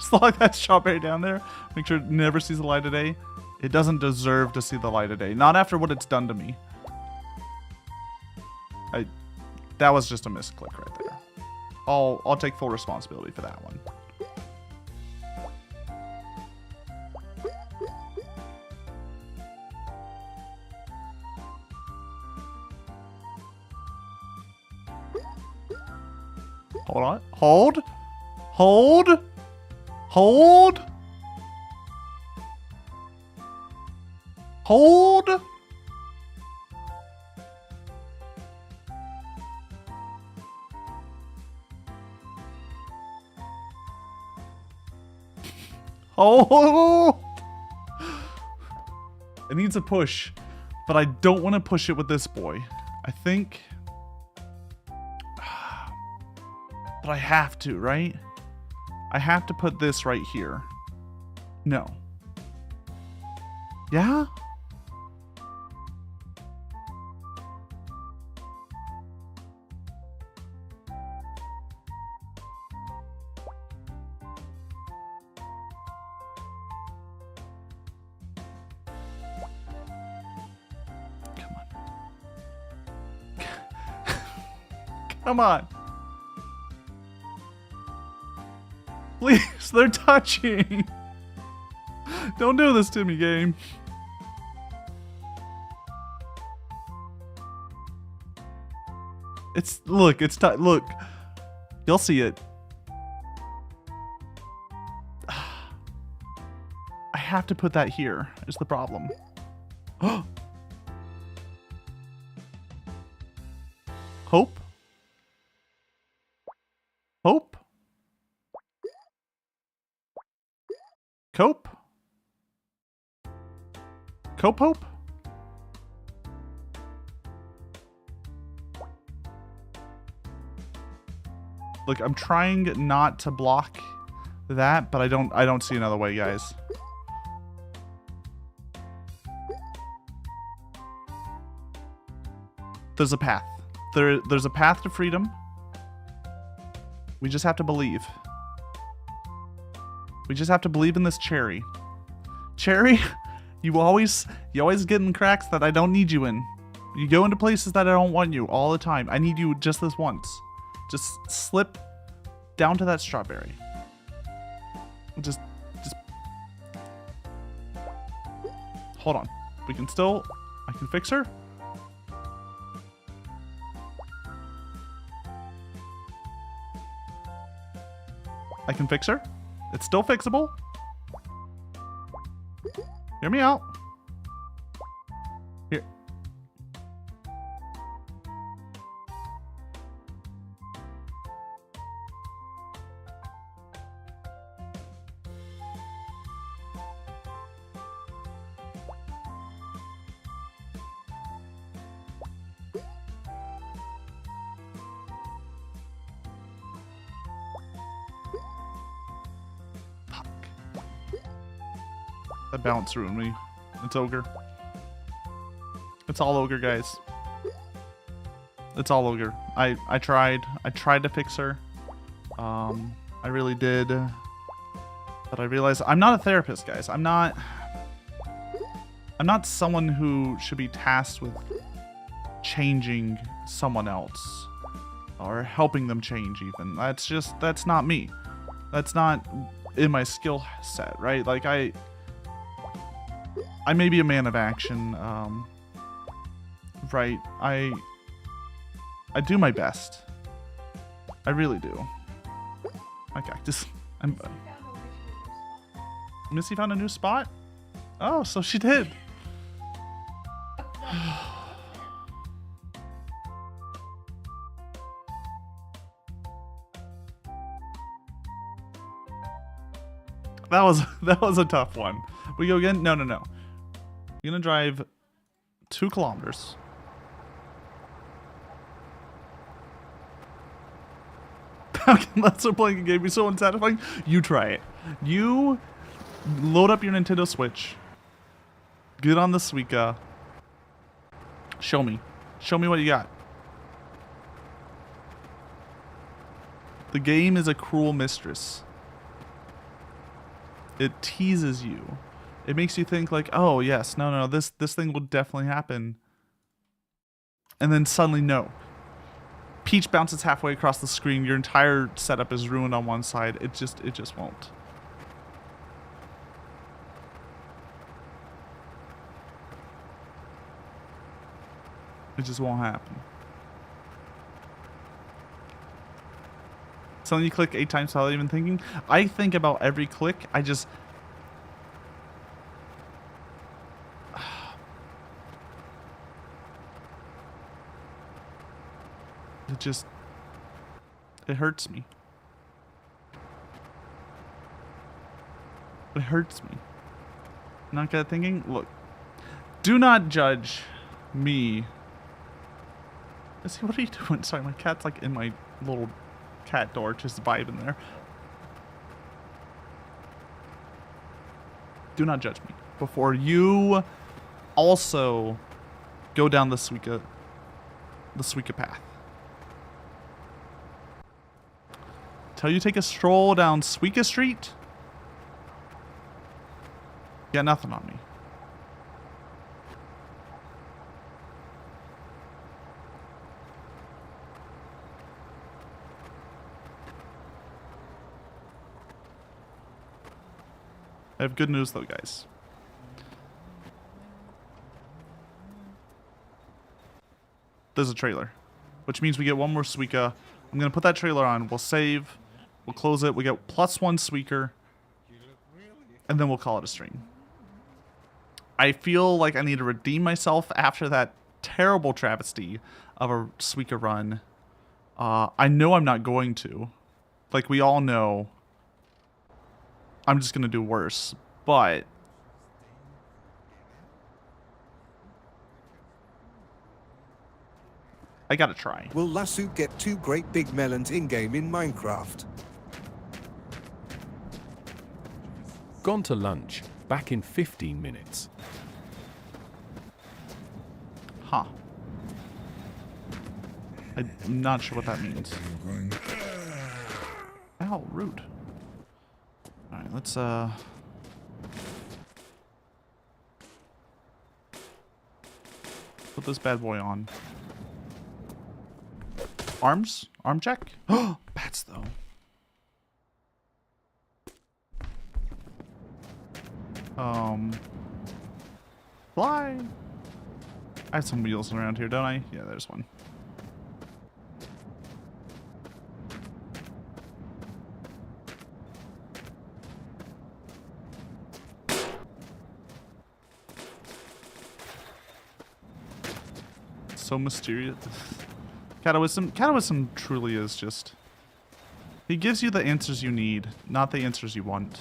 Slog that strawberry down there. Make sure it never sees the light of day. It doesn't deserve to see the light of day. Not after what it's done to me. That was just a misclick right there. I'll take full responsibility for that one. Hold on. Hold. Hold. Hold. Hold. Oh! It needs a push, but I don't want to push it with this boy. I think... But I have to, right? I have to put this right here. No. Yeah? Come on. Please, they're touching. Don't do this to me, game. Look, look. You'll see it. I have to put that here, is the problem. Hope? Hope? Cope? Cope hope? Look, I'm trying not to block that, but I don't see another way, guys. There's a path. There's a path to freedom. We just have to believe. We just have to believe in this cherry. Cherry, you always get in cracks that I don't need you in. You go into places that I don't want you all the time. I need you just this once. Just slip down to that strawberry. Just hold on. I can fix her. I can fix her. It's still fixable. Hear me out. Here. That bounce ruined me. It's ogre. It's all ogre, guys. It's all ogre. I tried to fix her. I really did. But I realized I'm not a therapist, guys. I'm not someone who should be tasked with changing someone else or helping them change even. That's not me. That's not in my skill set, right? Like I may be a man of action, right? I do my best. I really do. My cactus. Missy found a new spot? Oh, so she did. That was a tough one. We go again? No. You're gonna drive 2 kilometers. That's what playing a game is so unsatisfying. You try it. You load up your Nintendo Switch. Get on the Suika. Show me. Show me what you got. The game is a cruel mistress. It teases you. It makes you think like, oh yes, no, this thing will definitely happen. And then suddenly, no. Peach bounces halfway across the screen. Your entire setup is ruined on one side. It just won't. It just won't happen. Something you click 8 times without even thinking. I think about every click. I just... It hurts me. It hurts me. Not good at thinking? Look. Do not judge me. See, what are you doing? Sorry, my cat's like in my little cat door, just vibing there. Do not judge me before you also go down the Suika path. Till you take a stroll down Suika Street, you got nothing on me. I have good news though, guys. There's a trailer, which means we get one more Suika. I'm gonna put that trailer on. We'll save. We'll close it. We get +1 Suiker, and then we'll call it a stream. I feel like I need to redeem myself after that terrible travesty of a Suika run. I know I'm not going to. Like we all know, I'm just gonna do worse. But I gotta try. Will Lasso get 2 great big melons in-game in Minecraft? Gone to lunch. Back in 15 minutes. Huh. I'm not sure what that means. Ow, rude. Alright, let's put this bad boy on. Arms? Arm check? Oh, bats though. Fly. I have some wheels around here, don't I? Yeah, there's one. So mysterious. Catawhism truly is just... He gives you the answers you need, not the answers you want.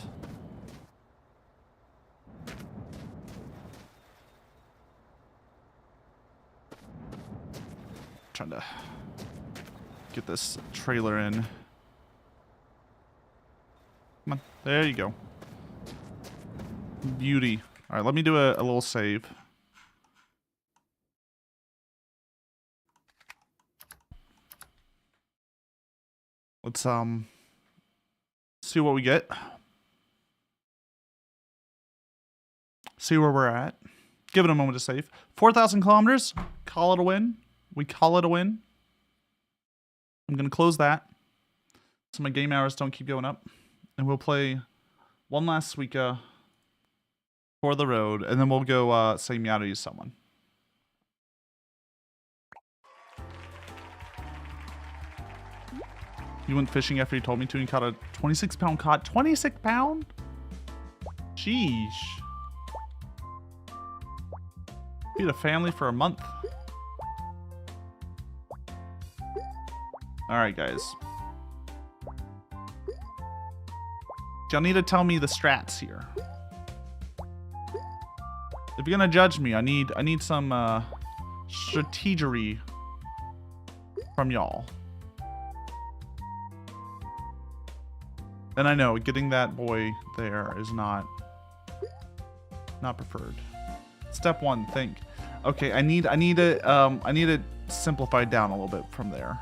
Trying to get this trailer in. Come on, there you go. Beauty. All right, let me do a little save. Let's see what we get. See where we're at. Give it a moment to save. 4,000 kilometers. Call it a win. We call it a win. I'm gonna close that so my game hours don't keep going up, and we'll play one last Suika for the road, and then we'll go say Meowdy to someone. You went fishing after you told me to and caught a 26-pound cod. 26 pound? Sheesh. Feed a family for a month. Alright, guys. Y'all need to tell me the strats here. If you're gonna judge me, I need some strategery from y'all. And I know getting that boy there is not preferred. Step 1, think. Okay, I need to simplify down a little bit from there.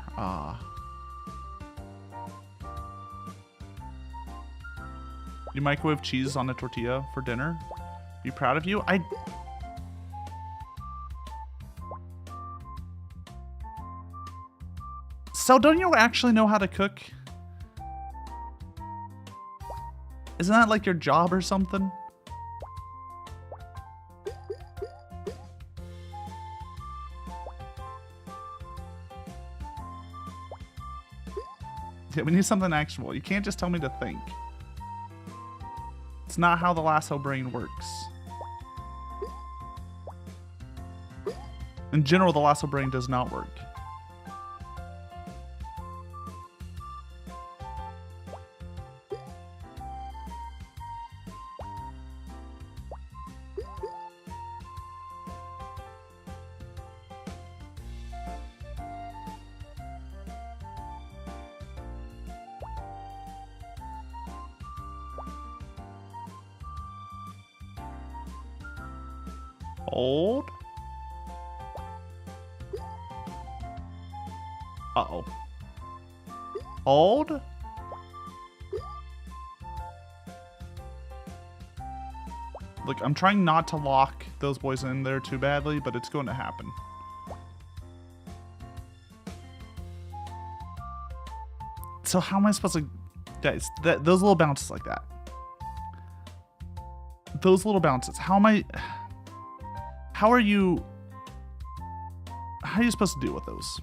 You microwave cheese on a tortilla for dinner? Be proud of you? So don't you actually know how to cook? Isn't that like your job or something? Yeah, we need something actionable. You can't just tell me to think. It's not how the lasso brain works. In general, the lasso brain does not work. Hold. Uh-oh. Hold. Look, I'm trying not to lock those boys in there too badly, but it's going to happen. So how am I supposed to... Guys, those little bounces like that. Those little bounces. How am I... How are you... How are you supposed to deal with those?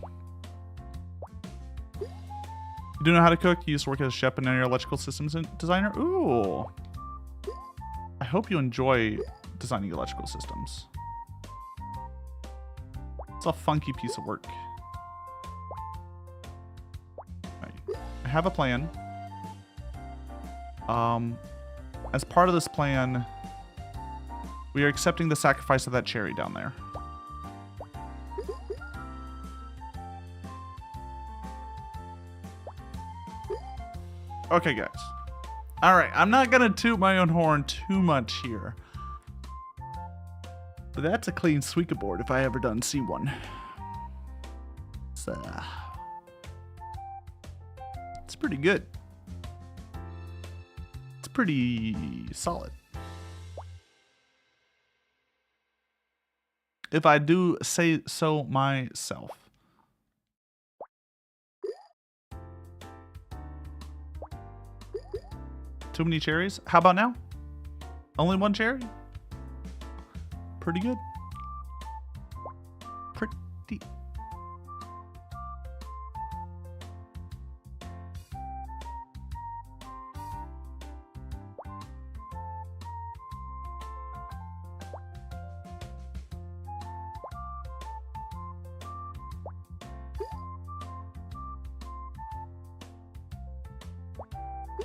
You do know how to cook? You used to work as a chef and now you're an electrical systems designer? Ooh. I hope you enjoy designing electrical systems. It's a funky piece of work. Right. I have a plan. As part of this plan, we are accepting the sacrifice of that cherry down there. Okay, guys. All right, I'm not gonna toot my own horn too much here, but that's a clean Suika board if I ever done see one. So, it's pretty good. It's pretty solid. If I do say so myself. Too many cherries? How about now? Only one cherry? Pretty good. Pretty.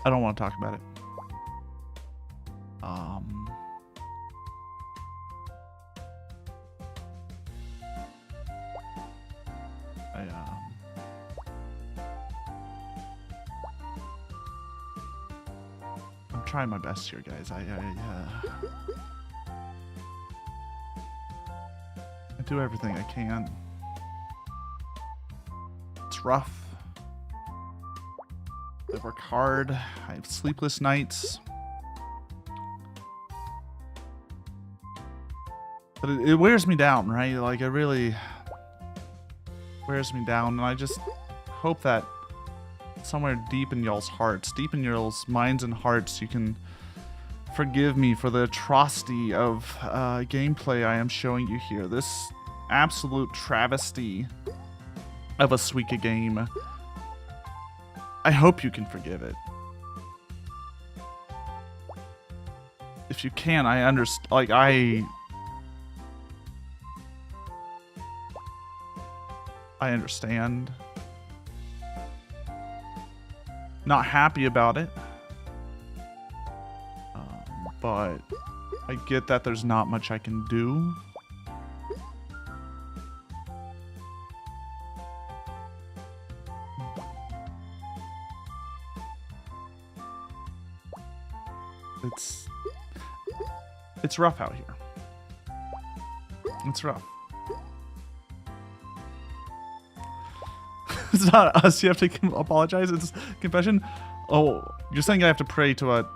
I don't want to talk about it. I'm trying my best here, guys. I do everything I can. It's rough. I work hard. I have sleepless nights. But it wears me down, right? Like, it really wears me down. And I just hope that somewhere deep in y'all's hearts, deep in y'all's minds and hearts, you can forgive me for the atrocity of gameplay I am showing you here. This absolute travesty of a Suika game. I hope you can forgive it. If you can, I understand. Like, I understand. Not happy about it. But I get that there's not much I can do. It's rough out here. It's rough. It's not us. You have to apologize. It's confession. Oh, you're saying I have to pray to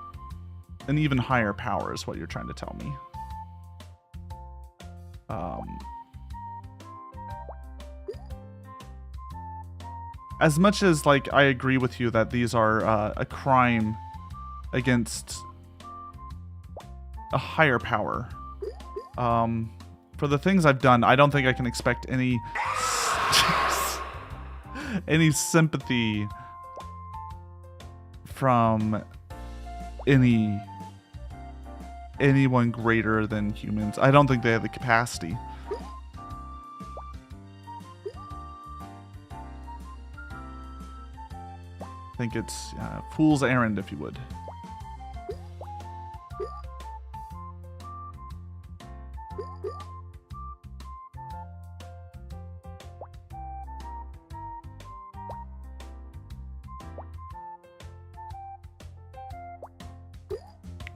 an even higher power is what you're trying to tell me. As much as like I agree with you that these are a crime against a higher power, for the things I've done, I don't think I can expect any any sympathy from anyone greater than humans. I don't think they have the capacity. I think it's fool's errand, if you would.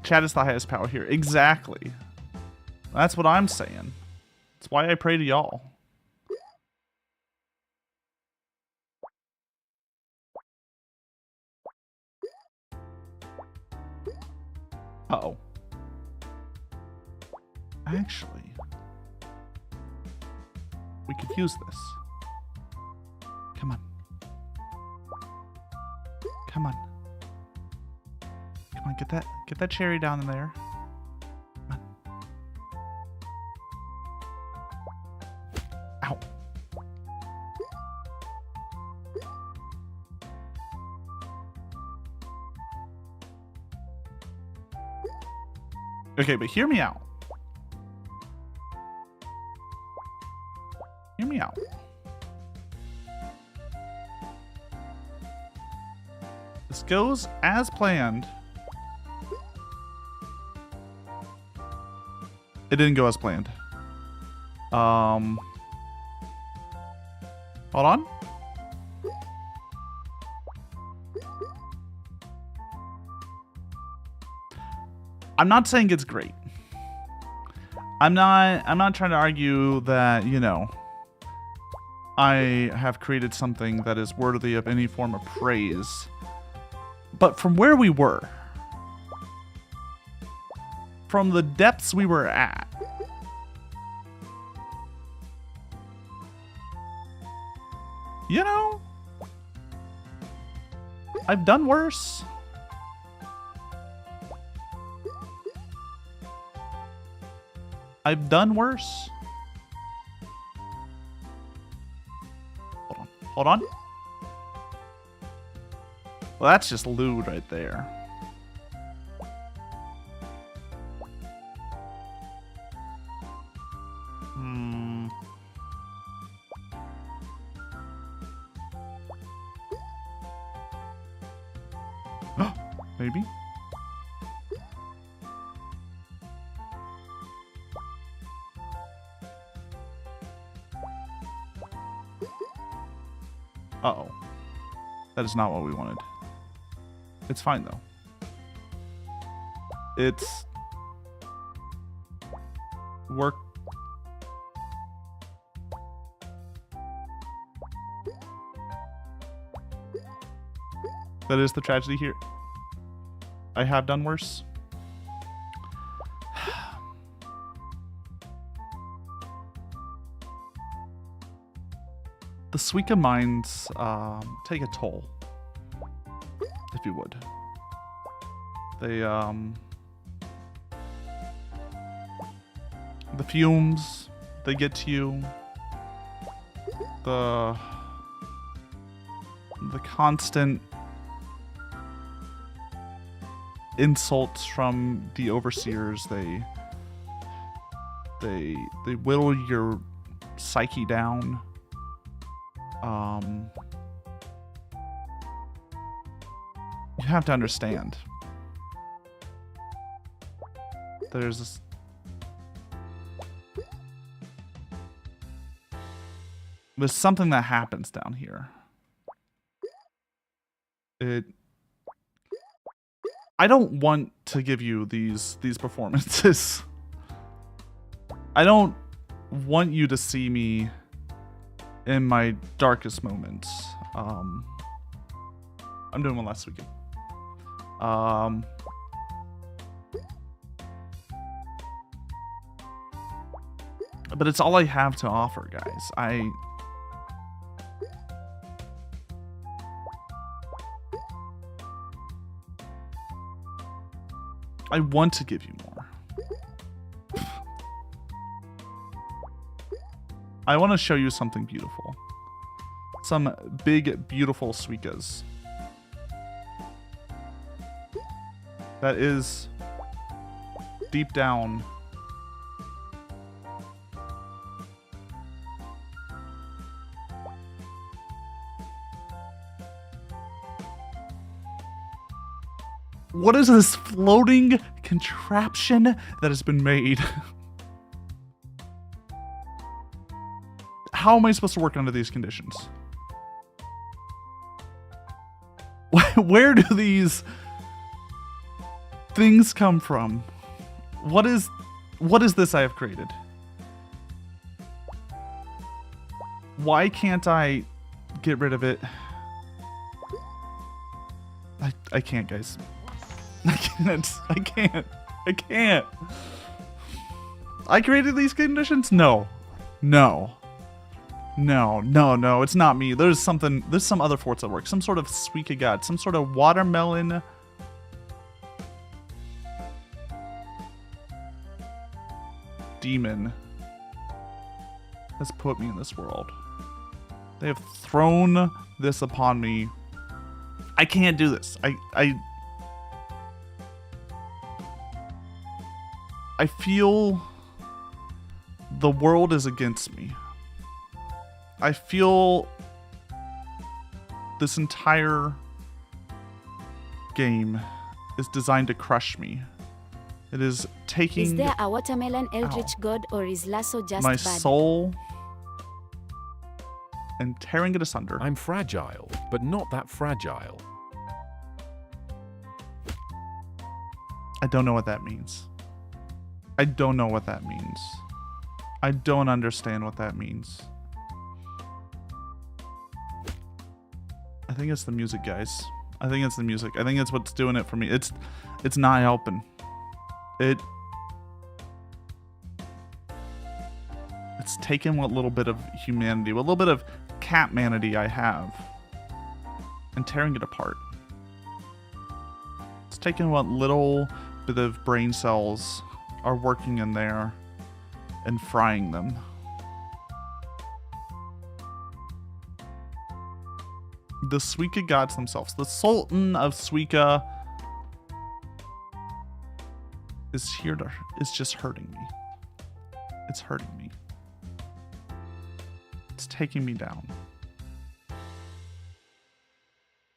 Chat is the highest power here. Exactly. That's what I'm saying. That's why I pray to y'all. Uh-oh. Actually, we could use this. Come on. Come on. Come on, get that cherry down in there. Come on. Ow. Okay, but hear me out. Hear me out. This goes as planned. It didn't go as planned. Hold on. I'm not saying it's great. I'm not trying to argue that, you know, I have created something that is worthy of any form of praise. But from where we were, from the depths we were at, you know, I've done worse. I've done worse. Hold on. Hold on. Well, that's just lewd right there. Maybe. Uh-oh. That is not what we wanted. It's fine, though. It's... work... That is the tragedy here. I have done worse. The Suika mines take a toll, if you would. They, the fumes, they get to you. The constant insults from the overseers, they whittle your psyche down. You have to understand. There's something that happens down here. I don't want to give you these performances. I don't want you to see me in my darkest moments. I'm doing one last weekend. But it's all I have to offer, guys. I want to give you more. I want to show you something beautiful. Some big, beautiful Suikas. That is deep down what is this floating contraption that has been made? How am I supposed to work under these conditions? Where do these things come from? What is this I have created? Why can't I get rid of it? I can't, guys. I can't. I created these conditions? No. It's not me. There's some other force at work. Some sort of Suika god. Some sort of watermelon demon has put me in this world. They have thrown this upon me. I can't do this. I feel the world is against me. I feel this entire game is designed to crush me. It is taking Is there a watermelon eldritch god, or is Lasso just my bad? soul and tearing it asunder. I'm fragile, but not that fragile. I don't know what that means. I don't know what that means. I don't understand what that means. I think it's the music, guys. I think it's the music. I think it's what's doing it for me. It's not helping. It's taken what little bit of humanity, what little bit of catmanity I have, and tearing it apart. It's taken what little bit of brain cells are working in there and frying them. The Suika gods themselves, the Sultan of Suika, is just hurting me. It's hurting me. It's taking me down.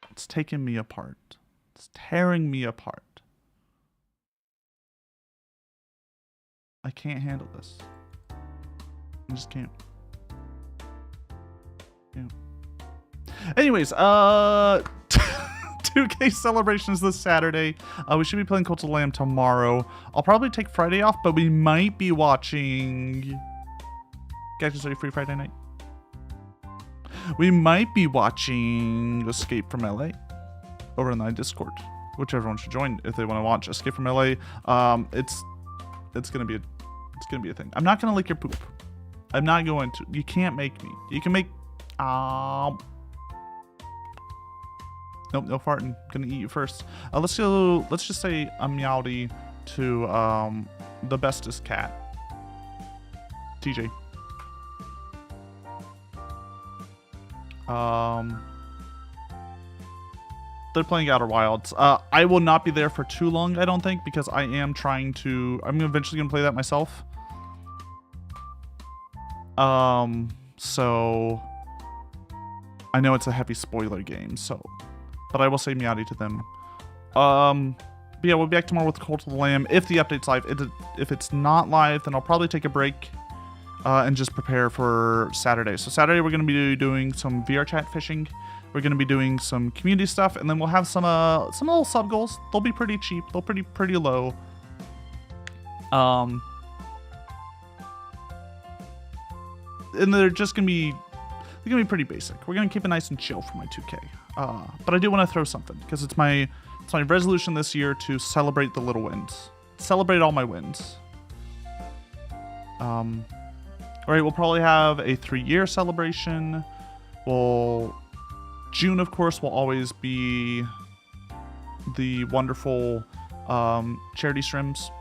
It's taking me apart. It's tearing me apart. I can't handle this. I just can't. Anyways, 2K celebrations this Saturday. We should be playing Cult of the Lamb tomorrow. I'll probably take Friday off, but we might be watching... Guys, are you free Friday night? We might be watching Escape from LA over in the Discord, which everyone should join if they want to watch Escape from LA. It's gonna be a thing. I'm not gonna lick your poop. I'm not going to. You can't make me. You can make. Nope, no farting. Gonna eat you first. Let's just say I'm Meowdy to the bestest cat, TJ. They're playing Outer Wilds. I will not be there for too long, I don't think, because I'm eventually gonna play that myself. So I know it's a heavy spoiler game, but I will say Meowdy to them. But yeah, we'll be back tomorrow with Cult of the Lamb if the update's live. If it's not live, then I'll probably take a break and just prepare for Saturday. So Saturday we're gonna be doing some VR chat fishing. We're gonna be doing some community stuff, and then we'll have some little sub goals. They'll be pretty cheap. They'll pretty low. And they're just gonna be They're going to be pretty basic. We're going to keep it nice and chill for my 2K. But I do want to throw something, because it's my resolution this year to celebrate the little wins. Celebrate all my wins. All right, we'll probably have a 3-year celebration. June, of course, will always be the wonderful charity streams.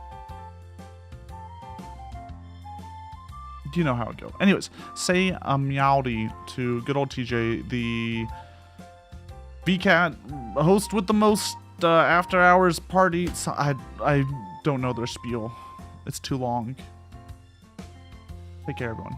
You know how it goes. Anyways, say Meowdy to good old TJ, the VCat host with the most after hours party. I don't know their spiel. It's too long. Take care, everyone.